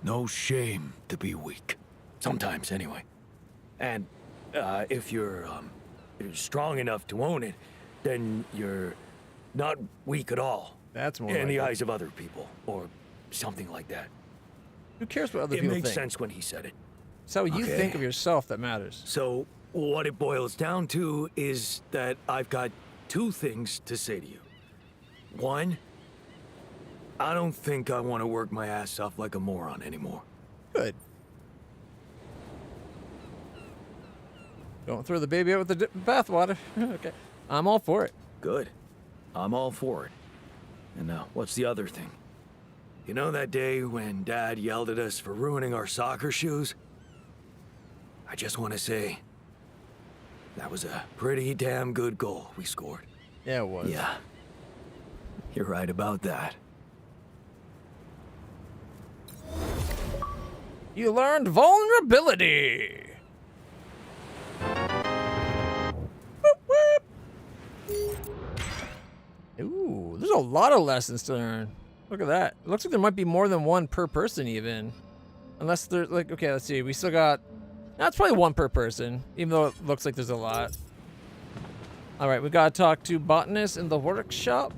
no shame to be weak. Sometimes, anyway. And, if you're strong enough to own it, then you're not weak at all. That's more in like the it. eyes of other people, or something like that. Who cares what other It people makes think? sense when he said it. It's how you Okay. think of yourself that matters. So, what it boils down to is that I've got two things to say to you. One, I don't think I want to work my ass off like a moron anymore. Good. Don't throw the baby out with the bathwater. Okay. I'm all for it. Good. I'm all for it. And now, what's the other thing? You know that day when Dad yelled at us for ruining our soccer shoes? I just want to say, that was a pretty damn good goal we scored. Yeah, it was. Yeah. You're right about that. You learned vulnerability. Whoop, whoop. Ooh, there's a lot of lessons to learn. Look at that. It looks like there might be more than one per person even. Unless there's like, okay, let's see. We still got, that's probably one per person, even though it looks like there's a lot. All right, we gotta talk to botanist in the workshop.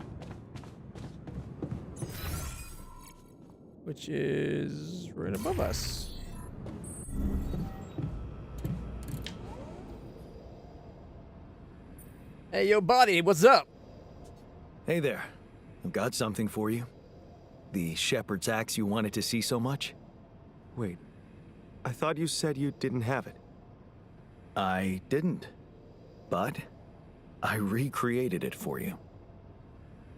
Which is right above us. Hey, yo, buddy, what's up? Hey there. I've got something for you. The shepherd's axe you wanted to see so much? Wait, I thought you said you didn't have it. I didn't. But I recreated it for you.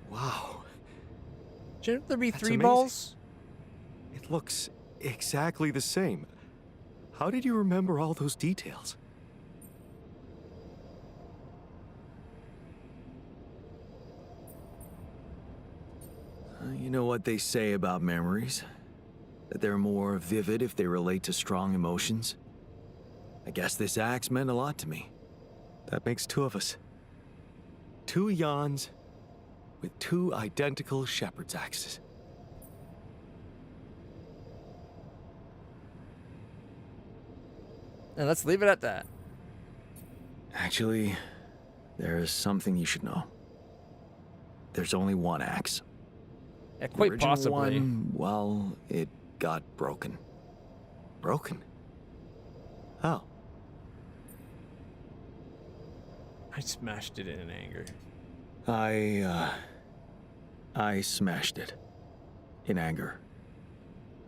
Wow, Shouldn't there be That's three amazing. balls? it looks exactly the same. How did you remember all those details? You know what they say about memories? That they're more vivid if they relate to strong emotions? I guess this axe meant a lot to me. That makes two of us. Two Yawns with two identical shepherd's axes. And let's leave it at that. Actually, there's something you should know. There's only one axe. Yeah, The quite original possibly. one, well, it got broken. Broken? How? I smashed it in anger. I smashed it. In anger.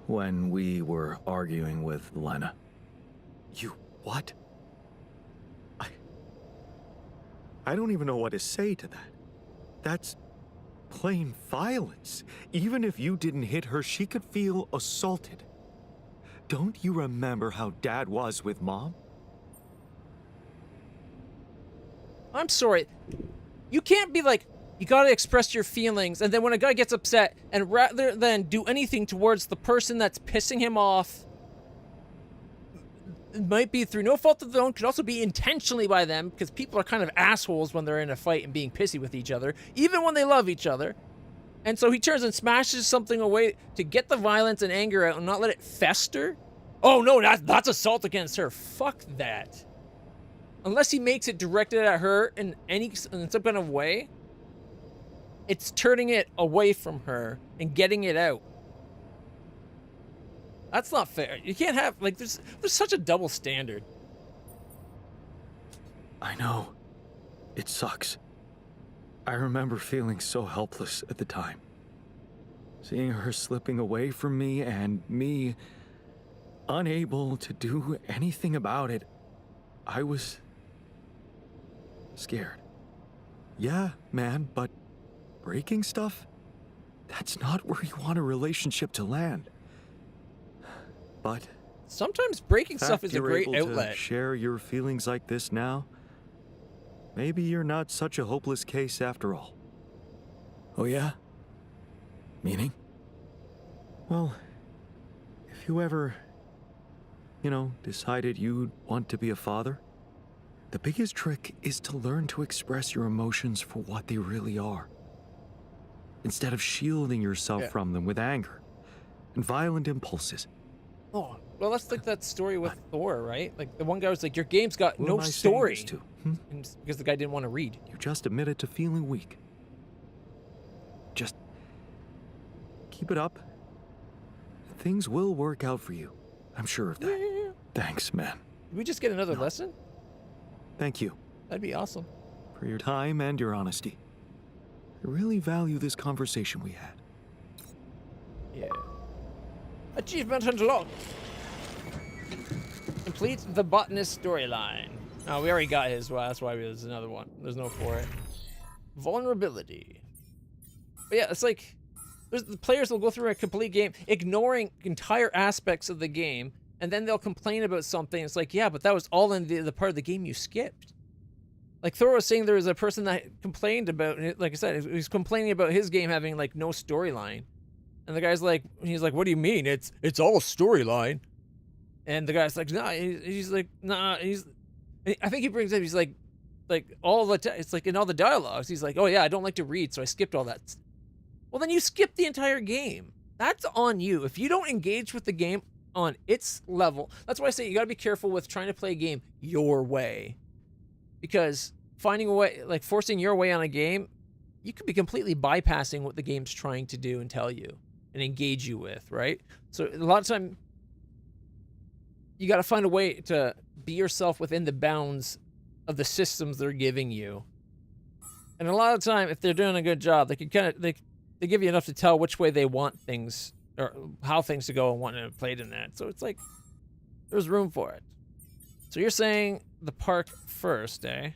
When we were arguing with Lena. You what? I don't even know what to say to that. That's plain violence. Even if you didn't hit her, she could feel assaulted. Don't you remember how Dad was with Mom? I'm sorry. You can't be like, you gotta express your feelings, and then when a guy gets upset, and rather than do anything towards the person that's pissing him off, it might be through no fault of their own, could also be intentionally by them, because people are kind of assholes when they're in a fight and being pissy with each other, even when they love each other. And so he turns and smashes something away to get the violence and anger out and not let it fester. Oh no, that's assault against her. Fuck that. Unless he makes it directed at her in some kind of way, it's turning it away from her and getting it out. That's not fair. You can't have, like, there's such a double standard. I know. It sucks. I remember feeling so helpless at the time. Seeing her slipping away from me and me unable to do anything about it. I was scared. Yeah, man, but breaking stuff? That's not where you want a relationship to land. But Sometimes breaking stuff is a you're great able outlet. to share your feelings like this now, maybe you're not such a hopeless case after all. Oh yeah? Meaning? Well, if you ever, decided you'd want to be a father, the biggest trick is to learn to express your emotions for what they really are, instead of shielding yourself from them with anger and violent impulses. Oh, well, let's take that story with Thor, right? Like, the one guy was like, your game's got Who no am I saying story. this to? And because the guy didn't want to read. You just admitted to feeling weak. Just keep it up, things will work out for you. I'm sure of that. Yeah. Thanks, man. Did we just get another lesson? Thank you That'd be awesome. for your time and your honesty. I really value this conversation we had. Yeah. Achievement unlocked. Complete the botanist storyline. Oh, we already got his. Well, that's why there's another one. There's no for it. Vulnerability. But yeah, it's like the players will go through a complete game ignoring entire aspects of the game, and then they'll complain about something. It's like, yeah, but that was all in the part of the game you skipped. Like Thor was saying, there was a person that complained about, like I said, he's complaining about his game having like no storyline, and the guy's like, he's like, what do you mean? It's all storyline. And the guy's like, nah. He's like, nah. I think he brings up, he's like all the it's like in all the dialogues, he's like, oh yeah, I don't like to read, so I skipped all that. Well, then you skipped the entire game. That's on you. If you don't engage with the game on its level, that's why I say you gotta be careful with trying to play a game your way. Because finding a way, like forcing your way on a game, you could be completely bypassing what the game's trying to do and tell you and engage you with, right? So a lot of time, you got to find a way to be yourself within the bounds of the systems they're giving you. And a lot of time, if they're doing a good job, they can they give you enough to tell which way they want things or how things to go and want it played in that. So it's like there's room for it. So you're saying the park first, eh?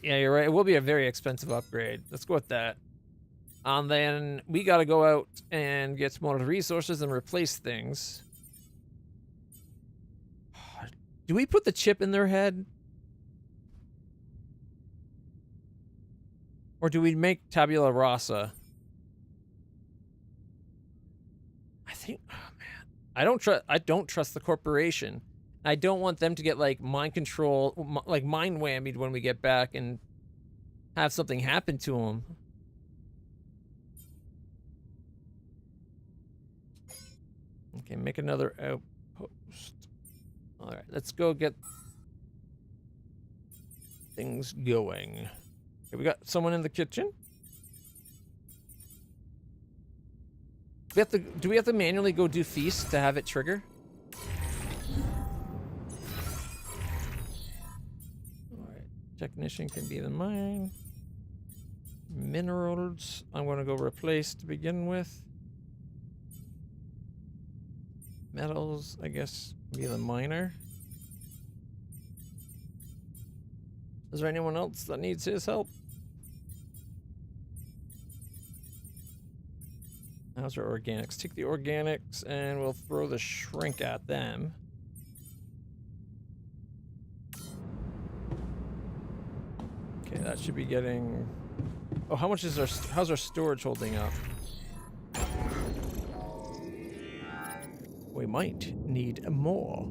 Yeah, you're right. It will be a very expensive upgrade. Let's go with that. And then we got to go out and get more resources and replace things. Do we put the chip in their head? Or do we make tabula rasa? I think, oh man, I don't trust the corporation. I don't want them to get like mind control, like mind whammied when we get back and have something happen to them. Okay, make another outpost. All right, let's go get things going. Okay, we got someone in the kitchen. Do we have to manually go do feast to have it trigger? All right, technician can be the mine. Minerals, I'm going to go replace to begin with. Metals, I guess, be the miner. Is there anyone else that needs his help? How's our organics? Take the organics and we'll throw the shrink at them. Okay, that should be getting... Oh, how much is how's our storage holding up? We might need more.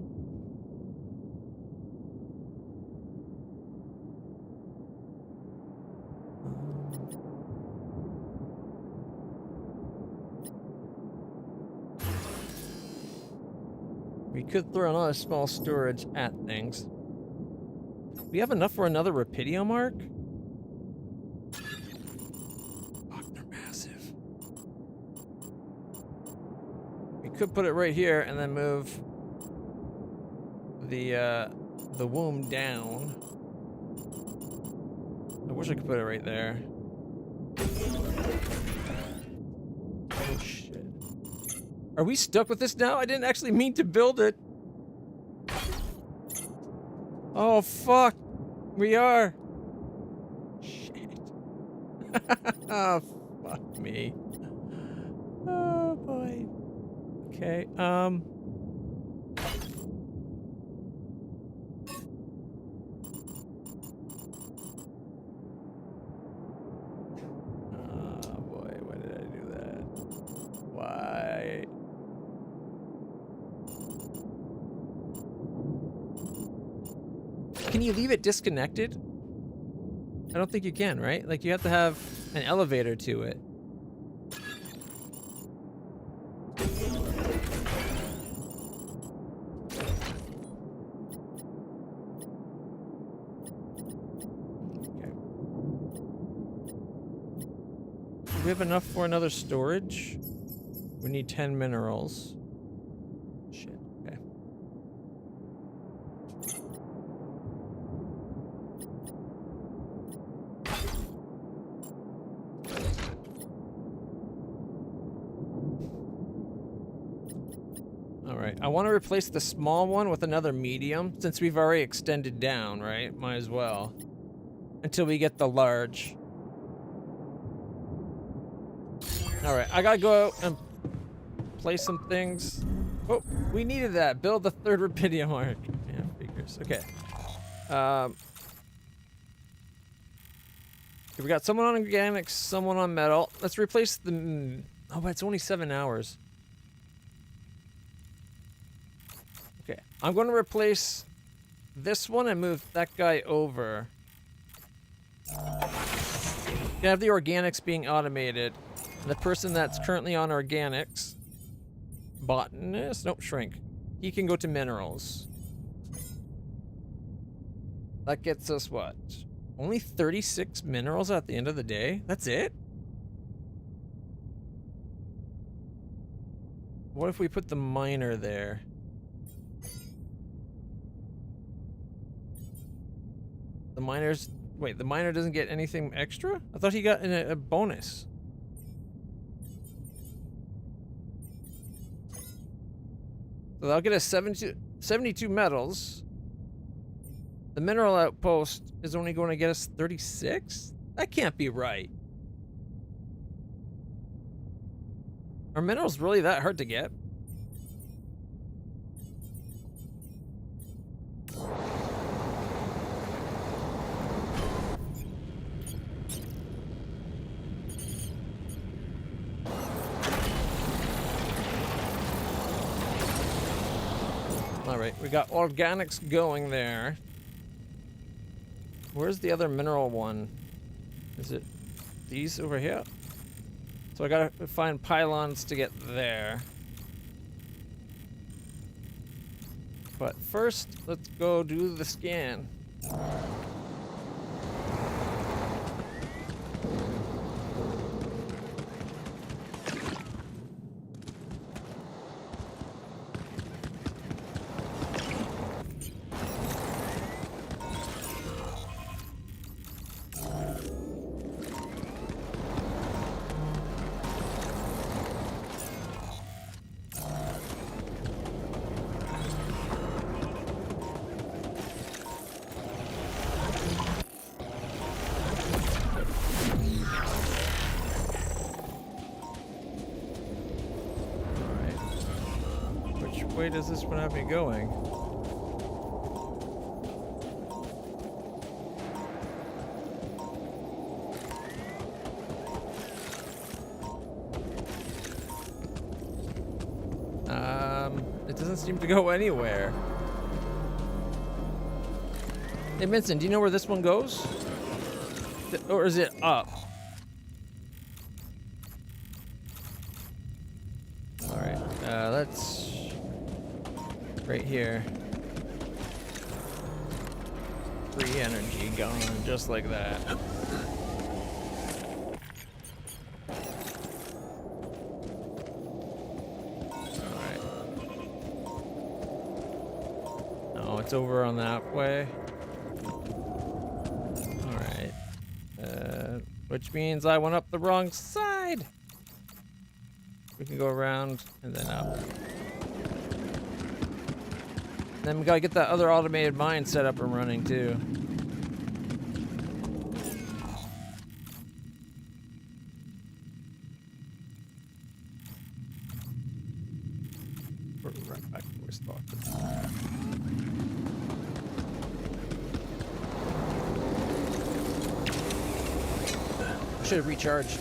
We could throw another small storage at things. We have enough for another Rapidio mark? Fuck, they're massive. We could put it right here and then move the womb down. I wish I could put it right there. Oh shit. Are we stuck with this now? I didn't actually mean to build it. Oh fuck. We are. Shit. Oh fuck me. Oh boy. Okay, oh boy, why did I do that? Why? Can you leave it disconnected? I don't think you can, right? Like you have to have an elevator to it. Do we have enough for another storage? We need 10 minerals. Shit, okay. Alright, I want to replace the small one with another medium, since we've already extended down, right? Might as well. Until we get the large. Alright, I gotta go out and play some things. Oh, we needed that. Build the third rubidium arc. Yeah, figures. Okay. Okay, we got someone on organics, someone on metal. Let's replace the... Oh, but it's only 7 hours. Okay, I'm going to replace this one and move that guy over. You have the organics being automated. And the person that's currently on organics, botanist, nope, shrink. He can go to minerals. That gets us what? Only 36 minerals at the end of the day? That's it? What if we put the miner there? The miner's... Wait, the miner doesn't get anything extra? I thought he got a bonus. So they'll get us 72 metals. The mineral outpost is only going to get us 36? That can't be right. Are minerals really that hard to get? Alright, we got organics going there. Where's the other mineral one? Is it these over here? So I gotta find pylons to get there. But first, let's go do the scan. Where does this one have me going? It doesn't seem to go anywhere. Hey, Vincent, do you know where this one goes? Or is it up? Alright, let's... Right here. Free energy gone, just like that. Alright. No, it's over on that way. Alright. Which means I went up the wrong side! We can go around and then up. Then we gotta get that other automated mine set up and running too. We're right back where we started. Should have recharged.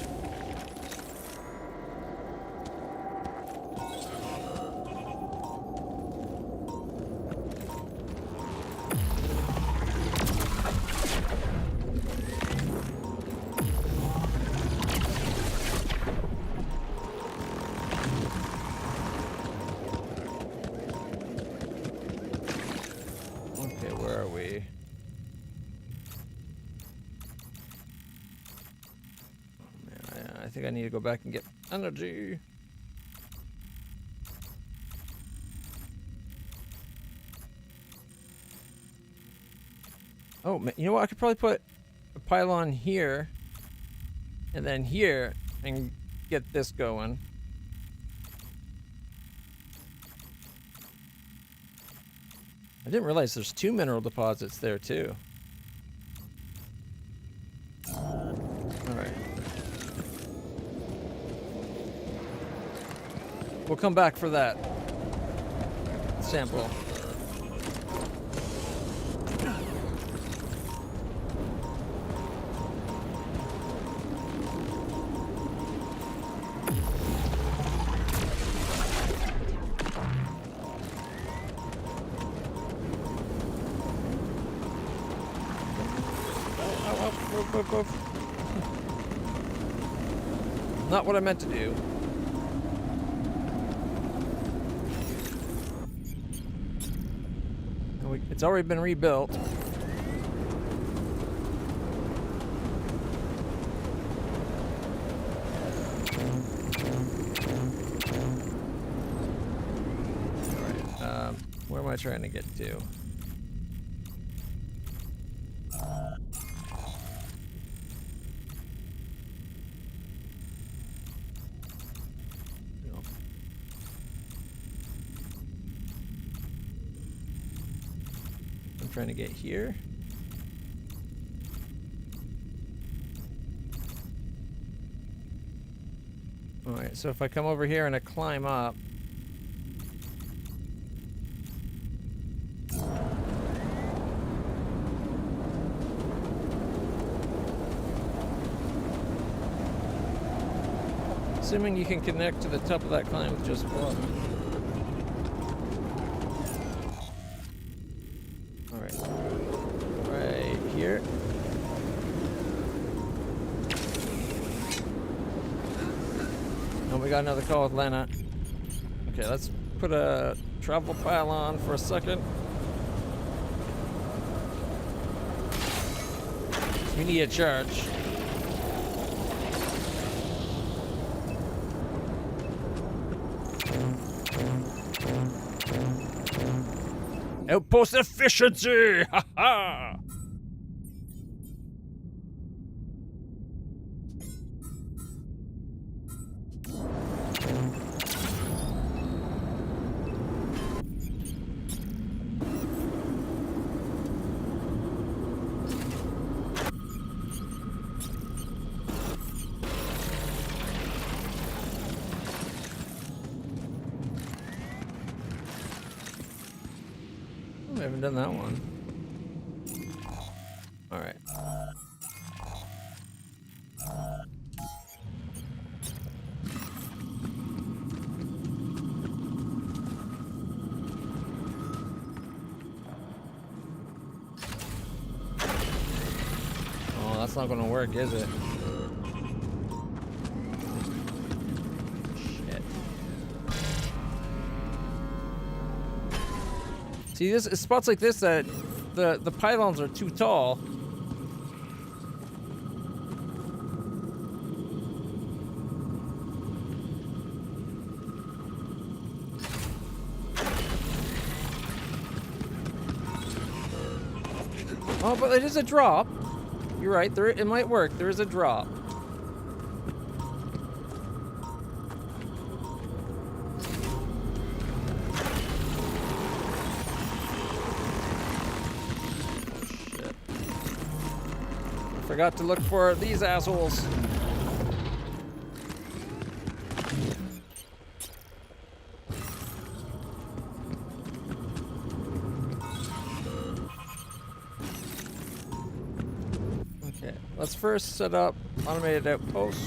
I need to go back and get energy. Oh, you know what? I could probably put a pylon here and then here and get this going. I didn't realize there's 2 mineral deposits there too. Alright. We'll come back for that sample. Not what I meant to do. It's already been rebuilt. Alright, where am I trying to get to? Trying to get here. All right, so if I come over here and I climb up, assuming you can connect to the top of that climb with just one. Here. And we got another call with Lena. Okay, let's put a travel pylon for a second. We need a charge. Outpost efficiency! Ha ha! I haven't done that one. All right. Oh, that's not gonna work, is it? See, this spots like this that the pylons are too tall. Oh, but it is a drop. You're right. There, it might work. There is a drop. Forgot to look for these assholes. Okay, let's first set up automated outpost.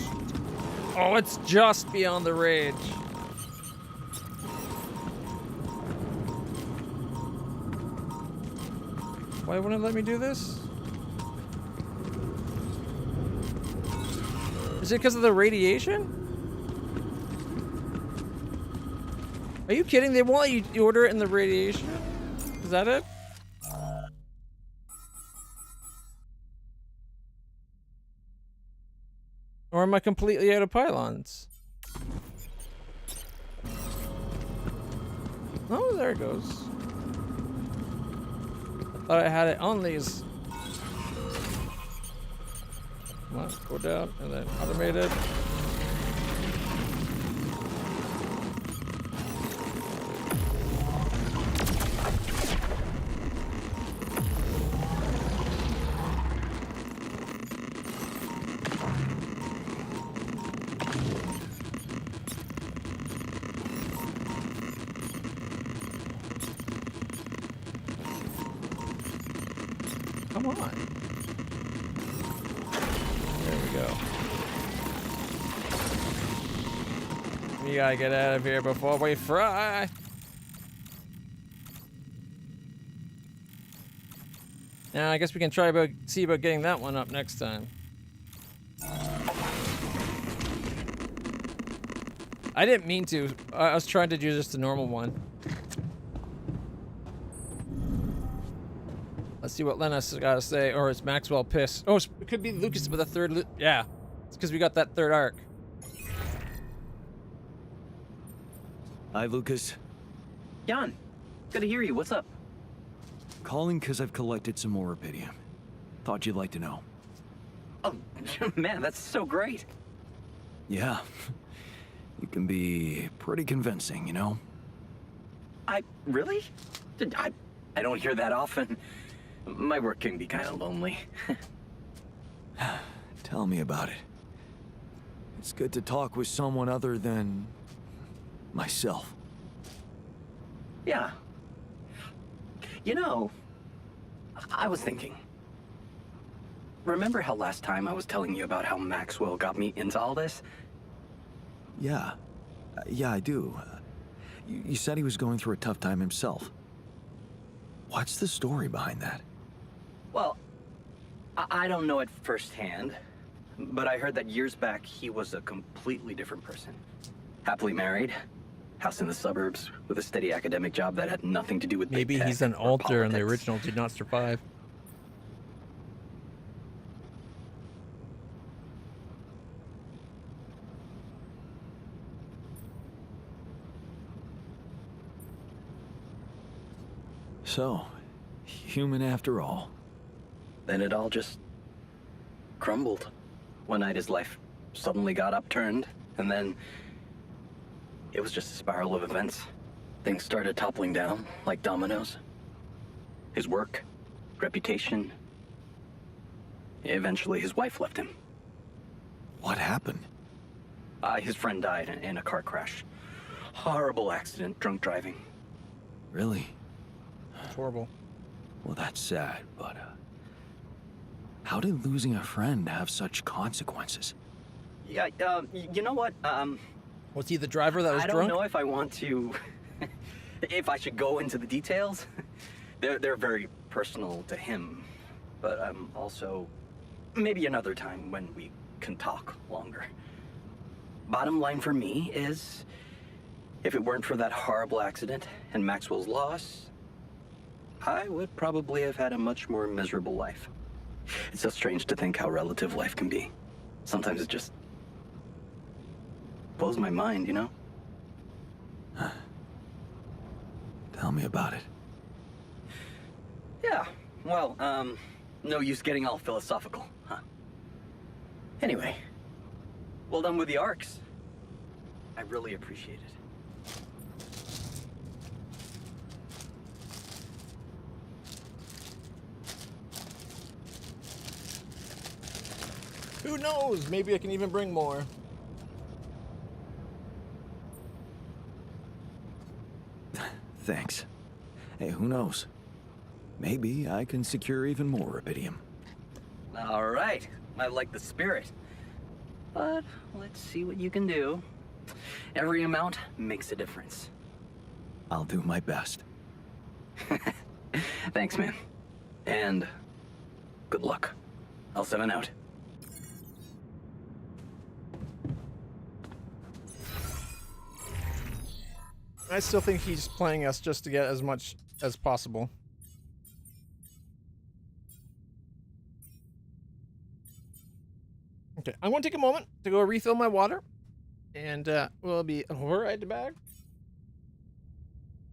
Oh, it's just beyond the rage. Why wouldn't it let me do this? Is it because of the radiation? Are you kidding? They won't let you order it in the radiation? Is that it? Or am I completely out of pylons? Oh, there it goes. I thought I had it on these Come on, go down, and then automated. Come on. There we go. We gotta get out of here before we fry. Now I guess we can try about see about getting that one up next time. I didn't mean to. I was trying to do just a normal one. Let's see what Lennis has got to say. Or is Maxwell pissed? Oh, it could be Lucas with a third. Yeah, it's because we got that third arc. Hi, Lucas. Jan, good to hear you. What's up? Calling because I've collected some more rubidium. Thought you'd like to know. Oh, man, that's so great. Yeah. You can be pretty convincing, you know? Really? I don't hear that often. My work can be kind of lonely. Tell me about it. It's good to talk with someone other than myself. Yeah. You know, I was thinking. Remember how last time I was telling you about how Maxwell got me into all this? Yeah. Yeah, I do. You said he was going through a tough time himself. What's the story behind that? Well, I don't know it firsthand, but I heard that years back he was a completely different person. Happily married, house in the suburbs, with a steady academic job that had nothing to do with Maybe big tech he's an or alter and the politics. original did not survive. So, human after all. Then it all just crumbled. One night his life suddenly got upturned, and then it was just a spiral of events. Things started toppling down like dominoes. His work, reputation. Eventually his wife left him. What happened? His friend died in a car crash. Horrible accident, drunk driving. Really? It's horrible. Well, that's sad, but how did losing a friend have such consequences? Yeah, you know what? Was he the driver that was I drunk? don't know if I want to, if I should go into the details. They're very personal to him, but also maybe another time when we can talk longer. Bottom line for me is, if it weren't for that horrible accident and Maxwell's loss, I would probably have had a much more miserable life. It's so strange to think how relative life can be. Sometimes it just blows my mind, you know? Tell me about it. Yeah, well, no use getting all philosophical, huh? Anyway, well done with the arcs. I really appreciate it. Who knows? Maybe I can even bring more. Thanks. Hey, who knows? Maybe I can secure even more rubidium. All right, I like the spirit. But let's see what you can do. Every amount makes a difference. I'll do my best. Thanks, man. And good luck. L7 out. I still think he's playing us just to get as much as possible. Okay, I'm going to take a moment to go refill my water, and we'll be right back.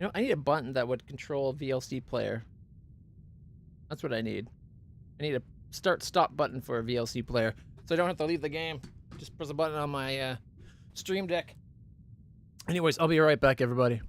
You know, I need a button that would control a VLC player. That's what I need. I need a start-stop button for a VLC player. so I don't have to leave the game. Just press a button on my stream deck. Anyways, I'll be right back, everybody.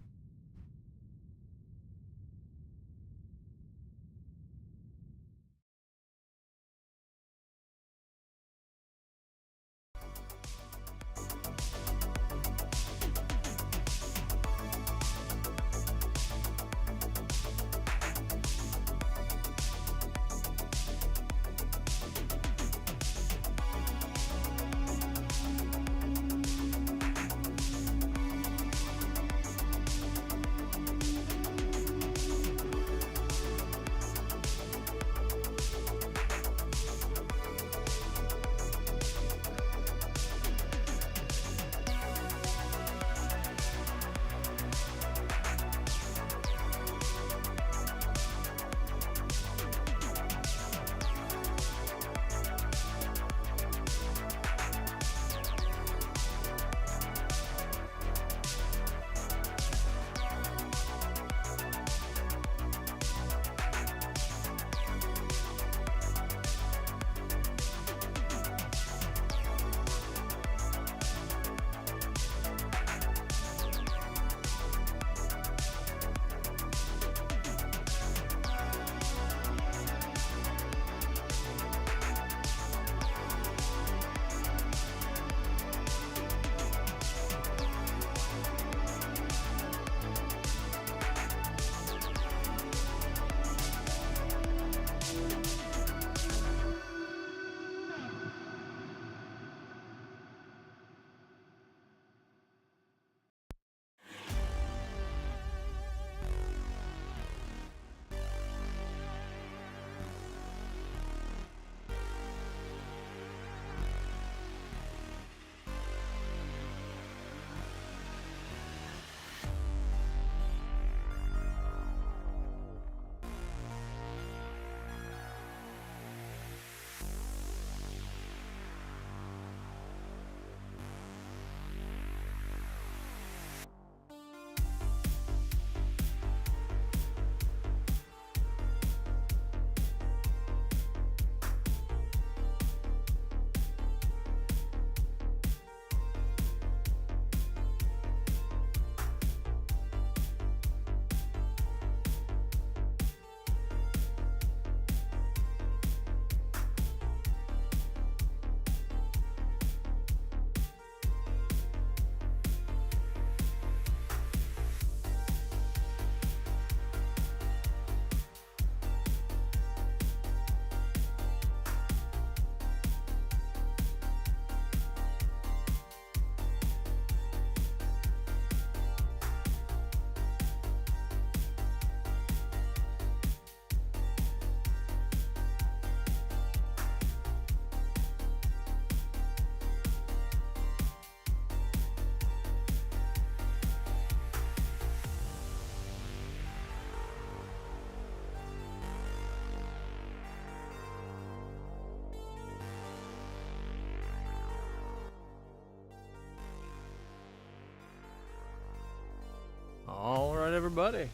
All right, everybody.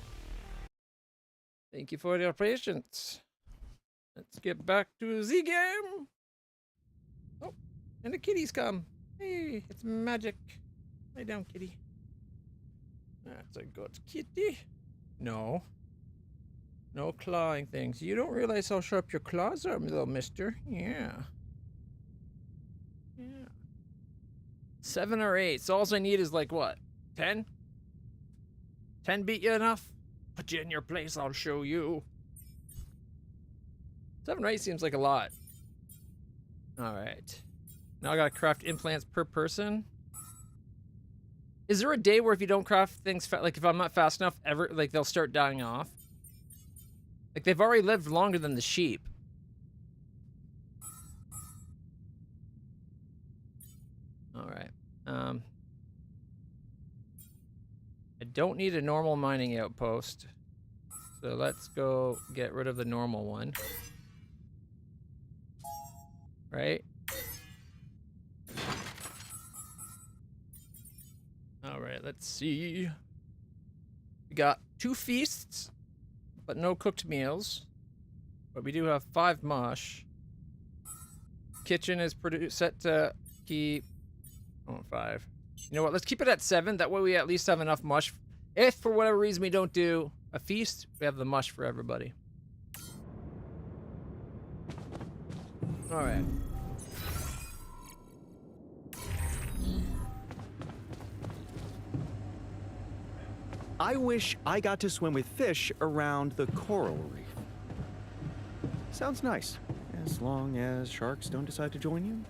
Thank you for your patience. Let's get back to the game. Oh, and the kitties come. Hey, it's magic. Lay down, kitty. That's a good kitty. No. No clawing things. You don't realize how sharp your claws are, little mister. Yeah. Yeah. 7 or 8. So all I need is like what? 10? 10 beat you enough? Put you in your place, I'll show you. 7 or 8 seems like a lot. Alright. Now I gotta craft implants per person. Is there a day where if you don't craft things, like if I'm not fast enough, like they'll start dying off? Like they've already lived longer than the sheep. Alright. I don't need a normal mining outpost. So let's go get rid of the normal one. Right? Alright, let's see. We got 2 feasts, but no cooked meals. But we do have 5 mush. kitchen is set to keep 5. You know what? Let's keep it at 7. That way we at least have enough mush. If for whatever reason we don't do a feast, we have the mush for everybody. All right. I wish I got to swim with fish around the coral reef. Sounds nice, as long as sharks don't decide to join you.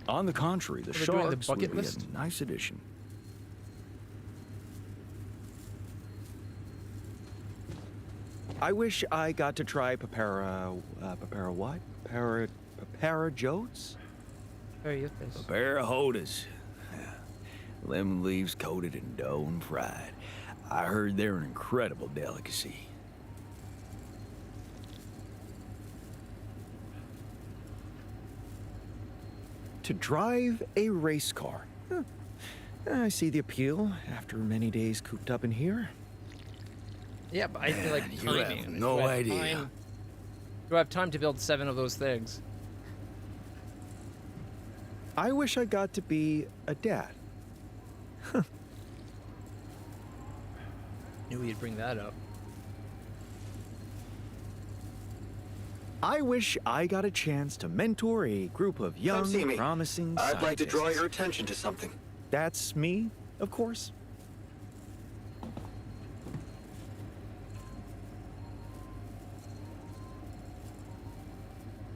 On the contrary, the Are they doing the sharks would bucket be list? a nice addition. I wish I got to try papara what? Papara jotes? Parahodas. Lemon leaves coated in dough and fried. I heard they're an incredible delicacy. To drive a race car. Huh. I see the appeal after many days cooped up in here. Yeah, but I feel like Man, you timing. have no idea. Do I have time to build 7 of those things? I wish I got to be a dad. Knew he'd bring that up. I wish I got a chance to mentor a group of young, see me. promising I'd like to draw scientists. your attention to something. That's me, of course.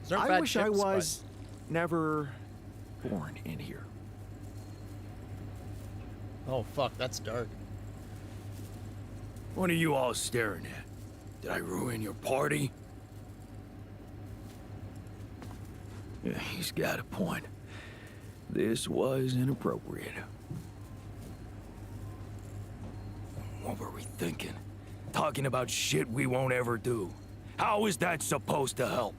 These aren't I bad wish I chips, but- was never born in here. Oh fuck, that's dark. What are you all staring at? Did I ruin your party? Yeah, he's got a point. This was inappropriate. What were we thinking? Talking about shit we won't ever do. How is that supposed to help?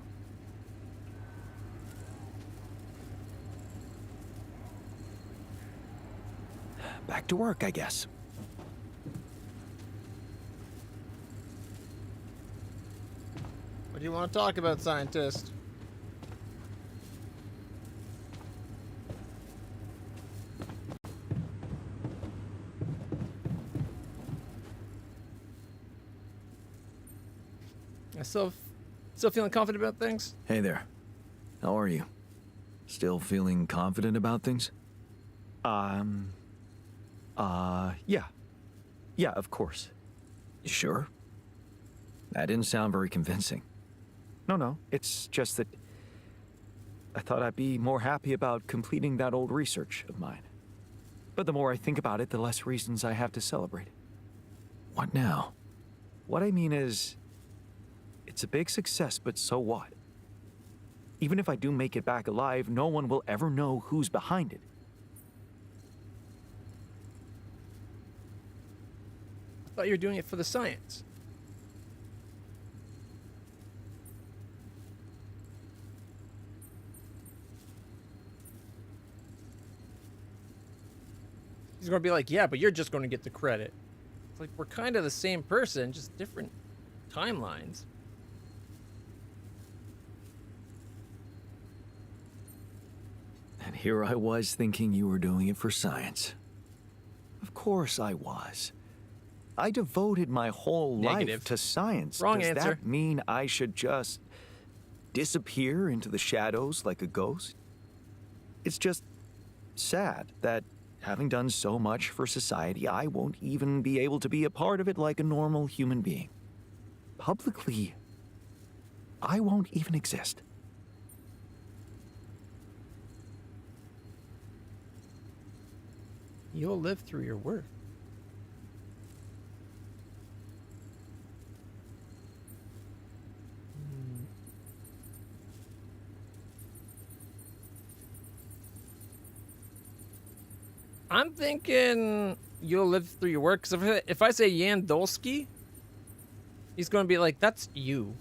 Back to work, I guess. What do you want to talk about, scientist? I still feeling confident about things? Hey there. How are you? Still feeling confident about things? Yeah. Yeah, of course. You sure? That didn't sound very convincing. No, it's just that I thought I'd be more happy about completing that old research of mine. But the more I think about it, the less reasons I have to celebrate. What now? What I mean is, it's a big success, but so what? Even if I do make it back alive, no one will ever know who's behind it. I thought you were doing it for the science. He's gonna be like, yeah, but you're just gonna get the credit. It's like, we're kind of the same person, just different timelines. And here I was thinking you were doing it for science. Of course I was. I devoted my whole Negative. life to science. Wrong Does answer. that mean I should just disappear into the shadows like a ghost? It's just sad that having done so much for society, I won't even be able to be a part of it like a normal human being. Publicly, I won't even exist. You'll live through your work. I'm thinking you'll live through your work, because if I say Yandolski, he's going to be like, that's you.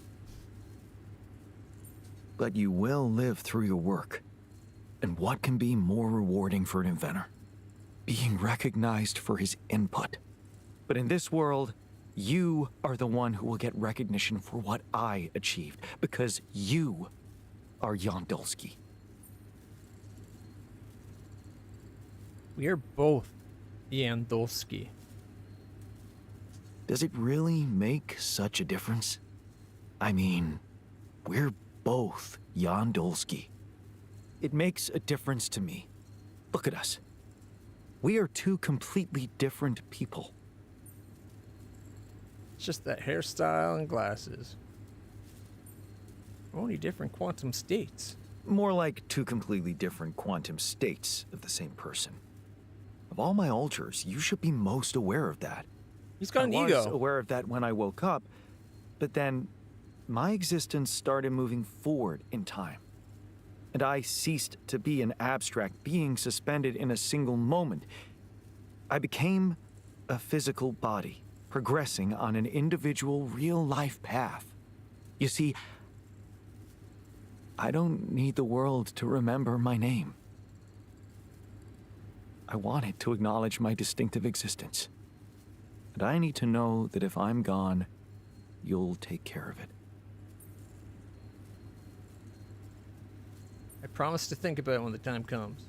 But you will live through your work. And what can be more rewarding for an inventor? Being recognized for his input. But in this world, you are the one who will get recognition for what I achieved, because you are Yondolski. We are both Yandolski. Does it really make such a difference? I mean, we're both Yondolski. It makes a difference to me. Look at us. We are two completely different people. It's just that hairstyle and glasses. Only different quantum states. More like two completely different quantum states of the same person. Of all my alters, you should be most aware of that. He's got an I ego. was aware of that when I woke up, but then my existence started moving forward in time. And I ceased to be an abstract being suspended in a single moment. I became a physical body, progressing on an individual real-life path. You see, I don't need the world to remember my name. I want it to acknowledge my distinctive existence. And I need to know that if I'm gone, you'll take care of it. I promise to think about it when the time comes.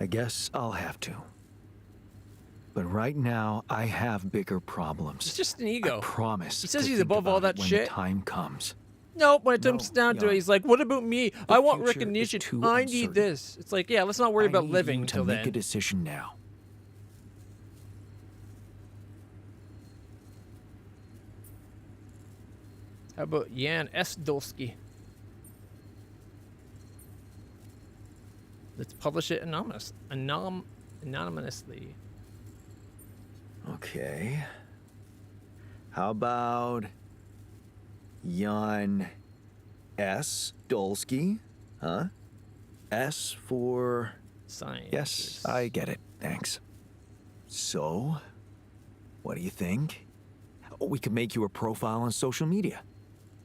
I guess I'll have to. But right now, I have bigger problems. It's just an ego. I promise. He says to he's think above all about that it when shit. the time comes. Nope, when it No, comes down to Jan. it, he's like, what about me? I want future is recognition. too I uncertain. need this. It's like, yeah, let's not worry I about need living you to until make a then. decision now. How about Jan S. Dolsky? Let's publish it anonymously. Okay. How about Jan S. Dolsky? Huh? S for... Science. Yes, I get it. Thanks. So, what do you think? Oh, we could make you a profile on social media.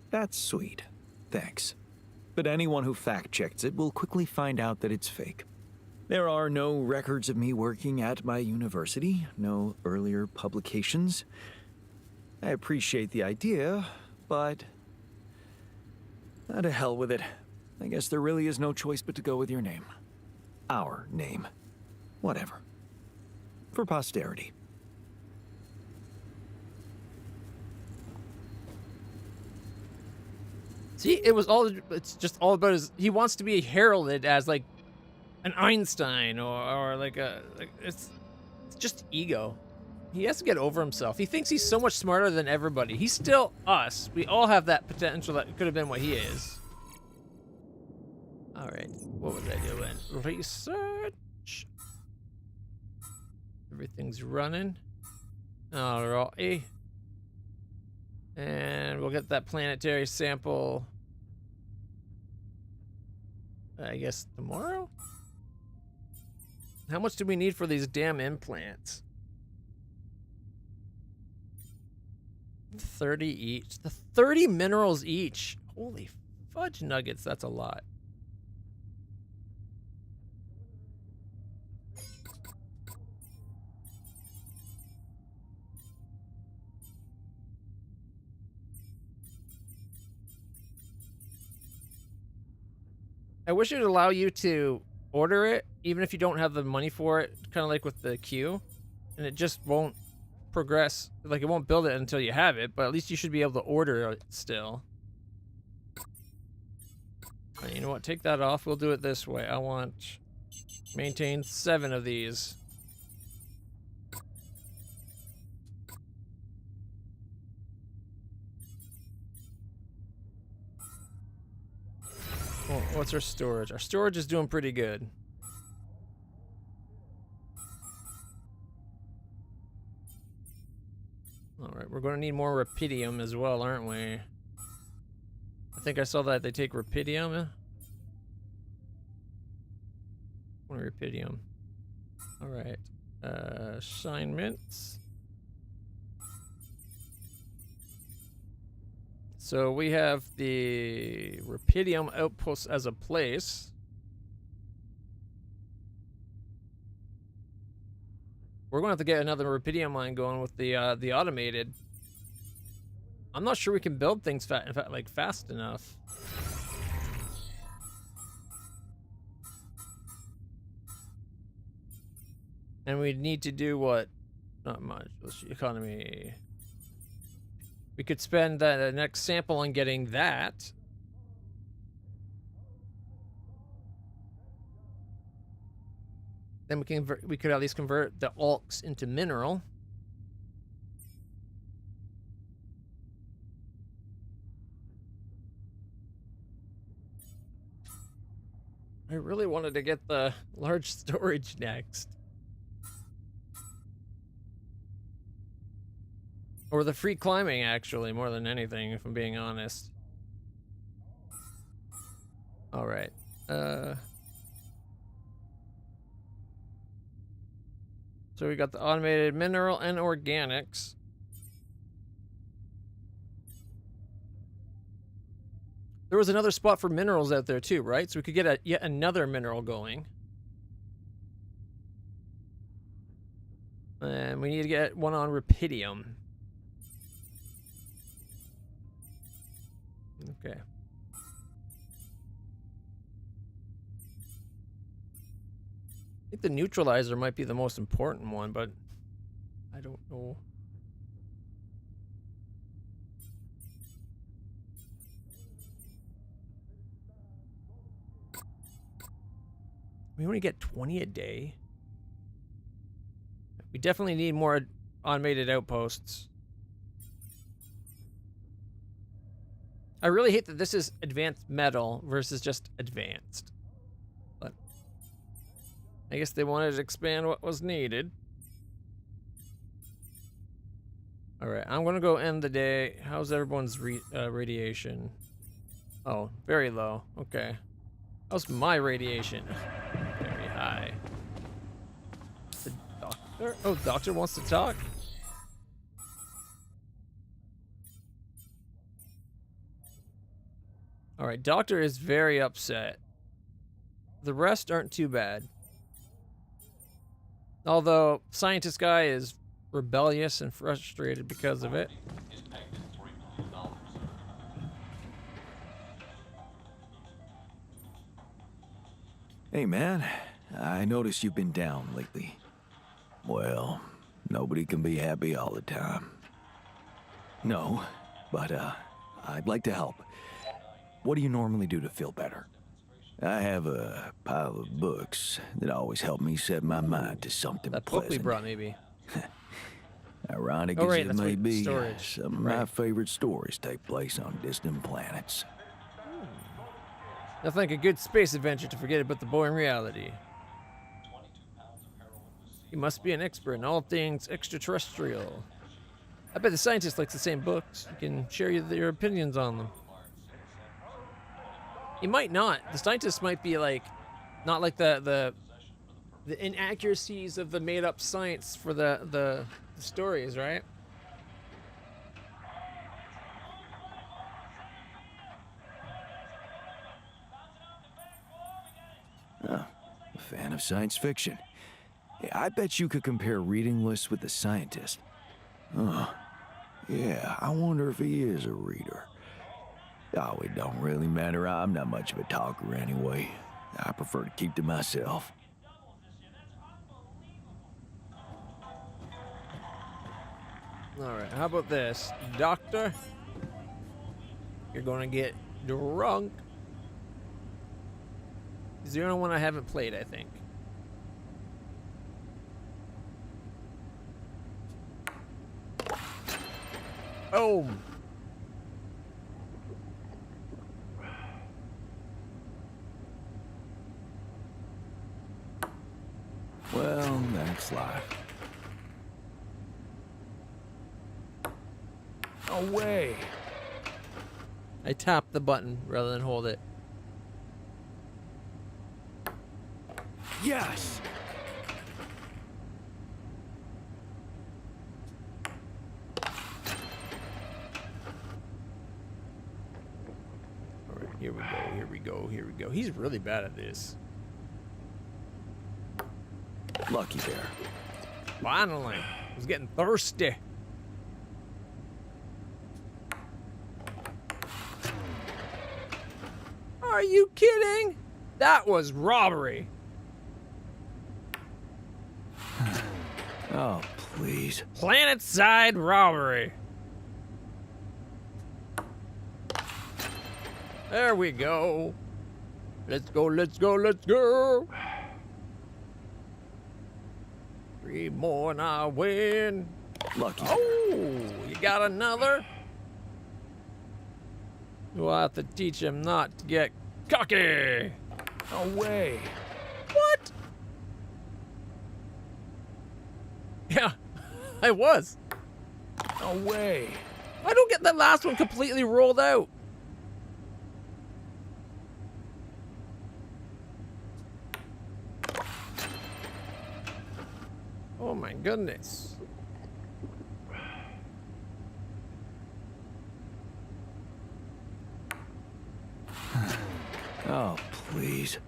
That's sweet. Thanks. But anyone who fact-checks it will quickly find out that it's fake. There are no records of me working at my university, no earlier publications. I appreciate the idea, but... to hell with it. I guess there really is no choice but to go with your name. Our name. Whatever. For posterity. See, it's just all about he wants to be heralded as like an Einstein or it's just ego. He has to get over himself. He thinks he's so much smarter than everybody. He's still us. We all have that potential that could have been what he is. All right, what was I doing? Research. Everything's running. All right. And we'll get that planetary sample, I guess, tomorrow? How much do we need for these damn implants? 30 each. The 30 minerals each. Holy fudge nuggets, that's a lot. I wish it would allow you to order it, even if you don't have the money for it, kind of like with the queue, and it just won't progress. Like, it won't build it until you have it, but at least you should be able to order it still. Right, you know what? Take that off. We'll do it this way. I want maintain 7 of these. Well, what's our storage? Our storage is doing pretty good. Alright, we're going to need more rapidium as well, aren't we? I think I saw that they take rapidium. More rapidium. Alright. Assignments. So we have the rapidium outpost as a place. We're going to have to get another rapidium line going with the automated. I'm not sure we can build things fast enough. And we need to do what? Not much. Let's see, economy. We could spend that next sample on getting that. Then we could at least convert the alks into mineral. I really wanted to get the large storage next. Or the free climbing, actually, more than anything, if I'm being honest. Alright. So we got the automated mineral and organics. There was another spot for minerals out there too, right? So we could get yet another mineral going. And we need to get one on rupidium. Okay. I think the neutralizer might be the most important one, but I don't know. We only get 20 a day. We definitely need more automated outposts. I really hate that this is advanced metal versus just advanced. But I guess they wanted to expand what was needed. Alright, I'm gonna go end the day. How's everyone's radiation? Oh, very low. Okay. How's my radiation? Very high. The doctor? Oh, doctor wants to talk? Alright, doctor is very upset. The rest aren't too bad. Although, scientist guy is rebellious and frustrated because of it. Hey, man. I noticed you've been down lately. Well, nobody can be happy all the time. No, but, I'd like to help. What do you normally do to feel better? I have a pile of books that always help me set my mind to something That book pleasant. we brought, maybe. Ironic Oh, as right, it that's may what be, storage. some of my favorite stories take place on distant planets. Nothing like a good space adventure to forget about the boring reality. You must be an expert in all things extraterrestrial. I bet the scientist likes the same books. You can share your opinions on them. He might not. The scientist might be like, not like the inaccuracies of the made-up science for the stories, right? Oh, a fan of science fiction. Hey, I bet you could compare reading lists with the scientist. Oh, yeah, I wonder if he is a reader. Oh, it don't really matter. I'm not much of a talker anyway. I prefer to keep to myself. Alright, how about this? Doctor, you're gonna get drunk. He's the only one I haven't played, I think. Boom! Well, that's life. No way! I tapped the button rather than hold it. Yes! Alright, here we go, here we go, here we go. He's really bad at this. Lucky there. Finally! I was getting thirsty. Are you kidding? That was robbery. Oh, please. Planet-side robbery. There we go. Let's go, let's go, let's go. 3 more and I win. Lucky. Oh, you got another? We'll have to teach him not to get cocky. No way. What? Yeah, I was. No way. I don't get that last one completely rolled out. Oh my goodness. Oh, please.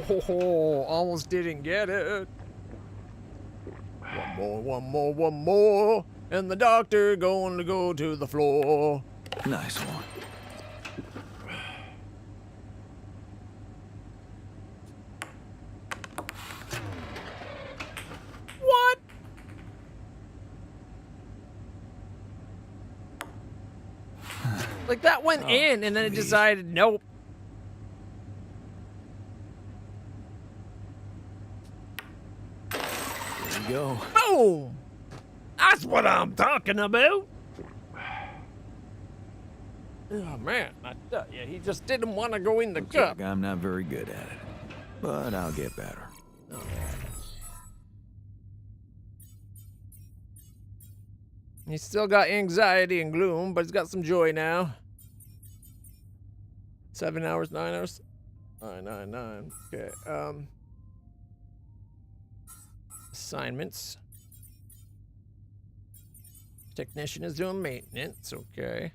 Oh, almost didn't get it. One more, one more, one more. And the doctor going to go to the floor. Nice one. What? Like that went in and then it decided nope. There you go. Boom! That's what I'm talking about. Oh man, I tell you, he just didn't want to go in the cup. Look, I'm not very good at it, but I'll get better. He's still got anxiety and gloom, but he's got some joy now. 7 hours, 9 hours? 9. Okay, assignments. Technician is doing maintenance, okay.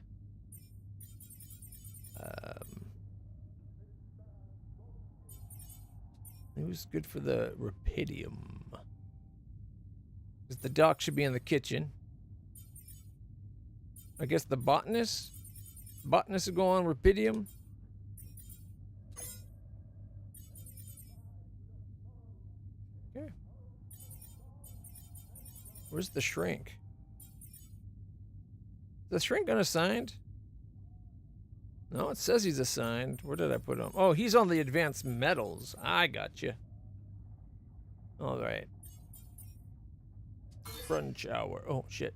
Who's good for the Rapidium? Because the doc should be in the kitchen. I guess the botanist? Botanist is going on Rapidium. Okay. Where's the shrink? Is the shrink unassigned? No, it says he's assigned. Where did I put him? Oh, he's on the advanced metals. I got you. All right. Crunch hour. Oh, shit.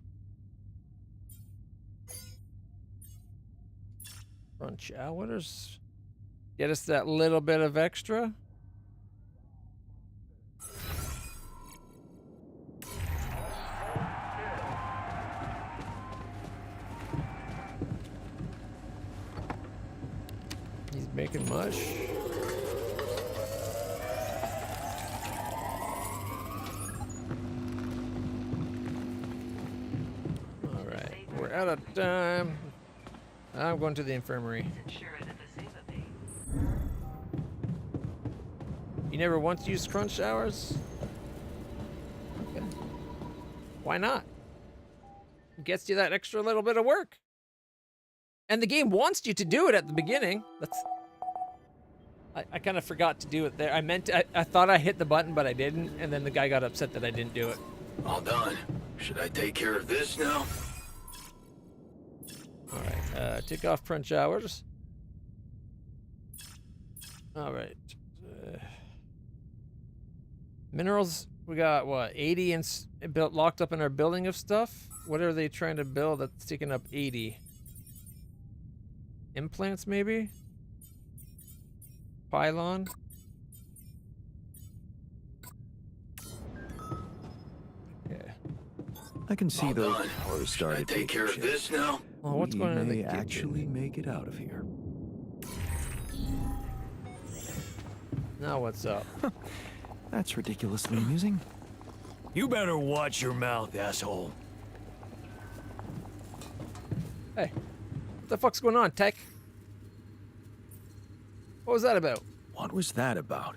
Crunch hours. Get us that little bit of extra. He's making mush. All right, we're out of time. I'm going to the infirmary. You never once used crunch hours? Okay. Why not? It gets you that extra little bit of work. And the game wants you to do it at the beginning. That's... I kind of forgot to do it there. I thought I hit the button, but I didn't. And then the guy got upset that I didn't do it. All done. Should I take care of this now? All right, take off crunch hours. All right. Minerals, we got what, 80 built locked up in our building of stuff? What are they trying to build that's taking up 80? Implants, maybe? Pylon? Okay. I can see All those done. towers Should I started take care of taking this now? Oh, what's We going on in the may kitchen? actually make it out of here. Now what's up? That's ridiculously amusing. You better watch your mouth, asshole. Hey, what the fuck's going on, Tech? What was that about? What was that about?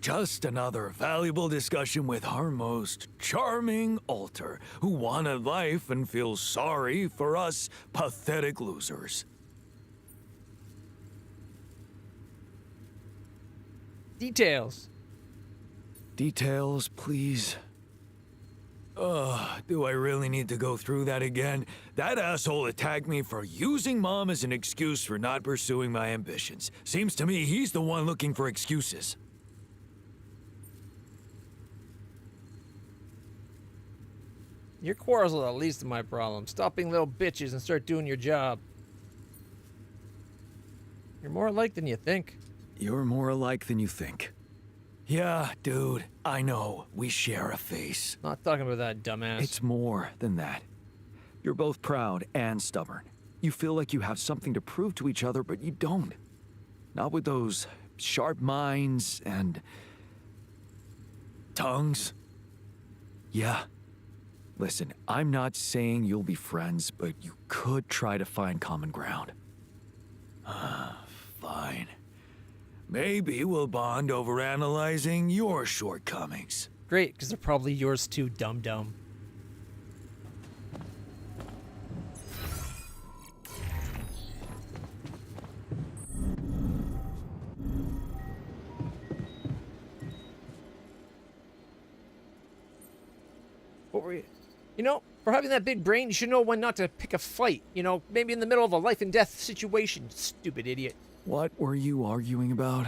just another valuable discussion with our most charming alter who wanted life and feels sorry for us pathetic losers. Details. Details, please. Do I really need to go through that again? That asshole attacked me for using Mom as an excuse for not pursuing my ambitions. Seems to me he's the one looking for excuses. Your quarrels are the least of my problems. Stop being little bitches and start doing your job. You're more alike than you think. You're more alike than you think. Yeah, dude, I know. We share a face. Not talking about that, dumbass. It's more than that. You're both proud and stubborn. You feel like you have something to prove to each other, but you don't. Not with those sharp minds and tongues. Yeah. Listen, I'm not saying you'll be friends, but you could try to find common ground. Fine. Maybe we'll bond over analyzing your shortcomings. Great, because they're probably yours too, dum-dum. What were you? You know, for having that big brain, you should know when not to pick a fight. You know, maybe in the middle of a life and death situation, stupid idiot. What were you arguing about?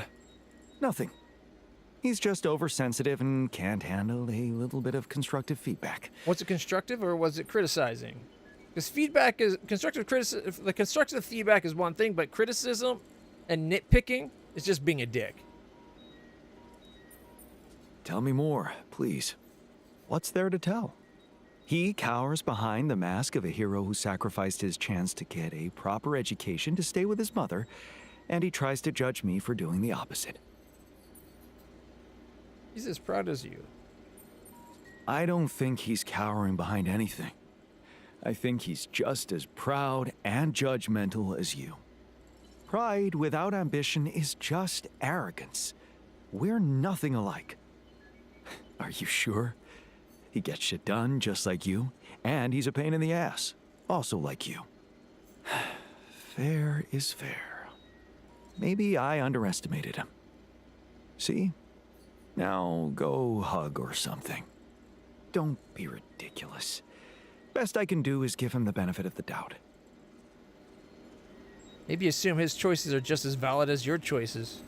Nothing. He's just oversensitive and can't handle a little bit of constructive feedback. Was it constructive or was it criticizing? Because feedback is constructive criticism. The constructive feedback is one thing, but criticism and nitpicking is just being a dick. Tell me more, please. What's there to tell? He cowers behind the mask of a hero who sacrificed his chance to get a proper education to stay with his mother, and he tries to judge me for doing the opposite. He's as proud as you. I don't think he's cowering behind anything. I think he's just as proud and judgmental as you. Pride without ambition is just arrogance. We're nothing alike. Are you sure? He gets shit done just like you, and he's a pain in the ass, also like you. Fair is fair. Maybe I underestimated him. See? Now go hug or something. Don't be ridiculous. Best I can do is give him the benefit of the doubt. Maybe assume his choices are just as valid as your choices.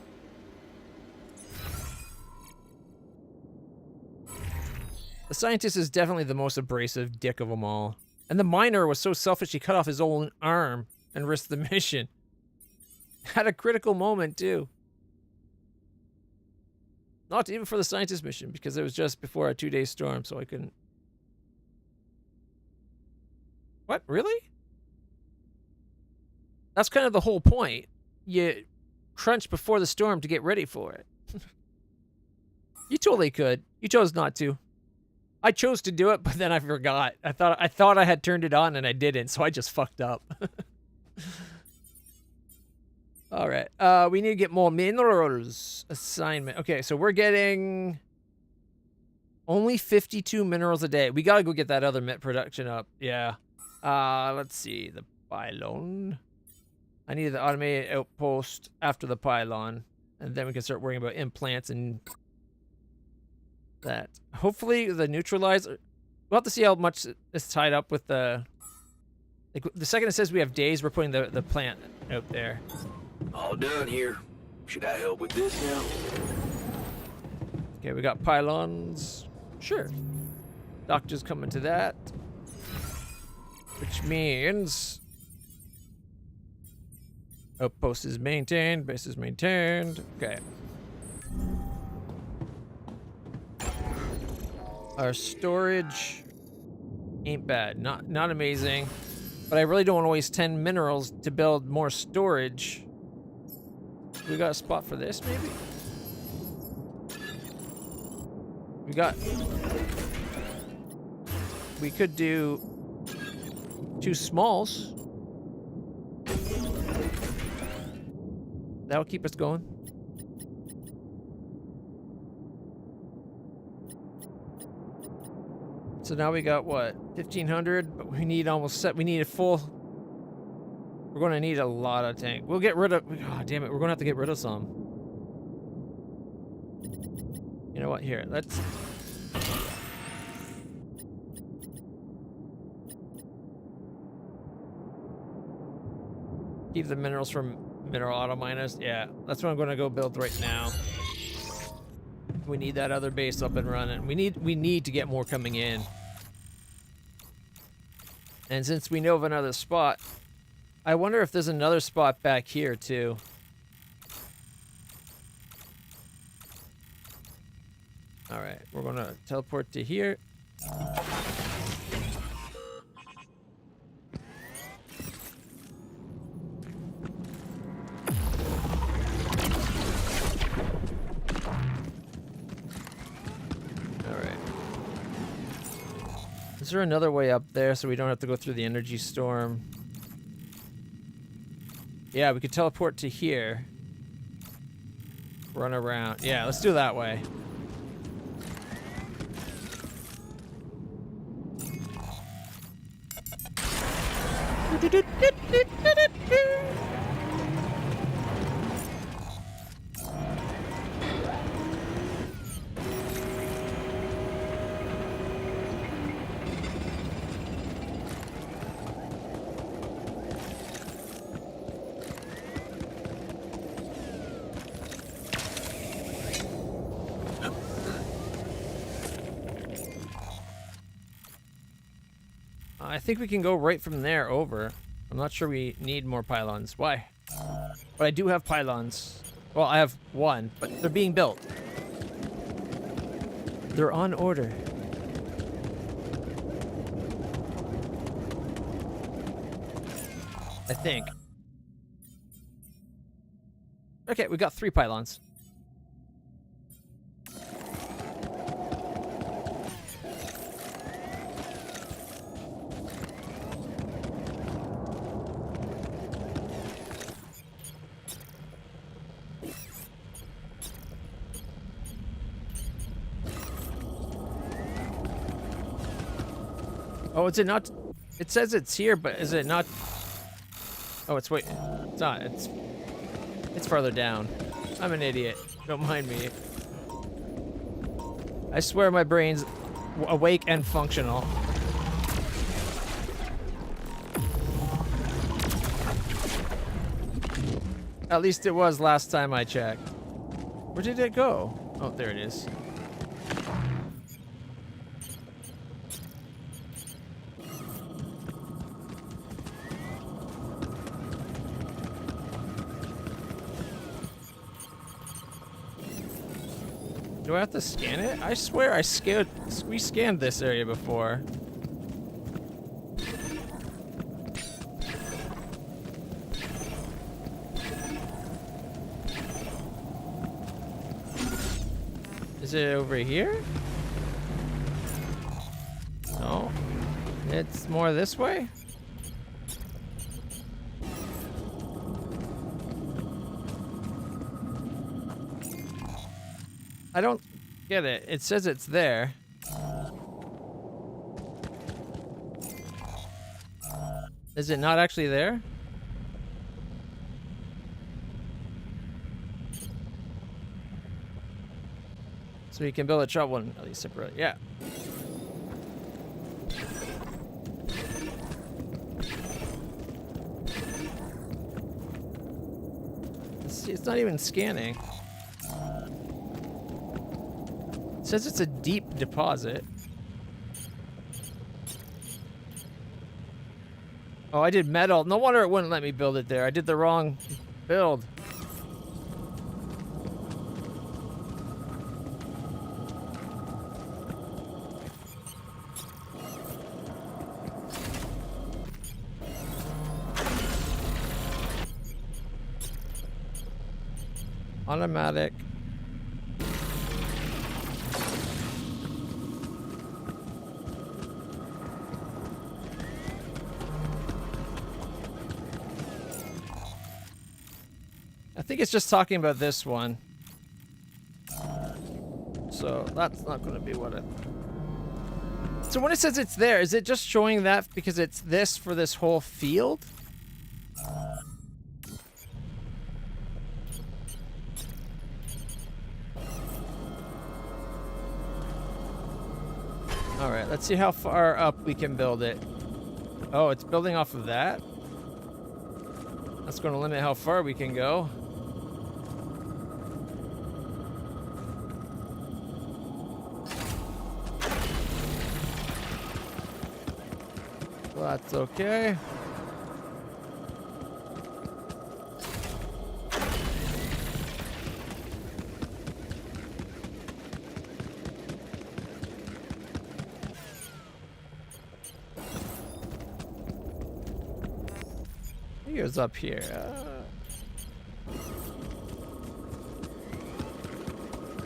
The scientist is definitely the most abrasive dick of them all. And the miner was so selfish he cut off his own arm and risked the mission. Had a critical moment, too. Not even for the scientist mission, because it was just before a 2-day storm, so I couldn't... What? Really? That's kind of the whole point. You crunch before the storm to get ready for it. You totally could. You chose not to. I chose to do it, but then I forgot. I thought I had turned it on and I didn't, so I just fucked up. All right. We need to get more minerals. Assignment. Okay, so we're getting only 52 minerals a day. We gotta go get that other met production up. Yeah. Let's see. The pylon. I need the automated outpost after the pylon, and then we can start worrying about implants and that. Hopefully the neutralizer. We'll have to see how much is tied up with the... Like, the second it says we have days, we're putting the plant out there. All done here. Should I help with this now? Okay, we got pylons. Sure. Doctor's coming to that. Which means... Outpost is maintained, base is maintained. Okay. Our storage ain't bad. Not amazing. But I really don't want to waste 10 minerals to build more storage. We got a spot for this, maybe? We could do 2 smalls. That'll keep us going. So now we got what, 1,500, but we need almost we need a full. We're going to need a lot of tank. We'll get rid of. Oh, damn it, we're going to have to get rid of some. You know what? Here, let's. Keep the minerals from mineral auto miners. Yeah, that's what I'm going to go build right now. We need that other base up and running. We need to get more coming in. And since we know of another spot, I wonder if there's another spot back here too. All right, we're going to teleport to here. Is there another way up there so we don't have to go through the energy storm? Yeah, we could teleport to here. Run around. Yeah, let's do that way. I think we can go right from there over. I'm not sure we need more pylons. Why? But I do have pylons. Well, I have one, but they're being built. They're on order. I think. Okay, we got 3 pylons. Oh, is it not? It says it's here, but is it not? Oh, it's wait. It's not. It's farther down. I'm an idiot. Don't mind me. I swear my brain's awake and functional. At least it was last time I checked. Where did it go? Oh, there it is. Do I have to scan it? I swear we scanned this area before. Is it over here? No. It's more this way? I don't get it. It says it's there. Is it not actually there? So you can build a trouble and at least separate. Yeah. It's not even scanning. It says it's a deep deposit. Oh, I did metal. No wonder it wouldn't let me build it there. I did the wrong build. Automatic. I think it's just talking about this one. So that's not going to be what it... So when it says it's there, is it just showing that because it's this for this whole field? All right, let's see how far up we can build it. Oh, it's building off of that? That's going to limit how far we can go. Well, that's okay. He goes up here.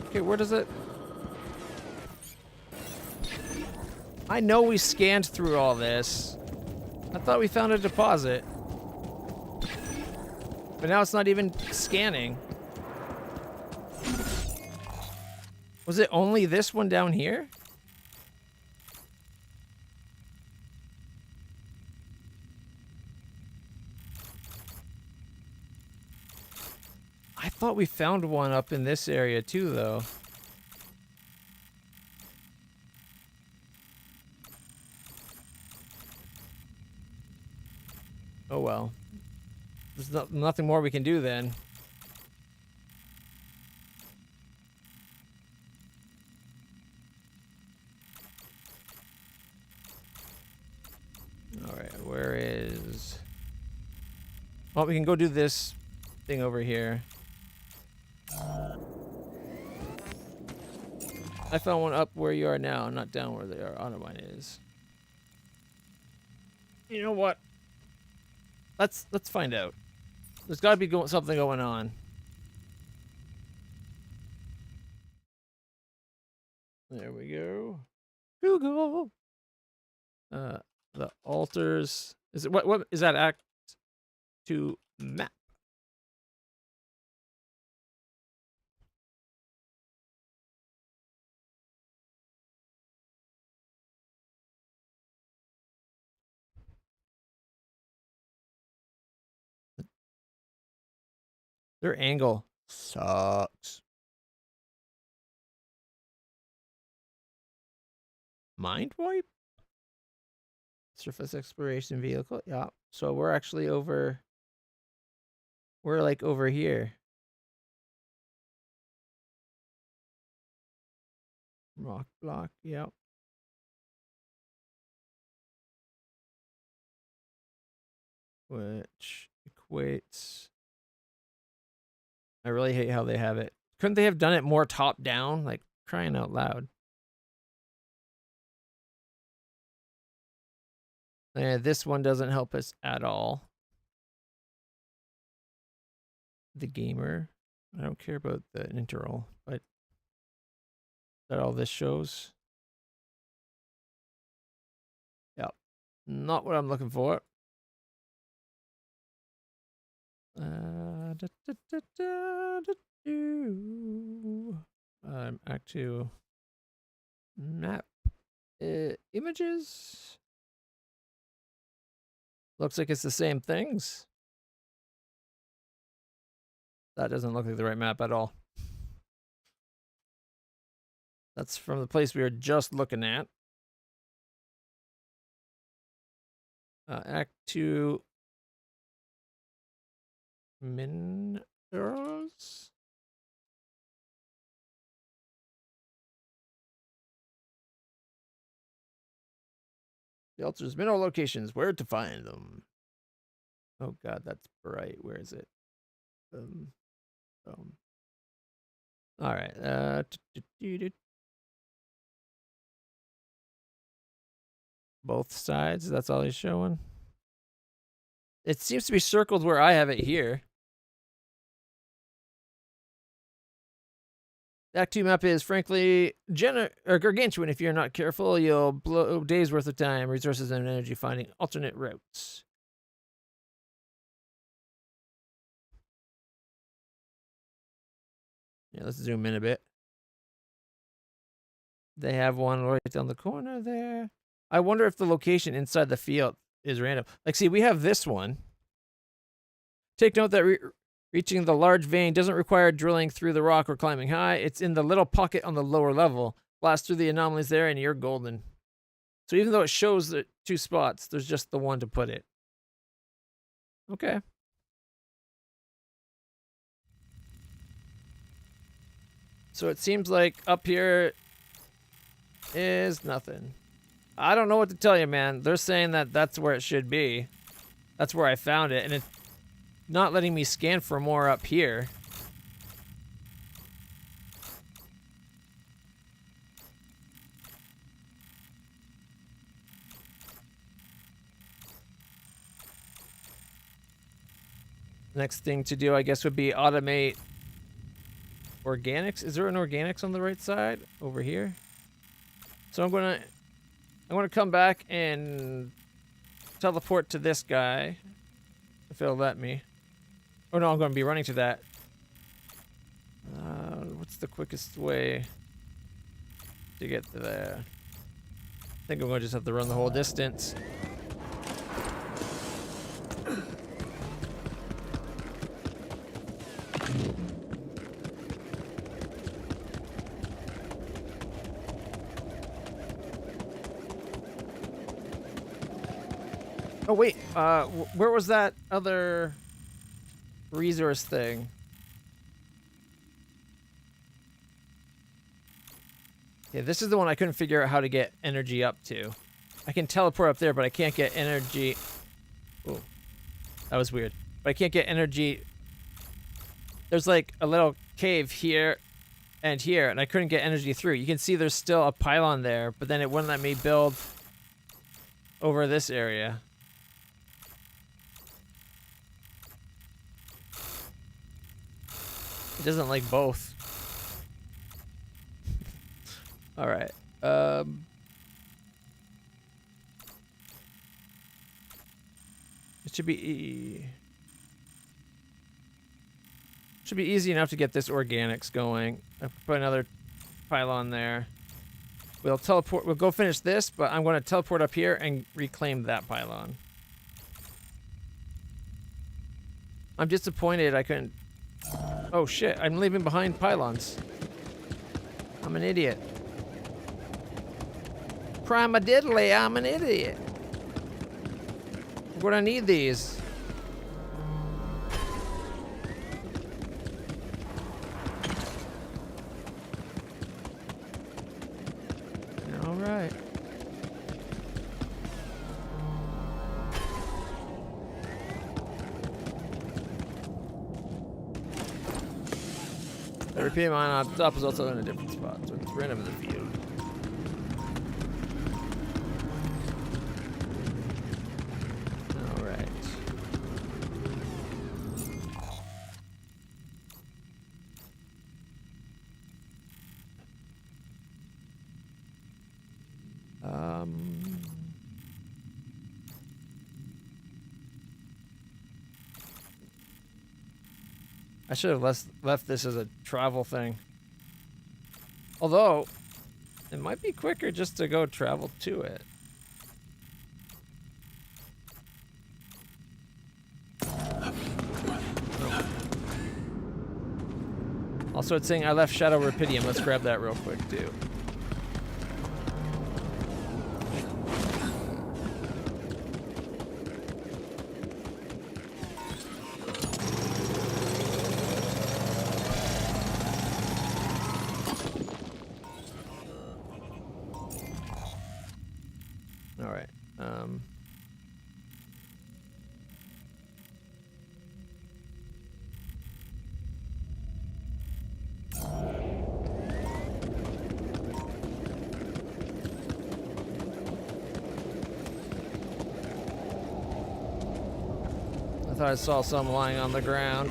Okay, where does it? I know we scanned through all this. I thought we found a deposit. But now it's not even scanning. Was it only this one down here? I thought we found one up in this area too, though. Oh well. There's nothing more we can do then. Alright, where is... Well, we can go do this thing over here. I found one up where you are now, not down where the other one is. You know what? Let's find out. There's got to be something going on. There we go. Google. The altars. Is it what is that? Act 2 map. Their angle sucks. Mind wipe? Surface exploration vehicle. Yeah. So we're actually over. We're like over here. Rock block. Yep. Which equates. I really hate how they have it. Couldn't they have done it more top down? Like, crying out loud. This one doesn't help us at all. The gamer. I don't care about the integral, but that all this shows. Yep. Not what I'm looking for. Act 2 map images. Looks like it's the same things. That doesn't look like the right map at all. That's from the place we were just looking at. Act 2 minerals. The altars mineral locations. Where to find them? Oh god, that's bright. Where is it? All right. Both sides. That's all he's showing. It seems to be circled where I have it here. Act 2 map is frankly gargantuan. If you're not careful, you'll blow days worth of time, resources, and energy finding alternate routes. Yeah, let's zoom in a bit. They have one right down the corner there. I wonder if the location inside the field is random. Like, see, we have this one. Take note that reaching the large vein doesn't require drilling through the rock or climbing high. It's in the little pocket on the lower level. Blast through the anomalies there and you're golden. So even though it shows the 2 spots, there's just the one to put it. Okay. So it seems like up here is nothing. I don't know what to tell you, man. They're saying that that's where it should be. That's where I found it, and it's not letting me scan for more up here. Next thing to do, I guess, would be automate organics. Is there an organics on the right side over here? So I'm gonna come back and teleport to this guy if it'll let me. Oh no, I'm gonna be running to that. What's the quickest way to get to there? I think I'm gonna just have to run the whole distance. Oh wait, where was that other resource thing? Yeah, this is the one I couldn't figure out how to get energy up to. I can teleport up there, but I can't get energy. Oh, that was weird. But I can't get energy. There's like a little cave here and here, and I couldn't get energy through. You can see there's still a pylon there, but then it wouldn't let me build over this area. It doesn't like both. All right. It should be easy enough to get this organics going. I put another pylon there. We'll teleport. We'll go finish this, but I'm going to teleport up here and reclaim that pylon. I'm disappointed I couldn't. Oh shit, I'm leaving behind pylons. I'm an idiot. Prime-a-diddly, I'm an idiot. We're gonna need these. All right. The repeat mine on top is also in a different spot, so it's random in the field. All right. I should have left this as a travel thing. Although, it might be quicker just to go travel to it. Also, it's saying I left Shadow Rapidium. Let's grab that real quick, too. All right. I thought I saw some lying on the ground.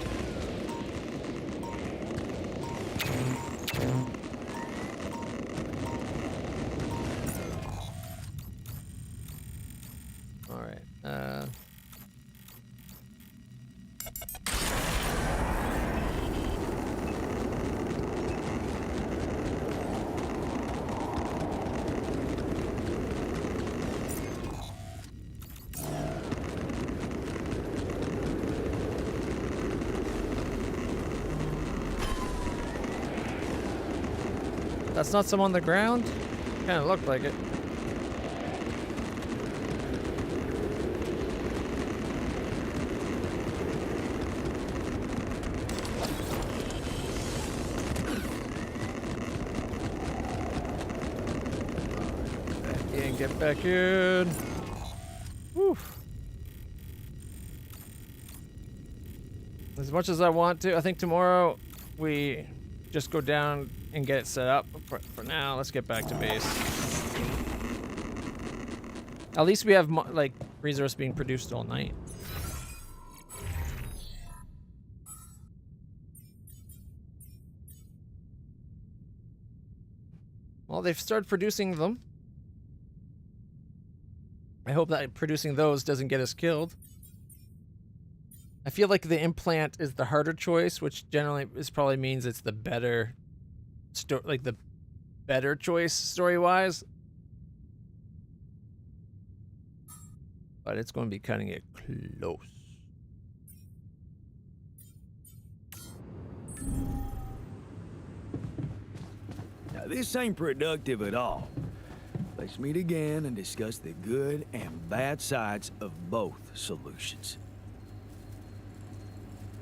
All right. That's not some on the ground? Kind of looked like it. Get back in. Whew. As much as I want to, I think tomorrow we just go down and get it set up. For now, let's get back to base. At least we have like resource being produced all night. Well, they've started producing them. I hope that producing those doesn't get us killed. I feel like the implant is the harder choice, which generally probably means it's the better, like the better choice story-wise. But it's going to be cutting it close. Now, this ain't productive at all. Let's meet again and discuss the good and bad sides of both solutions.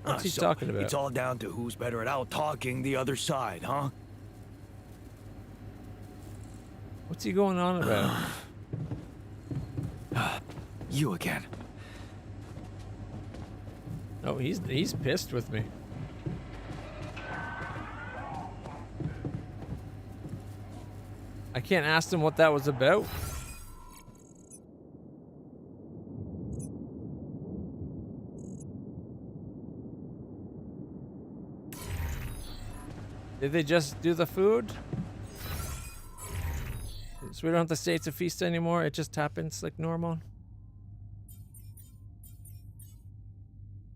What's he talking about? It's all down to who's better at out-talking the other side, huh? What's he going on about? You again. Oh, he's pissed with me. I can't ask him what that was about. Did they just do the food? So we don't have to stay to feast anymore, it just happens like normal?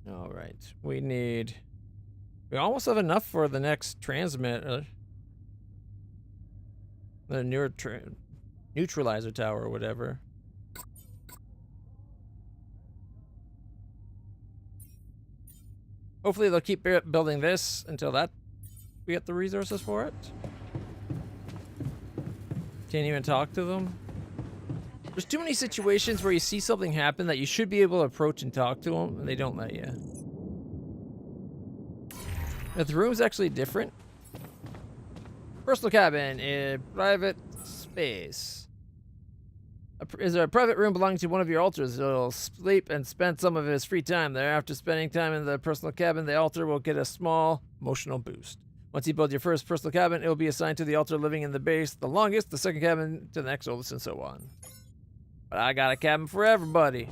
Alright, we almost have enough for the next transmitter. The neutralizer tower or whatever. Hopefully they'll keep building this until we get the resources for it. Can't even talk to them. There's too many situations where you see something happen that you should be able to approach and talk to them, and they don't let you. But the room's actually different. Personal cabin in private space. Is there a private room belonging to one of your altars? It'll sleep and spend some of his free time there. After spending time in the personal cabin, the altar will get a small emotional boost. Once you build your first personal cabin, it will be assigned to the altar living in the base the longest, the second cabin to the next oldest, and so on. But I got a cabin for everybody.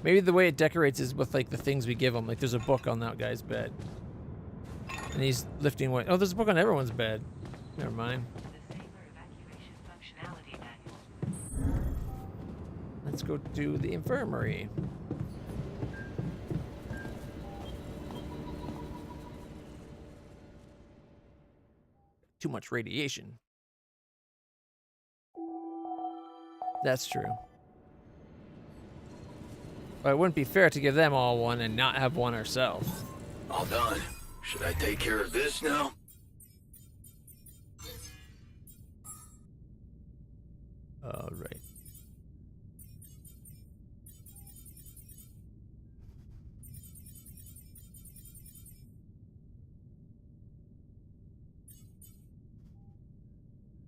Maybe the way it decorates is with like the things we give him. Like there's a book on that guy's bed. And he's lifting weight. Oh, there's a book on everyone's bed. Never mind. Let's go to the infirmary. Too much radiation. That's true. But it wouldn't be fair to give them all one and not have one ourselves. All done. Should I take care of this now? All right.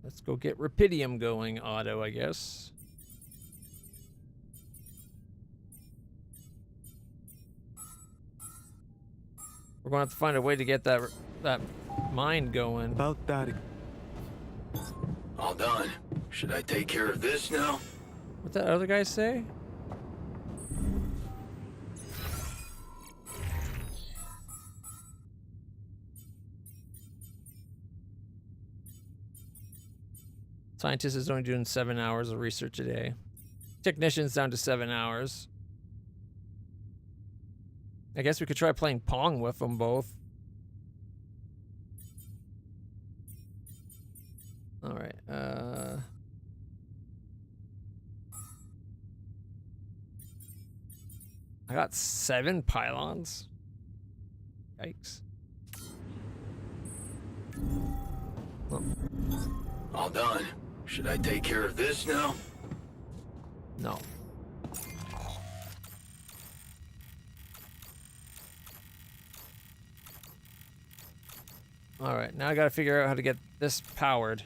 Let's go get Rapidium going, Otto, I guess. We're going to have to find a way to get that mine going. About that. All done. Should I take care of this now? What'd that other guy say? Scientist is only doing 7 hours of research a day. Technician's down to 7 hours. I guess we could try playing Pong with them both. All right. I got 7 pylons. Yikes. All done. Should I take care of this now? No. All right, now I gotta figure out how to get this powered.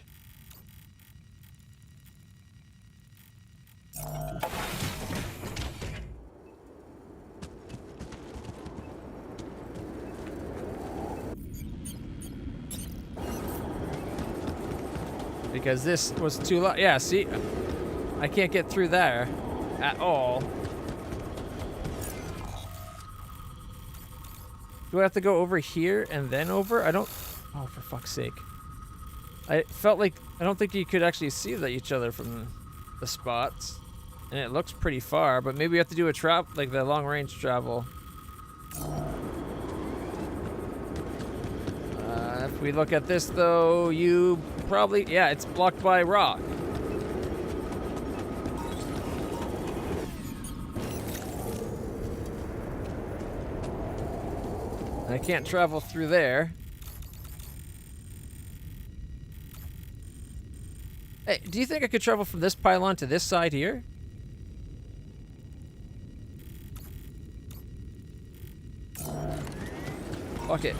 Because this was too low. Yeah, see? I can't get through there at all. Do I have to go over here and then over? I don't... Oh, for fuck's sake. I felt like... I don't think you could actually see each other from the spots. And it looks pretty far, but maybe we have to do a trap, like the long-range travel. If we look at this, though, you probably... Yeah, it's blocked by rock. I can't travel through there. Hey, do you think I could travel from this pylon to this side here? Fuck it.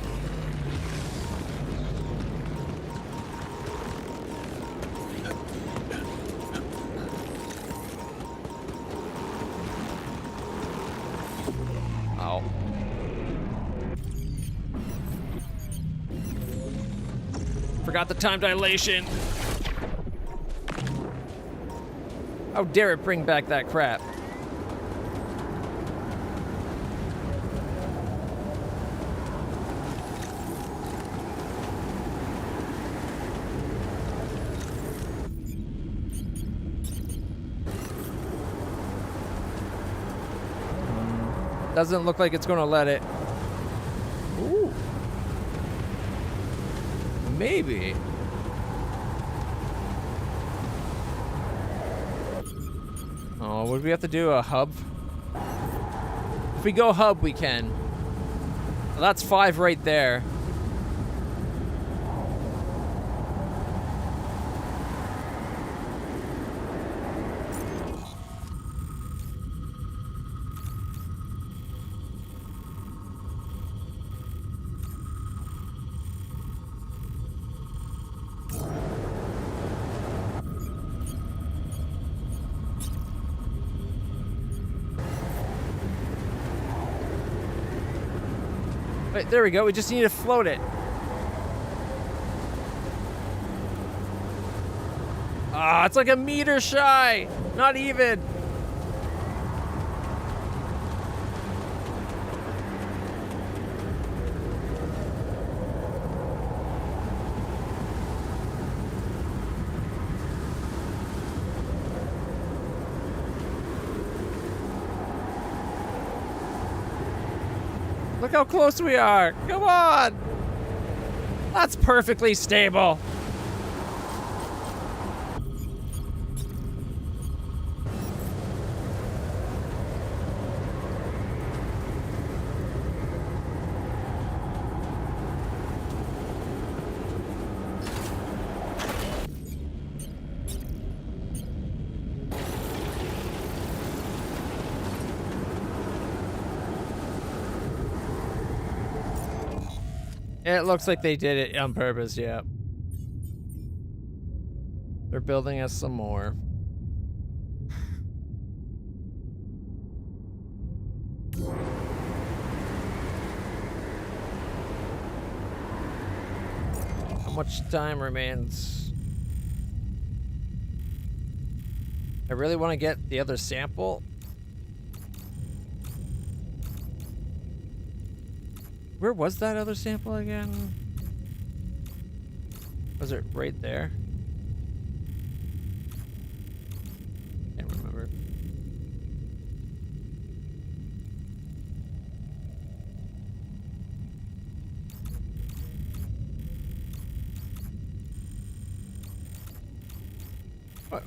Ow. Forgot the time dilation. How dare it bring back that crap? Doesn't look like it's gonna let it. Ooh. Maybe. Oh, would we have to do a hub? If we go hub, we can. Well, that's 5 right there. Right, there we go. We just need to float it. Ah, it's like a meter shy. Not even. Look how close we are. Come on. That's perfectly stable. It looks like they did it on purpose, yeah. They're building us some more. How much time remains? I really want to get the other sample. Where was that other sample again? Was it right there? Can't remember.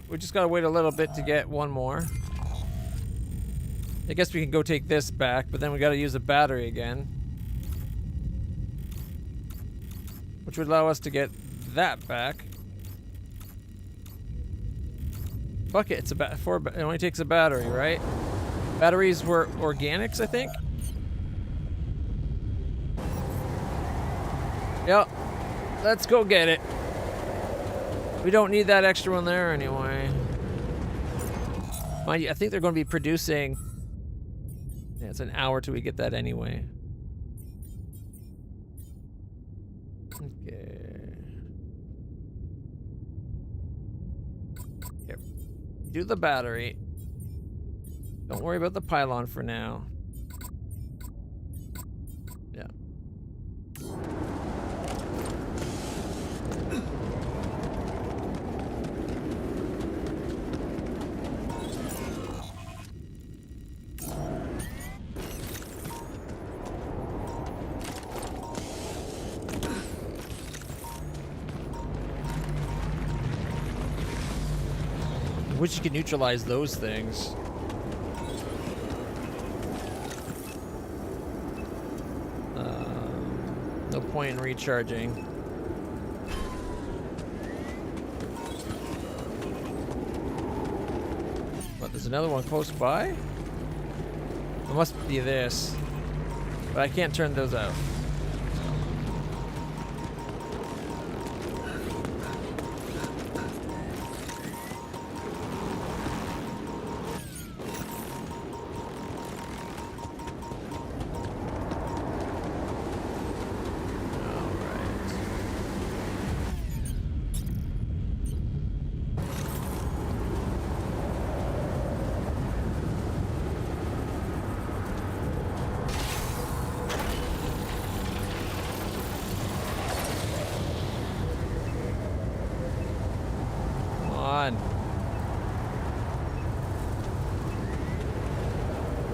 We just gotta wait a little bit to get one more. I guess we can go take this back, but then we gotta use the battery again. which would allow us to get that back. Bucket, it's about it only takes a battery, right? Batteries were organics, I think. Yep. Let's go get it. We don't need that extra one there anyway. Mind you, I think they're going to be producing. Yeah, it's an hour till we get that anyway. Okay. Here. Do the battery. Don't worry about the pylon for now. Yeah. I wish you could neutralize those things. No point in recharging. What, there's another one close by? It must be this. But I can't turn those out.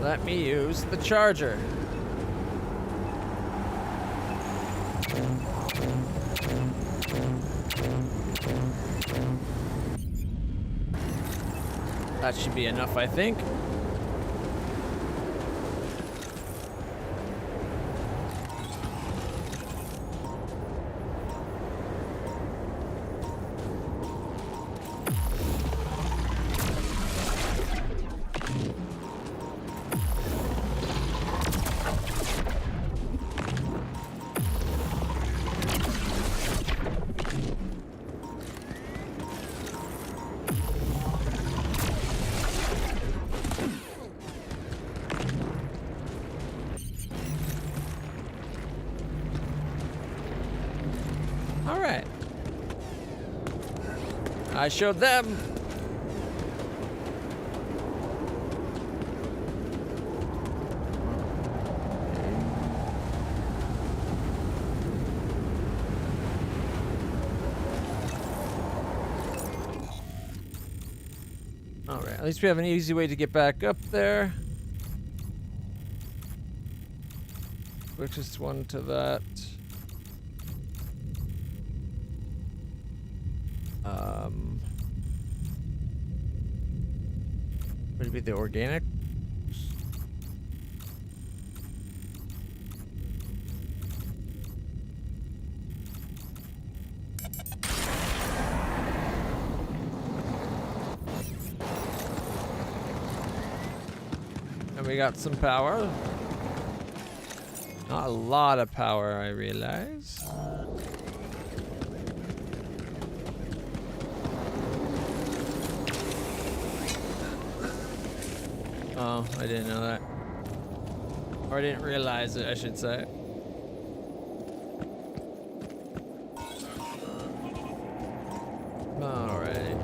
Let me use the charger. That should be enough, I think. I showed them. All right, at least we have an easy way to get back up there. Quickest one to that. Would it be the organic? And we got some power. Not a lot of power, I realize. Oh, I didn't know that. Or I didn't realize it, I should say. Alright.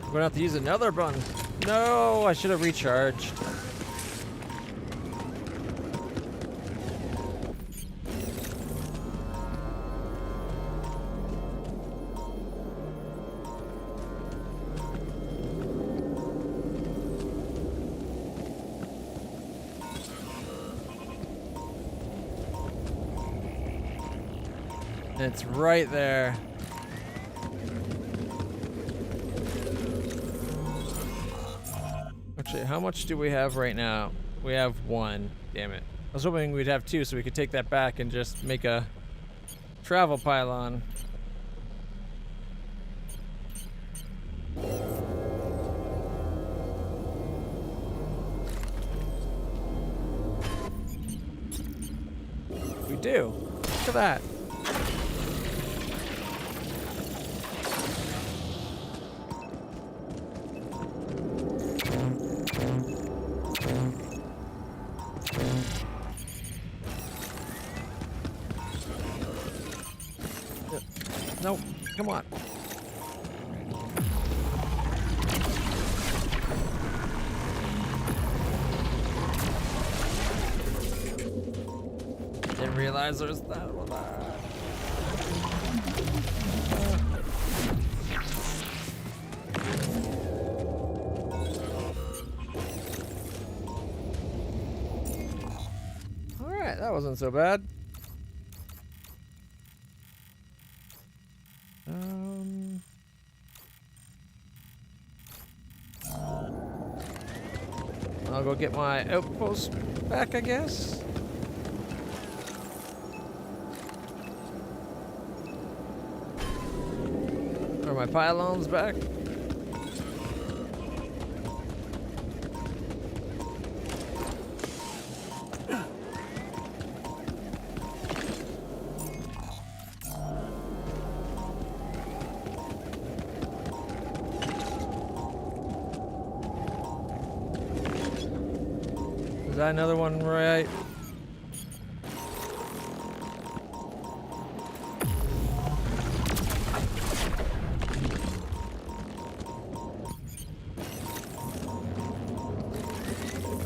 We're gonna have to use another button. No, I should have recharged. It's right there. Actually, how much do we have right now? We have 1. Damn it. I was hoping we'd have 2 so we could take that back and just make a travel pylon. We do. Look at that. No, come on. Didn't realize there's that one. All right, that wasn't so bad. I'll go get my outpost back, I guess. Or my pylons back. Is that another one right?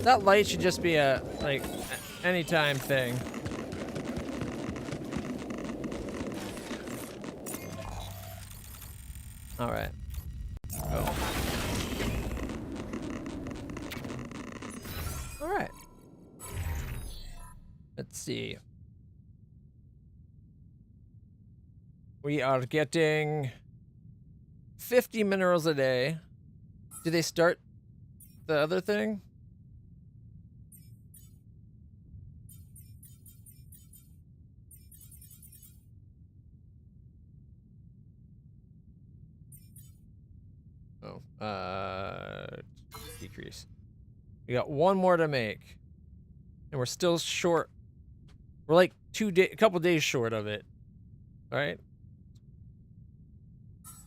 That light should just be a, like, anytime thing. Alright. Oh. Alright. Let's see. We are getting 50 minerals a day. Do they start the other thing? Oh, decrease. We got 1 more to make. And we're still short. We're like a couple days short of it. Right?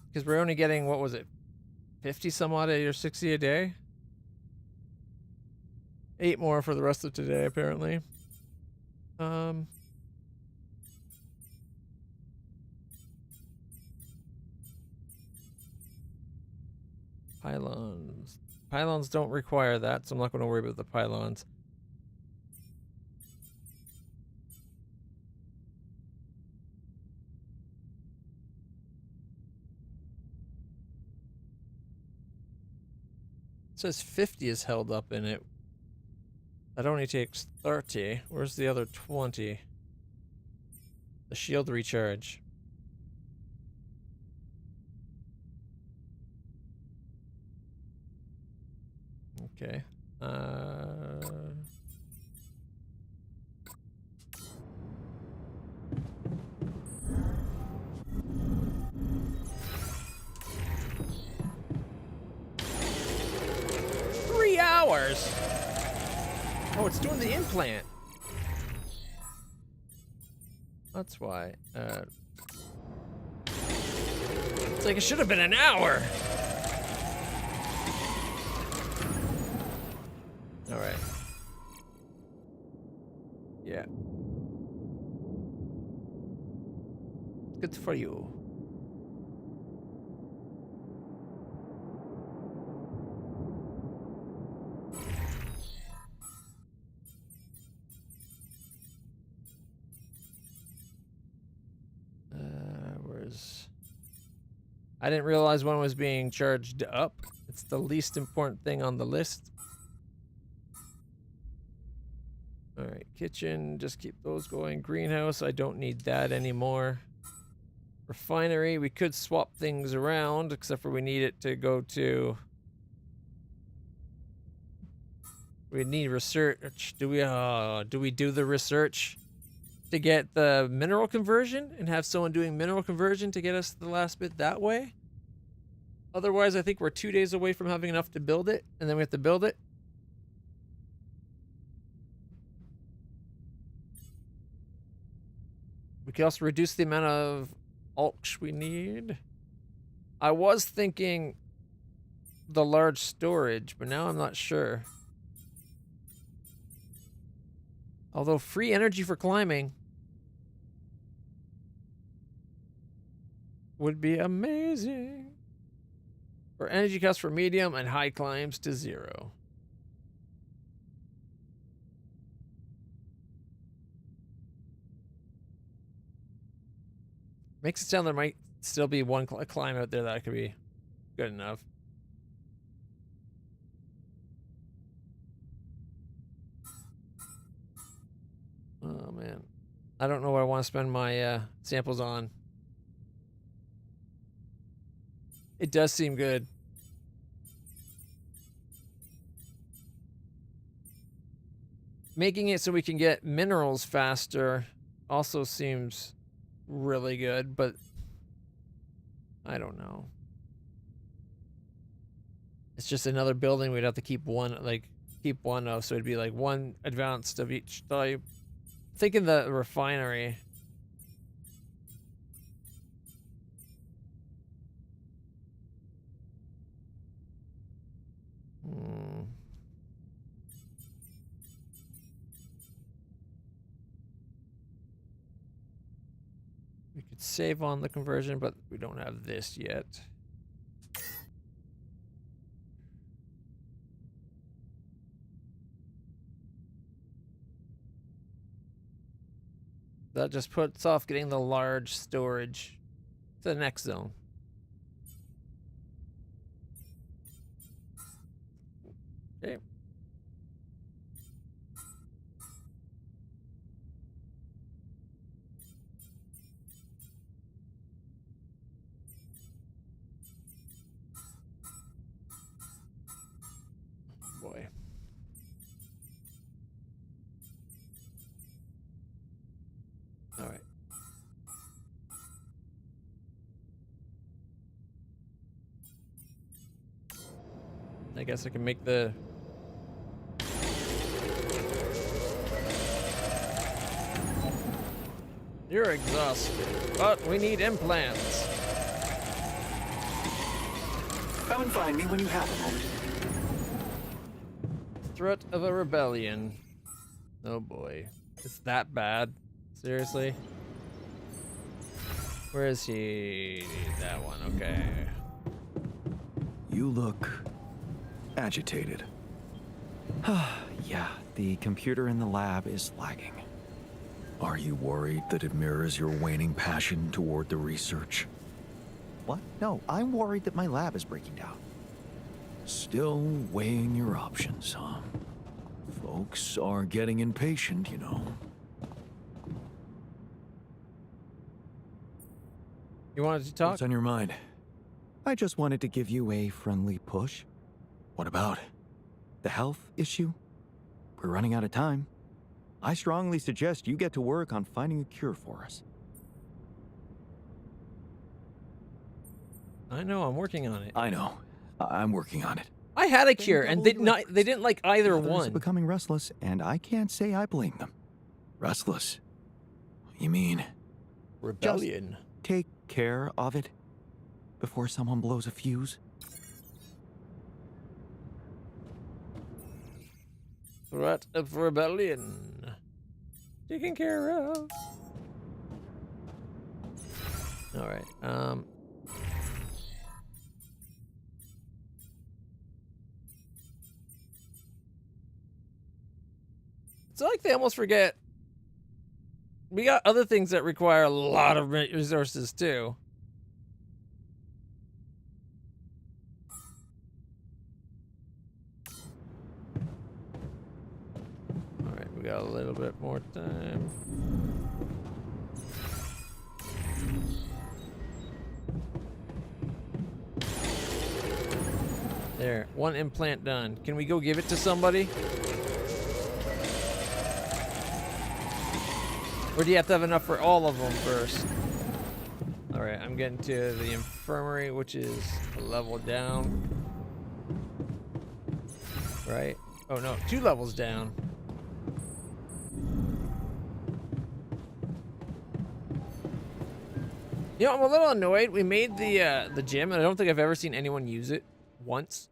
Because we're only getting, what was it? 50 some odd or 60 a day? 8 more for the rest of today, apparently. Pylons. Pylons don't require that, so I'm not going to worry about the pylons. It says 50 is held up in it. That only takes 30. Where's the other 20? The shield recharge. Okay. 3 hours? Oh, it's doing the implant. That's why. It's like it should have been an hour. All right. Yeah. Good for you. Where's... I didn't realize one was being charged up. It's the least important thing on the list. All right, kitchen, just keep those going. Greenhouse, I don't need that anymore. Refinery, we could swap things around, except for we need it to go to... We need research. Do we do the research to get the mineral conversion and have someone doing mineral conversion to get us the last bit that way? Otherwise, I think we're 2 days away from having enough to build it, and then we have to build it. We can also reduce the amount of alch we need. I was thinking the large storage, but now I'm not sure. Although free energy for climbing would be amazing. For energy costs for medium and high climbs to 0. Makes it sound there might still be one climb out there that could be good enough. Oh man, I don't know what I want to spend my samples on. It does seem good. Making it so we can get minerals faster also seems really good, but I don't know. It's just another building we'd have to keep one of, so it'd be like one advanced of each type. Thinking the refinery. We could save on the conversion, but we don't have this yet. That just puts off getting the large storage to the next zone. Okay. Boy. All right. I guess I can make the... You're exhausted, but we need implants. Come and find me when you have a moment. Threat of a rebellion. Oh boy. It's that bad? Seriously? Where is he? That one, okay. You look agitated. Yeah, the computer in the lab is lagging. Are you worried that it mirrors your waning passion toward the research? What? No, I'm worried that my lab is breaking down. Still weighing your options, huh? Folks are getting impatient, you know. You wanted to talk? What's on your mind? I just wanted to give you a friendly push. What about? The health issue? We're running out of time. I strongly suggest you get to work on finding a cure for us. I know, I'm working on it. I know. I'm working on it. I had a cure, and they didn't like either Others are one. becoming restless, and I can't say I blame them. Restless? You mean? Rebellion. Take care of it before someone blows a fuse. Threat of rebellion. Taken care of. Alright, it's like they almost forget. We got other things that require a lot of resources too. Alright, we got a little bit more time. There, 1 implant done. Can we go give it to somebody? Or do you have to have enough for all of them first? Alright, I'm getting to the infirmary, which is a level down. Right? Oh no, 2 levels down. You know, I'm a little annoyed. We made the gym, and I don't think I've ever seen anyone use it once.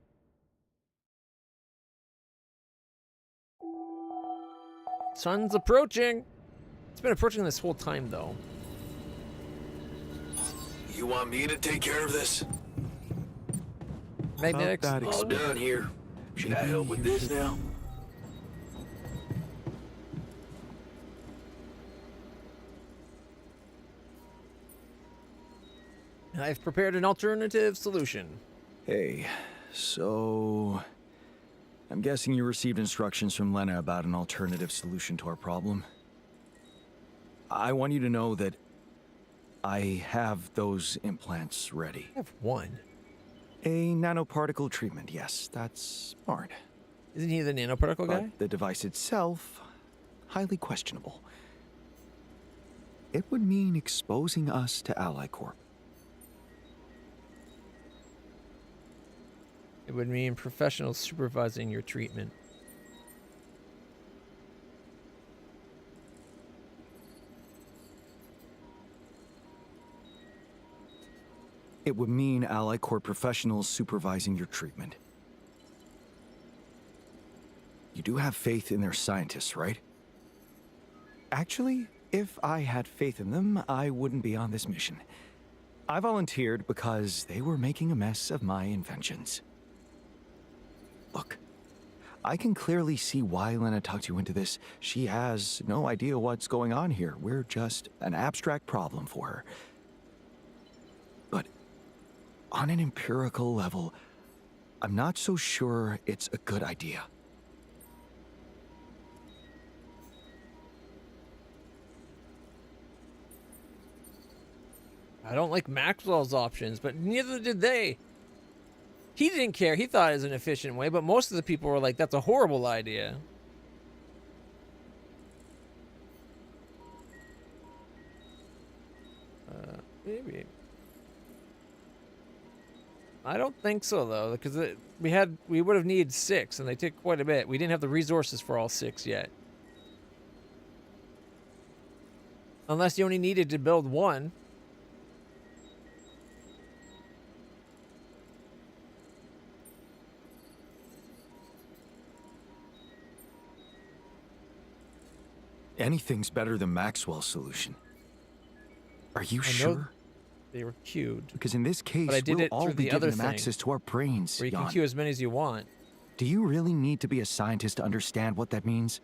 Sun's approaching. It's been approaching this whole time, though. You want me to take care of this? Magnetics. All done here. Should I help with this now? I've prepared an alternative solution. Hey, so... I'm guessing you received instructions from Lena about an alternative solution to our problem. I want you to know that I have those implants ready. I have 1. A nanoparticle treatment, yes, that's smart. Isn't he the nanoparticle guy? But the device itself, highly questionable. It would mean exposing us to Ally Corp. It would mean professionals supervising your treatment. It would mean Ally Corp professionals supervising your treatment. You do have faith in their scientists, right? Actually, if I had faith in them, I wouldn't be on this mission. I volunteered because they were making a mess of my inventions. Look, I can clearly see why Lena talked you into this. She has no idea what's going on here. We're just an abstract problem for her. But on an empirical level, I'm not so sure it's a good idea. I don't like Maxwell's options, but neither did they. He didn't care. He thought it was an efficient way, but most of the people were like, that's a horrible idea. Maybe. I don't think so, though, because we would have needed 6, and they took quite a bit. We didn't have the resources for all 6 yet. Unless you only needed to build 1. Anything's better than Maxwell's solution. Are you I know sure? they were queued. Because in this case, But I did we'll it all through be the giving other them thing, access to our brains, where you can Jan. queue as many as you want. Do you really need to be a scientist to understand what that means?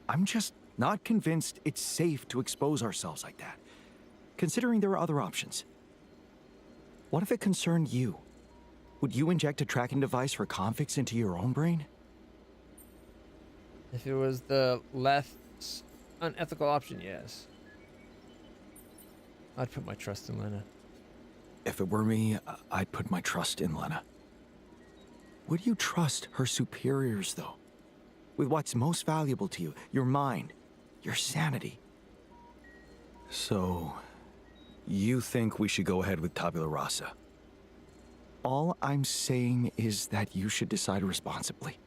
I'm just not convinced it's safe to expose ourselves like that, considering there are other options. What if it concerned you? Would you inject a tracking device for convicts into your own brain? If it was the less unethical option, yes. I'd put my trust in Lena. If it were me, I'd put my trust in Lena. Would you trust her superiors, though? With what's most valuable to you, your mind, your sanity. So, you think we should go ahead with Tabula Rasa? All I'm saying is that you should decide responsibly,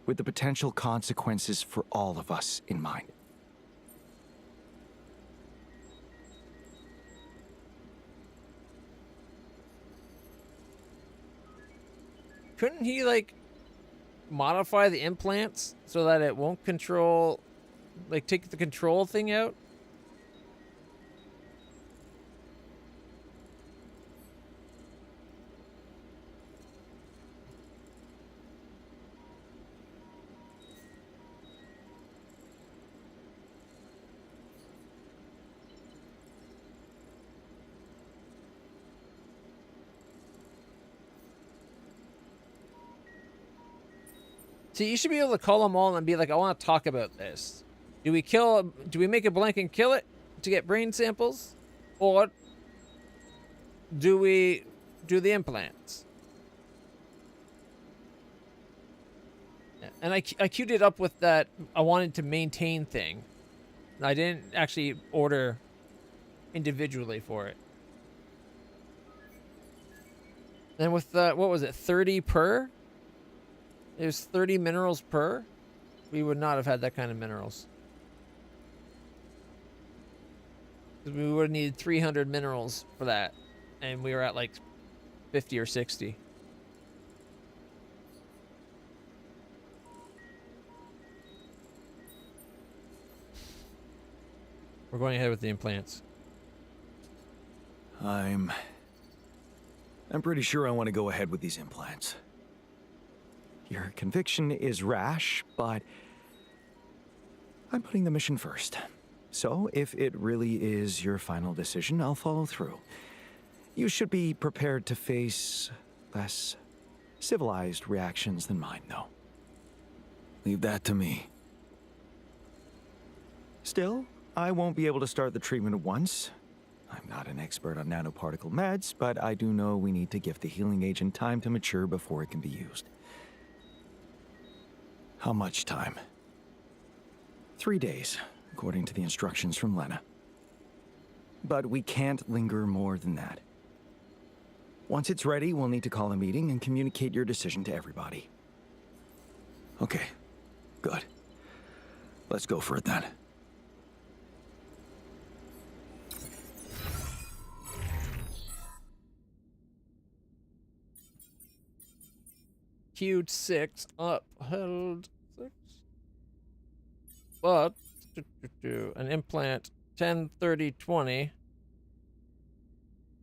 with the potential consequences for all of us in mind. Couldn't he, like, modify the implants so that it won't control, like, take the control thing out? See, you should be able to call them all and be like, I want to talk about this. Do we make a blank and kill it to get brain samples? Or do we do the implants? And I queued it up with that I wanted to maintain thing. I didn't actually order individually for it. And with what was it, 30 per? It was 30 minerals per. We would not have had that kind of minerals. We would have needed 300 minerals for that. And we were at like 50 or 60. We're going ahead with the implants. I'm pretty sure I want to go ahead with these implants. Your conviction is rash, but I'm putting the mission first. So, if it really is your final decision, I'll follow through. You should be prepared to face less civilized reactions than mine, though. Leave that to me. Still, I won't be able to start the treatment at once. I'm not an expert on nanoparticle meds, but I do know we need to give the healing agent time to mature before it can be used. How much time? 3 days, according to the instructions from Lena. But we can't linger more than that. Once it's ready, we'll need to call a meeting and communicate your decision to everybody. Okay, good. Let's go for it then. Queued 6, upheld 6. But an implant 10, 30, 20.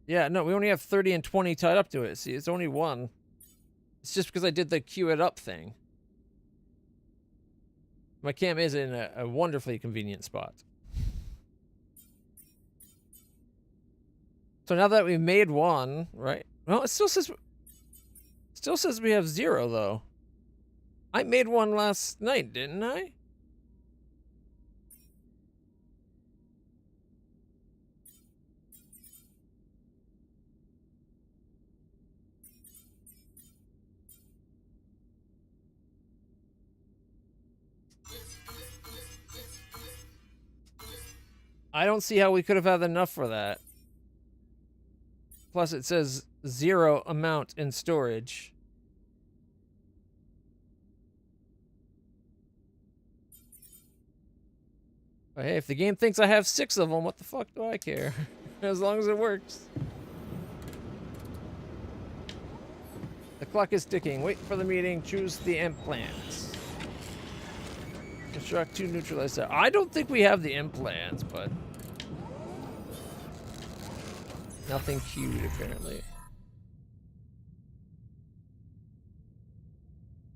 Yeah, no, we only have 30 and 20 tied up to it. See, it's only one. It's just because I did the queue it up thing. My cam is in a wonderfully convenient spot. So now that we've made one, right? Well, it still says we have 0 though. I made one last night, didn't I? I don't see how we could have had enough for that. Plus it says 0 amount in storage. But hey, if the game thinks I have 6 of them, what the fuck do I care? As long as it works. The clock is ticking. Wait for the meeting. Choose the implants. Construct 2 neutralized cells. I don't think we have the implants, but nothing queued apparently.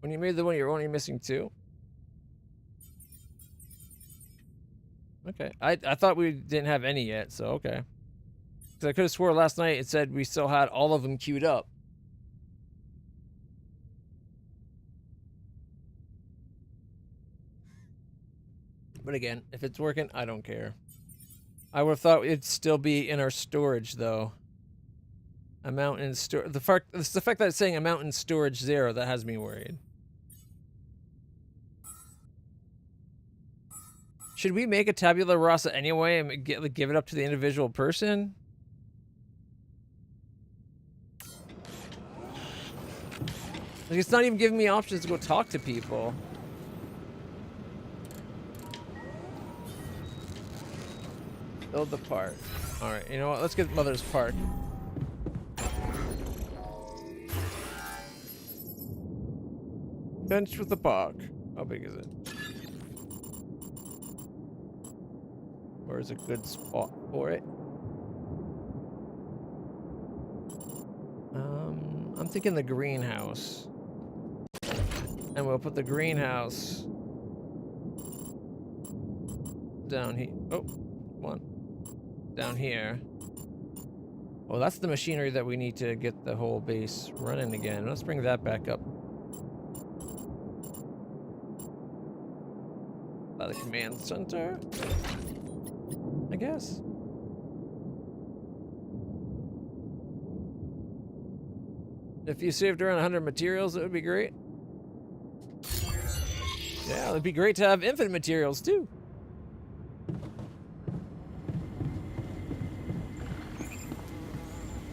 When you made the one, you're only missing 2. Okay, I thought we didn't have any yet, so okay. Because I could have swore last night it said we still had all of them queued up. But again, if it's working, I don't care. I would have thought it'd still be in our storage, though. Amount in storage. It's the fact that it's saying amount in storage 0 that has me worried. Should we make a tabula rasa anyway and give it up to the individual person? Like, it's not even giving me options to go talk to people. Build the park. Alright, you know what? Let's get Mother's Park. Bench with the park. How big is it? Where's a good spot for it? I'm thinking the greenhouse. And we'll put the greenhouse down here. Oh, one. Down here. Oh, that's the machinery that we need to get the whole base running again. Let's bring that back up. By the command center, I guess. If you saved around 100 materials, it would be great. Yeah, it'd be great to have infinite materials too.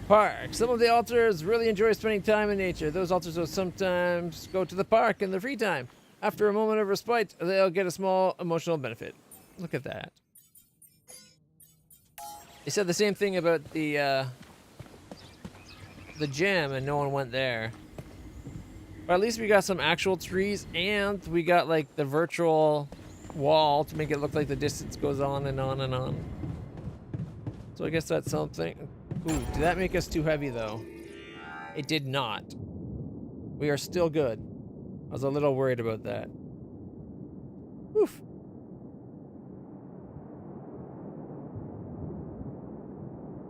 Park. Some of the alters really enjoy spending time in nature. Those alters will sometimes go to the park in their free time. After a moment of respite, they'll get a small emotional benefit. Look at that. They said the same thing about the gym, and no one went there. But at least we got some actual trees, and we got like the virtual wall to make it look like the distance goes on and on and on. So I guess that's something. Ooh, did that make us too heavy though? It did not. We are still good. I was a little worried about that. Oof.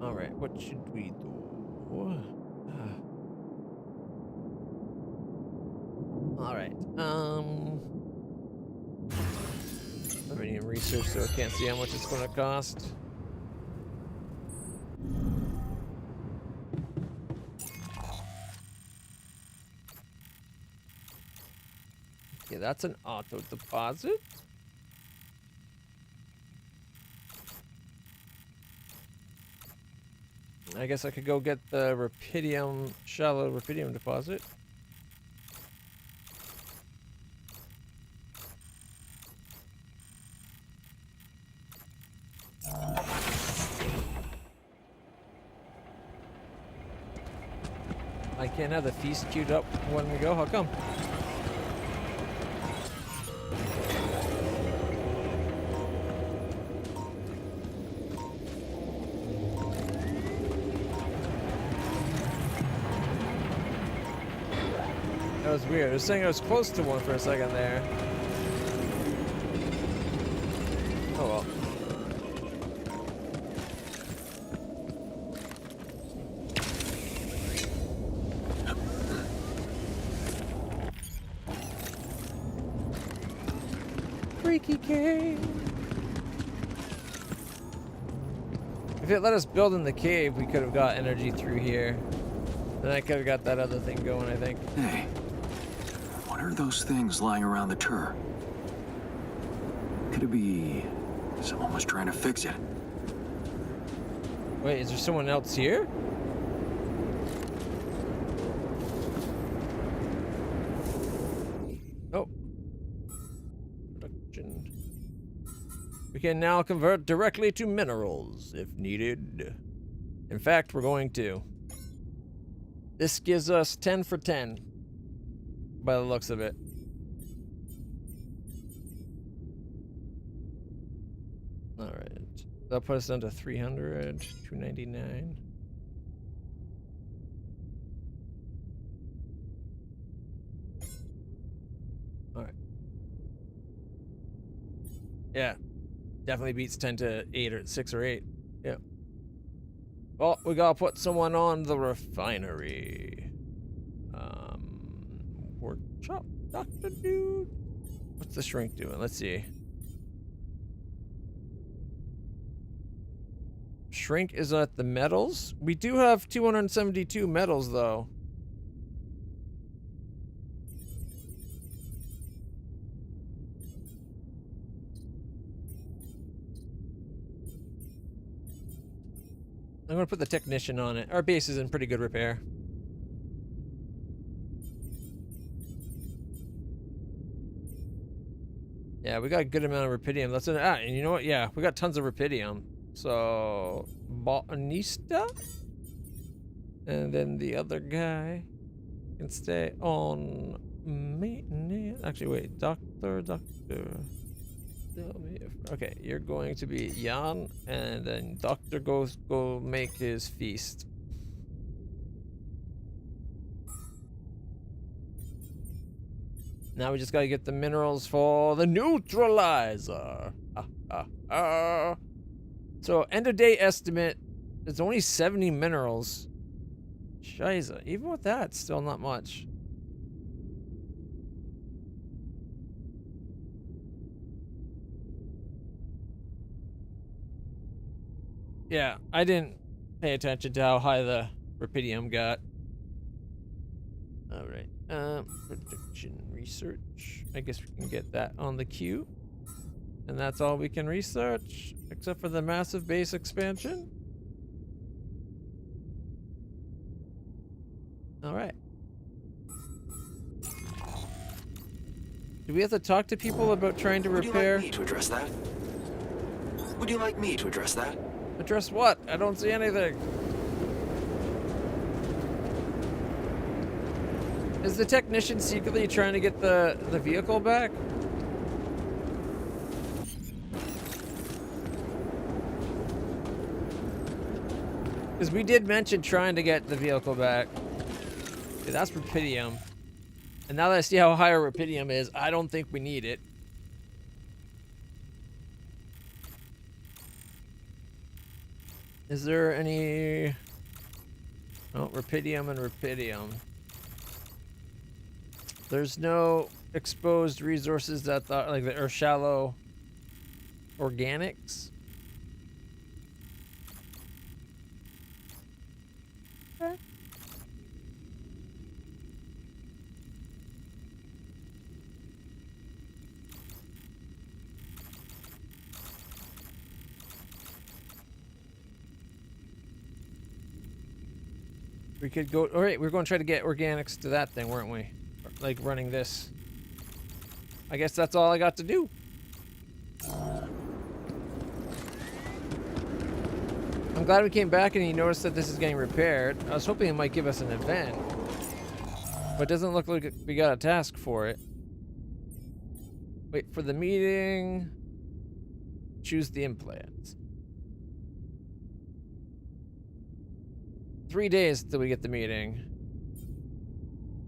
All right, what should we do? All right. I'm doing research, so I can't see how much it's going to cost. Okay, that's an auto deposit. I guess I could go get the rupidium, shallow rupidium deposit. I can't have the feast queued up when we go. How come? That was weird. I was saying I was close to one for a second there. Oh well. Freaky cave. If it let us build in the cave, we could have got energy through here. Then I could have got that other thing going, I think. Hey, what are those things lying around the tour? Could it be someone was trying to fix it? Wait, is there someone else here? Oh. Production. We can now convert directly to minerals if needed. In fact, we're going to. This gives us 10 for 10 by the looks of it. All right. That'll put us down to 300, 299. All right. Yeah. Definitely beats 10 to 8 or 6 or 8. Yeah. Well, we gotta put someone on the refinery. Workshop doctor dude. What's the shrink doing? Let's see. Shrink is at the metals. We do have 272 metals though. I'm gonna put the technician on it. Our base is in pretty good repair. Yeah, we got a good amount of rupidium. That's an and you know what? Yeah, we got tons of rupidium. So botanista, and then the other guy can stay on maintenance. Actually, wait, doctor. Okay, you're going to be Jan, and then Doctor goes go make his feast. Now we just gotta get the minerals for the neutralizer. So end of day estimate, it's only 70 minerals. Shiza, even with that, it's still not much. Yeah, I didn't pay attention to how high the rupidium got. All right, production Research. I guess we can get that on the queue. And that's all we can research, except for the massive base expansion. All right. Do we have to talk to people about trying to repair? Would you like me to address that? Would you like me to address that? Address what? I don't see anything. Is the technician secretly trying to get the vehicle back? Because we did mention trying to get the vehicle back. Okay, that's rupidium. And now that I see how high our rupidium is, I don't think we need it. Is there any... Oh, rupidium and rupidium. There's no exposed resources that like the shallow organics. Okay. We could go. All right, we're going to try to get organics to that thing, weren't we? Like running this. I guess that's all I got to do. I'm glad we came back and he noticed that this is getting repaired. I was hoping it might give us an event, but it doesn't look like we got a task for it. Wait for the meeting. Choose the implants. 3 days till we get the meeting.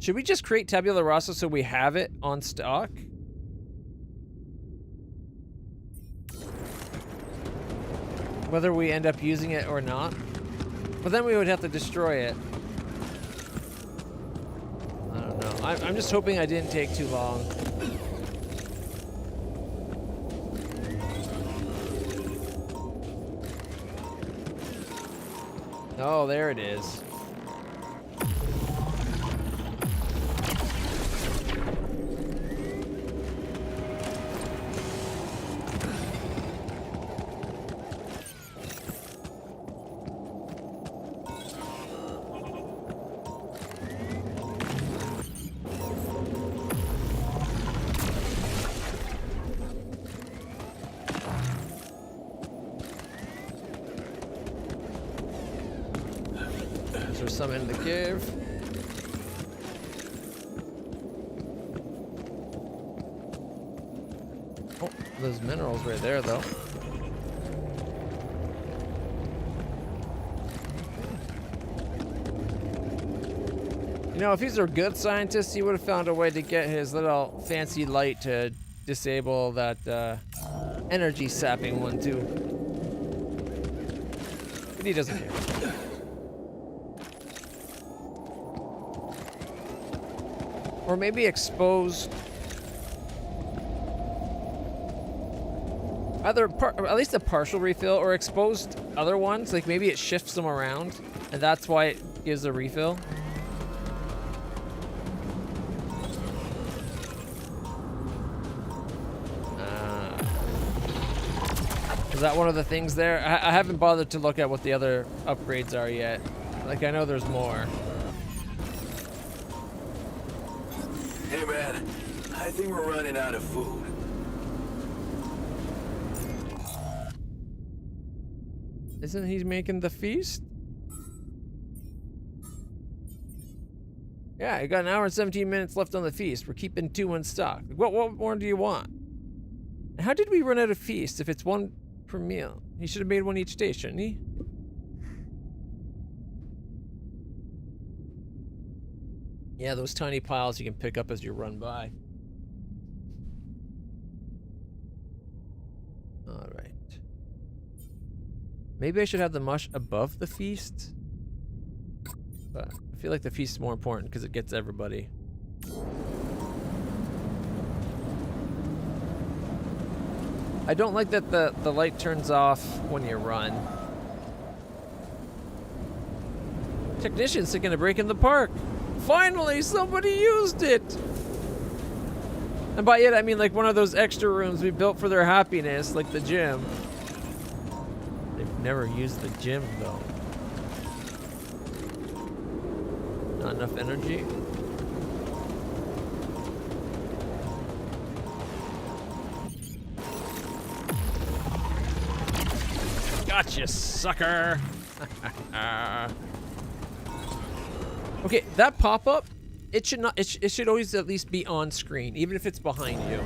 Should we just create tabula rasa so we have it on stock? Whether we end up using it or not. But then we would have to destroy it. I don't know. I'm just hoping I didn't take too long. Oh, there it is. Some in the cave. Oh, there's minerals right there, though. You know, if he's a good scientist, he would have found a way to get his little fancy light to disable that energy sapping one, too. But he doesn't care. Or maybe exposed either at least a partial refill, or exposed other ones, like maybe it shifts them around and that's why it gives a refill. Is that one of the things there? I haven't bothered to look at what the other upgrades are yet. Like, I know there's more. Hey man, I think we're running out of food. Isn't he making the feast? Yeah, you got an hour and 17 minutes left on the feast. We're keeping 2 in stock. What more do you want? How did we run out of feast if it's 1 per meal? He should have made 1 each day, shouldn't he? Yeah, those tiny piles you can pick up as you run by. All right. Maybe I should have the mush above the feast. But I feel like the feast is more important because it gets everybody. I don't like that the light turns off when you run. Technician's taking a break in the park. Finally, somebody used it! And by it, I mean like one of those extra rooms we built for their happiness, like the gym. They've never used the gym, though. Not enough energy. Gotcha, sucker! Okay, that pop-up, it should not. It should always at least be on screen, even if it's behind you.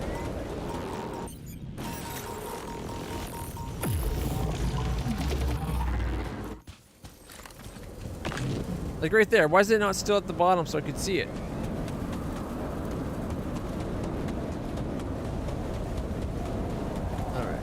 Like right there. Why is it not still at the bottom so I could see it? Alright.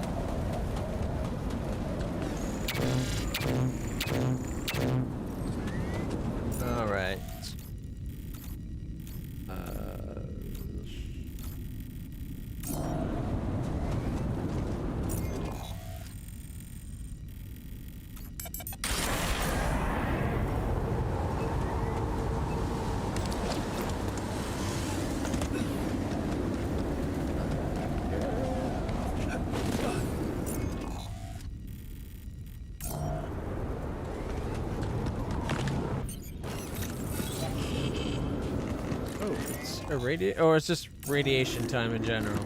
Or it's just radiation time in general.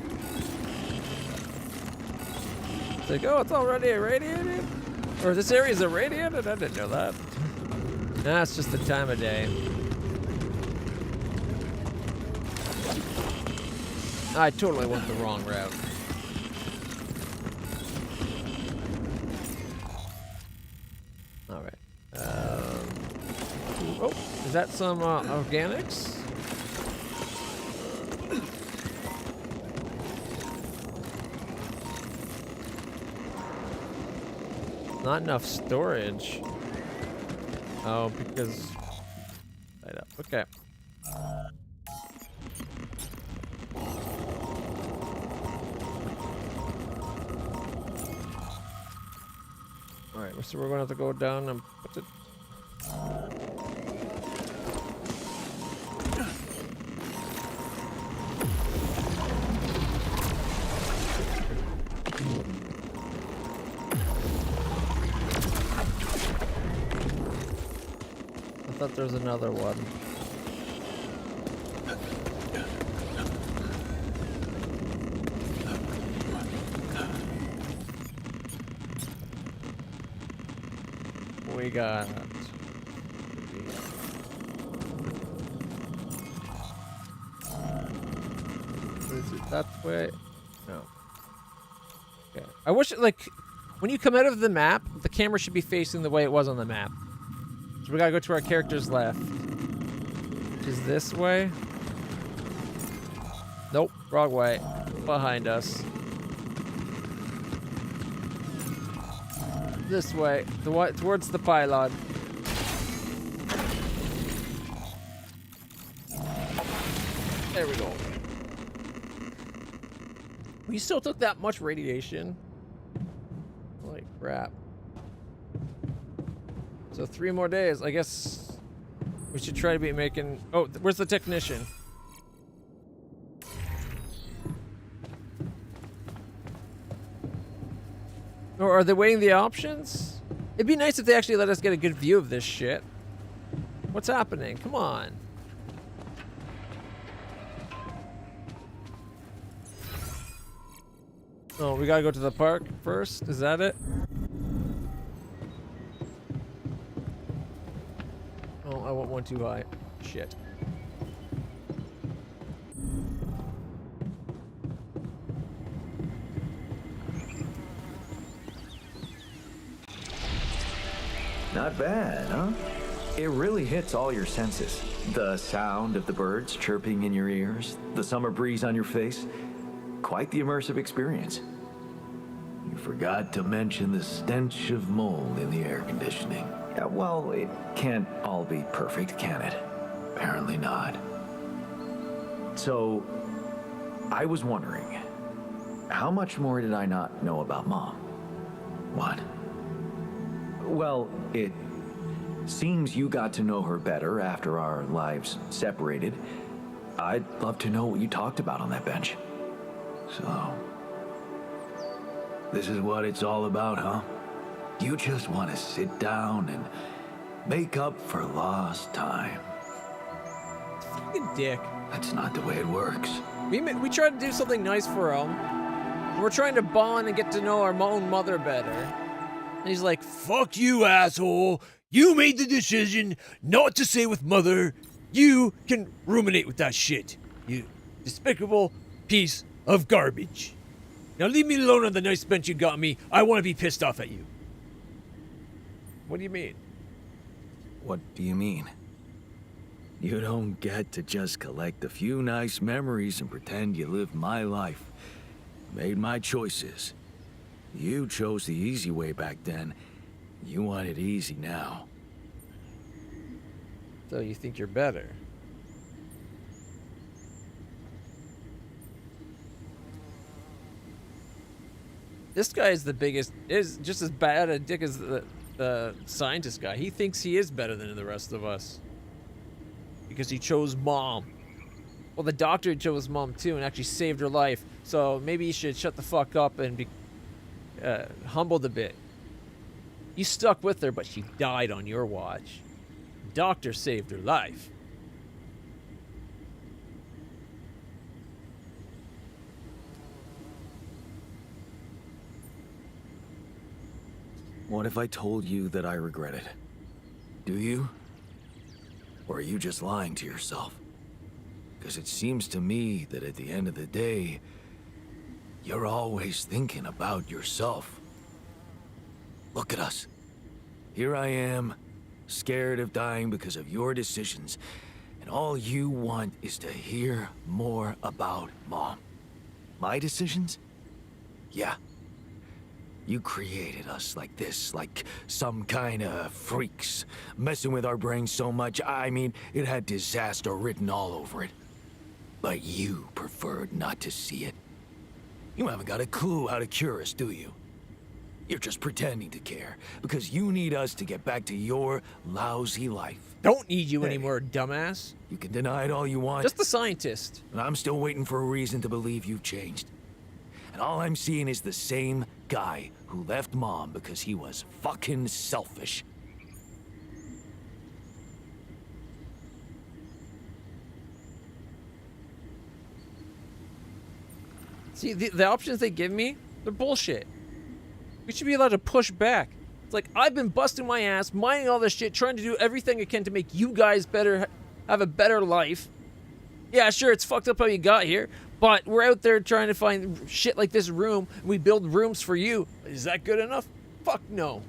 It's like, oh, it's already irradiated? Or this area is irradiated? I didn't know that. Nah, it's just the time of day. I totally went the wrong route. Alright. Oh, is that some organics? Not enough storage. Oh, because... Light up. Okay. Alright, so we're going to have to go down and put it... I thought there was another one. We got... Is it that way? No. Okay. I wish, like, when you come out of the map, the camera should be facing the way it was on the map. So we gotta go to our character's left. Which is this way? Nope, wrong way. Behind us. This way, towards the pylon. There we go. We still took that much radiation. Holy crap. So 3 more days. I guess we should try to be making... Oh, where's the technician? Or are they weighing the options? It'd be nice if they actually let us get a good view of this shit. What's happening? Come on. Oh, we gotta go to the park first? Is that it? Oh, I want one too high. Shit. Not bad, huh? It really hits all your senses. The sound of the birds chirping in your ears, the summer breeze on your face. Quite the immersive experience. You forgot to mention the stench of mold in the air conditioning. Yeah, well, it can't all be perfect, can it? Apparently not. So, I was wondering, how much more did I not know about Mom? What? Well, it seems you got to know her better after our lives separated. I'd love to know what you talked about on that bench. So, this is what it's all about, huh? You just want to sit down and make up for lost time. Fucking dick. That's not the way it works. We tried to do something nice for him. We're trying to bond and get to know our own mother better. And he's like, Fuck you, asshole. You made the decision not to stay with Mother. You can ruminate with that shit. You despicable piece of garbage. Now leave me alone on the nice bench you got me. I want to be pissed off at you. what do you mean? What do you mean? You don't get to just collect a few nice memories and pretend you lived my life. Made my choices. You chose the easy way back then. You want it easy now. So you think you're better? This guy is is just as bad a dick as the scientist guy. He thinks he is better than the rest of us. Because he chose mom. Well, the doctor chose mom too and actually saved her life. So maybe you should shut the fuck up and be humbled a bit. You stuck with her, but she died on your watch. Doctor saved her life. What if I told you that I regret it? Do you? Or are you just lying to yourself? Because it seems to me that at the end of the day, you're always thinking about yourself. Look at us. Here I am, scared of dying because of your decisions, and all you want is to hear more about Mom. My decisions? Yeah. You created us like this, like some kind of freaks, messing with our brains so much, I mean, it had disaster written all over it. But you preferred not to see it. You haven't got a clue how to cure us, do you? You're just pretending to care, because you need us to get back to your lousy life. Don't need you anymore, dumbass. You can deny it all you want. Just the scientist. But I'm still waiting for a reason to believe you've changed. And all I'm seeing is the same guy who left Mom because he was fucking selfish. See, the options they give me, they're bullshit. We should be allowed to push back. It's like, I've been busting my ass, mining all this shit, trying to do everything I can to make you guys better, have a better life. Yeah, sure, it's fucked up how you got here, but we're out there trying to find shit like this room, and we build rooms for you. Is that good enough? Fuck no.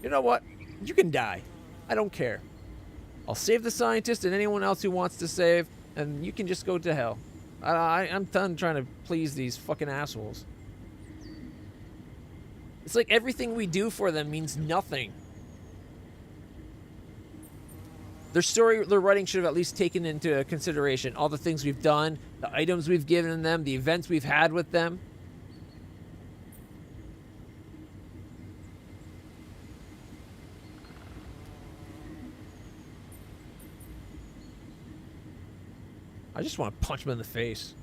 You know what? You can die. I don't care. I'll save the scientist and anyone else who wants to save, and you can just go to hell. I'm done trying to please these fucking assholes. It's like everything we do for them means nothing. Their story, their writing should have at least taken into consideration all the things we've done, the items we've given them, the events we've had with them. I just want to punch him in the face.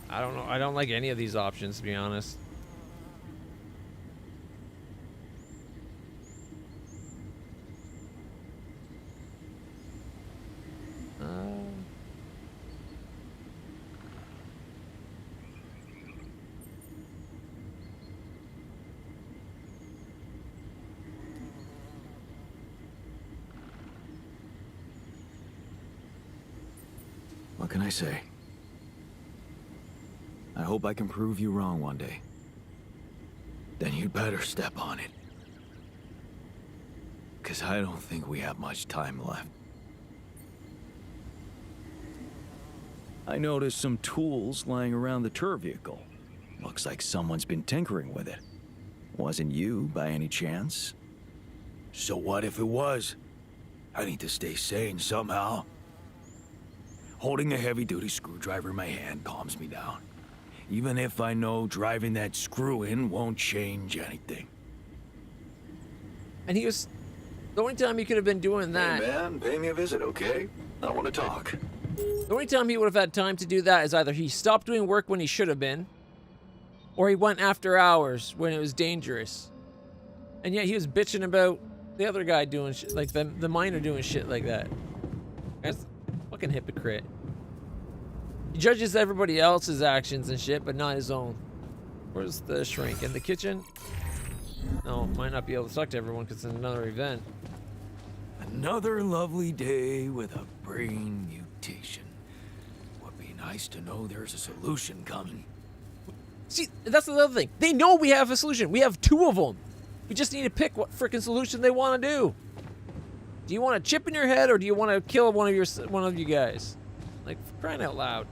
I don't know. I don't like any of these options, to be honest. What can I say? I hope I can prove you wrong one day. Then you'd better step on it. 'Cause I don't think we have much time left. I noticed some tools lying around the tour vehicle. Looks like someone's been tinkering with it. wasn't you by any chance. So what if it was? I need to stay sane somehow. Holding a heavy-duty screwdriver in my hand calms me down. Even if I know driving that screw in won't change anything. And he was... The only time he could have been doing that... Hey man, pay me a visit, okay? I want to talk. The only time he would have had time to do that is either he stopped doing work when he should have been, or he went after hours when it was dangerous. And yet he was bitching about the other guy doing shit, like the miner doing shit like that. That's a fucking hypocrite. He judges everybody else's actions and shit, but not his own. Where's the shrink? In the kitchen? No, might not be able to talk to everyone because it's another event. Another lovely day with a brain mutation. Would be nice to know there's a solution coming. See, that's the other thing. They know we have a solution. We have 2 of them. We just need to pick what frickin' solution they want to do. Do you want a chip in your head, or do you want to kill one of you guys? Like, for crying out loud.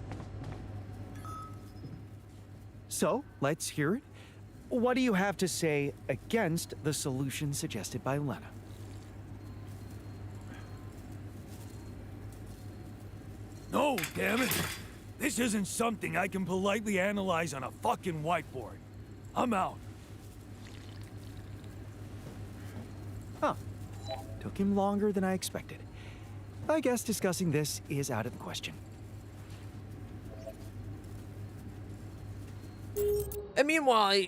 So, let's hear it. What do you have to say against the solution suggested by Lena? No, damn it! This isn't something I can politely analyze on a fucking whiteboard. I'm out. Huh. Took him longer than I expected. I guess discussing this is out of the question. And meanwhile,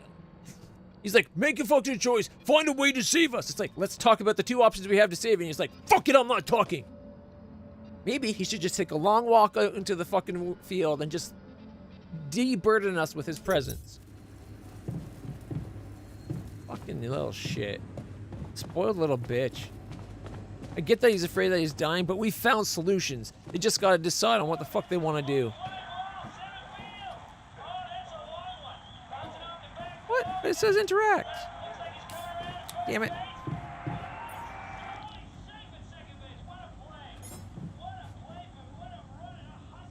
he's like, make a fucking choice. Find a way to save us. It's like, let's talk about the 2 options we have to save. And he's like, fuck it, I'm not talking. Maybe he should just take a long walk out into the fucking field and just de-burden us with his presence. Fucking little shit. Spoiled little bitch. I get that he's afraid that he's dying, but we found solutions. They just gotta decide on what the fuck they want to do. What? It says interact. Damn it.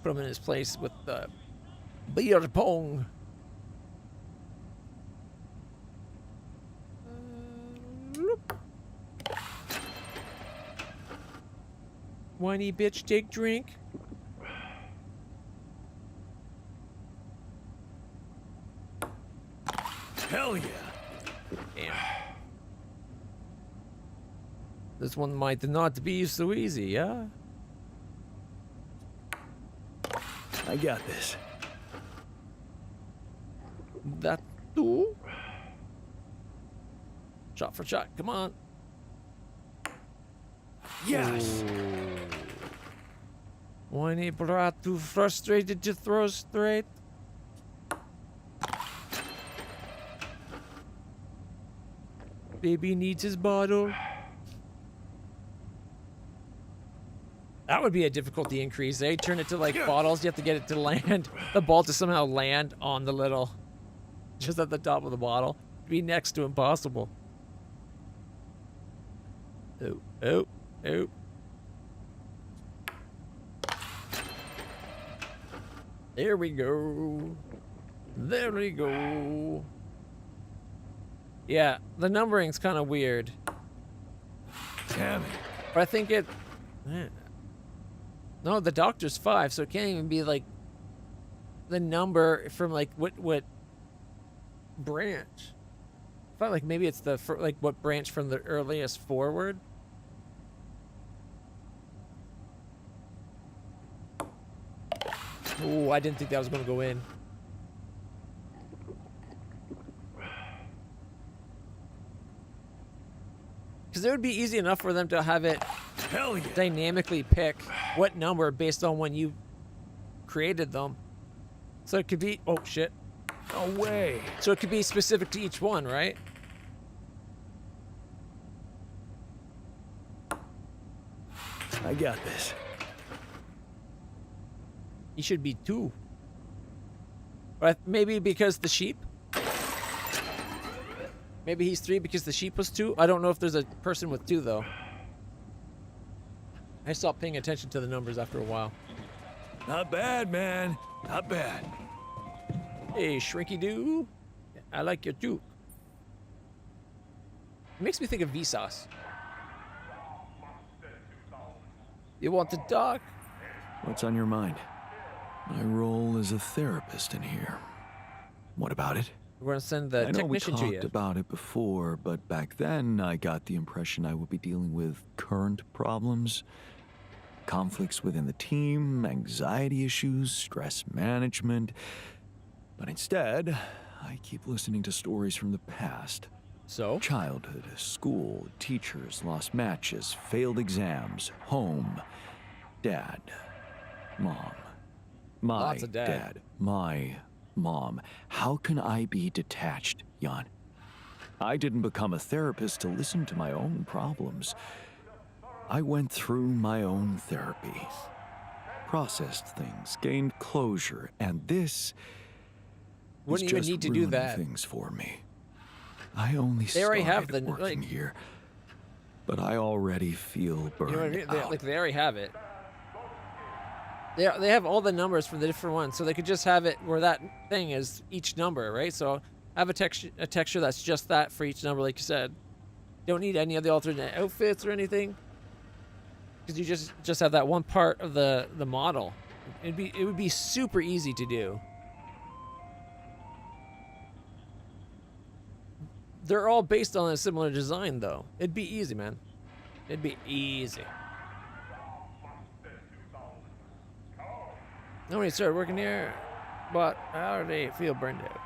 Put him in his place with the beer pong. Whiny bitch, take drink. Hell yeah. Damn. This one might not be so easy, yeah? I got this. That too? Shot for shot, come on. Yes! Whiny brat, too frustrated to throw straight. Baby needs his bottle. That would be a difficulty increase, eh? Turn it to like bottles, you have to get it to land. The ball to somehow land on the little, just at the top of the bottle. It'd be next to impossible. Oh, oh, oh. There we go. There we go. Yeah, the numbering's kind of weird. Damn it. But I think it... No, the doctor's 5, so it can't even be like the number from like what branch. I thought like maybe it's the like what branch from the earliest forward. Oh, I didn't think that was going to go in. Because it would be easy enough for them to have it Hell yeah. dynamically pick what number based on when you created them. So it could be, oh shit. No way. So it could be specific to each one, right? I got this. He should be 2. Or maybe because the sheep? Maybe he's 3 because the sheep was 2? I don't know if there's a person with 2 though. I stopped paying attention to the numbers after a while. Not bad, man. Not bad. Hey, Shrinky Doo. I like your juke. It makes me think of Vsauce. You want to talk? What's on your mind? My role as a therapist in here. What about it? We're gonna send the I know we technician to you. talked about it before, but back then I got the impression I would be dealing with current problems. Conflicts within the team, anxiety issues, stress management. But instead, I keep listening to stories from the past. So? Childhood, school, teachers, lost matches, failed exams, home, dad, mom. My Lots of dad. My mom. How can I be detached, Jan? I didn't become a therapist to listen to my own problems. I went through my own therapy, processed things, gained closure, and this Wouldn't is even just need to do ruining that. things for me. I only They already have started the, working like- here, but I already feel burned You know what I mean? out. They already have it. They have all the numbers for the different ones, so they could just have it where that thing is each number, right? So have a texture that's just that for each number, like you said. Don't need any of the alternate outfits or anything, because you just have that one part of the model. It would be super easy to do. They're all based on a similar design, though. It'd be easy, man. It'd be easy. Nobody started working here, but I already feel burned out.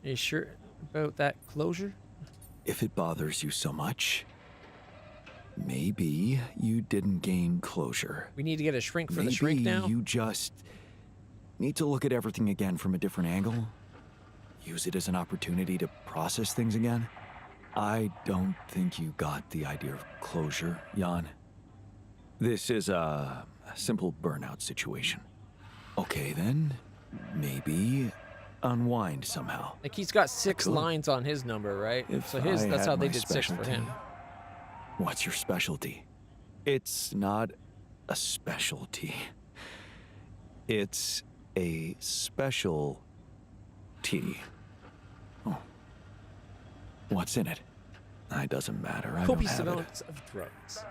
Are you sure about that closure? If it bothers you so much, maybe you didn't gain closure. We need to get a shrink for the Maybe shrink now? you just need to look at everything again from a different angle. Use it as an opportunity to process things again. I don't think you got the idea of closure, Jan. This is a simple burnout situation. Okay, then, maybe unwind somehow. Like, he's got 6 could. lines on his number, right? If So I that's had how they my did 6 for him. specialty. What's your specialty? It's not a specialty. It's a special tea. Oh. What's in it? It doesn't matter. I don't Copious have it. amounts of drugs.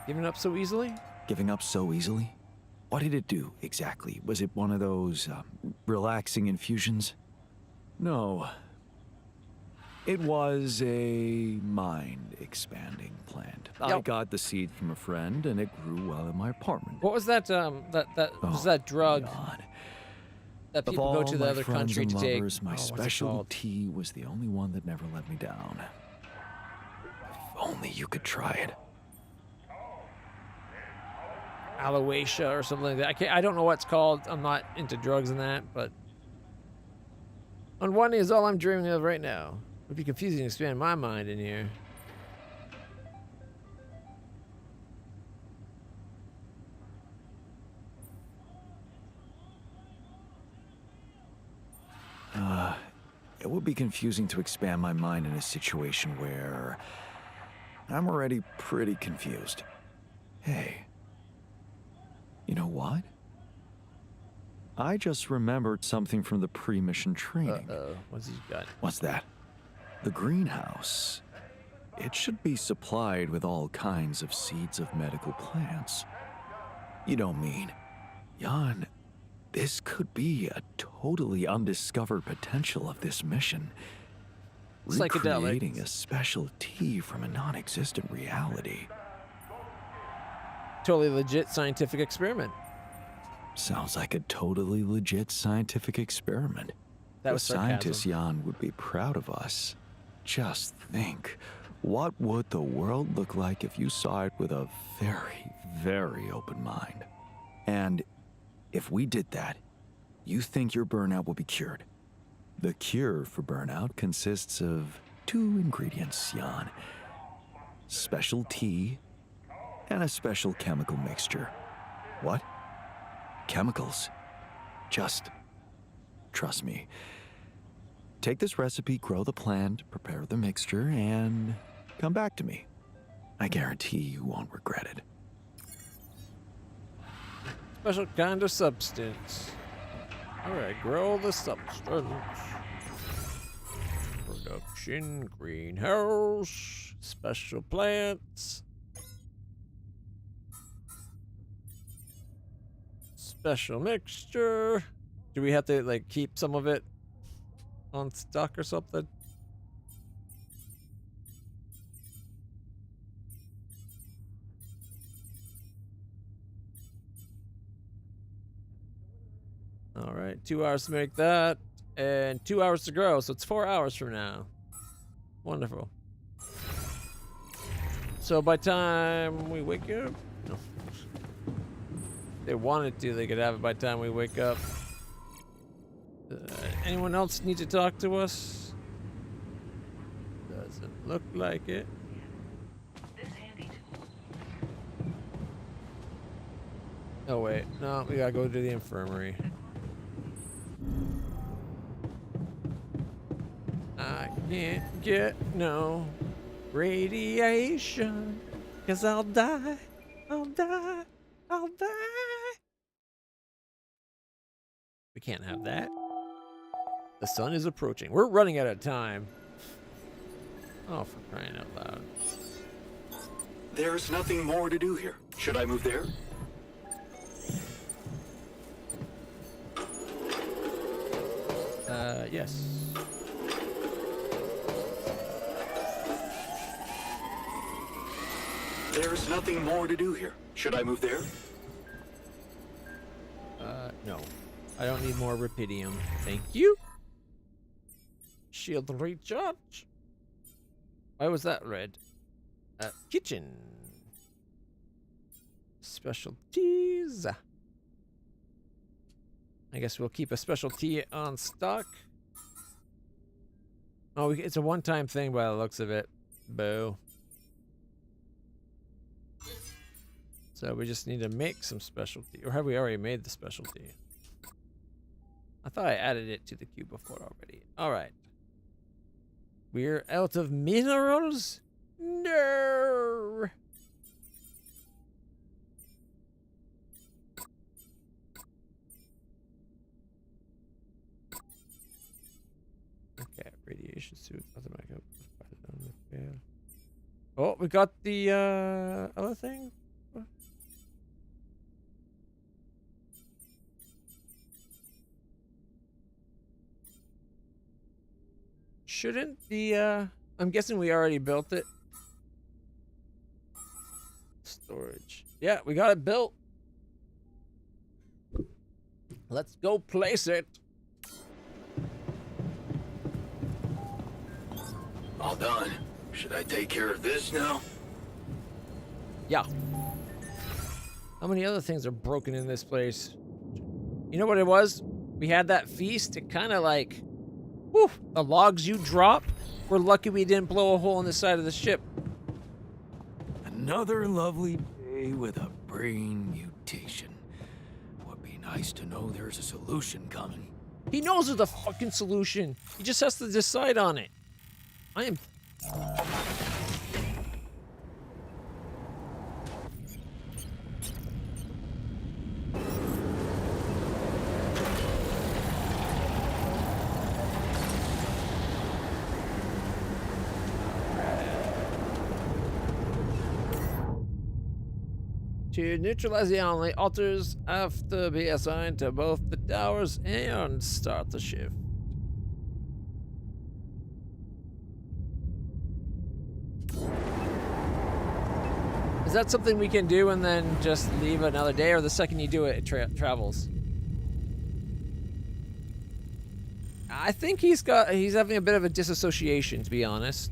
Giving up so easily? Giving up so easily? What did it do exactly? Was it one of those relaxing infusions? No. It was a mind-expanding plant. I Yep. got the seed from a friend, and it grew well in my apartment. What was that? Was that drug God. that Of people all go to the my other friends country and to take? lovers, my what's it special called? tea was the only one that never let me down. If only you could try it. Alopecia or something like that. I don't know what it's called. I'm not into drugs and that, but on one is all I'm dreaming of right now. It would be confusing to expand my mind in here. It would be confusing to expand my mind in a situation where I'm already pretty confused. Hey, you know what? I just remembered something from the pre-mission training. Uh-oh. What's he got? What's that? The greenhouse. It should be supplied with all kinds of seeds of medical plants. You don't mean, Jan, this could be a totally undiscovered potential of this mission. Psychedelics. Recreating a special tea from a non-existent reality. Totally legit scientific experiment. Sounds like a totally legit scientific experiment. That The was sarcasm. scientist Jan would be proud of us. Just think, what would the world look like if you saw it with a very, very open mind? And if we did that, you think your burnout will be cured? The cure for burnout consists of 2 ingredients, Jan. Special tea and a special chemical mixture. What? Chemicals? Just trust me. Take this recipe, grow the plant, prepare the mixture, and come back to me. I guarantee you won't regret it. Special kind of substance. Alright, grow the substance. Production, greenhouse, special plants. Special mixture. Do we have to like keep some of it on stock or something? All right, 2 hours to make that and 2 hours to grow, so it's 4 hours from now. Wonderful. So by time we wake up, no. If they wanted to, they could have it by the time we wake up. Anyone else need to talk to us? Doesn't look like it. Oh wait, no, we gotta go to the infirmary. I can't get no radiation, 'cause I'll die, I'll die, I'll die. We can't have that. The sun is approaching. We're running out of time. Oh, for crying out loud. There's nothing more to do here. Should I move there? Yes. There's nothing more to do here. Should I move there? No. I don't need more rubidium. Thank you. Shield recharge. Why was that red? Kitchen. Specialties. I guess we'll keep a specialty on stock. Oh, it's a one-time thing by the looks of it. Boo. So we just need to make some specialty. Or have we already made the specialty? I thought I added it to the queue before already. Alright. We're out of minerals? No! Okay, radiation suit. Oh, we got the other thing? Shouldn't the I'm guessing we already built it. Storage. Yeah, we got it built. Let's go place it. All done. Should I take care of this now? Yeah. How many other things are broken in this place? You know what it was? We had that feast. It kind of like, whew, the logs you drop. We're lucky we didn't blow a hole in the side of the ship. Another lovely day with a brain mutation. Would be nice to know there's a solution coming. He knows there's a fucking solution. He just has to decide on it. I am... To neutralize the anomaly, alters have to be assigned to both the towers and start the shift. Is that something we can do and then just leave another day, or the second you do it, it travels? I think he's having a bit of a disassociation, to be honest.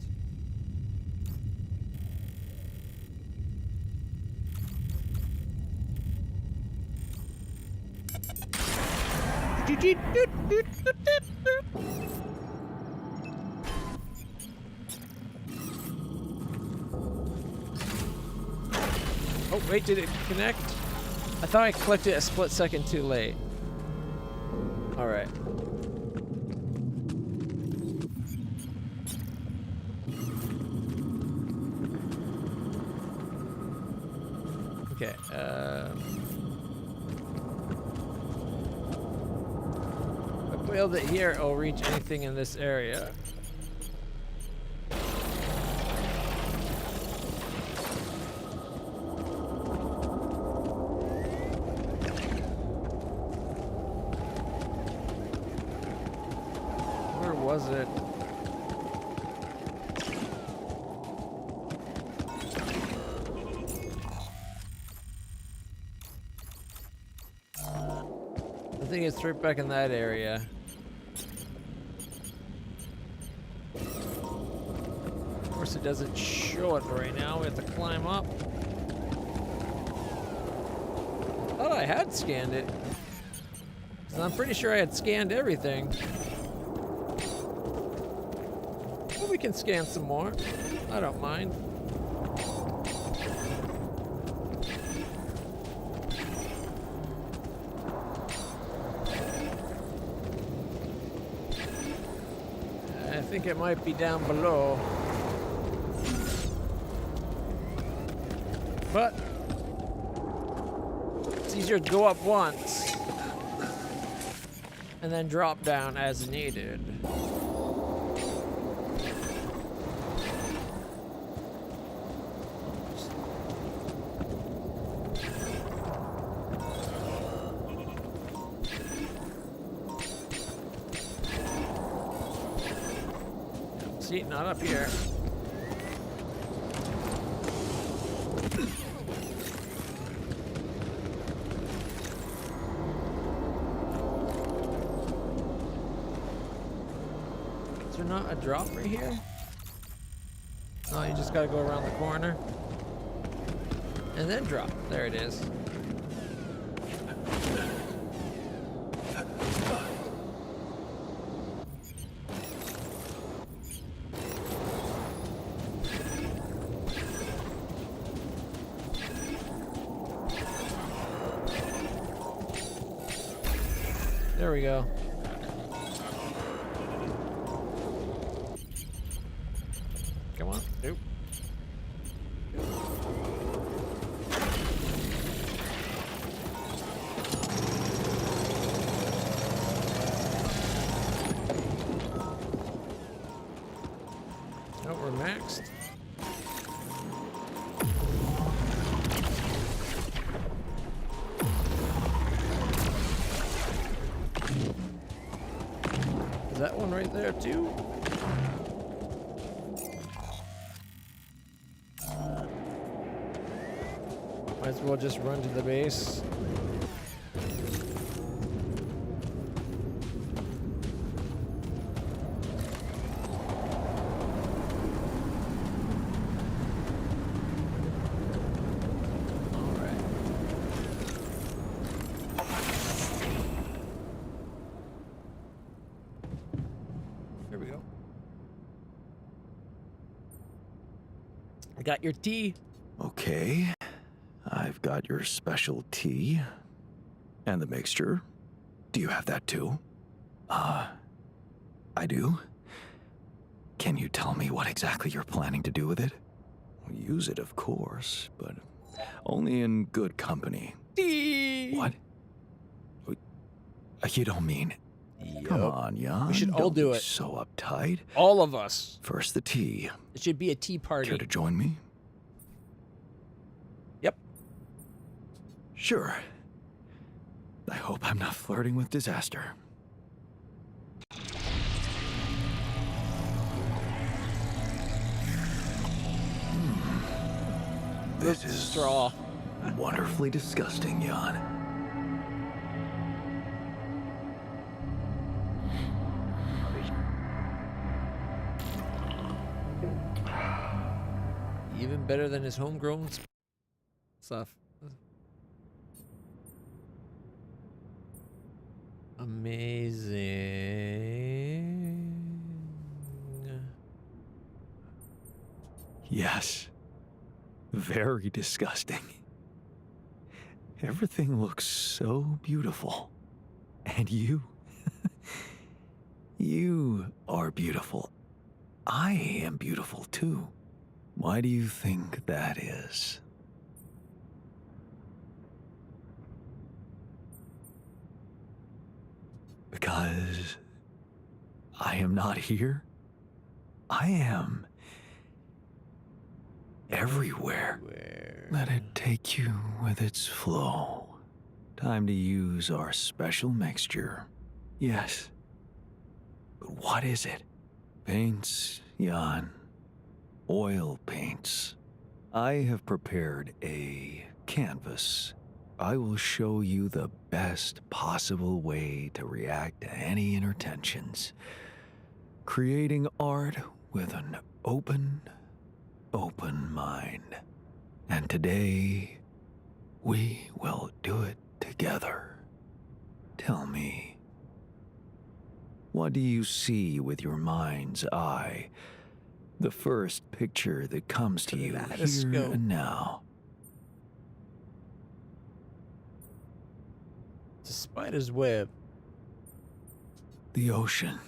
Oh, wait, did it connect? I thought I clicked it a split second too late. Alright. Okay, build it here, it'll reach anything in this area. Where was it? I think it's right back in that area. Of course, it doesn't show it right now. We have to climb up. I thought I had scanned it. 'Cause I'm pretty sure I had scanned everything. Well, we can scan some more. I don't mind. I think it might be down below. But it's easier to go up once and then drop down as needed. See, not up here. Is there not a drop right here? No, you just gotta go around the corner. And then drop. There it is. There we go. Come on. Nope. Oh, we're maxed. Is that one right there too? Might as well just run to the base. There we go. I got your tea. Okay. I've got your special tea. And the mixture. Do you have that too? I do? Can you tell me what exactly you're planning to do with it? Use it, of course, but only in good company. Tea. What? You don't mean... Come on, Jan. We should all Don't do be it. so uptight. All of us. First the tea. It should be a tea party. Care to join me? Yep. Sure. I hope I'm not flirting with disaster. This is straw. Wonderfully disgusting, Jan. Even better than his homegrown stuff. Amazing. Yes. Very disgusting. Everything looks so beautiful. And you... you are beautiful. I am beautiful too. Why do you think that is? Because I am not here. I am everywhere. Let it take you with its flow. Time to use our special mixture. Yes. But what is it? Paints, Jan. Oil paints. I have prepared a canvas. I will show you the best possible way to react to any inner tensions. Creating art with an open mind. And today, we will do it together. Tell me, what do you see with your mind's eye? The first picture that comes to you here and now. It's a spider's web. The ocean.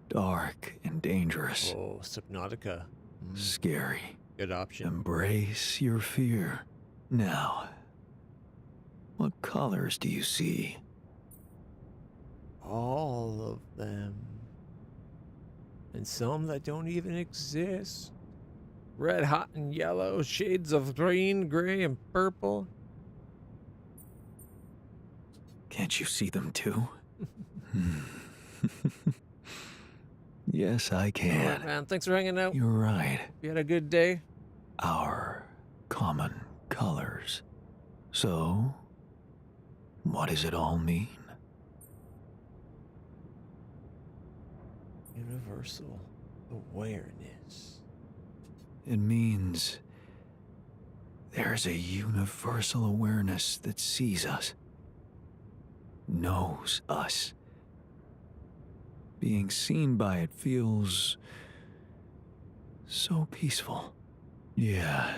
Dark and dangerous. Oh, Subnautica. Scary. Good option. Embrace your fear. Now, what colors do you see? All of them. And some that don't even exist. Red, hot, and yellow. Shades of green, gray, and purple. Can't you see them too? Yes, I can. All right, man. Thanks for hanging out. You're right. You had a good day? Our common colors. So, what does it all mean? Universal awareness. It means there's a universal awareness that sees us, knows us. Being seen by it feels so peaceful. Yes.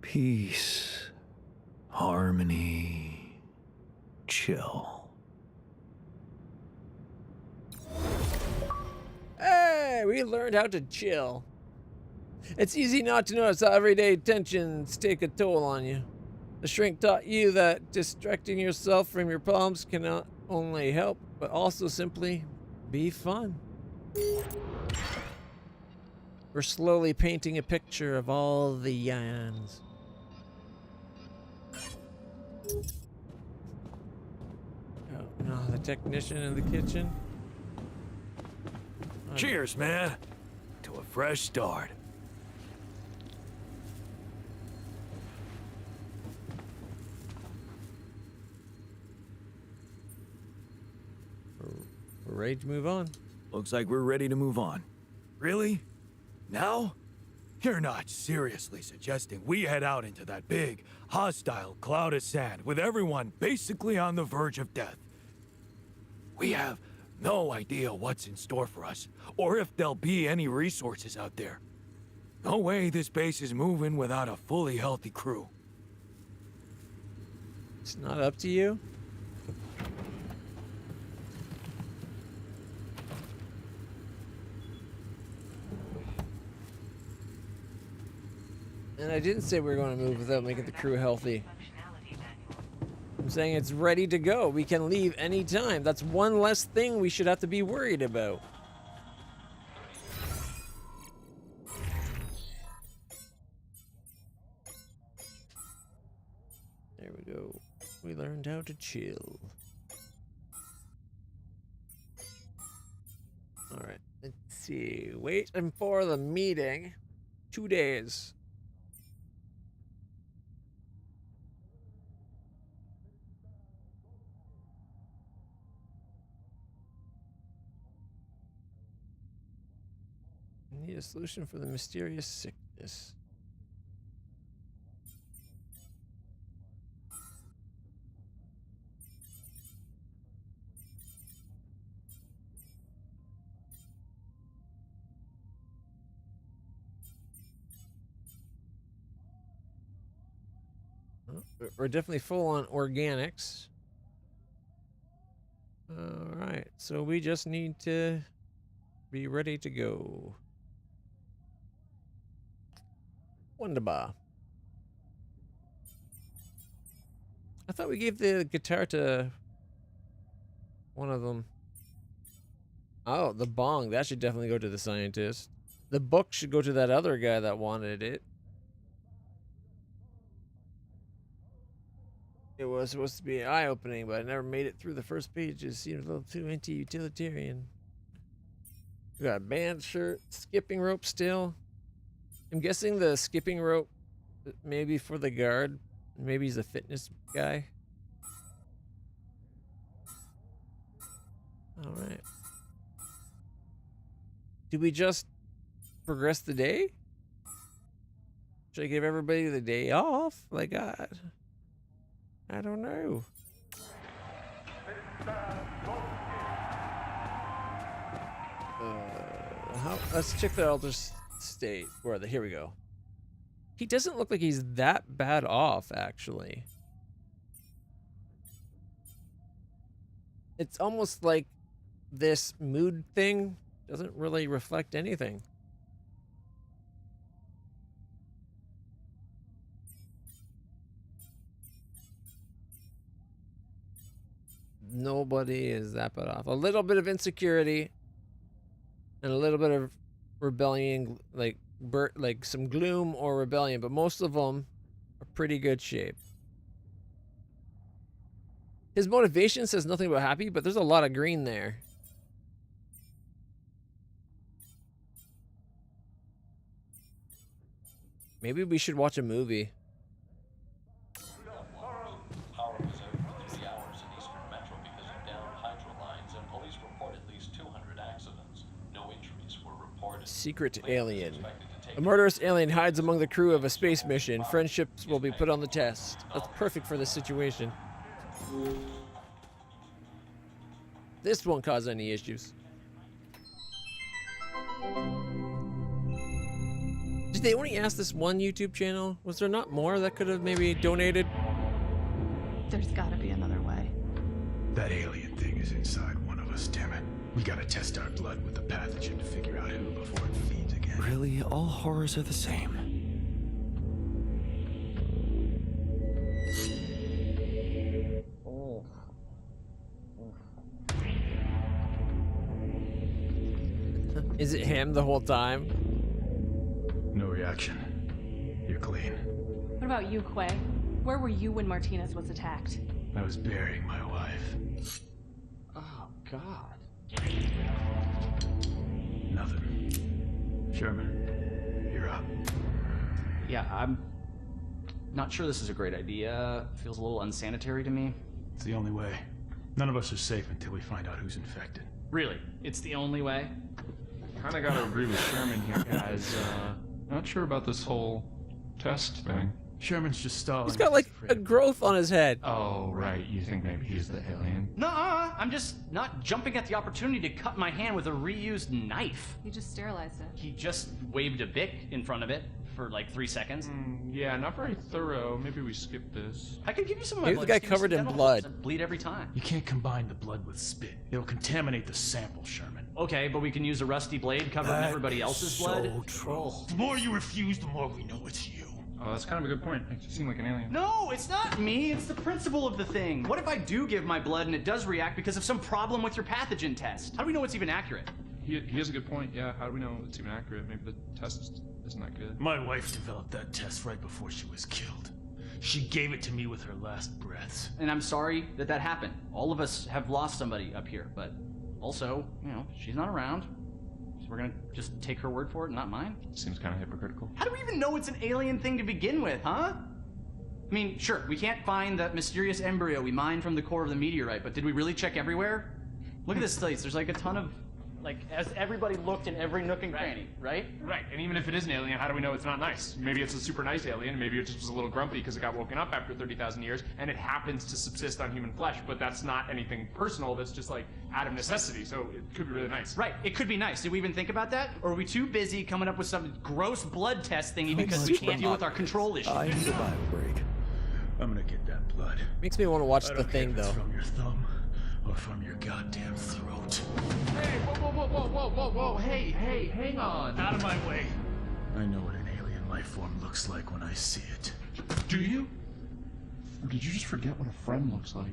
Peace, harmony, chill. Hey, we learned how to chill. It's easy not to notice how everyday tensions take a toll on you. The shrink taught you that distracting yourself from your problems can not only help, but also simply be fun. We're slowly painting a picture of all the Jans. Oh, no, the technician in the kitchen. Cheers, man, to a fresh start. We're ready to move on. Looks like we're ready to move on. Really? Now? You're not seriously suggesting we head out into that big, hostile cloud of sand with everyone basically on the verge of death? We have no idea what's in store for us, or if there'll be any resources out there. No way this base is moving without a fully healthy crew. It's not up to you? And I didn't say we were going to move without making the crew healthy. I'm saying it's ready to go. We can leave anytime. That's one less thing we should have to be worried about. There we go. We learned how to chill. Alright, let's see. Waiting for the meeting. 2 days. Need a solution for the mysterious sickness. Oh, we're definitely full on organics. All right, so we just need to be ready to go. Wunderbar. I thought we gave the guitar to one of them. Oh, the bong. That should definitely go to the scientist. The book should go to that other guy that wanted it. It was supposed to be eye-opening, but I never made it through the first page. It seemed a little too anti-utilitarian. We got a band shirt, skipping rope still. I'm guessing the skipping rope maybe for the guard. Maybe he's a fitness guy. All right. Do we just progress the day? Should I give everybody the day off? Like, I don't know. Let's check the Elder State. Where are they? Here we go. He doesn't look like he's that bad off, actually. It's almost like this mood thing doesn't really reflect anything. Nobody is that bad off. A little bit of insecurity and a little bit of rebellion, like some gloom or rebellion, but most of them are pretty good shape. His motivation says nothing but happy, but there's a lot of green there. Maybe we should watch a movie. Power was out for 3 hours in eastern Metro because of downed hydro lines, and police report at least 200 accidents. No injuries were reported. Secret alien. A murderous alien hides among the crew of a space mission. Friendships will be put on the test. That's perfect for this situation. This won't cause any issues. Did they only ask this one YouTube channel? Was there not more that could have maybe donated? There's gotta be another way. That alien thing is inside one of us, damn it. We gotta test our blood with the pathogen to figure out who before it feeds again. Really, all horrors are the same. Is it him the whole time? No reaction. You're clean. What about you, Quay? Where were you when Martinez was attacked? I was burying my wife. Oh, God. Nothing. Sherman, you're up. Yeah, I'm not sure this is a great idea. Feels a little unsanitary to me. It's the only way. None of us are safe until we find out who's infected. Really? It's the only way? Kinda gotta agree with Sherman here, guys. Not sure about this whole test thing. Sherman's just stalling. He's got like a growth on his head. Oh, right. You think maybe he's the alien? Nuh-uh. I'm just not jumping at the opportunity to cut my hand with a reused knife. You just sterilized it. He just waved a bic in front of it for like 3 seconds. Yeah, not very thorough. Maybe we skip this. I could give you some of my Maybe blood. the guy Just give me covered some in dental blood. floss. I bleed every time. You can't combine the blood with spit. It'll contaminate the sample, Sherman. Okay, but we can use a rusty blade covered in everybody else's blood. The more you refuse, the more we know it's you. Oh, that's kind of a good point. Makes you seem like an alien. No, it's not me. It's the principle of the thing. What if I do give my blood and it does react because of some problem with your pathogen test? How do we know it's even accurate? He has a good point. Yeah, how do we know it's even accurate? Maybe the test isn't that good. My wife developed that test right before she was killed. She gave it to me with her last breaths. And I'm sorry that that happened. All of us have lost somebody up here, but also, you know, she's not around. So we're gonna just take her word for it, not mine? Seems kind of hypocritical. How do we even know it's an alien thing to begin with, huh? I mean, sure, we can't find that mysterious embryo we mined from the core of the meteorite, but did we really check everywhere? Look at this place. There's like a ton of, like, as everybody looked in every nook and cranny, right? Right, and even if it is an alien, how do we know it's not nice? Maybe it's a super nice alien, maybe it just was a little grumpy because it got woken up after 30,000 years, and it happens to subsist on human flesh, but that's not anything personal, that's just like out of necessity, so it could be really nice. Right, it could be nice. Did we even think about that? Or are we too busy coming up with some gross blood test thingy because we can't deal with our control issues? I need a bio break. I'm gonna get that blood. Makes me want to watch I the don't care thing if it's though. from your thumb or from your goddamn throat. Hey, whoa, hey, hang on. Out of my way. I know what an alien life form looks like when I see it. Do you? Or did you just forget what a friend looks like?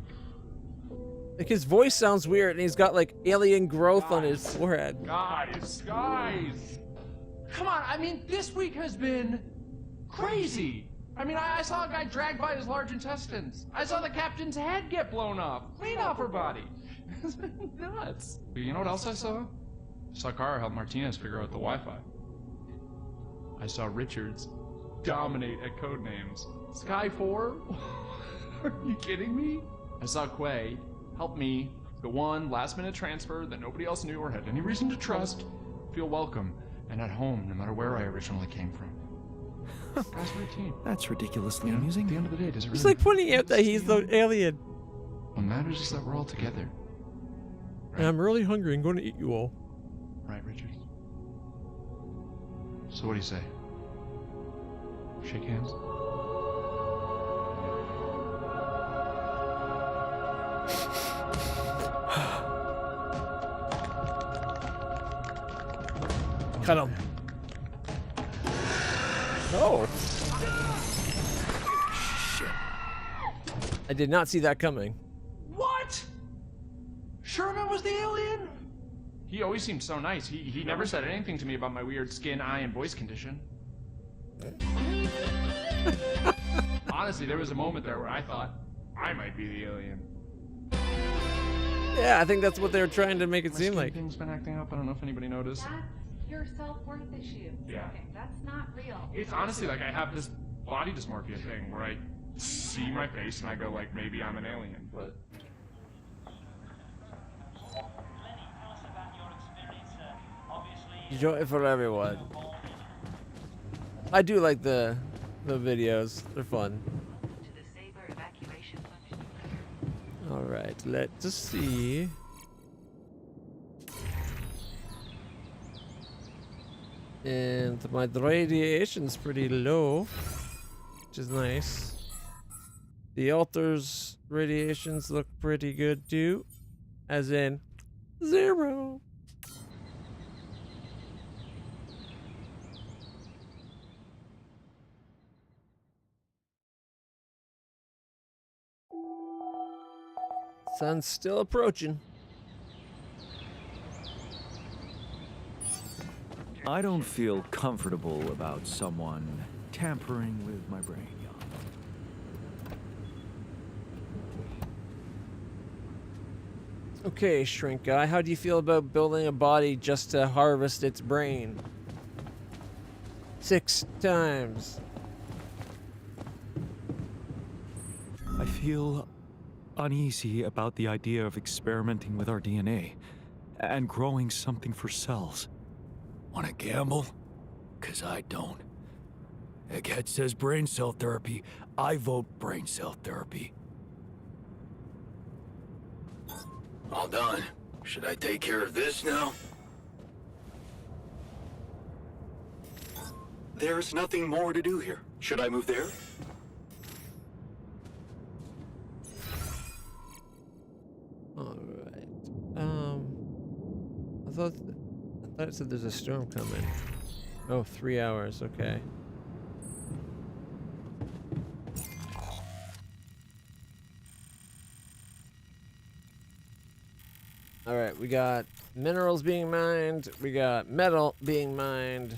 Like his voice sounds weird, and he's got like alien growth on his forehead. Guys. Come on, I mean, this week has been crazy. I mean, I saw a guy dragged by his large intestines. I saw the captain's head get blown off, clean off her body. It's been nuts. You know what else I saw? I saw Kara help Martinez figure out the Wi-Fi. I saw Richards dominate at Codenames. Sky 4? Are you kidding me? I saw Quay help me, the one last-minute transfer that nobody else knew or had any reason to trust, feel welcome and at home no matter where I originally came from. Guy's routine. That's ridiculously amusing. At the end of the day, does it really It's like pointing out that he's the alien. What matters is that we're all together. And I'm really hungry and going to eat you all. Right, Richards? So what do you say? Shake hands? Cut him. Oh. Shit. I did not see that coming. What? Sherman was the alien? He always seemed so nice. He never said anything to me about my weird skin, eye, and voice condition. Honestly, there was a moment there where I thought I might be the alien. Yeah, I think that's what they were trying to make it My seem skin like. thing's been acting up. I don't know if anybody noticed. That's your self-worth issue. Yeah. Okay, that's not real. It's honestly like I have this body dysmorphia thing where I see my face and I go like, maybe I'm an alien, but... Joy for everyone. I do like the videos. They're fun. All right, let's see. And my radiation's pretty low, which is nice. The altar's radiations look pretty good too, as in 0. Sun's still approaching. I don't feel comfortable about someone tampering with my brain, Jan. Okay, Shrink Guy, how do you feel about building a body just to harvest its brain? 6 times. I feel uneasy about the idea of experimenting with our DNA and growing something for cells. Wanna gamble? 'Cause I don't. Egghead says brain cell therapy. I vote brain cell therapy. All done. Should I take care of this now? There's nothing more to do here. Should I move there? Alright. I thought it said there's a storm coming. Oh, 3 hours, okay. Alright, we got minerals being mined, we got metal being mined.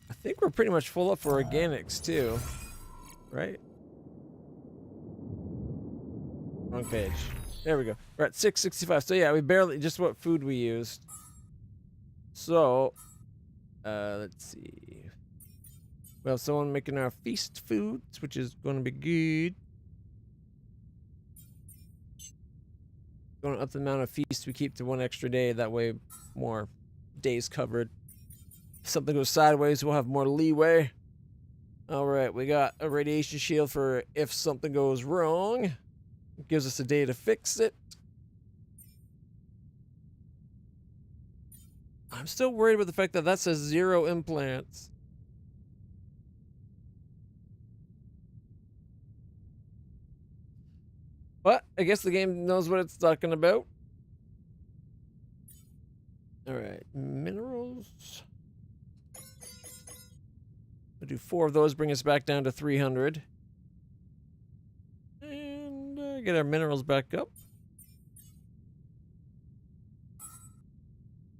I think we're pretty much full up for organics too, right? Wrong page. There we go. We're at 665. So yeah, we barely, just what food we used. So, let's see. We have someone making our feast foods, which is going to be good. Going to up the amount of feast we keep to 1 extra day. That way, more days covered. If something goes sideways, we'll have more leeway. All right, we got a radiation shield for if something goes wrong. It gives us a day to fix it. I'm still worried about the fact that says 0 implants. But I guess the game knows what it's talking about. Alright, minerals. We'll do 4 of those, bring us back down to 300. get our minerals back up.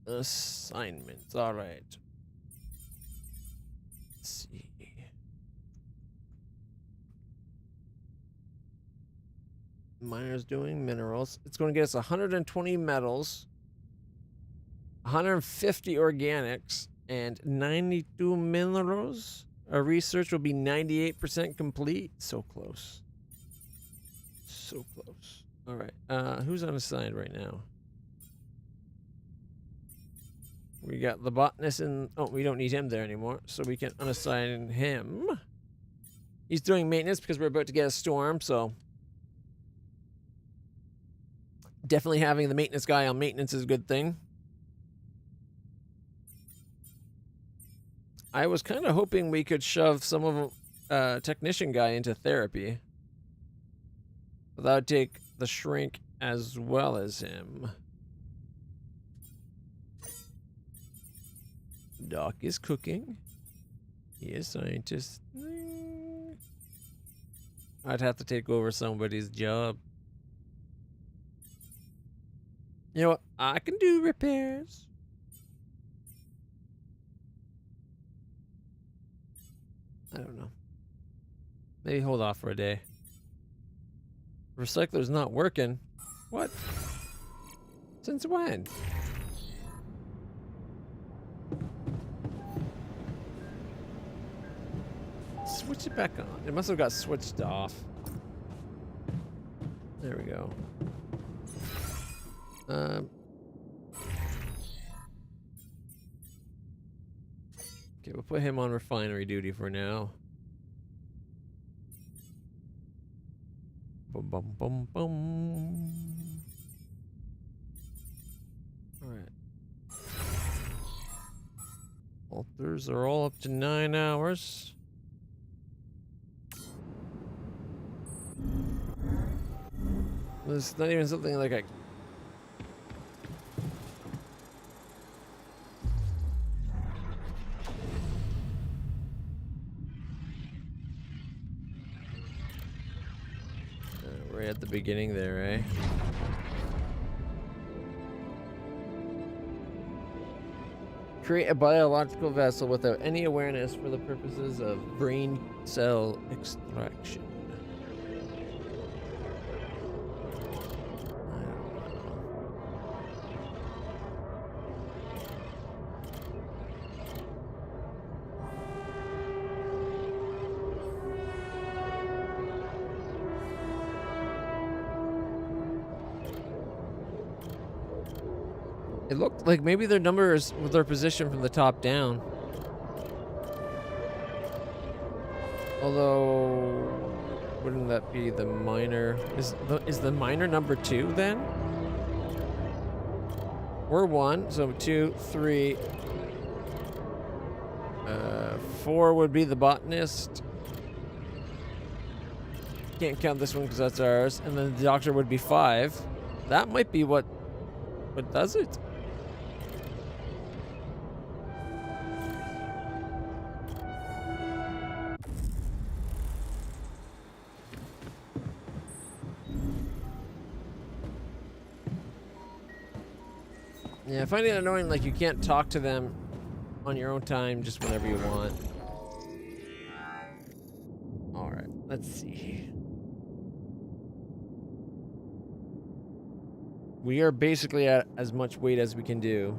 Assignments. All right. Let's see. Miners doing minerals. It's going to get us 120 metals, 150 organics, and 92 minerals. Our research will be 98% complete. So close. So close. All right. Who's unassigned right now? We got the botanist in... Oh, we don't need him there anymore, so we can unassign him. He's doing maintenance because we're about to get a storm, so... Definitely having the maintenance guy on maintenance is a good thing. I was kind of hoping we could shove some of technician guy into therapy. But that would take the shrink as well as him. Doc is cooking. He is scientist. I'd have to take over somebody's job. You know what? I can do repairs. I don't know. Maybe hold off for a day. Recycler's not working. What? Since when? Switch it back on. It must have got switched off. There we go. Okay, we'll put him on refinery duty for now. Bum bum bum bum. Alright. Alters are all up to 9 hours. There's not even something like a... Right at the beginning there, eh? Create a biological vessel without any awareness for the purposes of brain cell extraction. It looked like maybe their numbers with their position from the top down. Although, wouldn't that be the miner? Is the miner number 2 then? We're 1, so 2, 3. 4 would be the botanist. Can't count this one because that's ours. And then the doctor would be 5. That might be what does it. Yeah, I find it annoying, like, you can't talk to them on your own time just whenever you want. Alright, let's see. We are basically at as much weight as we can do.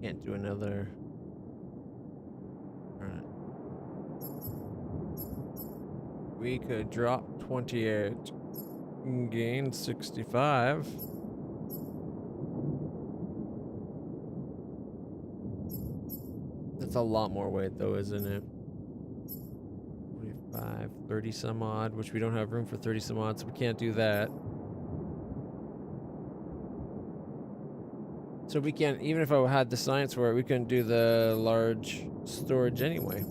Can't do another. Alright. We could drop 28, gain 65. That's a lot more weight though, isn't it? 5, 30 some odd, which we don't have room for 30 some odd, so we can't do that. So we can't, even if I had the science for it, we couldn't do the large storage anyway.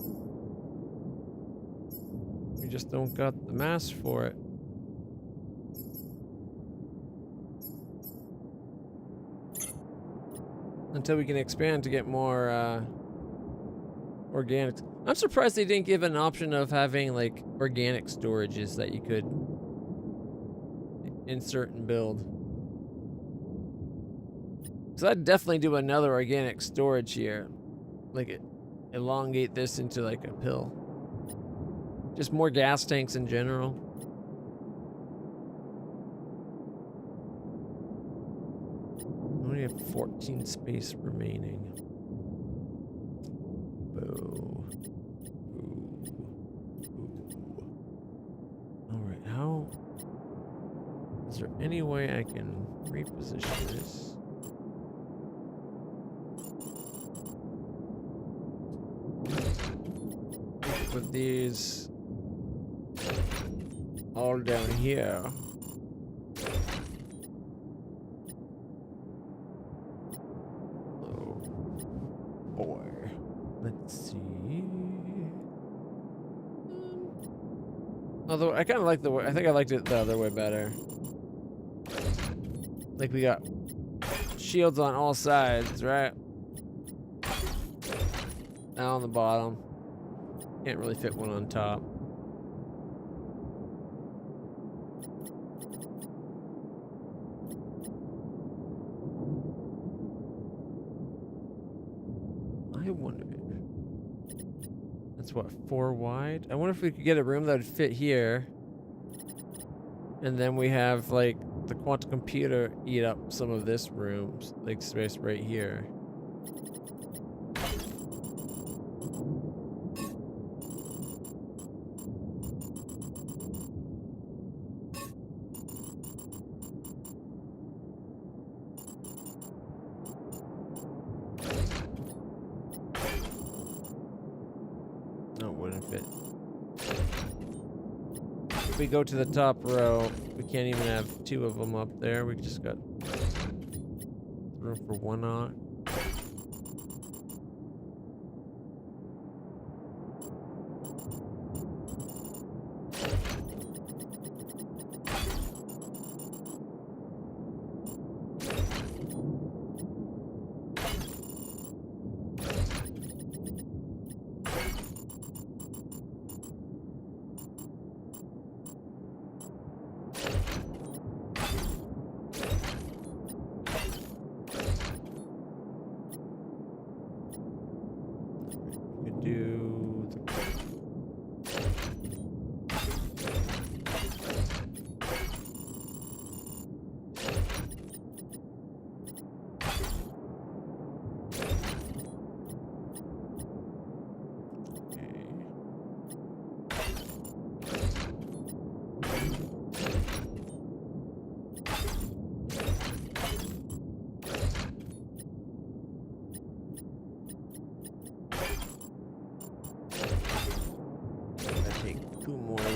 We just don't got the mass for it. Until we can expand to get more organics. I'm surprised they didn't give an option of having like organic storages that you could insert and build. So I'd definitely do another organic storage here. Like elongate this into like a pill. Just more gas tanks in general. We only have 14 space remaining. Boo. Alright, how... Is there any way I can reposition this? Put these all down here. Oh boy. Let's see. Although I kind of like the way, I think I liked it the other way better. Like we got shields on all sides, right? Down on the bottom. Can't really fit one on top. I wonder. That's what, 4 wide? I wonder if we could get a room that would fit here. And then we have like the quantum computer eat up some of this room, like space right here. If we go to the top row, we can't even have 2 of them up there. We just got room for 1 on.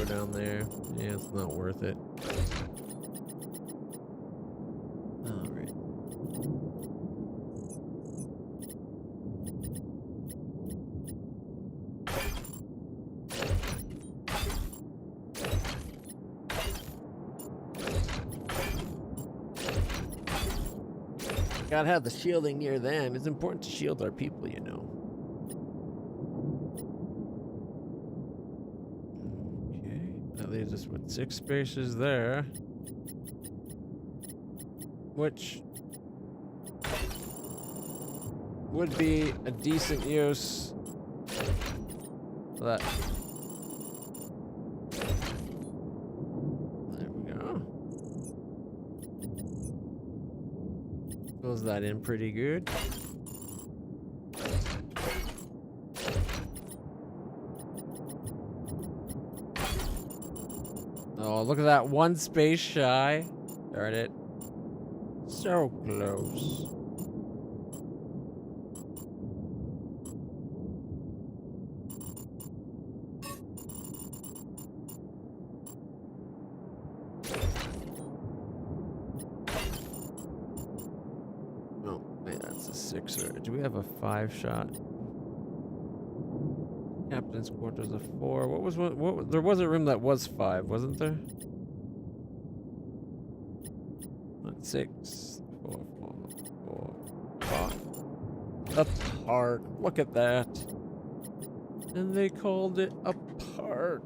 Down there. Yeah, it's not worth it. Alright. Gotta have the shielding near them. It's important to shield our people, you know. Leaves us with 6 spaces there, which would be a decent use for that. There we go. Fills that in pretty good. Oh, look at that, 1 space shy. Darn it. So close. Wait, that's a 6er. Do we have a 5-shot? Captain's quarters a 4. What was one? What? There was a room that was 5, wasn't there? 6, 4, 4, 4, 5. A park. Look at that. And they called it a park.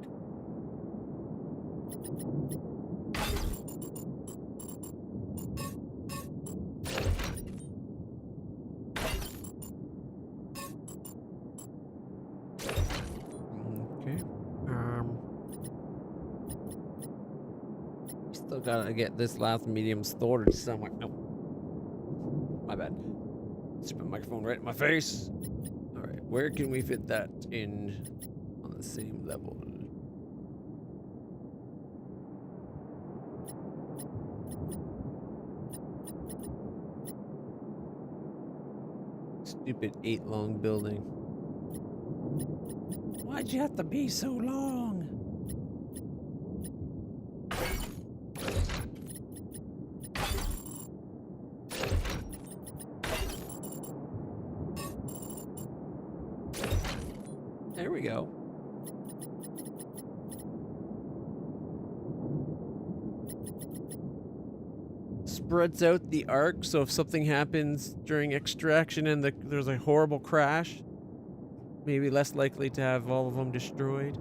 Okay. Still gotta get this last medium storage somewhere. Nope. My bad. Stupid microphone right in my face. Alright, where can we fit that in on the same level? Stupid 8-long building. Why'd you have to be so long? There we go. Spreads out the arc, so if something happens during extraction and there's a horrible crash, maybe less likely to have all of them destroyed.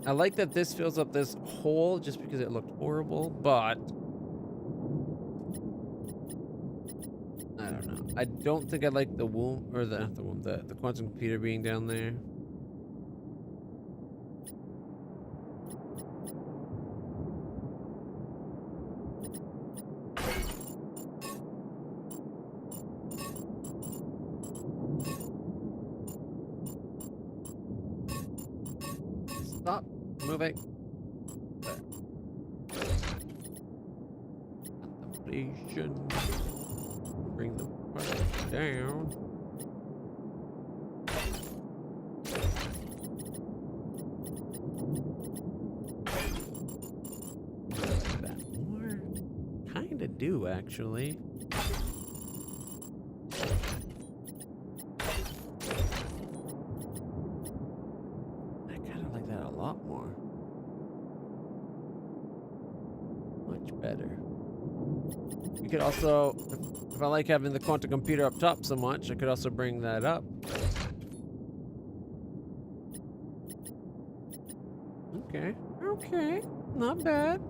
I like that this fills up this hole just because it looked horrible, but I don't know. I don't think I like the womb, or the quantum computer being down there. Stop moving. Contemplation. Bring the part down. That more? Kinda do, actually. Could also, if I like having the quantum computer up top so much, I could also bring that up. Okay, okay, not bad.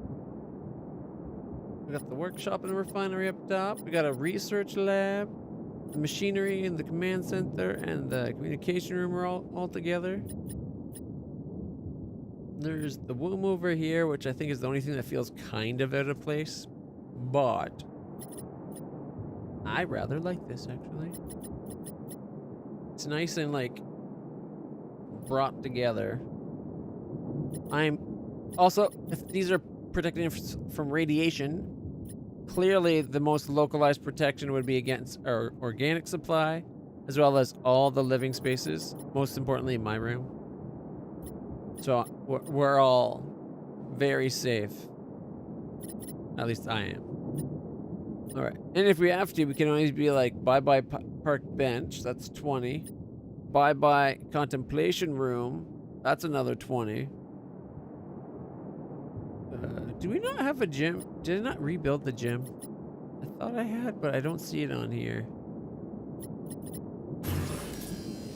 We got the workshop and the refinery up top. We got a research lab, the machinery and the command center, and the communication room are all together. There's the womb over here, which I think is the only thing that feels kind of out of place, but I rather like this, actually. It's nice and, like, brought together. I'm also, if these are protecting from radiation, clearly the most localized protection would be against our organic supply, as well as all the living spaces, most importantly my room. So we're all very safe. At least I am. Alright, and if we have to, we can always be like, bye-bye park bench, that's 20. Bye-bye contemplation room, that's another 20. Do we not have a gym? Did I not rebuild the gym? I thought I had, but I don't see it on here.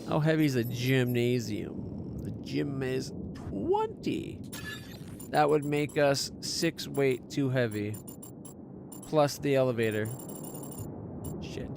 How heavy is a gymnasium? The gym is 20. That would make us 6 weight too heavy. Plus the elevator. Shit.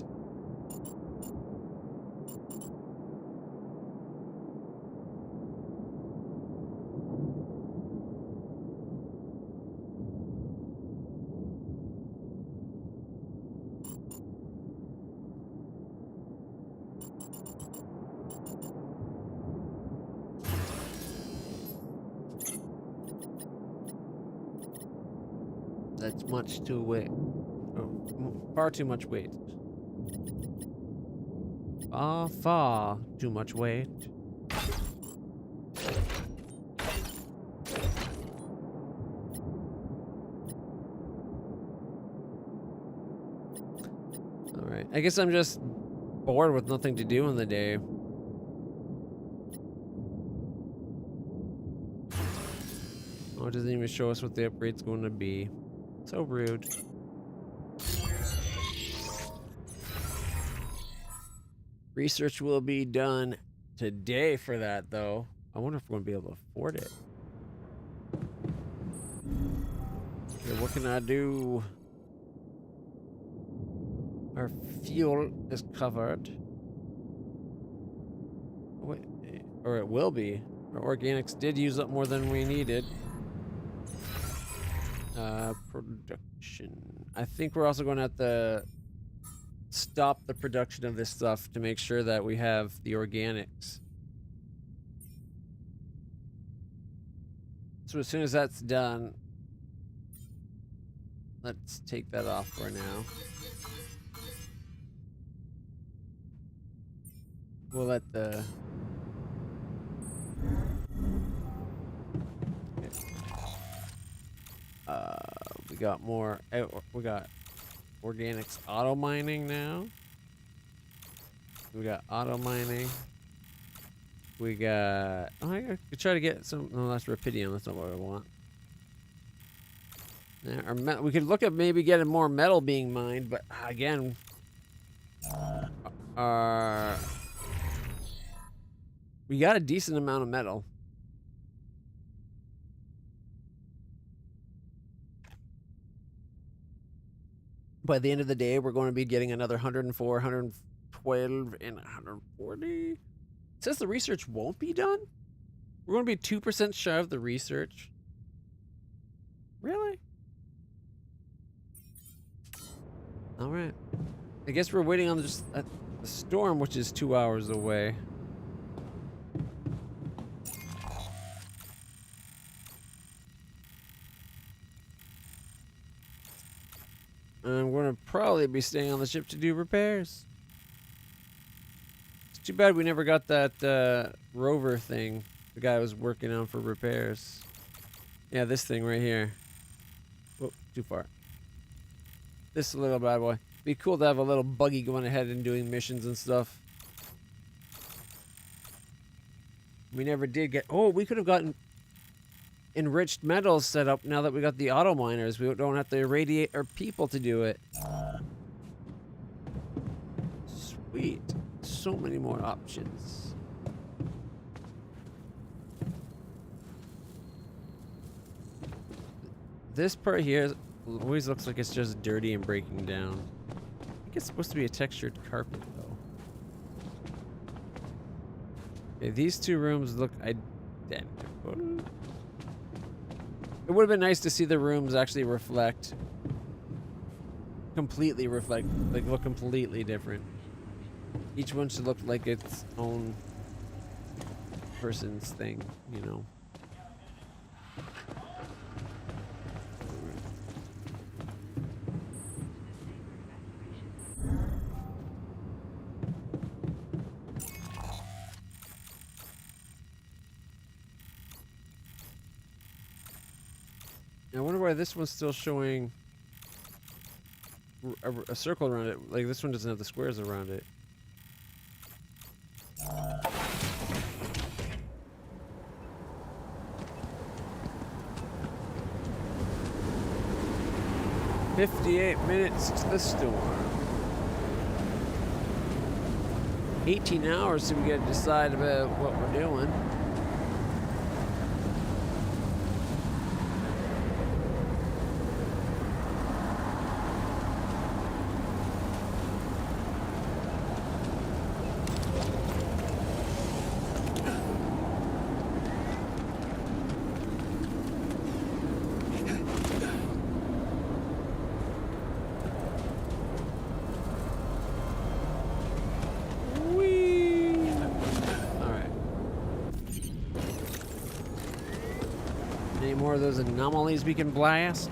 That's much too weight. Oh, far too much weight. Far too much weight. Alright. I guess I'm just bored with nothing to do in the day. Oh, it doesn't even show us what the upgrade's going to be. So rude. Research will be done today for that, though. I wonder if we're going to be able to afford it. Okay, what can I do? Our fuel is covered. Wait, or it will be. Our organics did use up more than we needed. Production. I think we're also going to have to stop the production of this stuff to make sure that we have the organics. So as soon as that's done, let's take that off for now. We'll let the... we got more... we got organics auto mining now. We got auto mining. We got... Oh, I could try to get some... No, that's rubidium. That's not what I want. Yeah, we could look at maybe getting more metal being mined, but again... we got a decent amount of metal. By the end of the day, we're going to be getting another 104, 112, and 140. It says the research won't be done? We're going to be 2% shy of the research. Really? All right. I guess we're waiting on just the storm, which is 2 hours away. I'm going to probably be staying on the ship to do repairs. It's too bad we never got that rover thing the guy was working on for repairs. Yeah, this thing right here. Whoop, too far. This little bad boy. Be cool to have a little buggy going ahead and doing missions and stuff. We never did get... Oh, we could have gotten enriched metals set up now that we got the auto miners. We don't have to irradiate our people to do it. Sweet. So many more options. This part here always looks like it's just dirty and breaking down. I think it's supposed to be a textured carpet though. Okay, these two rooms look identical. It would have been nice to see the rooms actually reflect. Completely reflect. Like, look completely different. Each one should look like its own person's thing, you know. I wonder why this one's still showing a circle around it. Like, this one doesn't have the squares around it. "58 minutes to the storm. 18 hours so we gotta decide about what we're doing." More of those anomalies we can blast.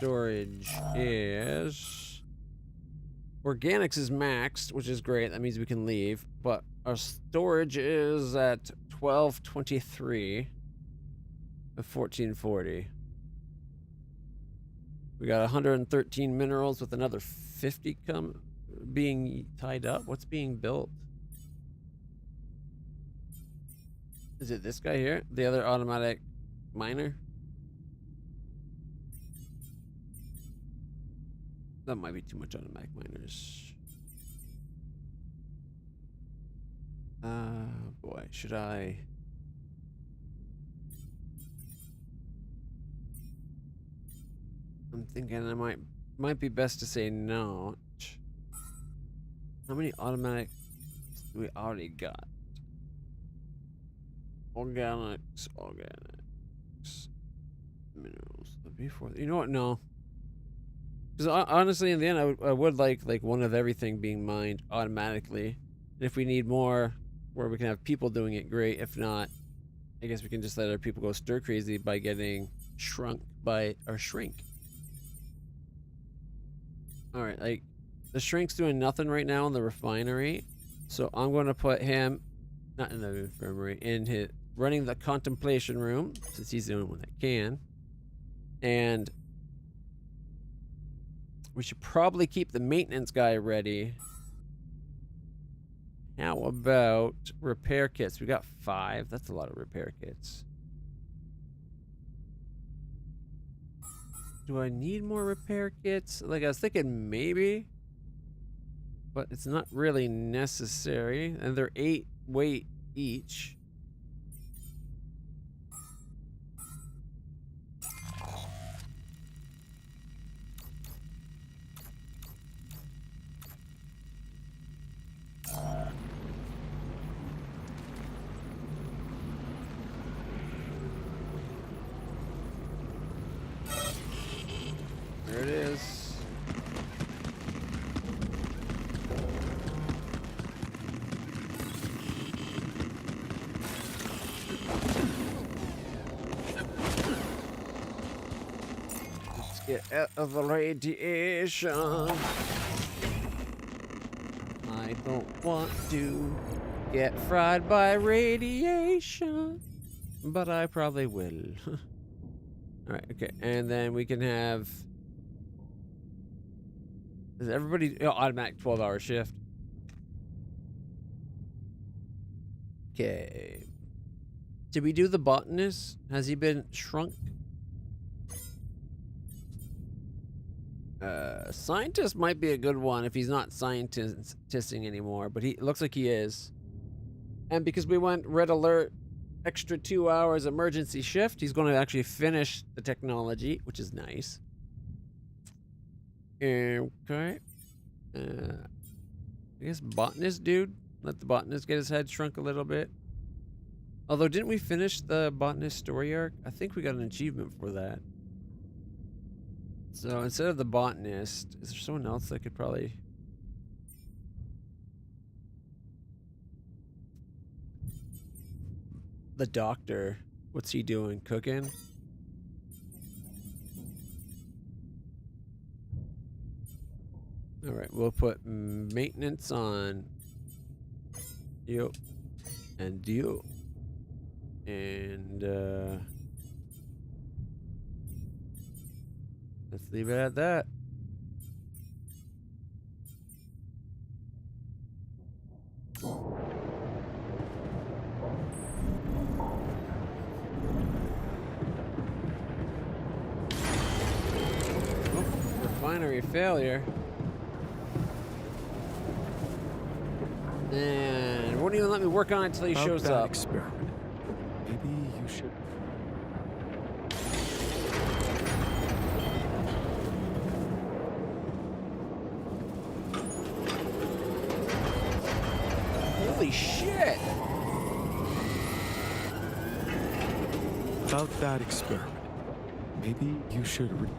storage is... Organics is maxed, which is great. That means we can leave. But our storage is at 1223 of 1440. We got 113 minerals with another 50 being tied up. What's being built? Is it this guy here? The other automatic miner? That might be too much automatic miners. Boy, should I... I'm thinking I might be best to say no. How many automatics do we already got? Organics, minerals. Before, you know what? No. Because honestly, in the end, I would like one of everything being mined automatically. And if we need more, where we can have people doing it, great. If not, I guess we can just let our people go stir crazy by getting shrunk by our shrink. All right, like the shrink's doing nothing right now in the refinery, so I'm going to put him, not in the infirmary, in his running the contemplation room since he's the only one that can, and we should probably keep the maintenance guy ready. How about repair kits? We got 5. That's a lot of repair kits. Do I need more repair kits? Like, I was thinking maybe, but it's not really necessary. And they're 8 weight each. There it is. Let's get out of the radiation. I don't want to get fried by radiation, but I probably will. Alright, okay, and then we can have... Is everybody... Oh, automatic 12-hour shift. Okay. Did we do the botanist? Has he been shrunk? Scientist might be a good one if he's not scientisting anymore, but he looks like he is. And because we went red alert, extra 2 hours emergency shift, he's going to actually finish the technology, which is nice. Okay. I guess botanist dude. Let the botanist get his head shrunk a little bit. Although, didn't we finish the botanist story arc? I think we got an achievement for that. So instead of the botanist, is there someone else that could probably... The doctor. What's he doing? Cooking? Alright, we'll put maintenance on you and you. And let's leave it at that. Refinery failure. And won't even let me work on it until he shows up. Experiment. Maybe you should. Holy shit! About that experiment. Maybe you should.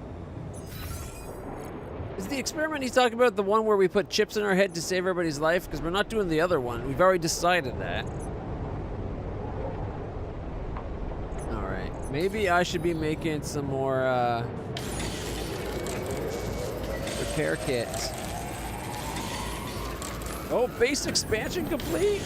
Is the experiment he's talking about the one where we put chips in our head to save everybody's life? Because we're not doing the other one. We've already decided that. Alright. Maybe I should be making some more repair kit. Oh, base expansion complete.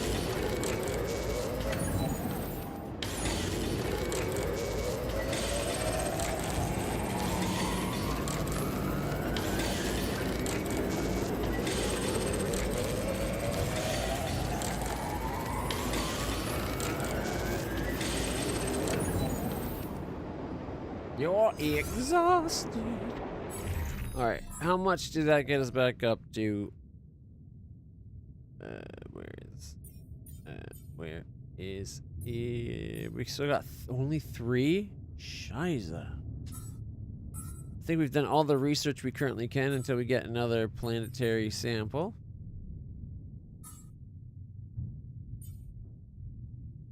You're exhausted. Alright, how much did that get us back up to? Where is it? We still got only 3? Shiza. I think we've done all the research we currently can until we get another planetary sample.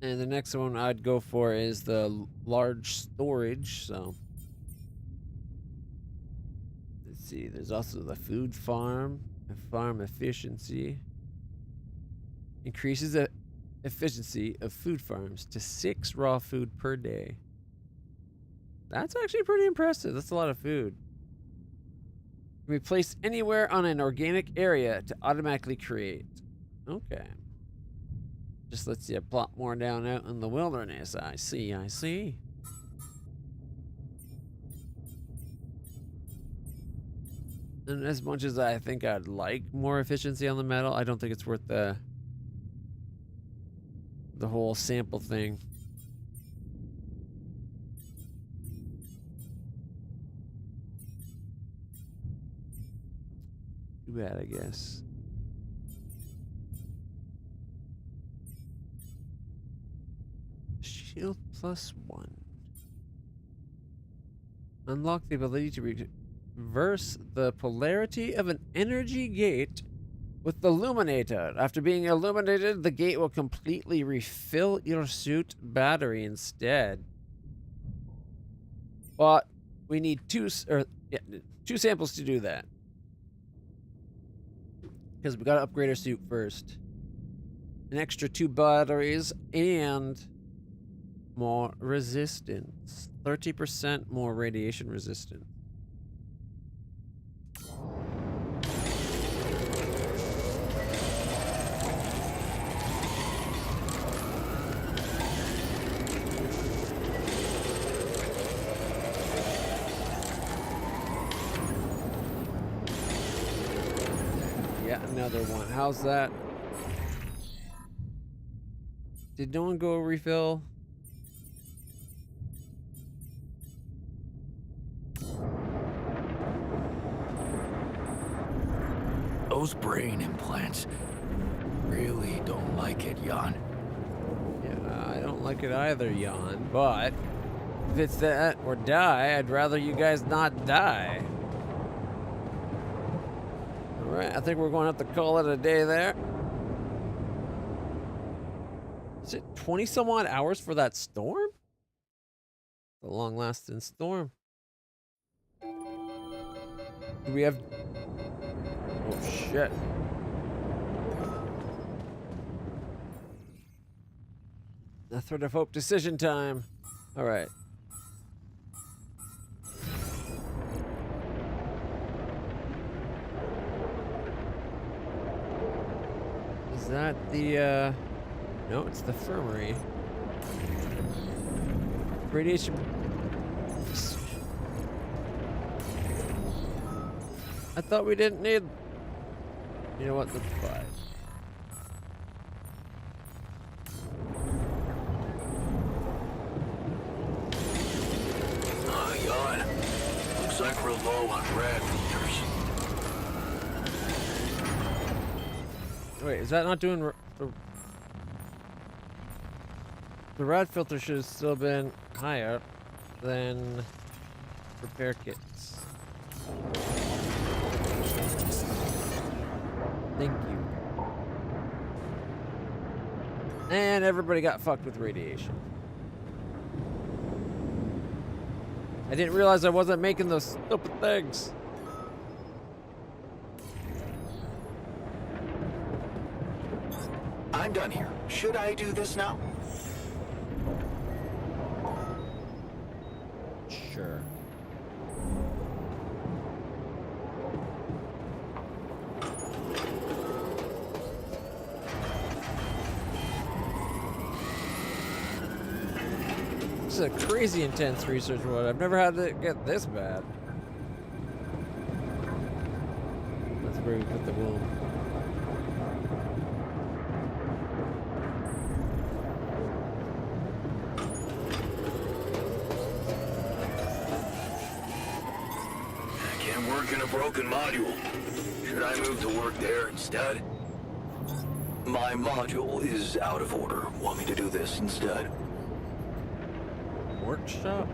And the next one I'd go for is the large storage, so. Let's see, there's also the food farm, and farm efficiency. Increases the efficiency of food farms to 6 raw food per day. That's actually pretty impressive. That's a lot of food. Can be placed anywhere on an organic area to automatically create. Okay. Just lets you plop more down out in the wilderness. I see, I see. And as much as I think I'd like more efficiency on the metal, I don't think it's worth the whole sample thing. Too bad, I guess. Shield +1. Unlock the ability to reverse the polarity of an energy gate with the Illuminator. After being illuminated, the gate will completely refill your suit battery instead. But we need two samples to do that. Because we gotta upgrade our suit first. An extra 2 batteries and more resistance. 30% more radiation resistance. Yeah, another one. How's that? Did no one go refill? Those brain implants really don't like it, Jan. Yeah, I don't like it either, Jan, but if it's that or die, I'd rather you guys not die. Alright, I think we're going to have to call it a day there. Is it 20 some odd hours for that storm? The long lasting storm. Do we have... Oh shit. The threat of hope decision time. Alright. Is that the no, it's the infirmary. Radiation. I thought we didn't need. You know what? Let's buy. Jan. Looks like we're low on rad filters. Wait, is that not doing the rad filter should have still been higher than repair kits. Thank you. And everybody got fucked with radiation. I didn't realize I wasn't making those stupid things. I'm done here. Should I do this now? Sure. is a crazy intense research one. I've never had it get this bad. That's where we put the wound. I can't work in a broken module. Should I move to work there instead? My module is out of order. Want me to do this instead? Workshop?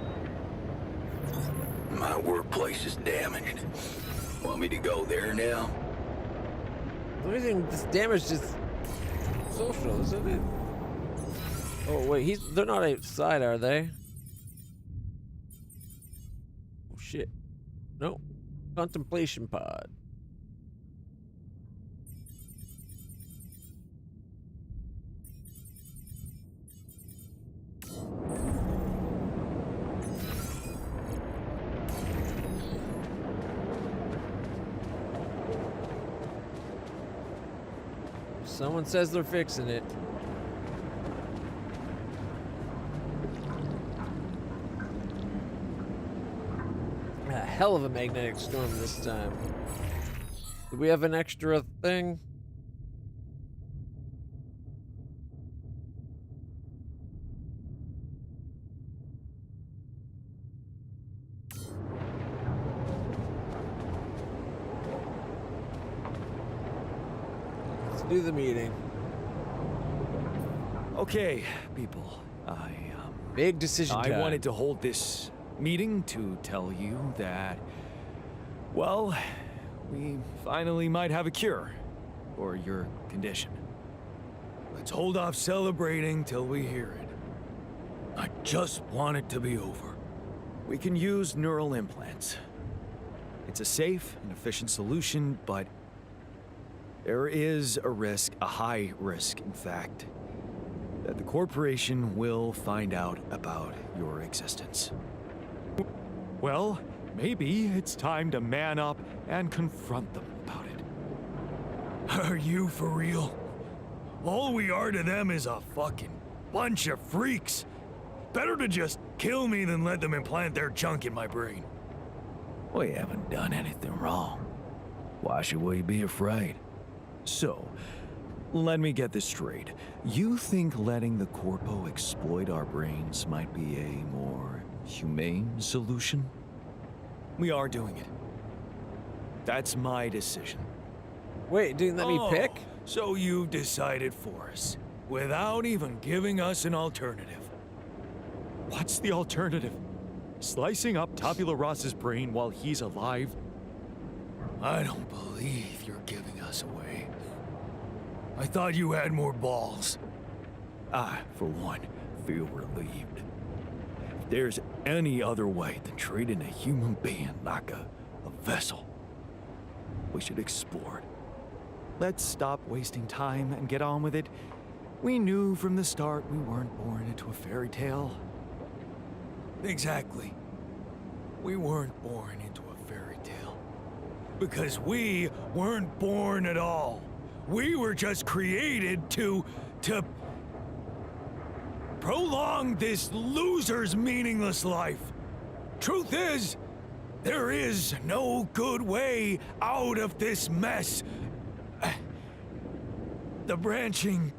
My workplace is damaged. Want me to go there now? The only thing that's damaged is social, isn't it? Oh wait, they're not outside, are they? Oh shit. No. Contemplation pod. Someone says they're fixing it. A hell of a magnetic storm this time. Do we have an extra thing? Let's do the meeting. Okay, people. Big decision time. I wanted to hold this meeting to tell you that, well, we finally might have a cure for your condition. Let's hold off celebrating till we hear it. I just want it to be over. We can use neural implants. It's a safe and efficient solution, but there is a risk, a high risk, in fact, that the corporation will find out about your existence. Well, maybe it's time to man up and confront them about it. Are you for real? All we are to them is a fucking bunch of freaks. Better to just kill me than let them implant their junk in my brain. We haven't done anything wrong. Why should we be afraid? So, let me get this straight. You think letting the Corpo exploit our brains might be a more humane solution? We are doing it. That's my decision. Wait, didn't let me pick? So you've decided for us, without even giving us an alternative. What's the alternative? Slicing up Tabula Rasa's brain while he's alive? I don't believe you're giving us away. I thought you had more balls. I, for one, feel relieved. If there's any other way than treating a human being like a vessel, we should explore it. Let's stop wasting time and get on with it. We knew from the start we weren't born into a fairy tale. Exactly. We weren't born into a fairy tale. Because we weren't born at all. We were just created to prolong this loser's meaningless life. Truth is, there is no good way out of this mess. The branching...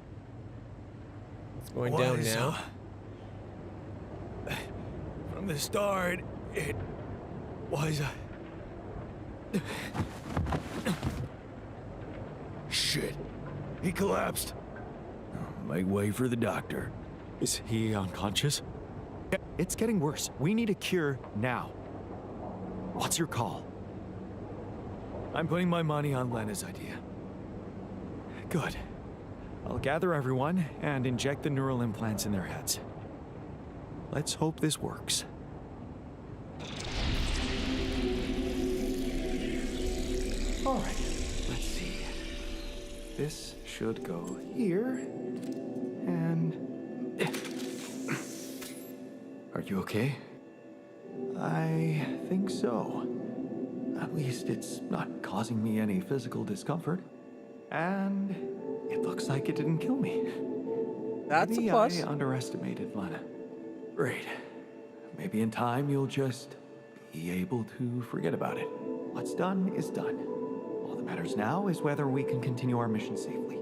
It's going down now. From the start, it was... Shit. He collapsed. Make way for the doctor. Is he unconscious? It's getting worse. We need a cure now. What's your call? I'm putting my money on Lena's idea. Good. I'll gather everyone and inject the neural implants in their heads. Let's hope this works. All right, let's see. This should go here, and... Are you okay? I think so. At least it's not causing me any physical discomfort. And it looks like it didn't kill me. That's Maybe a plus. I underestimated Lena. Great. Maybe in time you'll just be able to forget about it. What's done is done. All that matters now is whether we can continue our mission safely.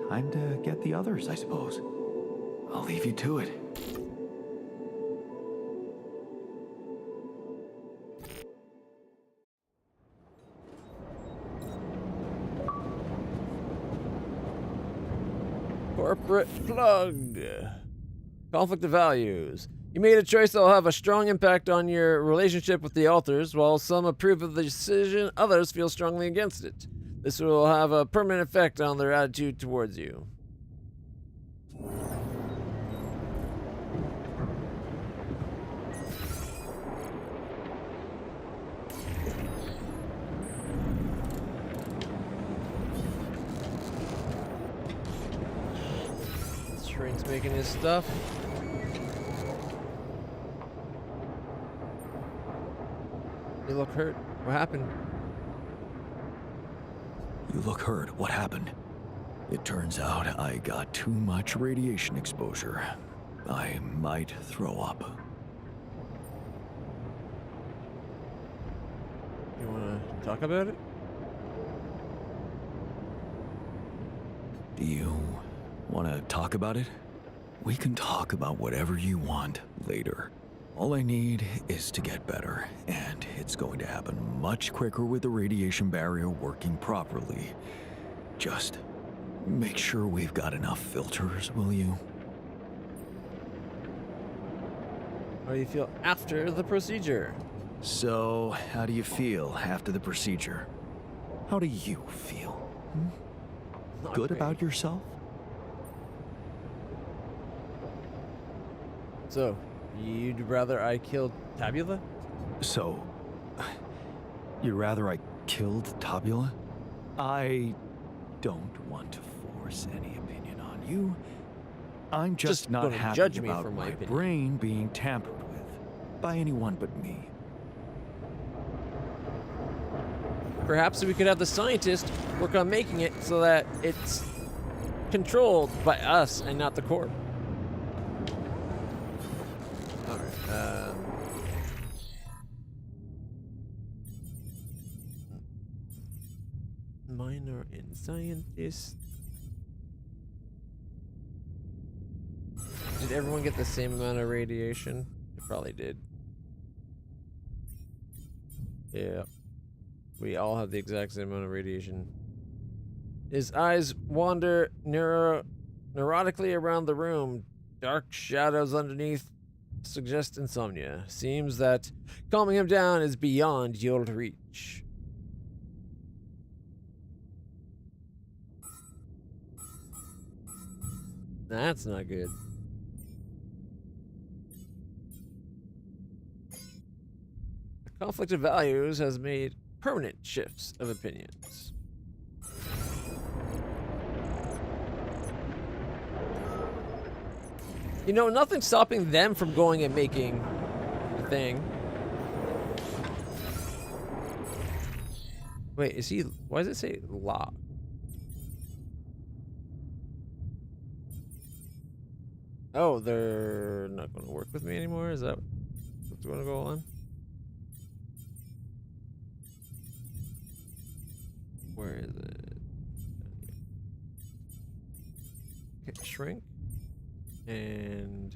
Time to get the others, I suppose. I'll leave you to it. Corporate plug. Conflict of values. You made a choice that will have a strong impact on your relationship with the alters. While some approve of the decision, others feel strongly against it. This will have a permanent effect on their attitude towards you. Shrink's making his stuff. You look hurt. What happened? You look hurt. What happened? It turns out I got too much radiation exposure. I might throw up. You want to talk about it? Do you want to talk about it? We can talk about whatever you want later. All I need is to get better, and it's going to happen much quicker with the radiation barrier working properly. Just make sure we've got enough filters, will you? How do you feel after the procedure? So, how do you feel after the procedure? How do you feel? Not Good great. about yourself? So, you'd rather I killed Tabula? So, you'd rather I killed Tabula? I don't want to force any opinion on you. I'm just not gonna happy judge me about for my my opinion. brain being tampered with by anyone but me. Perhaps we could have the scientist work on making it so that it's controlled by us and not the Corp. Alright, minor and scientist. Did everyone get the same amount of radiation? They probably did. Yeah. We all have the exact same amount of radiation. His eyes wander neurotically around the room. Dark shadows underneath suggest insomnia. Seems that calming him down is beyond your reach. That's not good. The conflict of values has made permanent shifts of opinions. You know, nothing's stopping them from going and making the thing. Wait, is he... Why does it say lock? Oh, they're not going to work with me anymore? Is that what's going to go on? Where is it? Okay, shrink. And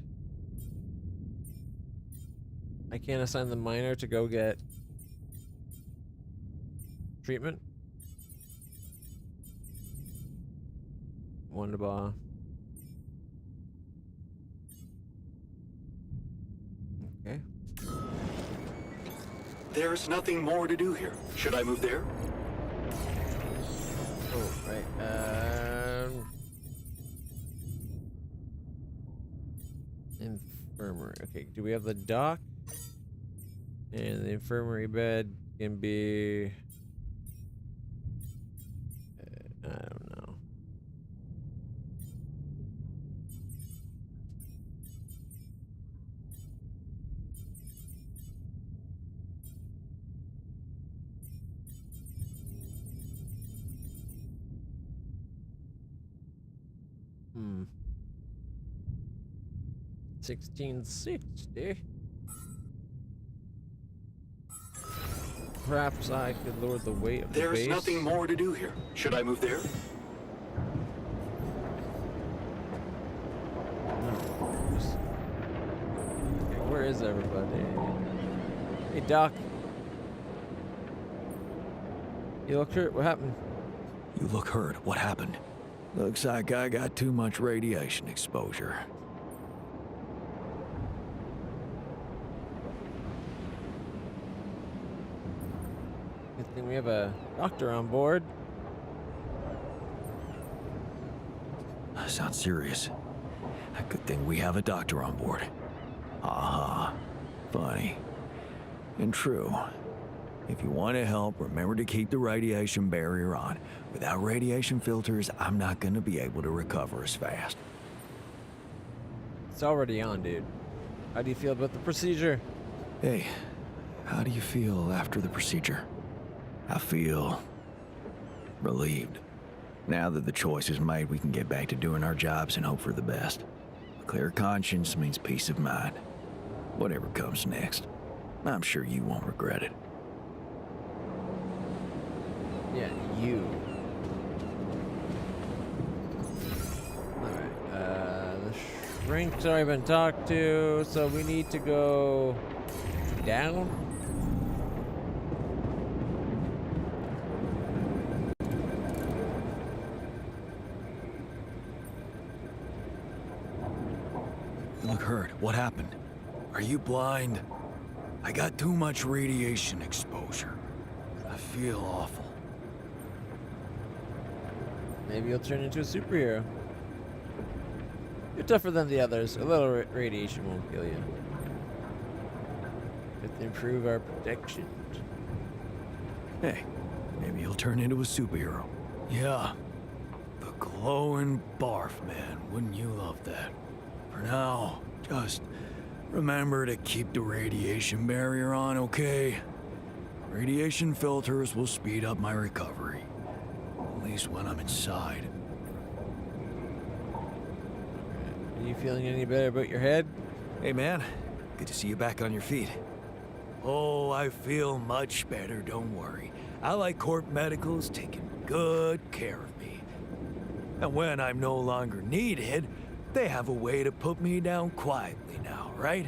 I can't assign the miner to go get treatment. Wonderbar. Okay. There's nothing more to do here. Should I move there? Oh, right. Infirmary. Okay, do we have the dock? And the infirmary bed can be... I don't know. Hmm. 1660. perhaps I could lower the weight of the There's base. nothing more to do here. Should I move there? Okay, where is everybody? Hey, Doc. You look hurt. What happened? You look hurt. What happened? Looks like I got too much radiation exposure. Good thing we have a doctor on board. Sounds serious. Good thing we have a doctor on board. Aha. Funny. And true. If you want to help, remember to keep the radiation barrier on. Without radiation filters, I'm not going to be able to recover as fast. It's already on, dude. How do you feel about the procedure? Hey, how do you feel after the procedure? I feel relieved. Now that the choice is made, we can get back to doing our jobs and hope for the best. A clear conscience means peace of mind. Whatever comes next, I'm sure you won't regret it. Yeah, you. Alright, the shrink's already been talked to, so we need to go down. You look hurt. What happened? Are you blind? I got too much radiation exposure. I feel awful. Maybe you'll turn into a superhero. You're tougher than the others. A little radiation won't kill you. Let's improve our protection. Hey, maybe you'll turn into a superhero. Yeah. The glowing barf, man. Wouldn't you love that? For now, just remember to keep the radiation barrier on, okay? Radiation filters will speed up my recovery. At least when I'm inside. Are you feeling any better about your head? Hey, man. Good to see you back on your feet. Oh, I feel much better, don't worry. Allied Corp Medical's taking good care of me. And when I'm no longer needed, they have a way to put me down quietly now, right?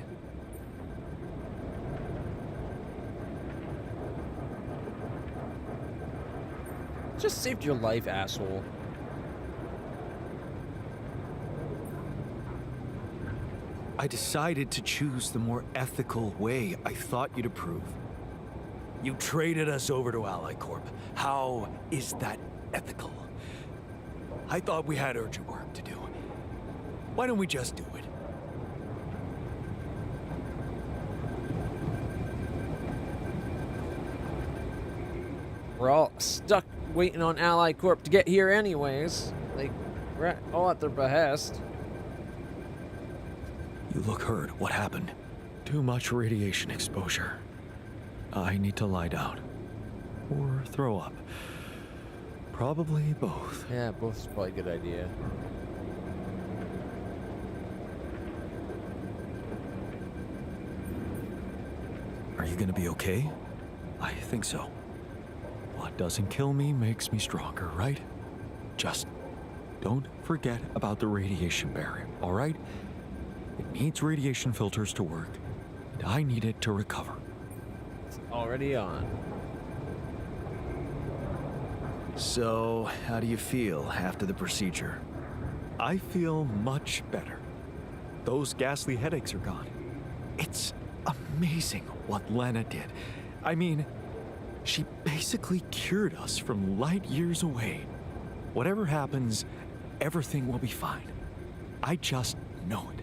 Just saved your life, asshole. I decided to choose the more ethical way I thought you'd approve. You traded us over to Allied Corp. How is that ethical? I thought we had urgent work to do. Why don't we just do it? We're all stuck waiting on Allied Corp to get here anyways. Like, we're all at their behest. You look hurt. What happened? Too much radiation exposure. I need to lie down. Or throw up. Probably both. Yeah, both is probably a good idea. Are you gonna be okay? I think so. What doesn't kill me makes me stronger, right? Just don't forget about the radiation barrier, all right? It needs radiation filters to work, and I need it to recover. It's already on. So, how do you feel after the procedure? I feel much better. Those ghastly headaches are gone. It's amazing what Lena did. I mean, she basically cured us from light years away. Whatever happens, everything will be fine. I just know it.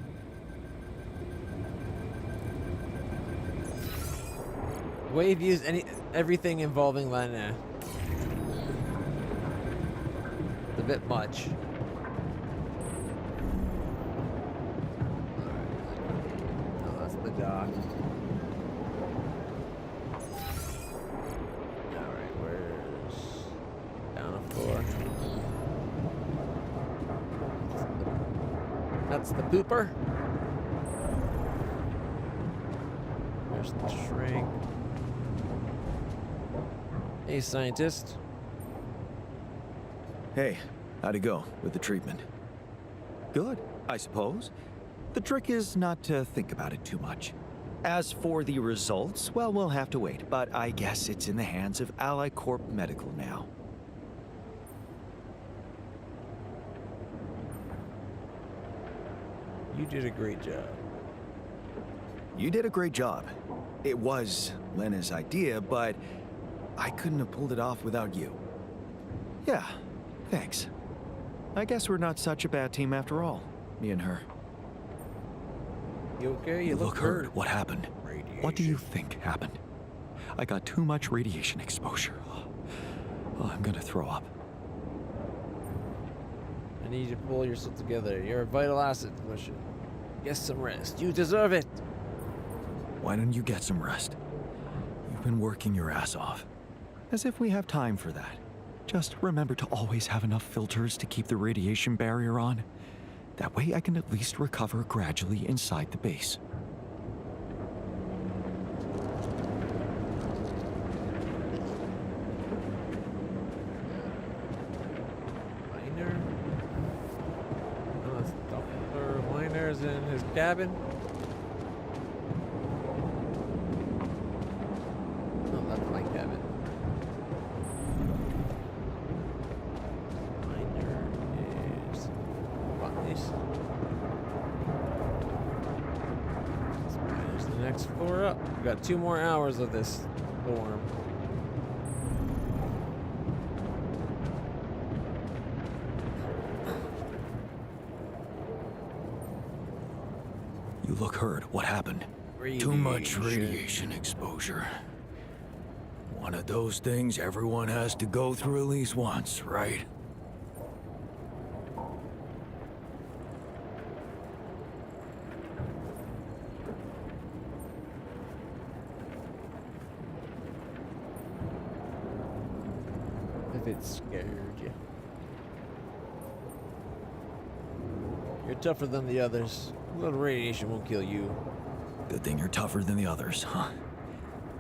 The way you've used everything involving Lena. It's a bit much. Oh, that's the dock. Alright, where's down the floor? That's the pooper. There's the shrink. Hey, scientist. Hey, how'd it go with the treatment? Good, I suppose. The trick is not to think about it too much. As for the results, well, we'll have to wait, but I guess it's in the hands of Ally Corp Medical now. You did a great job. You did a great job. It was Lena's idea, but I couldn't have pulled it off without you. Yeah, thanks. I guess we're not such a bad team after all, me and her. You okay? You look hurt. hurt. What happened? What do you think happened? I got too much radiation exposure. Oh, I'm gonna throw up. I need you to pull yourself together. You're a vital asset to the mission. Get some rest. You deserve it. Why don't you get some rest? You've been working your ass off. As if we have time for that. Just remember to always have enough filters to keep the radiation barrier on. That way I can at least recover gradually inside the base. Miner? Oh, it's Dr. Miner's in his cabin. Oh, that's my cabin. Miner is botanist. There's the next floor up. We got 2 more hours of this storm. You look hurt. What happened? Too much radiation exposure. One of those things everyone has to go through at least once, right? If it scared you. You're tougher than the others. A little radiation won't kill you. Good thing you're tougher than the others, huh?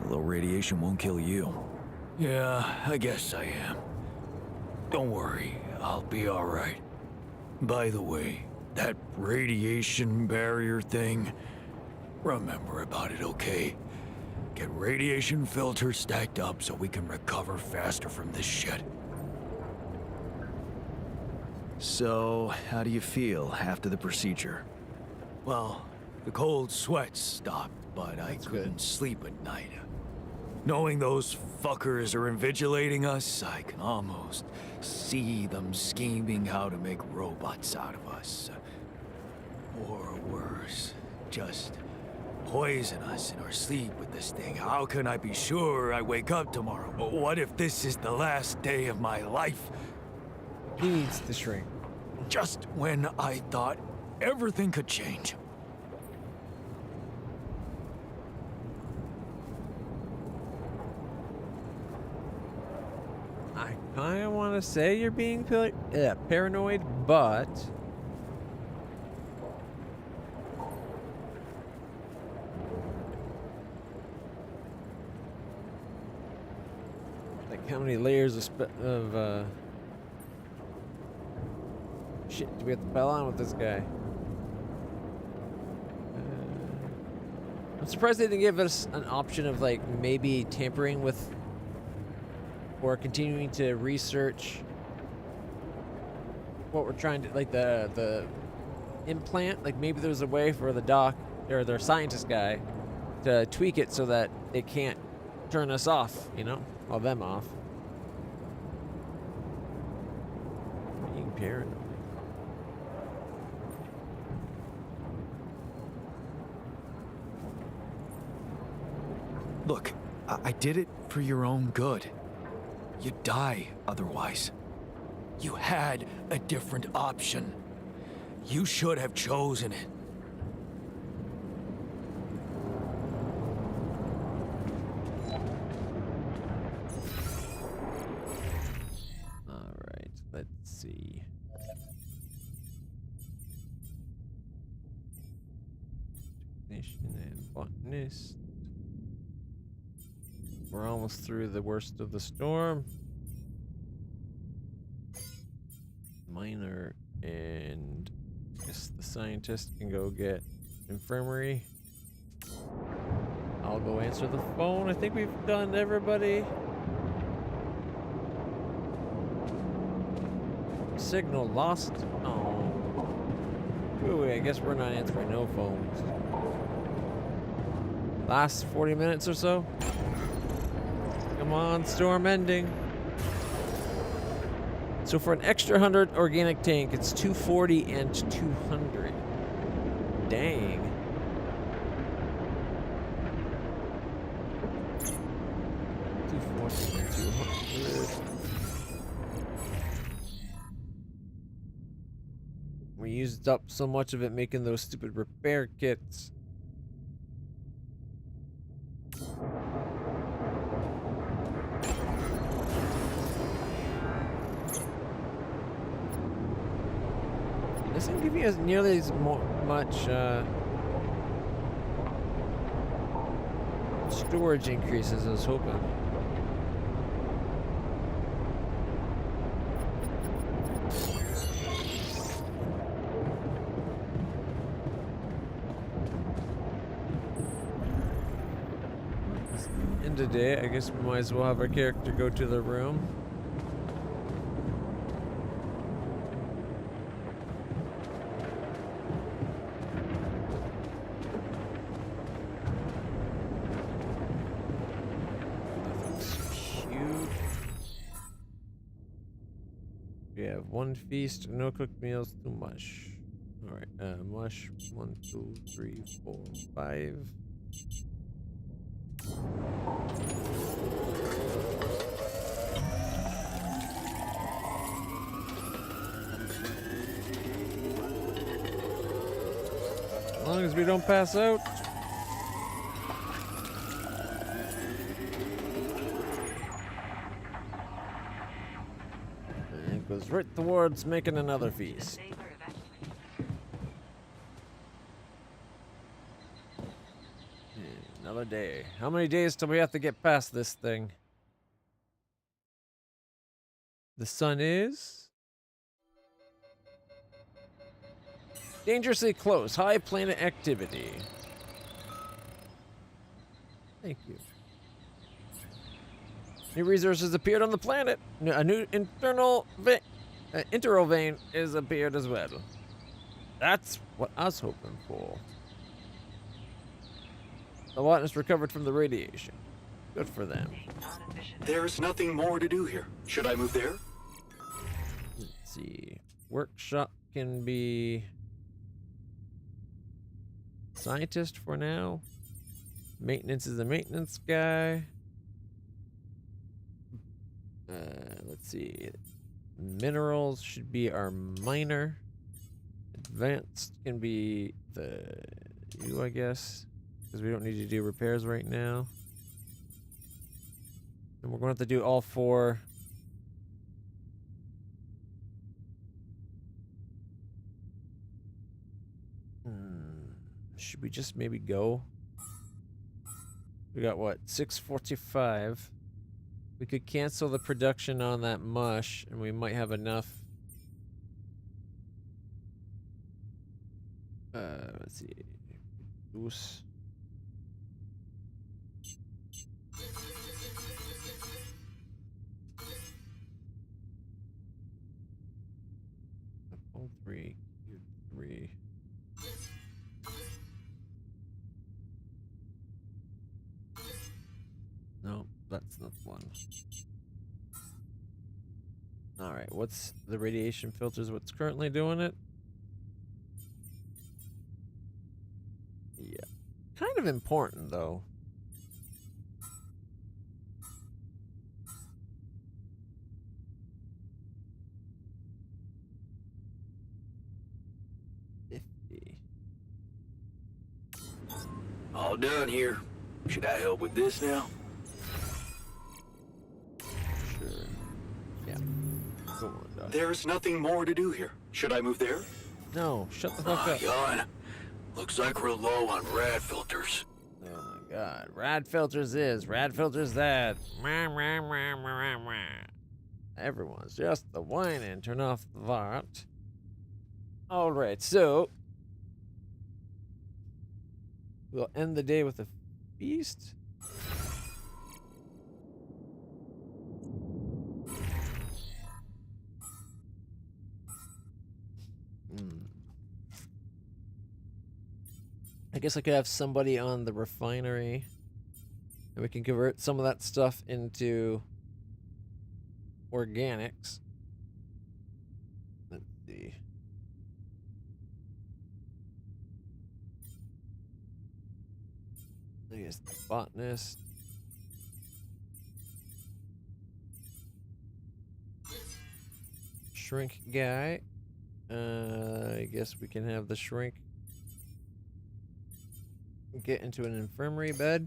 A little radiation won't kill you. Yeah, I guess I am. Don't worry, I'll be alright. By the way, that radiation barrier thing, remember about it, okay? Get radiation filters stacked up so we can recover faster from this shit. So, how do you feel after the procedure? Well, the cold sweats stopped, but I couldn't sleep at night. Knowing those fuckers are invigilating us, I can almost see them scheming how to make robots out of us. Or worse, just poison us in our sleep with this thing. How can I be sure I wake up tomorrow? What if this is the last day of my life? He needs to shrink. Just when I thought everything could change. I kind of want to say you're being paranoid, but like how many layers of shit do we have to pile on with this guy? I'm surprised they didn't give us an option of like maybe tampering with or continuing to research what we're trying to, like the implant. Like maybe there's a way for the doc or their scientist guy to tweak it so that it can't turn us off, you know, or them off. Being paranoid. Look, I did it for your own good. You'd die otherwise. You had a different option. You should have chosen it. All right, let's see. Technician and botanist. We're almost through the worst of the storm. Miner and I guess the scientist can go get infirmary. I'll go answer the phone. I think we've done everybody. Signal lost. Oh. Ooh, I guess we're not answering no phones. Last 40 minutes or so. Come on, storm ending. So for an extra 100 organic tank, it's 240 and 200. Dang. And 200. We used up so much of it making those stupid repair kits. This didn't give you as nearly as much storage increase as I was hoping. End of day, I guess we might as well have our character go to the room. We have one feast, no cooked meals, two mush. Alright, mush, 1, 2, 3, 4, 5. As long as we don't pass out. And it goes right towards making another feast. Another day. How many days till we have to get past this thing? The sun is dangerously close. High planet activity. Thank you. New resources appeared on the planet. A new interral vein has appeared as well. That's what I was hoping for. The Watness recovered from the radiation. Good for them. There's nothing more to do here. Should I move there? Let's see. Workshop can be scientist for now. Maintenance is a maintenance guy. Let's see. Minerals should be our miner. Advanced can be you, I guess. Because we don't need to do repairs right now. And we're going to have to do all 4. Should we just maybe go? We got what? 6:45. We could cancel the production on that mush and we might have enough. Let's see. Goose. All 3. 3. No, that's not one. All right, what's the radiation filters? What's currently doing it? Yeah, kind of important though. All done here. Should I help with this now? Sure. Yeah. Go on, Doc. There's nothing more to do here. Should I move there? No, shut the fuck up. Yawn. Looks like we're low on rad filters. Oh my God. Rad filters is, rad filters that. Everyone's just the whining. Turn off the VART. Alright, so we'll end the day with a feast. I guess I could have somebody on the refinery, and we can convert some of that stuff into organics. Let's see. I guess the botanist. Shrink guy. I guess we can have the shrink get into an infirmary bed.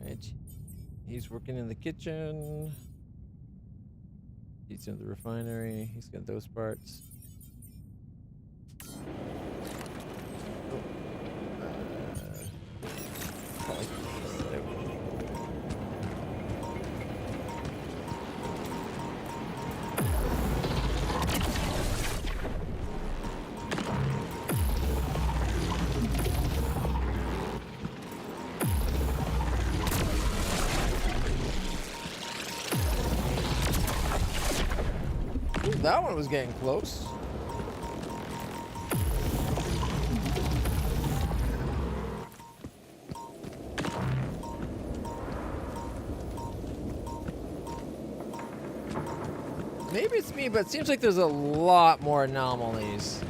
Alright. He's working in the kitchen. He's in the refinery. He's got those parts. That one was getting close. Maybe it's me, but it seems like there's a lot more anomalies.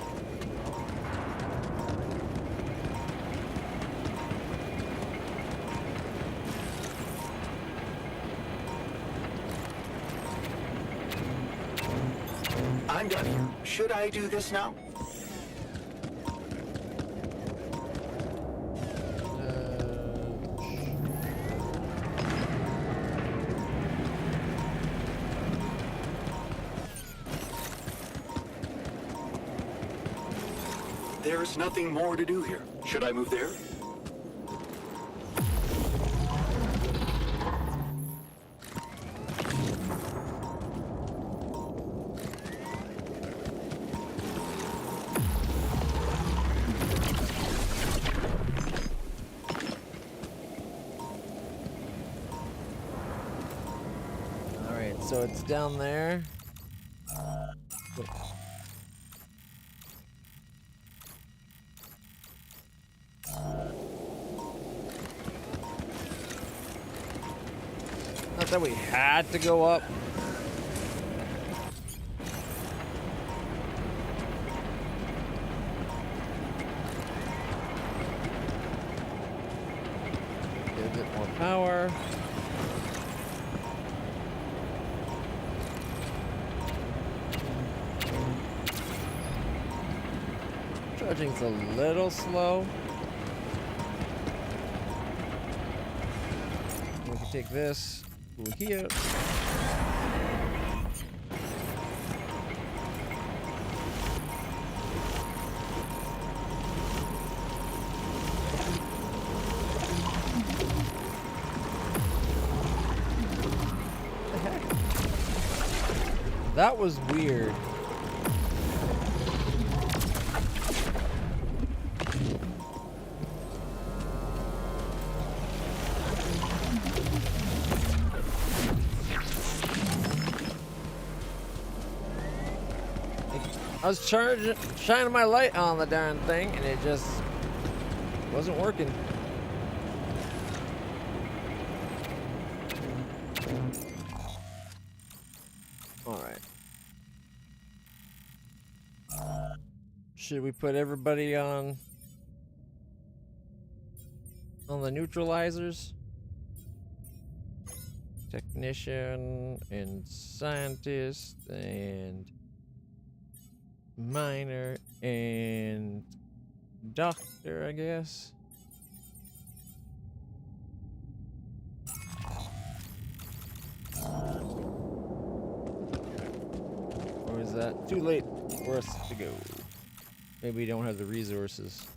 I'm done here. Should I do this now? There's nothing more to do here. Should I move there? So it's down there. Not that we had to go up. power. Charging's a little slow. We can take this over here. That was weird. I was shining my light on the darn thing, and it just wasn't working. Should we put everybody on the neutralizers? Technician and scientist and miner and doctor, I guess. Or is that too late for us to go? Maybe we don't have the resources.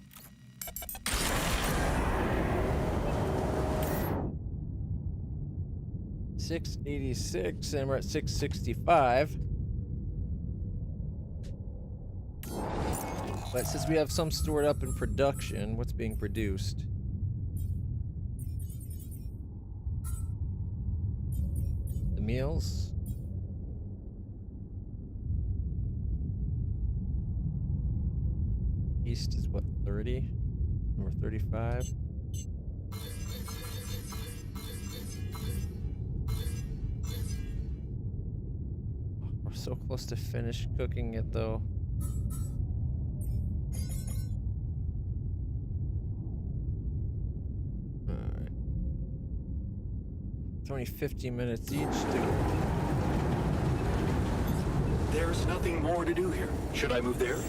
$686, and we're at $665. But since we have some stored up in production, what's being produced? The meals? East is what, 30? Or 35? We're so close to finish cooking it though. Alright. It's only 50 minutes each to... There's nothing more to do here. Should I move there?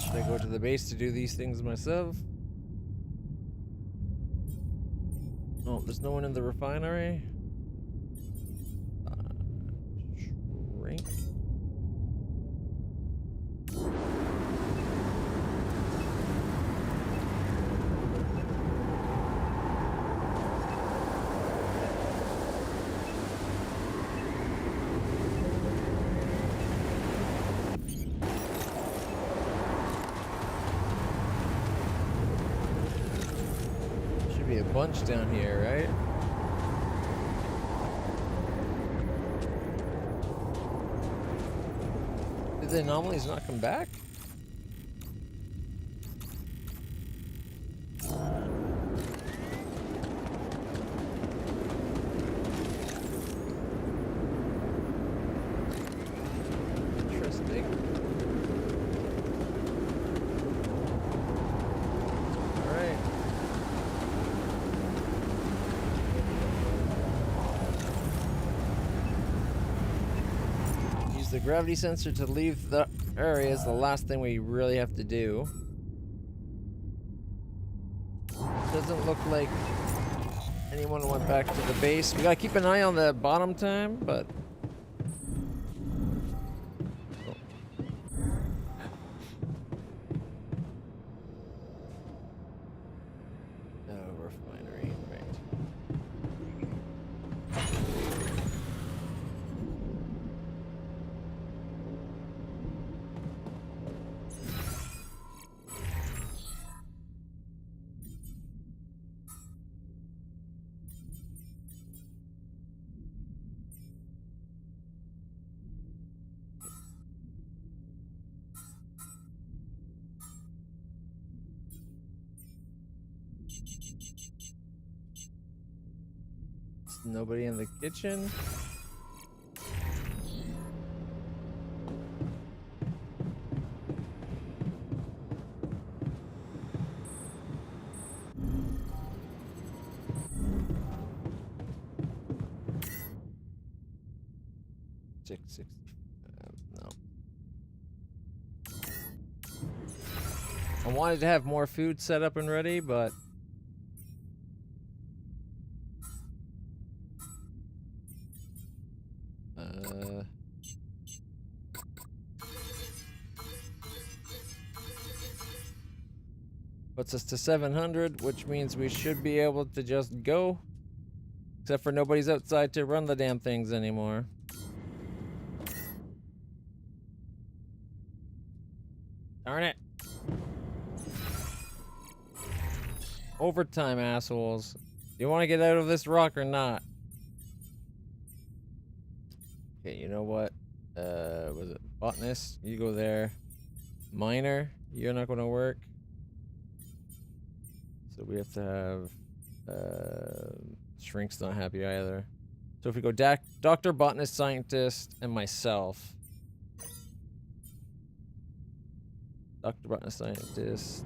Should I go to the base to do these things myself? Oh, there's no one in the refinery? Shrink. Be a bunch down here, right? Did the anomalies not come back? Interesting. All right. The gravity sensor to leave the area is the last thing we really have to do. Doesn't look like anyone went back to the base. We gotta keep an eye on the bottom time, but... Oh, refinery, right. Nobody in the kitchen. Six. No. I wanted to have more food set up and ready, but puts us to 700, which means we should be able to just go. Except for nobody's outside to run the damn things anymore. Darn it. Overtime, assholes. Do you want to get out of this rock or not? Okay, you know what? Was it botanist? You go there. Miner, you're not going to work. So we have to have... Shrink's not happy either. So if we go doctor, botanist, scientist, and myself. Doctor, botanist, scientist.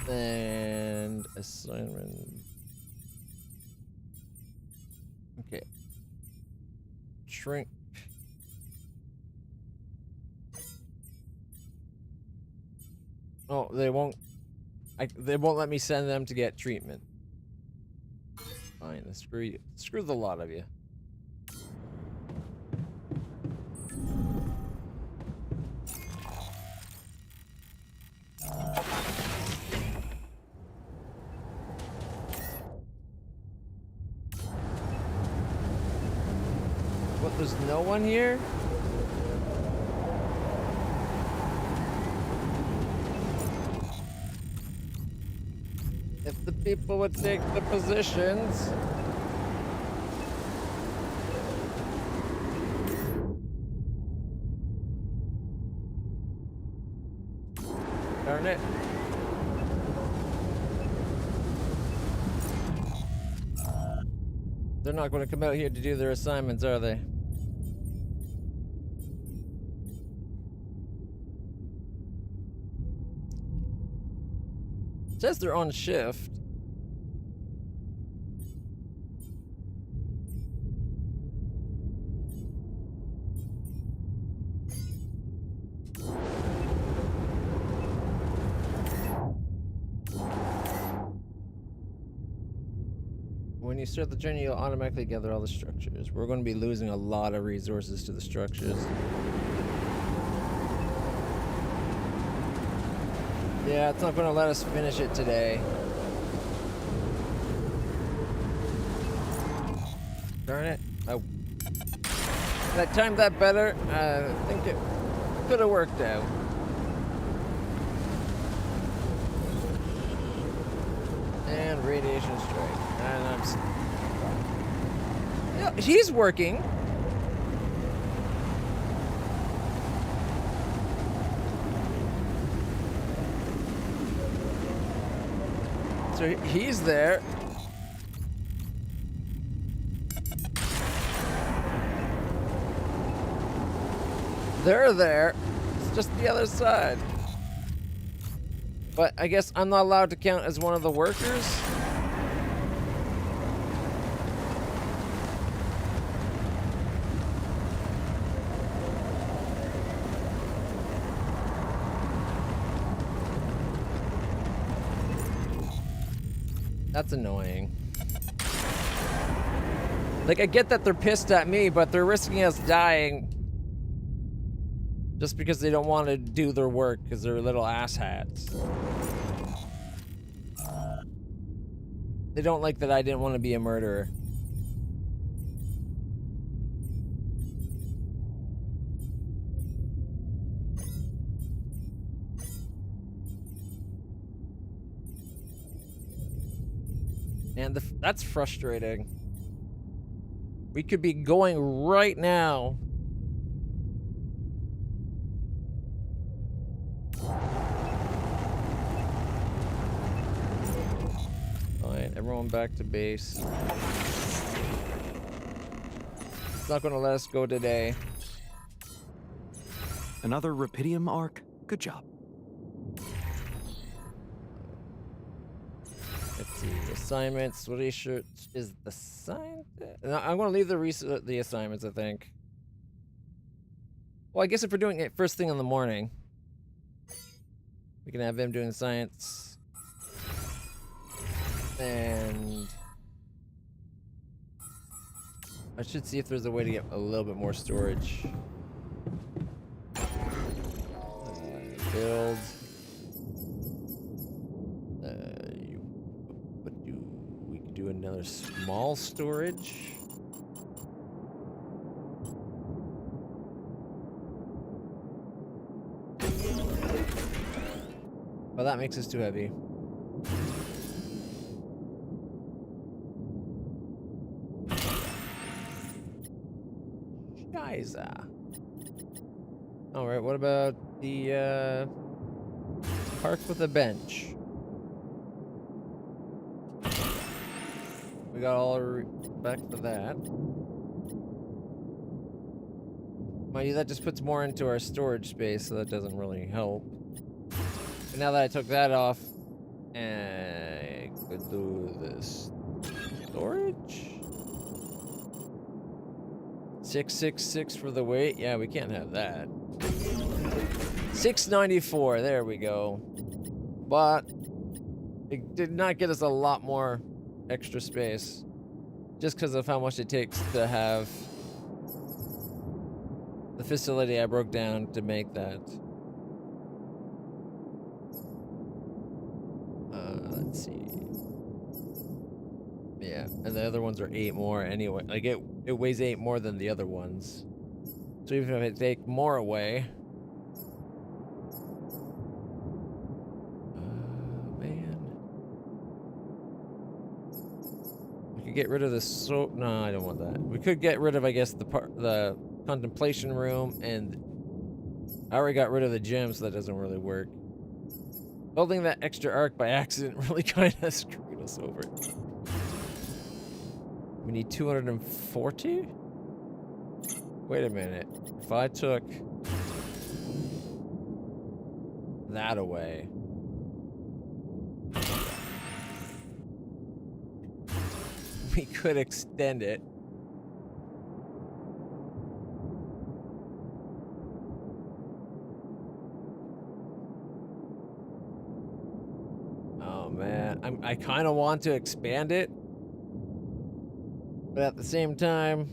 And assignment. Okay. Shrink. Oh, they won't. They won't let me send them to get treatment. Fine, then screw you. Screw the lot of you. What, there's no one here? If the people would take the positions. Darn it. They're not going to come out here to do their assignments, are they? It says they're on shift. When you start the journey, you'll automatically gather all the structures. We're going to be losing a lot of resources to the structures. Yeah, it's not going to let us finish it today. Darn it. Oh. If I timed that better, I think it could have worked out. And radiation strike. And I'm... Yeah, he's working. So he's there. They're there. It's just the other side. But I guess I'm not allowed to count as one of the workers. That's annoying. Like, I get that they're pissed at me, but they're risking us dying just because they don't want to do their work because they're little asshats. They don't like that I didn't want to be a murderer. And that's frustrating. We could be going right now. Fine, Everyone back to base. It's not gonna let us go today. Another Rapidium arc? Good job. Let's see. Assignments. What research is the sign? No, I'm gonna leave the assignments, I think. Well, I guess if we're doing it first thing in the morning, we can have him doing science. And I should see if there's a way to get a little bit more storage. Build. We could do another small storage. Well, that makes us too heavy. Shiza. Alright, what about the park with a bench? We got all our back for that. Mind you, that just puts more into our storage space, so that doesn't really help. But now that I took that off, I could do this storage. 666 for the weight. Yeah, we can't have that. 694. There we go. But it did not get us a lot more extra space, just because of how much it takes to have the facility I broke down to make that. Let's see. Yeah, and the other ones are 8 more anyway. Like it weighs 8 more than the other ones. So even if I take more away, man, we could get rid of the no, I don't want that. We could get rid of, I guess, the contemplation room, and I already got rid of the gym, so that doesn't really work. Building that extra arc by accident really kind of screwed us over. We need 240? Wait a minute. If I took that away, we could extend it. Oh man, I kind of want to expand it, but at the same time,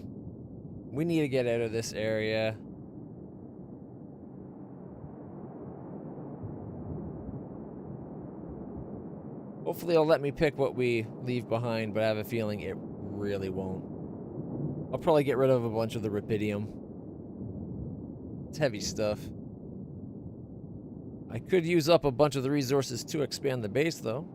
we need to get out of this area. Hopefully it'll let me pick what we leave behind, but I have a feeling it really won't. I'll probably get rid of a bunch of the Rapidium. It's heavy stuff. I could use up a bunch of the resources to expand the base, though.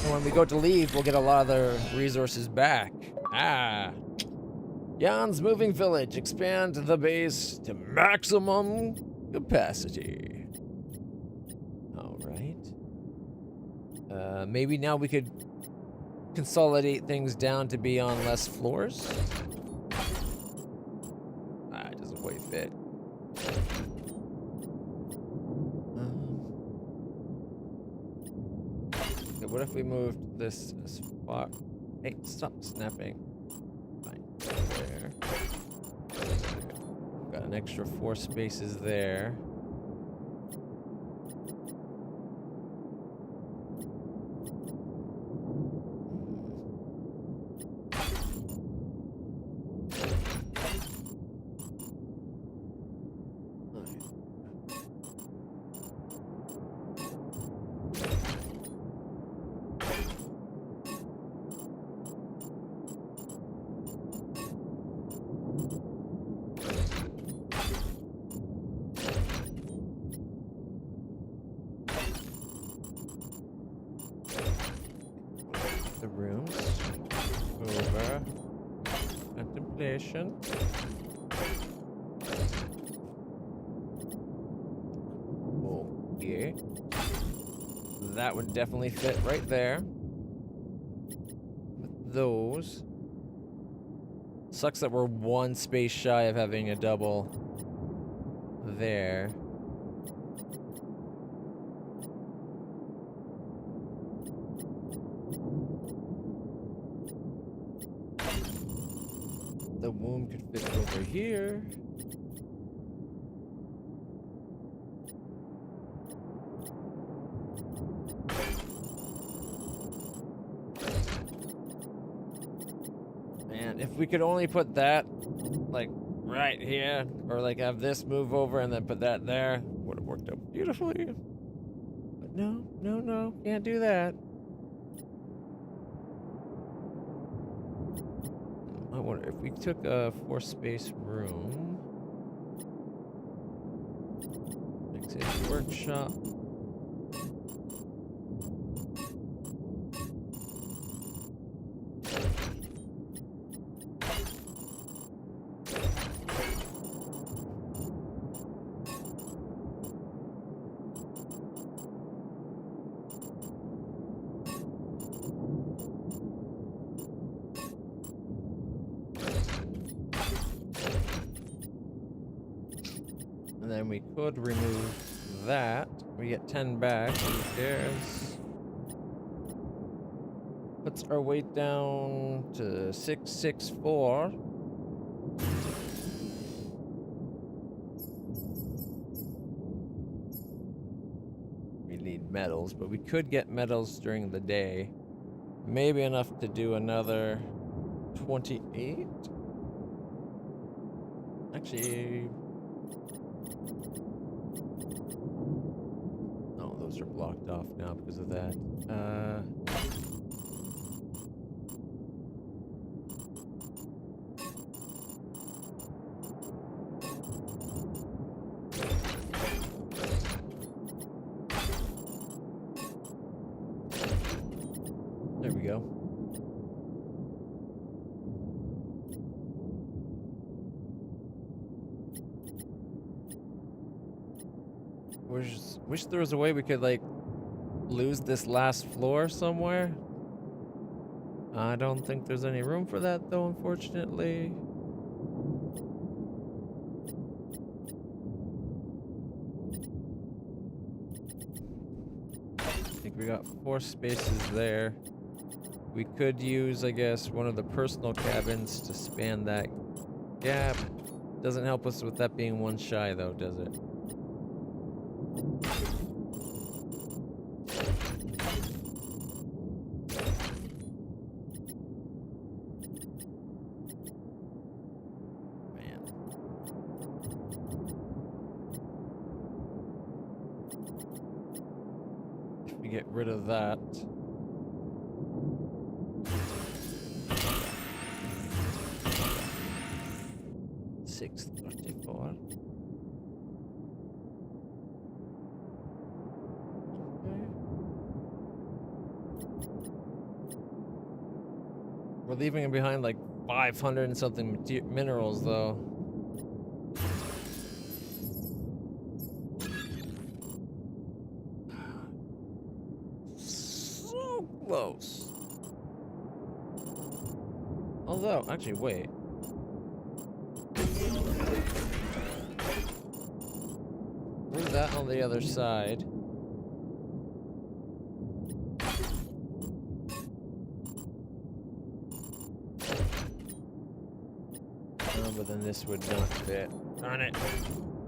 And when we go to leave, we'll get a lot of the resources back. Ah. Jan's Moving Village. Expand the base to maximum capacity. Alright. Maybe now we could consolidate things down to be on less floors. Ah, it doesn't quite fit. Okay, what if we moved this spot? Hey, stop snapping. Fine. There. Got an extra 4 spaces there. The rooms over contemplation. Okay. that would definitely fit right there. With those. Sucks that we're one space shy of having a double there. The womb could fit over here. Man, if we could only put that, like, right here, or like have this move over and then put that there, would have worked out beautifully. But no, no, no, can't do that. I wonder if we took a 4-space room. Next is workshop. And then we could remove that. We get 10 back. Who cares? Puts our weight down to 664. We need metals, but we could get metals during the day. Maybe enough to do another 28. Actually, oh, those are blocked off now because of that. There we go. Wish there was a way we could, like, lose this last floor somewhere. I don't think there's any room for that, though, unfortunately. I think we got 4 spaces there. We could use, I guess, one of the personal cabins to span that gap. Doesn't help us with that being 1 shy, though, does it? Get rid of that. $634. Okay. We're leaving him behind like 500 and something minerals, though. Close. Although, actually, wait. Move that on the other side. But then this would not fit. Darn it.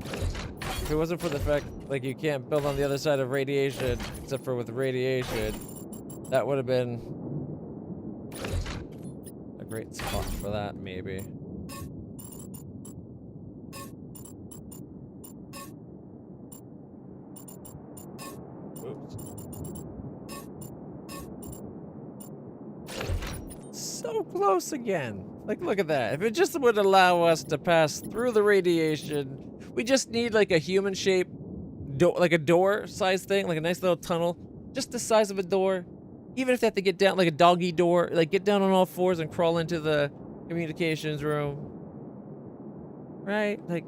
If it wasn't for the fact, like, you can't build on the other side of radiation, except for with radiation, that would have been a great spot for that, maybe. Oops. So close again. Like, look at that. If it just would allow us to pass through the radiation, we just need like a human shape, like a door size thing, like a nice little tunnel, just the size of a door. Even if they have to get down like a doggy door, like get down on all 4s and crawl into the communications room. Right? Like,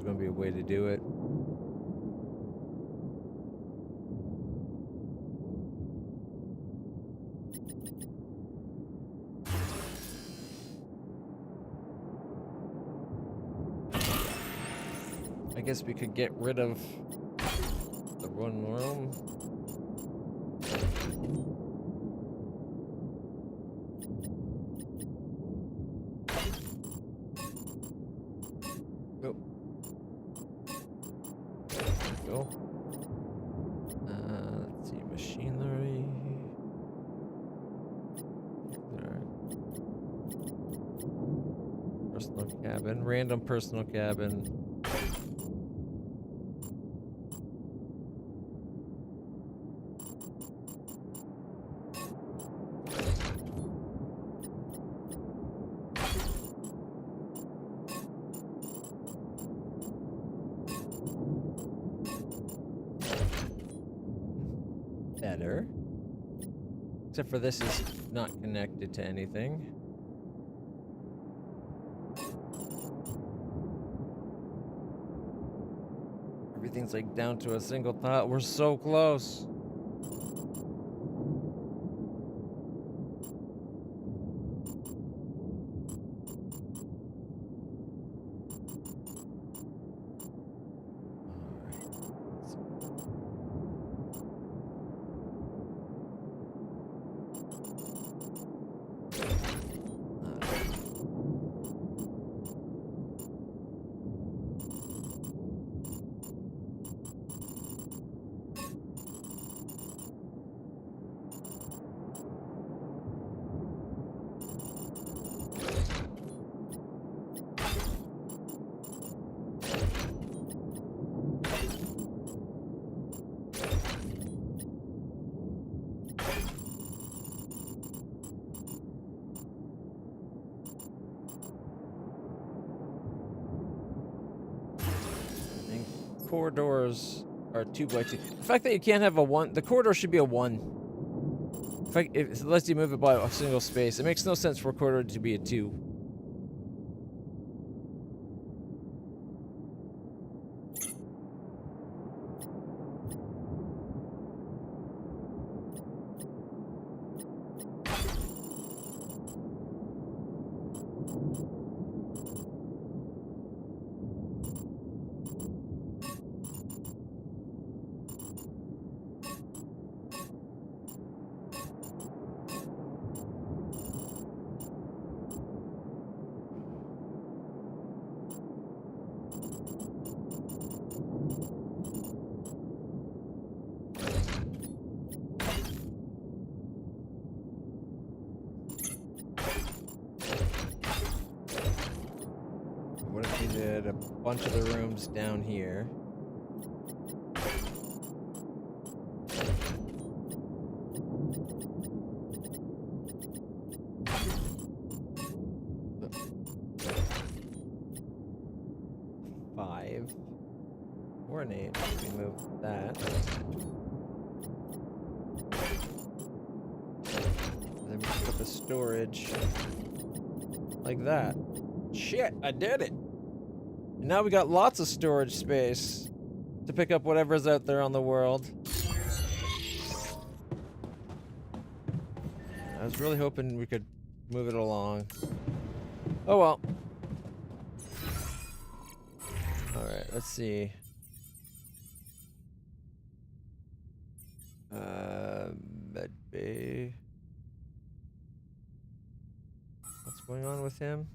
gonna be a way to do it. I guess we could get rid of the one room. Oh. There we go. Let's see, machinery. There. Personal cabin, random personal cabin. Better. Except for this is not connected to anything. Everything's like down to a single thought. We're so close. Corridors are 2x2. The fact that you can't have a 1, the corridor should be a 1. If it lets you move it by a single space, it makes no sense for a corridor to be a 2. What if we did a bunch of the rooms down here? Five. Or an 8. We move that. And then we can put the storage like that. Shit, I did it. And now we got lots of storage space to pick up whatever's out there on the world. I was really hoping we could move it along. Oh well. Alright, let's see. Med Bay. What's going on with him?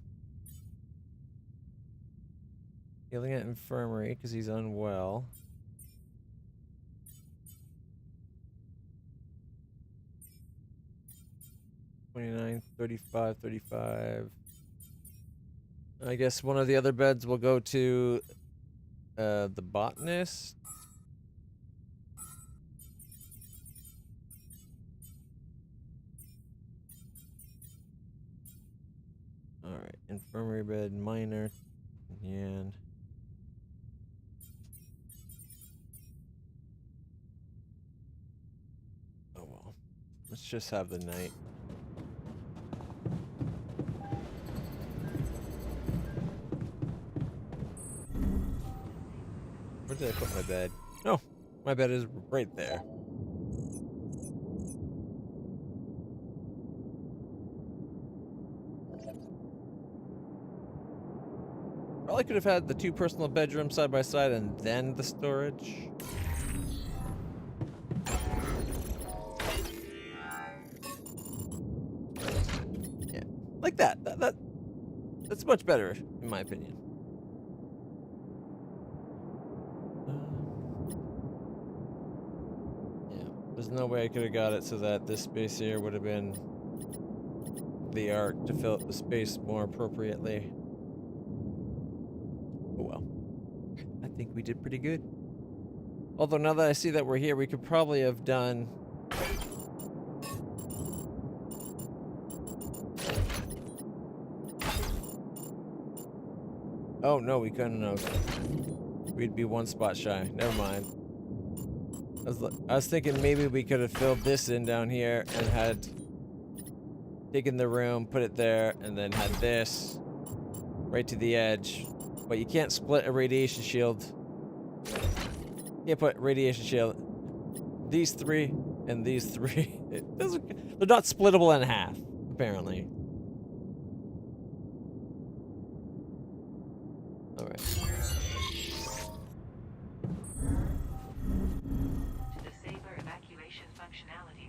Healing at infirmary because he's unwell. $29, $35, $35. I guess one of the other beds will go to the botanist. Alright, infirmary bed, minor, and oh well. Let's just have the night. Where did I put my bed? Oh, my bed is right there. Probably could have had the 2 personal bedrooms side by side and then the storage. Yeah, like that. That's much better, in my opinion. Yeah, there's no way I could have got it so that this space here would have been the arc to fill up the space more appropriately. Oh well. I think we did pretty good. Although now that I see that we're here, we could probably have done... Oh no, we couldn't have. We'd be 1 spot shy. Never mind. I was thinking maybe we could have filled this in down here and had taken the room, put it there, and then had this right to the edge. But you can't split a radiation shield. You can't put radiation shield. These 3 and these 3. They're not splittable in half, apparently. All right. Disable evacuation functionality.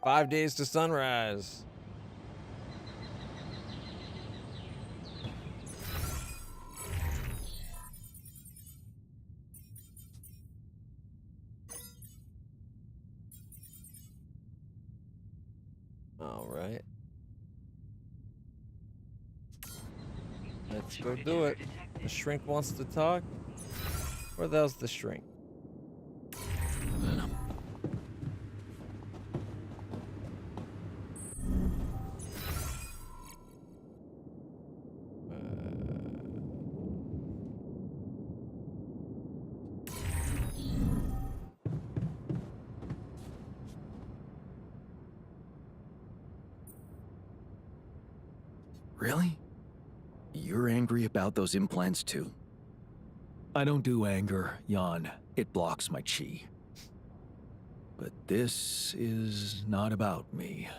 5 days to sunrise. All right. Let's go do it. The shrink wants to talk. Where the hell's the shrink? Really? You're angry about those implants too? I don't do anger, Jan. It blocks my chi. But this is not about me.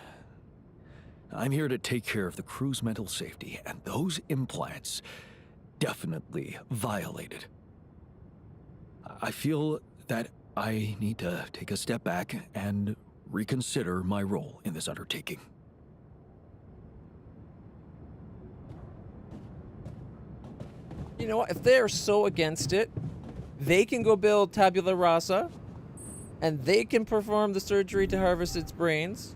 I'm here to take care of the crew's mental safety, and those implants definitely violated. I feel that I need to take a step back and reconsider my role in this undertaking. You know what? If they're so against it, they can go build tabula rasa, and they can perform the surgery to harvest its brains.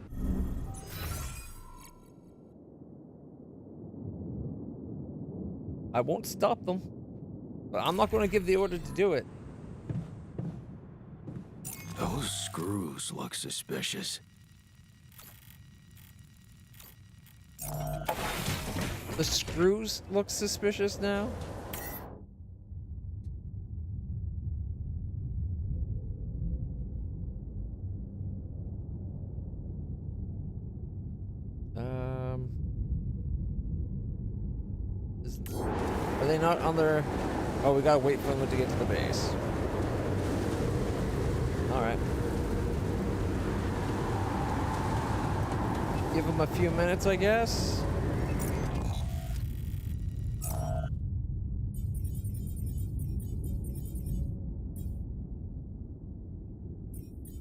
I won't stop them, but I'm not going to give the order to do it. Those screws look suspicious. The screws look suspicious now? Are they not on their... Oh, we gotta wait for them to get to the base. Alright. Give them a few minutes, I guess.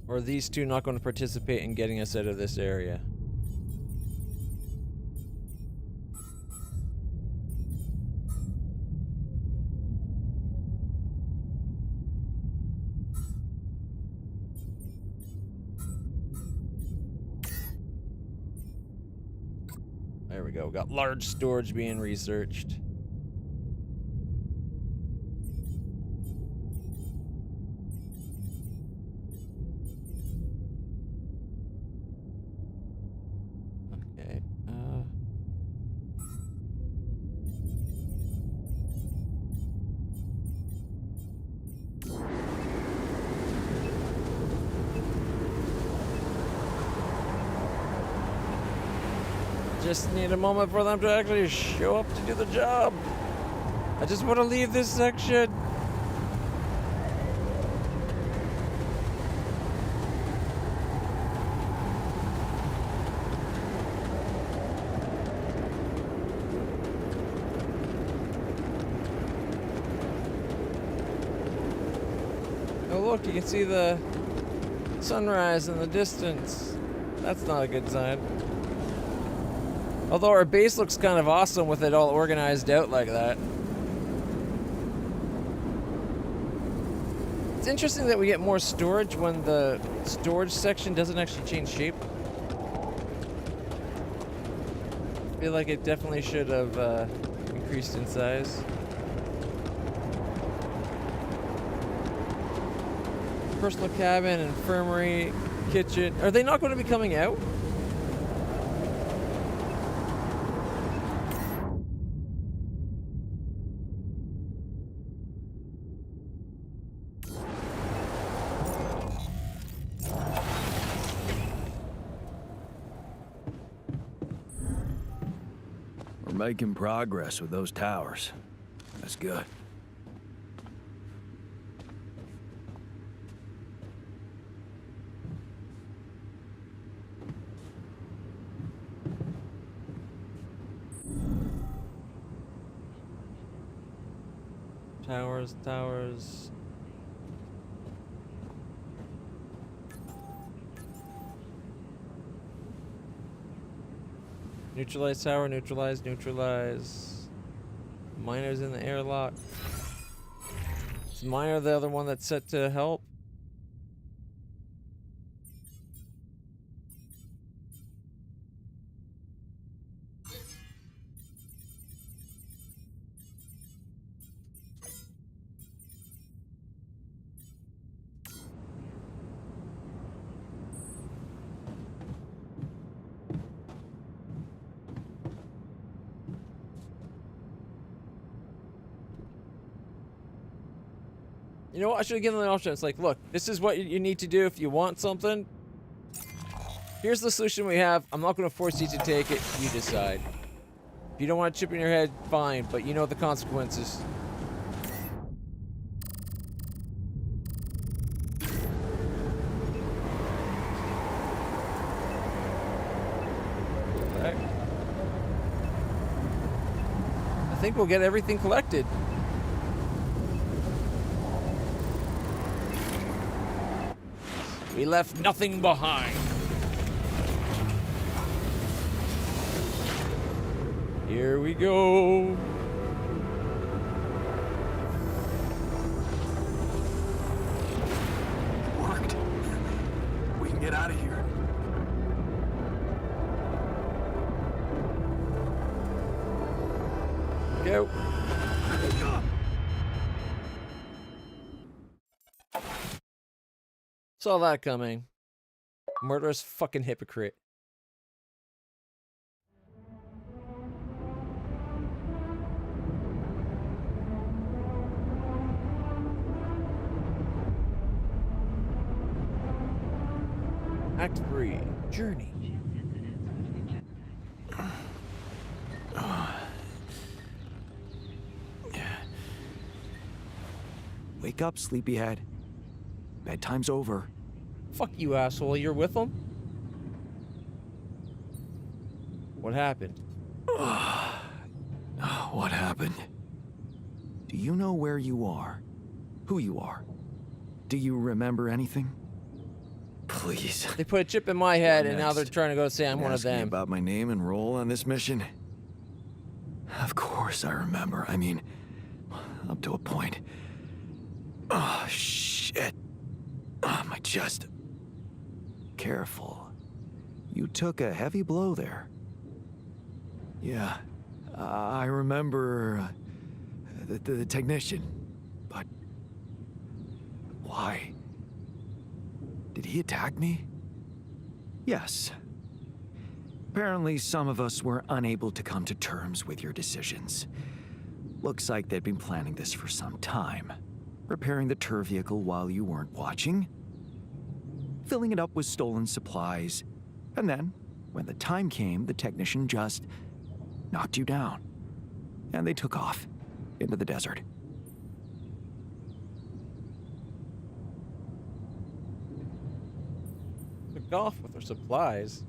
Or are these two not going to participate in getting us out of this area? There we go. Got large storage being researched. Okay. Just need a moment for them to actually show up to do the job. I just want to leave this section. Oh look, you can see the sunrise in the distance. That's not a good sign. Although our base looks kind of awesome with it all organized out like that. It's interesting that we get more storage when the storage section doesn't actually change shape. I feel like it definitely should have increased in size. Personal cabin, infirmary, kitchen. Are they not going to be coming out? We're making progress with those towers. That's good. Towers, towers. Neutralize tower, neutralize, neutralize. Miner's in the airlock. Is miner the other one that's set to help? You know what? I should have given them the option. It's like, look, this is what you need to do if you want something. Here's the solution we have. I'm not going to force you to take it. You decide. If you don't want to chip in your head, fine, but you know the consequences. Okay. I think we'll get everything collected. We left nothing behind. Here we go. Worked. We can get out of here. Go. Saw that coming. Murderous fucking hypocrite. Act 3. Journey. Wake up, sleepyhead. Bedtime's over. Fuck you, asshole. You're with them? What happened? What happened? Do you know where you are? Who you are? Do you remember anything? Please. They put a chip in my head, What and now they're next? trying to go say I'm one of Ask me them. about my name and role on this mission? Of course I remember. I mean, up to a point. Oh, shit. Oh, my chest. Careful. You took a heavy blow there. Yeah, I remember the technician, but why? Did he attack me? Yes. Apparently, some of us were unable to come to terms with your decisions. Looks like they'd been planning this for some time. Repairing the tour vehicle while you weren't watching, filling it up with stolen supplies, and then When the time came, the technician just knocked you down. And they took off into the desert. Took off with their supplies.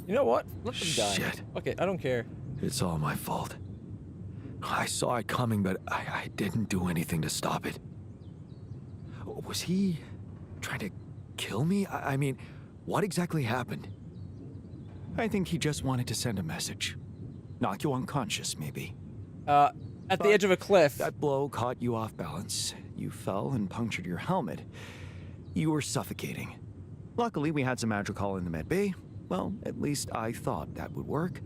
You know what? Let them die. Shit. Okay, I don't care. It's all my fault. I saw it coming, but I didn't do anything to stop it. Was he trying to kill me? I mean, what exactly happened? I think he just wanted to send a message. Knock you unconscious, maybe. At the edge of a cliff. That blow caught you off balance. You fell and punctured your helmet. You were suffocating. Luckily, we had some Madrigal in the med bay. Well, at least I thought that would work.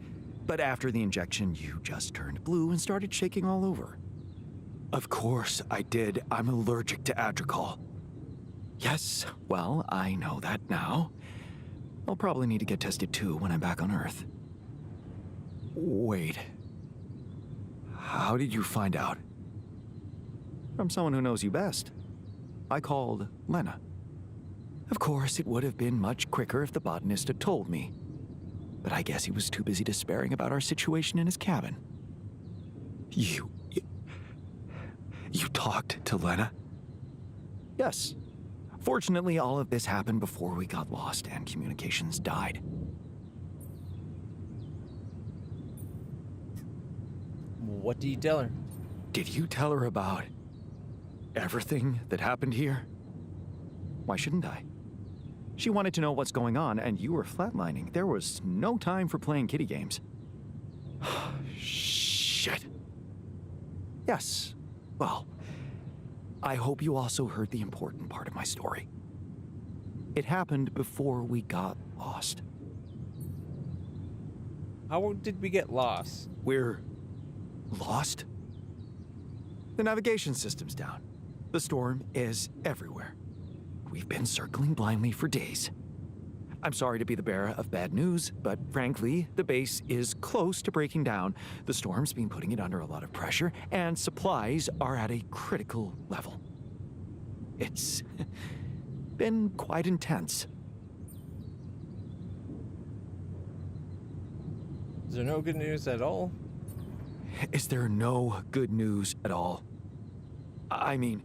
But after the injection, you just turned blue and started shaking all over. Of course I did. I'm allergic to Adrical. Yes, well, I know that now. I'll probably need to get tested too when I'm back on Earth. Wait. How did you find out? From someone who knows you best. I called Lena. Of course, it would have been much quicker if the botanist had told me. But I guess he was too busy despairing about our situation in his cabin. You talked to Lena? Yes. Fortunately, all of this happened before we got lost and communications died. What do you tell her? Did you tell her about everything that happened here? Why shouldn't I? She wanted to know what's going on, and you were flatlining. There was no time for playing kiddie games. Shit. Yes. Well, I hope you also heard the important part of my story. It happened before we got lost. How did we get lost? We're lost? The navigation system's down. The storm is everywhere. We've been circling blindly for days. I'm sorry to be the bearer of bad news, but frankly, the base is close to breaking down. The storm's been putting it under a lot of pressure, and supplies are at a critical level. It's been quite intense. Is there no good news at all? Is there no good news at all? I mean,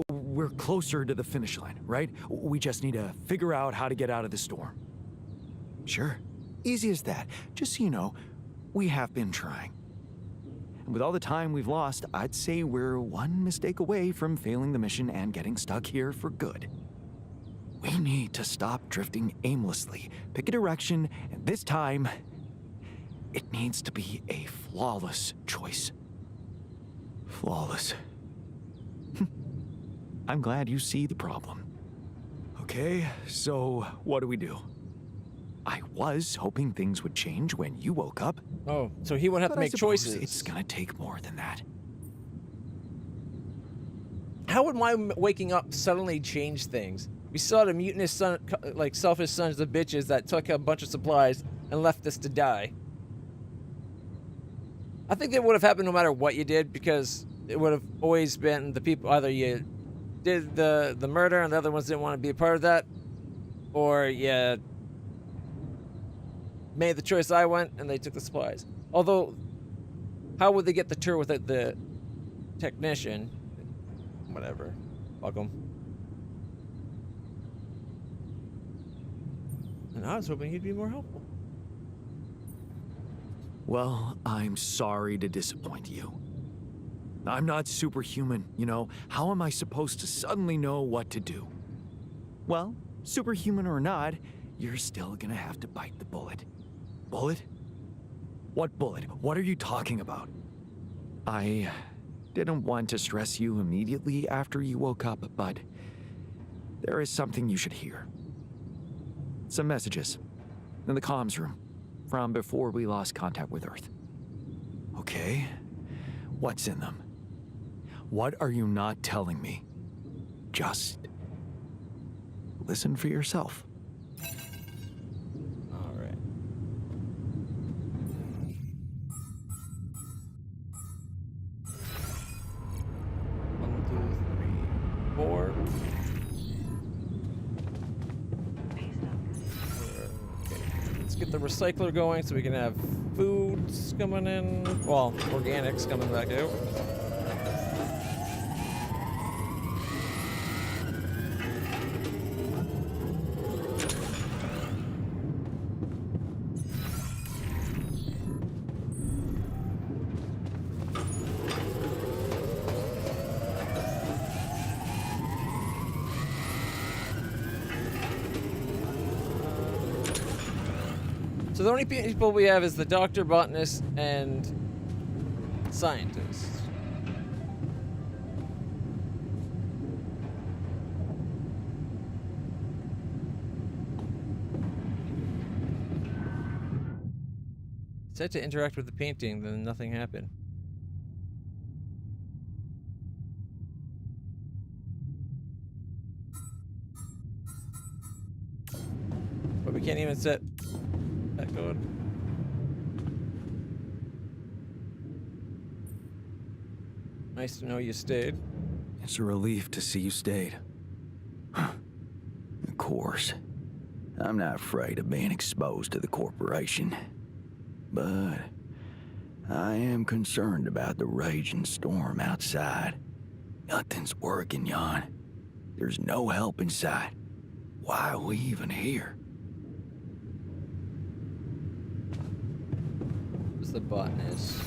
we're closer to the finish line, right? We just need to figure out how to get out of the storm. Sure, easy as that. Just so you know, we have been trying. And with all the time we've lost, I'd say we're one mistake away from failing the mission and getting stuck here for good. We need to stop drifting aimlessly, pick a direction, and this time, it needs to be a flawless choice. Flawless. I'm glad you see the problem. Okay, so what do? I was hoping things would change when you woke up. Oh, so he won't have to make choices. It's gonna take more than that. How would my waking up suddenly change things? We saw the mutinous son, like selfish sons of bitches that took a bunch of supplies and left us to die. I think that would have happened no matter what you did, because it would have always been the people, either you did the murder and the other ones didn't want to be a part of that, or you made the choice I went and they took the supplies. Although, how would they get the tour without the technician? Whatever. Fuck them. And I was hoping he'd be more helpful. Well, I'm sorry to disappoint you. I'm not superhuman, you know. How am I supposed to suddenly know what to do? Well, superhuman or not, you're still gonna have to bite the bullet. Bullet? What bullet? What are you talking about? I didn't want to stress you immediately after you woke up, but there is something you should hear. Some messages in the comms room from before we lost contact with Earth. Okay, what's in them? What are you not telling me? Just listen for yourself. All right. One, two, three, four. get the recycler going so we can have foods coming in. Well, organics coming back out. So the only people we have is the doctor, botanist, and scientist. Said to interact with the painting, then nothing happened. But we can't even set that code. Nice to know you stayed. It's a relief to see you stayed. Of course. I'm not afraid of being exposed to the corporation. But I am concerned about the raging storm outside. Nothing's working, Jan. There's no help in sight. Why are we even here? What's the botanist?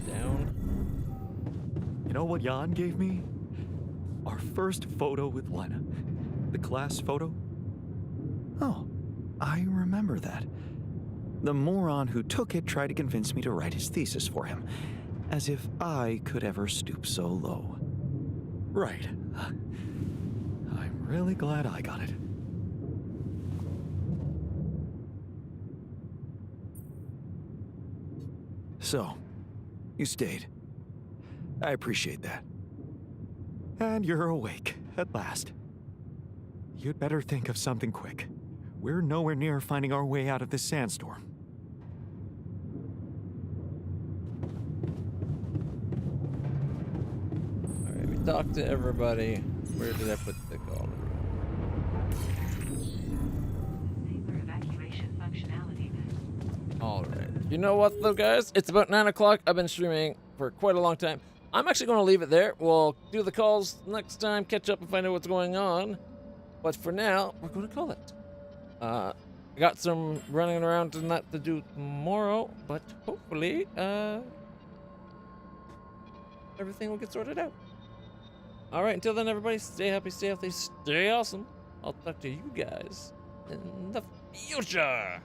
Down. You know what Jan gave me? Our first photo with Lena. The class photo. Oh, I remember that. The moron who took it tried to convince me to write his thesis for him. As if I could ever stoop so low. Right. I'm really glad I got it. So, you stayed. I appreciate that. And you're awake, at last. You'd better think of something quick. We're nowhere near finding our way out of this sandstorm. Alright, we talked to everybody. Where did I put the call? Saber evacuation functionality. Alright. You know what, though, guys? It's about 9 o'clock. I've been streaming for quite a long time. I'm actually going to leave it there. We'll do the calls next time, catch up and find out what's going on. But for now, we're going to call it. I got some running around and that to do tomorrow, but hopefully, everything will get sorted out. Alright, until then, everybody, stay happy, stay healthy, stay awesome. I'll talk to you guys in the future.